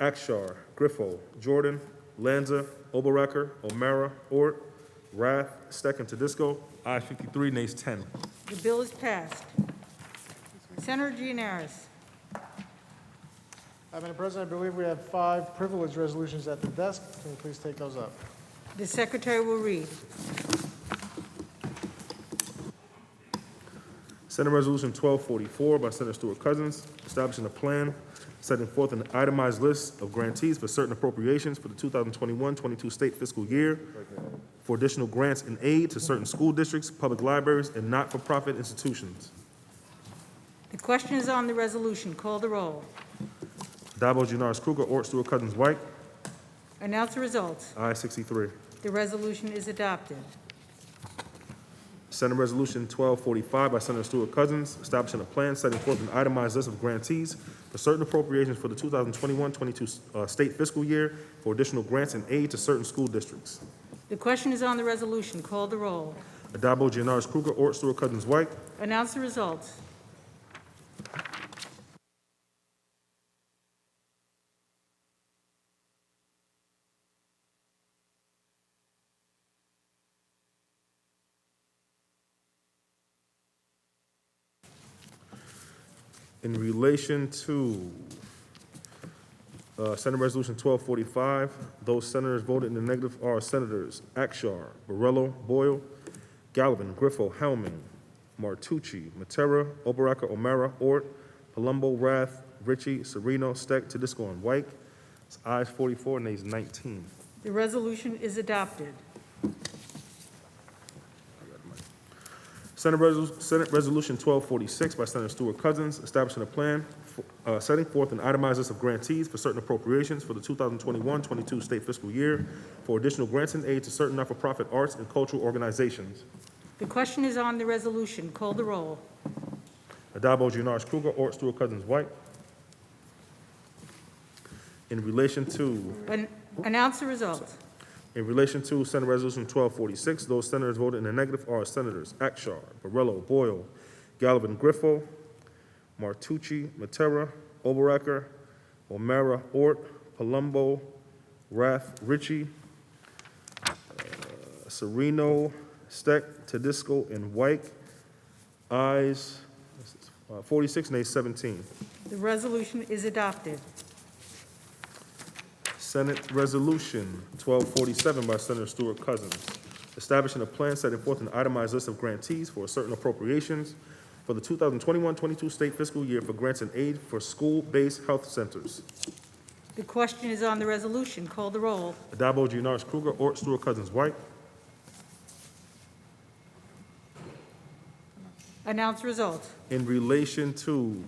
Akshar, Griffo, Jordan, Lanza, Oberacker, O'Mara, Ort, Rath, Steck, and Tedisco. Ayes 53, nays 10. The bill is passed. Senator Gianaris. Madam President, I believe we have 5 privilege resolutions at the desk. Can you please take those up? The Secretary will read. Senate Resolution 1244 by Senator Stewart Cousins, establishing a plan setting forth an itemized list of grantees for certain appropriations for the 2021-22 state fiscal year for additional grants and aid to certain school districts, public libraries, and not-for-profit institutions. The question is on the resolution. Call the roll. Dabo, Gianaris, Kruger, Ort, Stewart Cousins, White. Announce the results. Ayes 63. The resolution is adopted. Senate Resolution 1245 by Senator Stewart Cousins, establishing a plan setting forth an itemized list of grantees for certain appropriations for the 2021-22 state fiscal year for additional grants and aid to certain school districts. The question is on the resolution. Call the roll. Adabo, Gianaris, Kruger, Ort, Stewart Cousins, White. Announce the results. In relation to Senate Resolution 1245, those senators voted in the negative are Senators Akshar, Borrello, Boyle, Gallivan, Griffo, Helming, Martucci, Matera, Oberacker, O'Mara, Ort, Palumbo, Rath, Ritchie, Sereno, Steck, Tedisco, and White. It's ayes 44, nays 19. The resolution is adopted. Senate Resolution 1246 by Senator Stewart Cousins, establishing a plan setting forth an itemized list of grantees for certain appropriations for the 2021-22 state fiscal year for additional grants and aid to certain not-for-profit arts and cultural organizations. The question is on the resolution. Call the roll. Adabo, Gianaris, Kruger, Ort, Stewart Cousins, White. In relation to Announce the results. In relation to Senate Resolution 1246, those senators voted in the negative are Senators Akshar, Borrello, Boyle, Gallivan, Griffo, Martucci, Matera, Oberacker, O'Mara, Ort, Palumbo, Rath, Ritchie, Sereno, Steck, Tedisco, and White. Ayes 46, nays 17. The resolution is adopted. Senate Resolution 1247 by Senator Stewart Cousins, establishing a plan setting forth an itemized list of grantees for certain appropriations for the 2021-22 state fiscal year for grants and aid for school-based health centers. The question is on the resolution. Call the roll. Adabo, Gianaris, Kruger, Ort, Stewart Cousins, White. Announce results. In relation to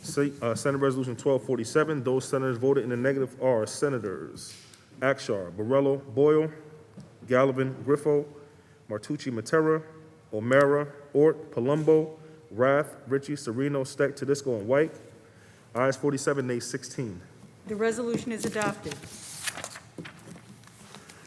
Senate Resolution 1247, those senators voted in the negative are Senators Akshar, Borrello, Boyle, Gallivan, Griffo, Martucci, Matera, O'Mara, Ort, Palumbo, Rath, Ritchie, Sereno, Steck, Tedisco, and White. Ayes 47, nays 16. The resolution is adopted.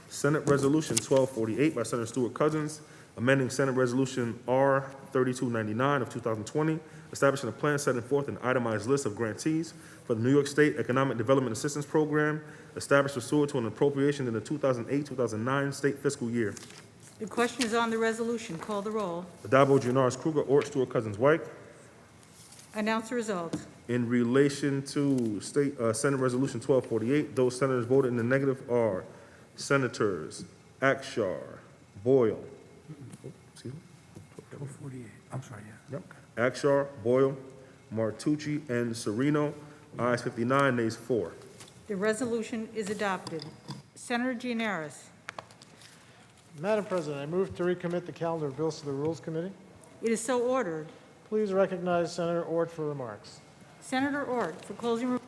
Senate Resolution 1248 by Senator Stewart Cousins, amending Senate Resolution R 3299 of 2020, establishing a plan setting forth an itemized list of grantees for the New York State Economic Development Assistance Program, established pursuant to an appropriation in the 2008-2009 state fiscal year. The question is on the resolution. Call the roll. Adabo, Gianaris, Kruger, Ort, Stewart Cousins, White. Announce the results. In relation to Senate Resolution 1248, those senators voted in the negative are Senators Akshar, Boyle. Excuse me? 1248, I'm sorry, yeah. Yep. Akshar, Boyle, Martucci, and Sereno. Ayes 59, nays 4. The resolution is adopted. Senator Gianaris. Madam President, I move to recommit the calendar of bills to the Rules Committee. It is so ordered. Please recognize Senator Ort for remarks. Senator Ort for closing remarks.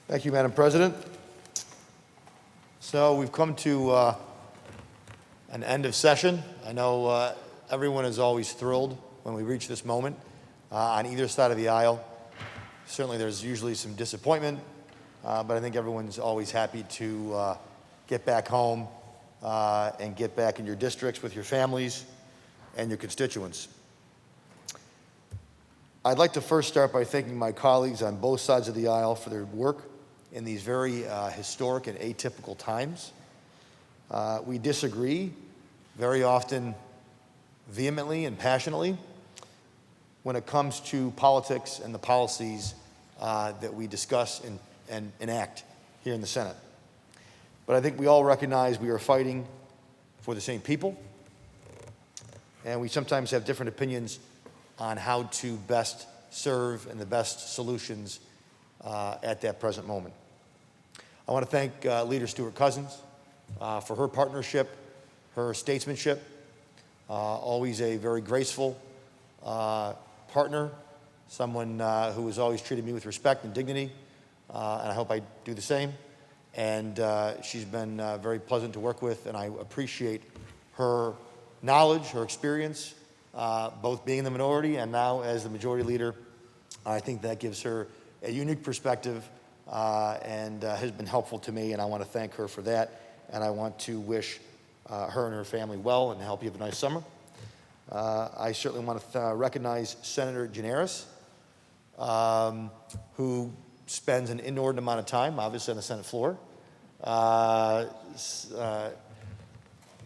Thank you, Madam President. So we've come to an end of session. I know everyone is always thrilled when we reach this moment on either side of the aisle. Certainly there's usually some disappointment, but I think everyone's always happy to get back home and get back in your districts with your families and your constituents. I'd like to first start by thanking my colleagues on both sides of the aisle for their work in these very historic and atypical times. We disagree very often vehemently and passionately when it comes to politics and the policies that we discuss and enact here in the Senate. But I think we all recognize we are fighting for the same people, and we sometimes have different opinions on how to best serve and the best solutions at that present moment. I want to thank Leader Stewart-Cousins for her partnership, her statesmanship, always a very graceful partner, someone who has always treated me with respect and dignity, and I hope I do the same. And she's been very pleasant to work with, and I appreciate her knowledge, her experience, both being in the minority and now as the majority leader. I think that gives her a unique perspective and has been helpful to me, and I want to thank her for that. And I want to wish her and her family well and help you have a nice summer. I certainly want to recognize Senator Gianaris, who spends an inordinate amount of time, obviously, on the Senate floor.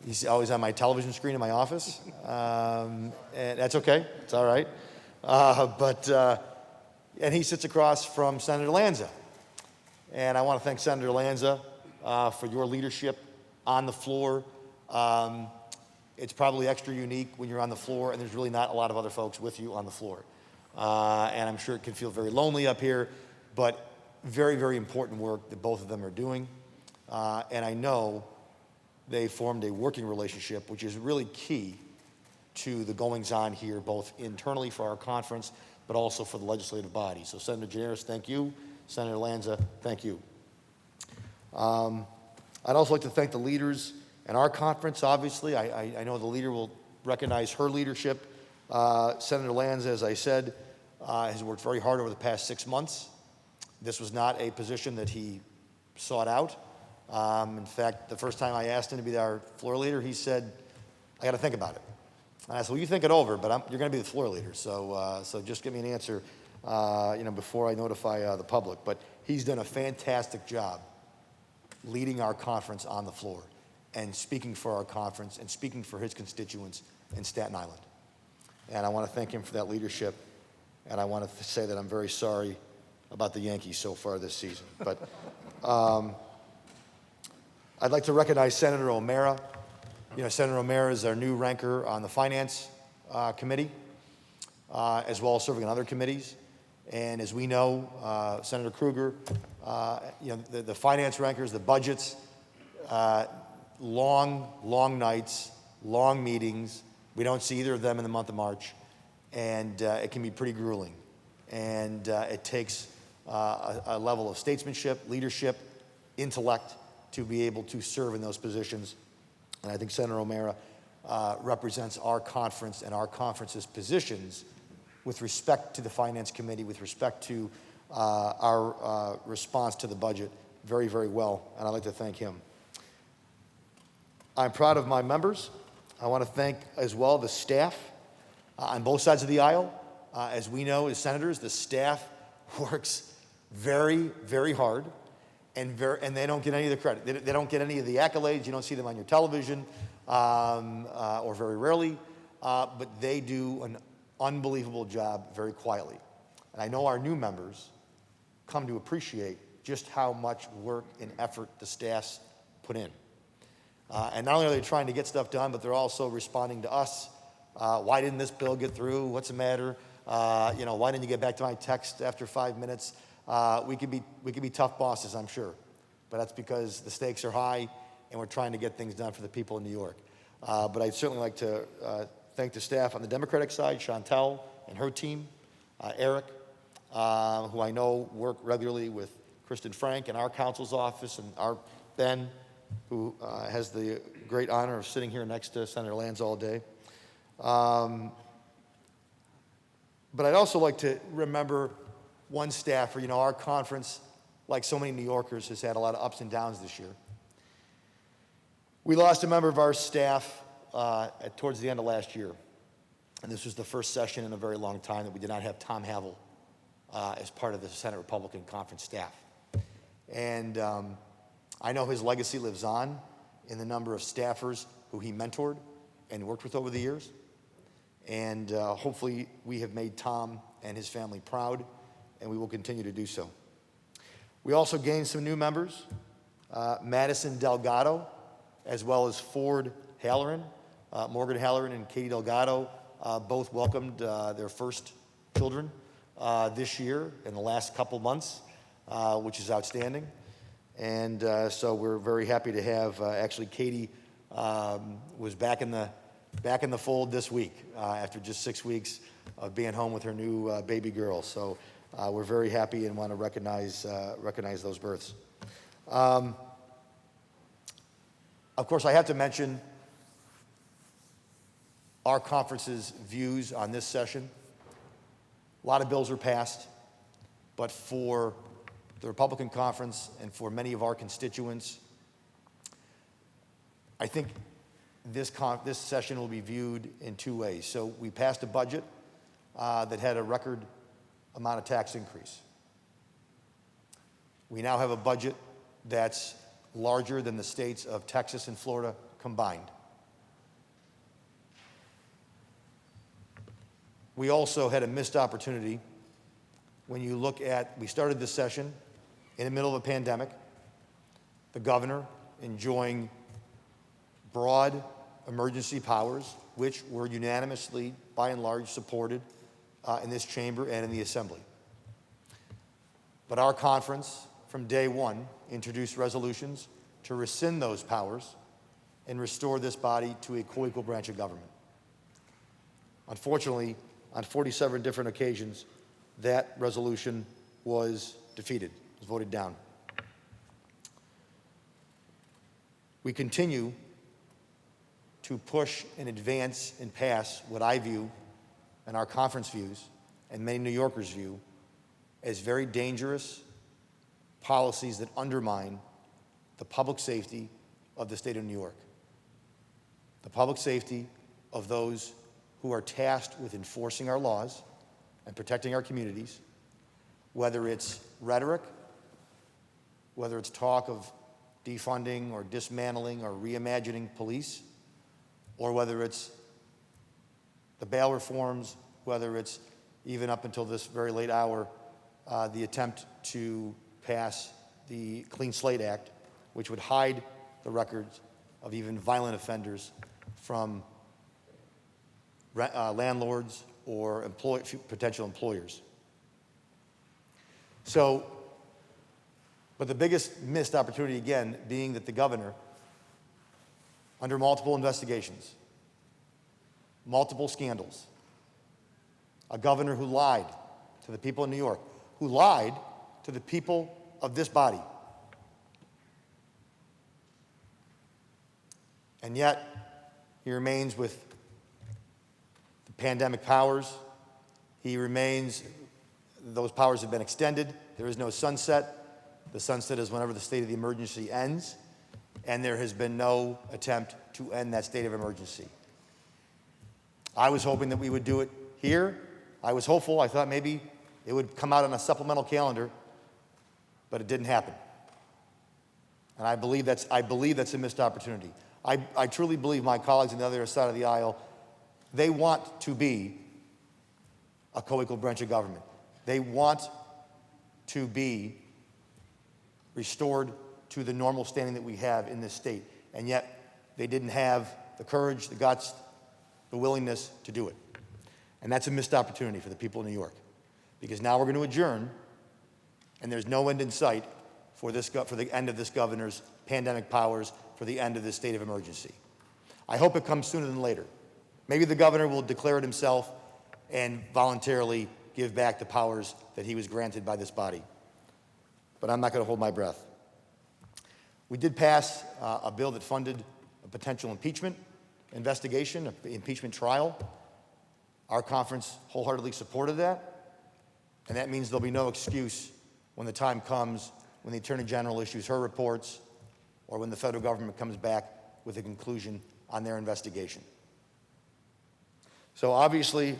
He's always on my television screen in my office, and that's okay. It's all right. And he sits across from Senator Lanza. And I want to thank Senator Lanza for your leadership on the floor. It's probably extra unique when you're on the floor and there's really not a lot of other folks with you on the floor. And I'm sure it can feel very lonely up here, but very, very important work that both of them are doing. And I know they formed a working relationship, which is really key to the goings-on here, both internally for our conference, but also for the legislative body. So Senator Gianaris, thank you. Senator Lanza, thank you. I'd also like to thank the leaders in our conference, obviously. I know the leader will recognize her leadership. Senator Lanza, as I said, has worked very hard over the past 6 months. This was not a position that he sought out. In fact, the first time I asked him to be our floor leader, he said, I got to think about it. And I said, well, you think it over, but you're going to be the floor leader. So just give me an answer before I notify the public. But he's done a fantastic job leading our conference on the floor and speaking for our conference and speaking for his constituents in Staten Island. And I want to thank him for that leadership. And I want to say that I'm very sorry about the Yankees so far this season. But I'd like to recognize Senator O'Mara. Senator O'Mara is our new ranker on the Finance Committee, as well as serving on other committees. And as we know, Senator Krueger, the finance rankers, the budgets, long nights, long meetings. We don't see either of them in the month of March. And it can be pretty grueling. And it takes a level of statesmanship, leadership, intellect to be able to serve in those positions. And I think Senator O'Mara represents our conference and our conference's positions with respect to the Finance Committee, with respect to our response to the budget very, very well, and I'd like to thank him. I'm proud of my members. I want to thank as well the staff on both sides of the aisle. As we know as senators, the staff works very, very hard, and they don't get any of the credit. They don't get any of the accolades. You don't see them on your television, or very rarely, but they do an unbelievable job very quietly. And I know our new members come to appreciate just how much work and effort the staffs put in. And not only are they trying to get stuff done, but they're also responding to us. Why didn't this bill get through? What's the matter? Why didn't you get back to my text after 5 minutes? We could be tough bosses, I'm sure. But that's because the stakes are high and we're trying to get things done for the people in New York. But I'd certainly like to thank the staff on the Democratic side, Chantel and her team, Eric, who I know work regularly with Kristen Frank in our counsel's office, and our Ben, who has the great honor of sitting here next to Senator Lanza all day. But I'd also like to remember one staffer. You know, our conference, like so many New Yorkers, has had a lot of ups and downs this year. We lost a member of our staff towards the end of last year. And this was the first session in a very long time that we did not have Tom Havel as part of the Senate Republican Conference staff. And I know his legacy lives on in the number of staffers who he mentored and worked with over the years. And hopefully we have made Tom and his family proud, and we will continue to do so. We also gained some new members, Madison Delgado, as well as Ford Halloran. Morgan Halloran and Katie Delgado both welcomed their first children this year in the last couple months, which is outstanding. And so we're very happy to have, actually Katie was back in the fold this week after just 6 weeks of being home with her new baby girl. So we're very happy and want to recognize those births. Of course, I have to mention our conference's views on this session. A lot of bills are passed, but for the Republican conference and for many of our constituents, I think this session will be viewed in two ways. So we passed a budget that had a record amount of tax increase. We now have a budget that's larger than the states of Texas and Florida combined. We also had a missed opportunity when you look at, we started this session in the middle of a pandemic, the governor enjoying broad emergency powers, which were unanimously, by and large, supported in this chamber and in the assembly. But our conference, from day one, introduced resolutions to rescind those powers and restore this body to a co-equal branch of government. Unfortunately, on 47 different occasions, that resolution was defeated, was voted down. We continue to push and advance and pass what I view, and our conference views, and many New Yorkers view, as very dangerous policies that undermine the public safety of the state of New York, the public safety of those who are tasked with enforcing our laws and protecting our communities, whether it's rhetoric, whether it's talk of defunding or dismantling or reimagining police, or whether it's the bail reforms, whether it's even up until this very late hour, the attempt to pass the Clean Slate Act, which would hide the records of even violent offenders from landlords or potential employers. So, but the biggest missed opportunity, again, being that the governor, under multiple investigations, multiple scandals, a governor who lied to the people in New York, who lied to the people of this body. And yet, he remains with the pandemic powers. He remains, those powers have been extended. There is no sunset. The sunset is whenever the state of the emergency ends, and there has been no attempt to end that state of emergency. I was hoping that we would do it here. I was hopeful. I thought maybe it would come out on a supplemental calendar, but it didn't happen. And I believe that's a missed opportunity. I truly believe my colleagues on the other side of the aisle, they want to be a co-equal branch of government. They want to be restored to the normal standing that we have in this state. And yet, they didn't have the courage, the guts, the willingness to do it. And that's a missed opportunity for the people of New York. Because now we're going to adjourn, and there's no end in sight for the end of this governor's pandemic powers, for the end of this state of emergency. I hope it comes sooner than later. Maybe the governor will declare it himself and voluntarily give back the powers that he was granted by this body. But I'm not going to hold my breath. We did pass a bill that funded a potential impeachment investigation, an impeachment trial. Our conference wholeheartedly supported that, and that means there'll be no excuse when the time comes, when the Attorney General issues her reports, or when the federal government comes back with a conclusion on their investigation. So obviously,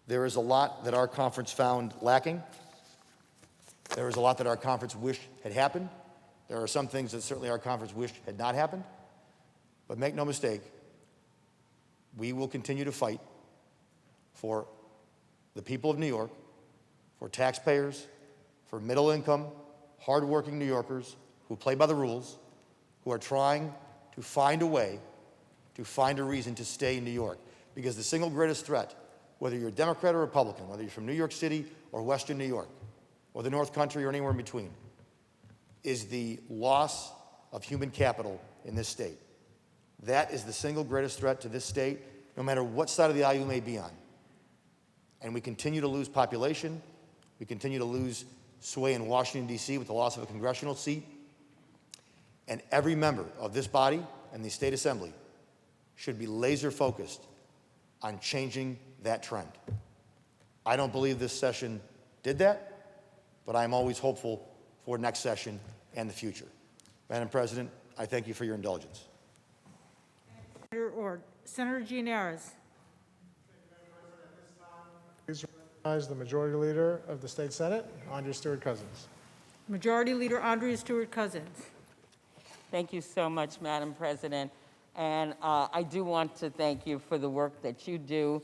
there is a lot that our conference found lacking. There is a lot that our conference wished had happened. There are some things that certainly our conference wished had not happened. But make no mistake, we will continue to fight for the people of New York, for taxpayers, for middle-income, hardworking New Yorkers who play by the rules, who are trying to find a way, to find a reason to stay in New York. Because the single greatest threat, whether you're a Democrat or Republican, whether you're from New York City or Western New York, or the North Country or anywhere in between, is the loss of human capital in this state. That is the single greatest threat to this state, no matter what side of the aisle you may be on. And we continue to lose population. We continue to lose sway in Washington, D.C. with the loss of a congressional seat. And every member of this body and the State Assembly should be laser focused on changing that trend. I don't believe this session did that, but I'm always hopeful for next session and the future. Madam President, I thank you for your indulgence. Senator Gianaris. Please recognize the Majority Leader of the State Senate, Andrea Stewart-Cousins. Majority Leader Andrea Stewart-Cousins. Thank you so much, Madam President. And I do want to thank you for the work that you do.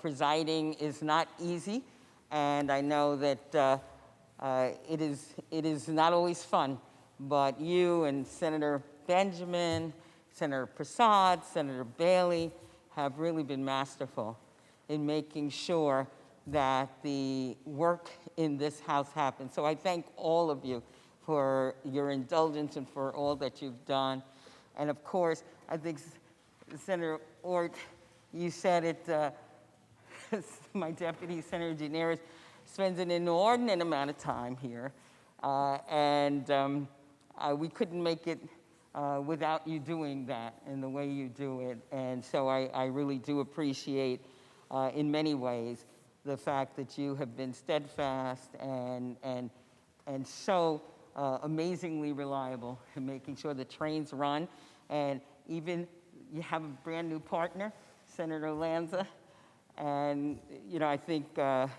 Presiding is not easy, and I know that it is not always fun, but you and Senator Benjamin, Senator Prasad, Senator Bailey have really been masterful in making sure that the work in this House happens. So I thank all of you for your indulgence and for all that you've done. And of course, I think Senator Ort, you said it, my deputy, Senator Gianaris, spends an inordinate amount of time here. We couldn't make it without you doing that and the way you do it. And so I really do appreciate, in many ways, the fact that you have been steadfast and so amazingly reliable in making sure the trains run. And even you have a brand new partner, Senator Lanza. And, you know, I think I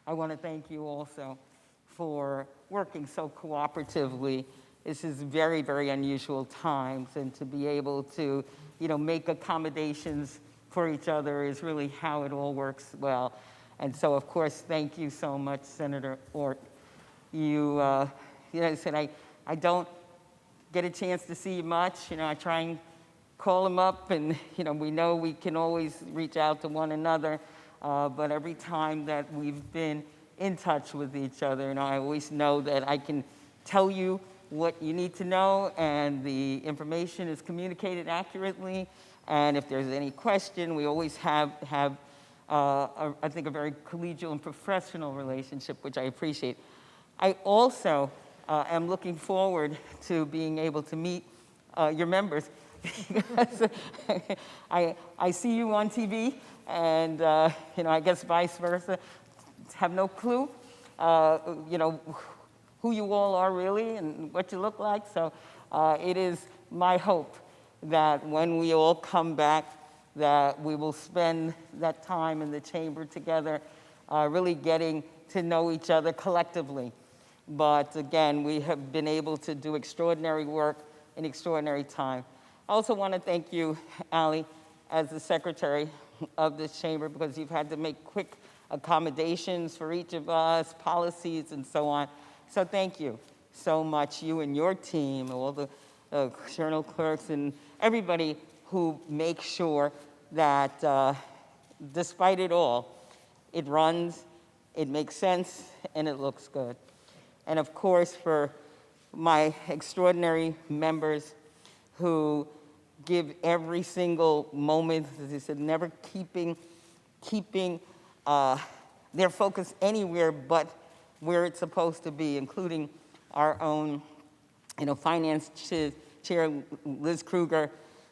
want to thank you also for working so cooperatively. This is very, very unusual times, and to be able to, you know, make accommodations for each other is really how it all works well. And so, of course, thank you so much, Senator Ort. You know, I said I don't get a chance to see you much. You know, I try and call him up, and, you know we can always reach out to one another. But every time that we've been in touch with each other, you know, I always know that I can tell you what you need to know, and the information is communicated accurately. And if there's any question, we always have I think, a very collegial and professional relationship, which I appreciate. I also am looking forward to being able to meet your members. Because I see you on TV, and you know, I guess vice versa. Have no clue, you know, who you all are really and what you look like. So it is my hope that when we all come back, that we will spend that time in the chamber together, really getting to know each other collectively. But again, we have been able to do extraordinary work in extraordinary time. I also want to thank you, Ali, as the secretary of this chamber, because you've had to make quick accommodations for each of us, policies and so on. So thank you. so much, you and your team, all the journal clerks and everybody who make sure that despite it all, it runs, it makes sense, and it looks good. And of course, for my extraordinary members who give every single moment, as I said, never keeping their focus anywhere but where it's supposed to be, including our own, finance chair, Liz Kruger,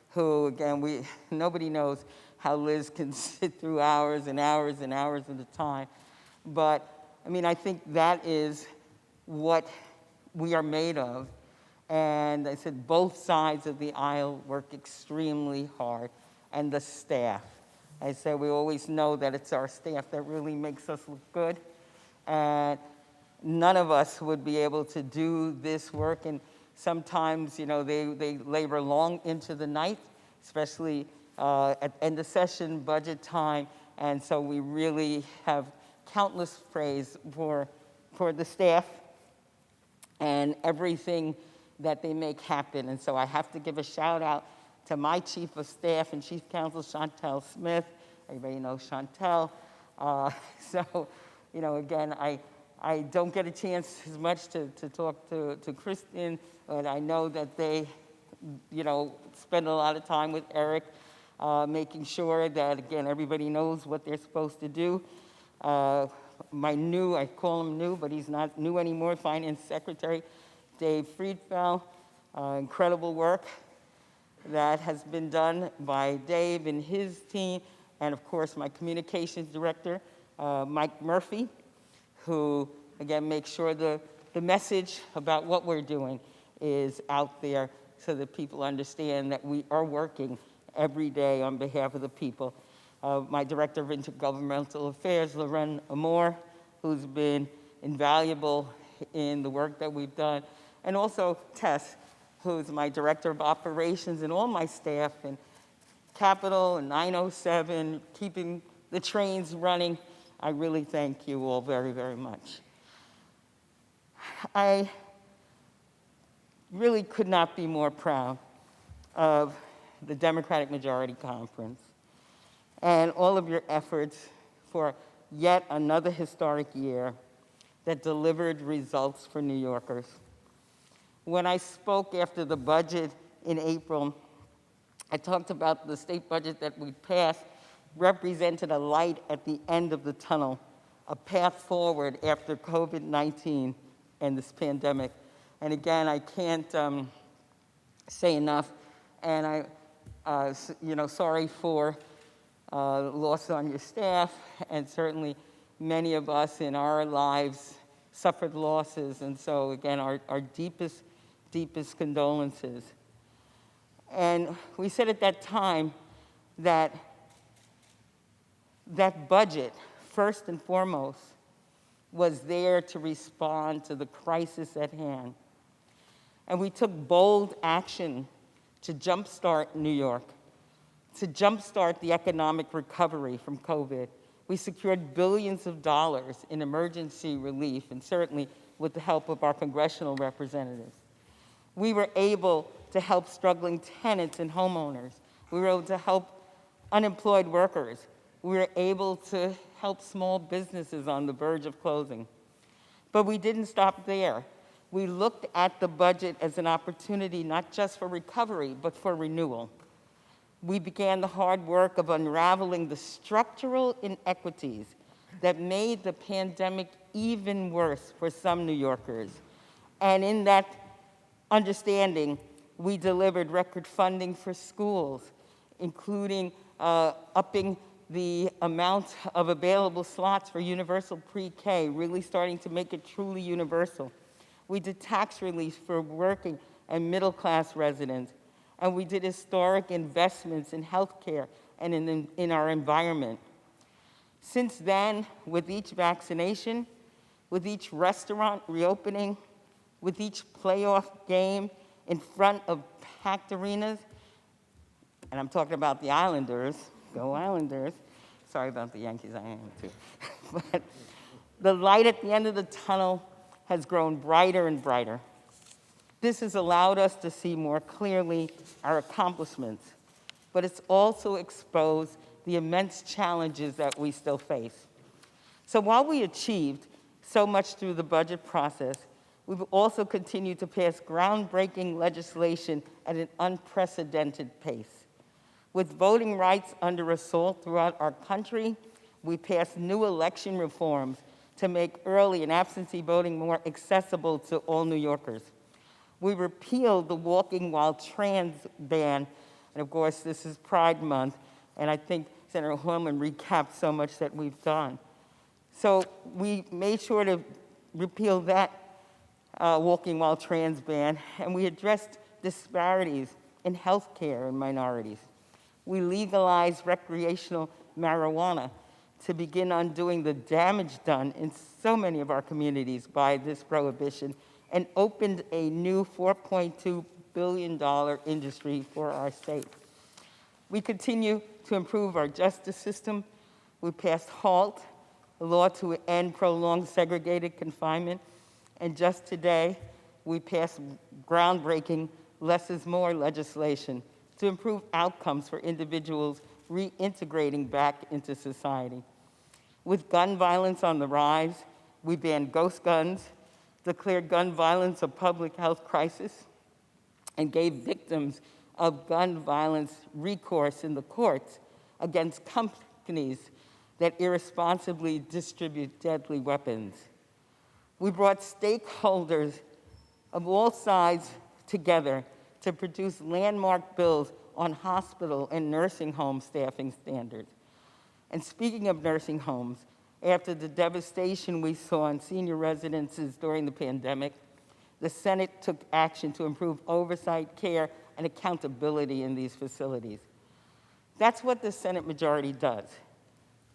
who, again, nobody knows how Liz can sit through hours and hours and hours at a time. But, I think that is what we are made of. And I said both sides of the aisle work extremely hard, and the staff. I said we always know that it's our staff that really makes us look good. And none of us would be able to do this work. And sometimes, they labor long into the night, especially at end of session, budget time. And so we really have countless praise for the staff and everything that they make happen. And so I have to give a shout out to my Chief of Staff and Chief Counsel, Chantel Smith. Everybody knows Chantel. Again, I don't get a chance as much to talk to Kristen, but I know that they, spend a lot of time with Eric, making sure that, again, everybody knows what they're supposed to do. My new, I call him new, but he's not new anymore, Finance Secretary, Dave Friedfeld. Incredible work that has been done by Dave and his team, and of course my communications director, Mike Murphy, who again makes sure the message about what we're doing is out there so that people understand that we are working every day on behalf of the people. My director of intergovernmental affairs, Loren Amor, who's been invaluable in the work that we've done, and also Tess, who's my director of operations, and all my staff in Capitol and 907, keeping the trains running. I really thank you all very, very much. I really could not be more proud of the Democratic Majority Conference and all of your efforts for yet another historic year that delivered results for New Yorkers. When I spoke after the budget in April, I talked about the state budget that we passed represented a light at the end of the tunnel, a path forward after COVID-19 and this pandemic. And again, I can't say enough, and sorry for loss on your staff, and certainly many of us in our lives suffered losses, and so again, our deepest condolences. And we said at that time that budget, first and foremost, was there to respond to the crisis at hand. And we took bold action to jumpstart New York, to jumpstart the economic recovery from COVID. We secured billions of dollars in emergency relief, and certainly with the help of our congressional representatives. We were able to help struggling tenants and homeowners. We were able to help unemployed workers. We were able to help small businesses on the verge of closing. But we didn't stop there. We looked at the budget as an opportunity not just for recovery, but for renewal. We began the hard work of unraveling the structural inequities that made the pandemic even worse for some New Yorkers. And in that understanding, we delivered record funding for schools, including upping the amount of available slots for universal pre-K, really starting to make it truly universal. We did tax relief for working and middle-class residents, and we did historic investments in healthcare and in our environment. Since then, with each vaccination, with each restaurant reopening, with each playoff game in front of packed arenas, and I'm talking about the Islanders, go Islanders. Sorry about the Yankees, I am too. But the light at the end of the tunnel has grown brighter and brighter. This has allowed us to see more clearly our accomplishments, but it's also exposed the immense challenges that we still face. So while we achieved so much through the budget process, we've also continued to pass groundbreaking legislation at an unprecedented pace. With voting rights under assault throughout our country, we passed new election reforms to make early and absentee voting more accessible to all New Yorkers. We repealed the walking while trans ban, and of course, this is Pride Month, and I think Senator Horman recapped so much that we've done. So we made sure to repeal that walking while trans ban, and we addressed disparities in health care in minorities. We legalized recreational marijuana to begin undoing the damage done in so many of our communities by this prohibition, and opened a new $4.2 billion industry for our state. We continue to improve our justice system. We passed HALT, a law to end prolonged segregated confinement, and just today, we passed groundbreaking less is more legislation to improve outcomes for individuals reintegrating back into society. With gun violence on the rise, we banned ghost guns, declared gun violence a public health crisis, and gave victims of gun violence recourse in the courts against companies that irresponsibly distribute deadly weapons. We brought stakeholders of all sides together to produce landmark bills on hospital and nursing home staffing standards. And speaking of nursing homes, after the devastation we saw in senior residences during the pandemic, the Senate took action to improve oversight, care, and accountability in these facilities. That's what the Senate majority does.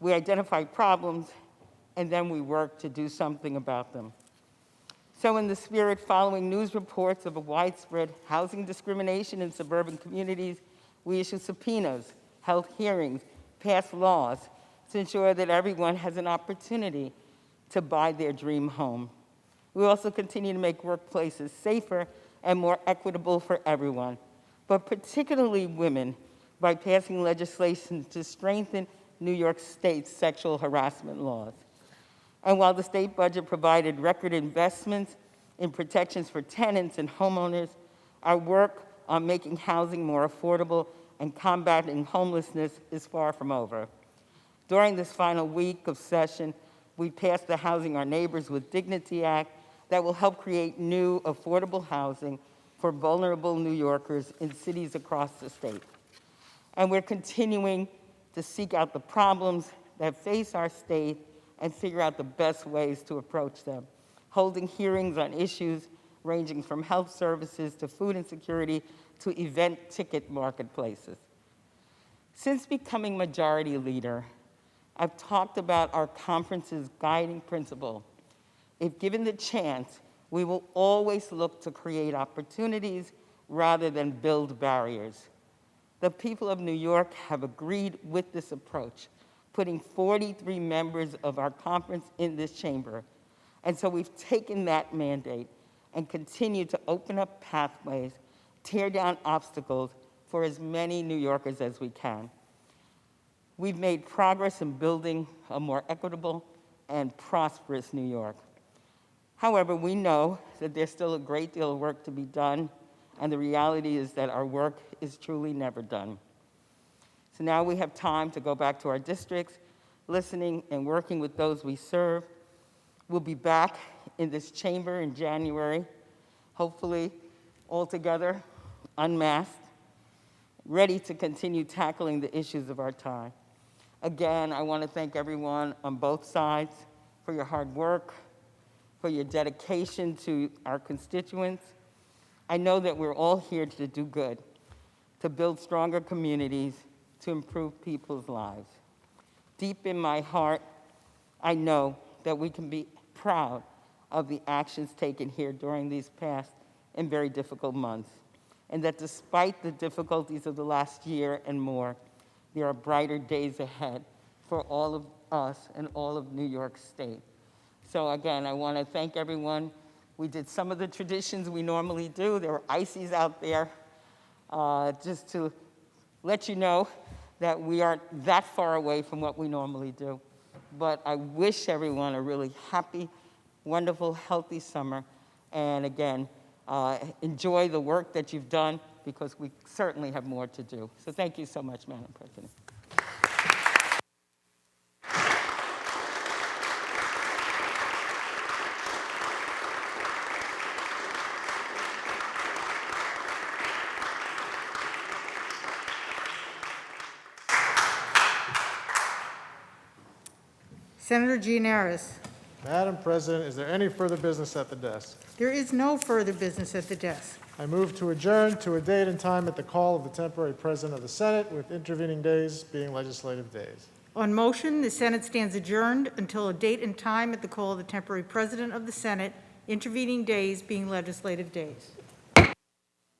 We identify problems, and then we work to do something about them. So in the spirit following news reports of a widespread housing discrimination in suburban communities, we issue subpoenas, held hearings, passed laws to ensure that everyone has an opportunity to buy their dream home. We also continue to make workplaces safer and more equitable for everyone, but particularly women, by passing legislation to strengthen New York State's sexual harassment laws. And while the state budget provided record investments in protections for tenants and homeowners, our work on making housing more affordable and combating homelessness is far from over. During this final week of session, we passed the Housing Our Neighbors with Dignity Act that will help create new affordable housing for vulnerable New Yorkers in cities across the state. And we're continuing to seek out the problems that face our state and figure out the best ways to approach them, holding hearings on issues ranging from health services to food insecurity to event ticket marketplaces. Since becoming majority leader, I've talked about our conference's guiding principle. If given the chance, we will always look to create opportunities rather than build barriers. The people of New York have agreed with this approach, putting 43 members of our conference in this chamber. And so we've taken that mandate and continue to open up pathways, tear down obstacles for as many New Yorkers as we can. We've made progress in building a more equitable and prosperous New York. However, we know that there's still a great deal of work to be done, and the reality is that our work is truly never done. So now we have time to go back to our districts, listening and working with those we serve. We'll be back in this chamber in January, hopefully all together, unmasked, ready to continue tackling the issues of our time. Again, I want to thank everyone on both sides for your hard work, for your dedication to our constituents. I know that we're all here to do good, to build stronger communities, to improve people's lives. Deep in my heart, I know that we can be proud of the actions taken here during these past and very difficult months, and that despite the difficulties of the last year and more, there are brighter days ahead for all of us and all of New York State. So again, I want to thank everyone We did some of the traditions we normally do. There were ices out there, just to let you know that we aren't that far away from what we normally do. But I wish everyone a really happy, wonderful, healthy summer. And again, enjoy the work that you've done, because we certainly have more to do. So thank you so much, Madam President. Senator Gianaris. Madam President, is there any further business at the desk? There is no further business at the desk. I move to adjourn to a date and time at the call of the temporary President of the Senate, with intervening days being legislative days. On motion, the Senate stands adjourned until a date and time at the call of the temporary President of the Senate, intervening days being legislative days.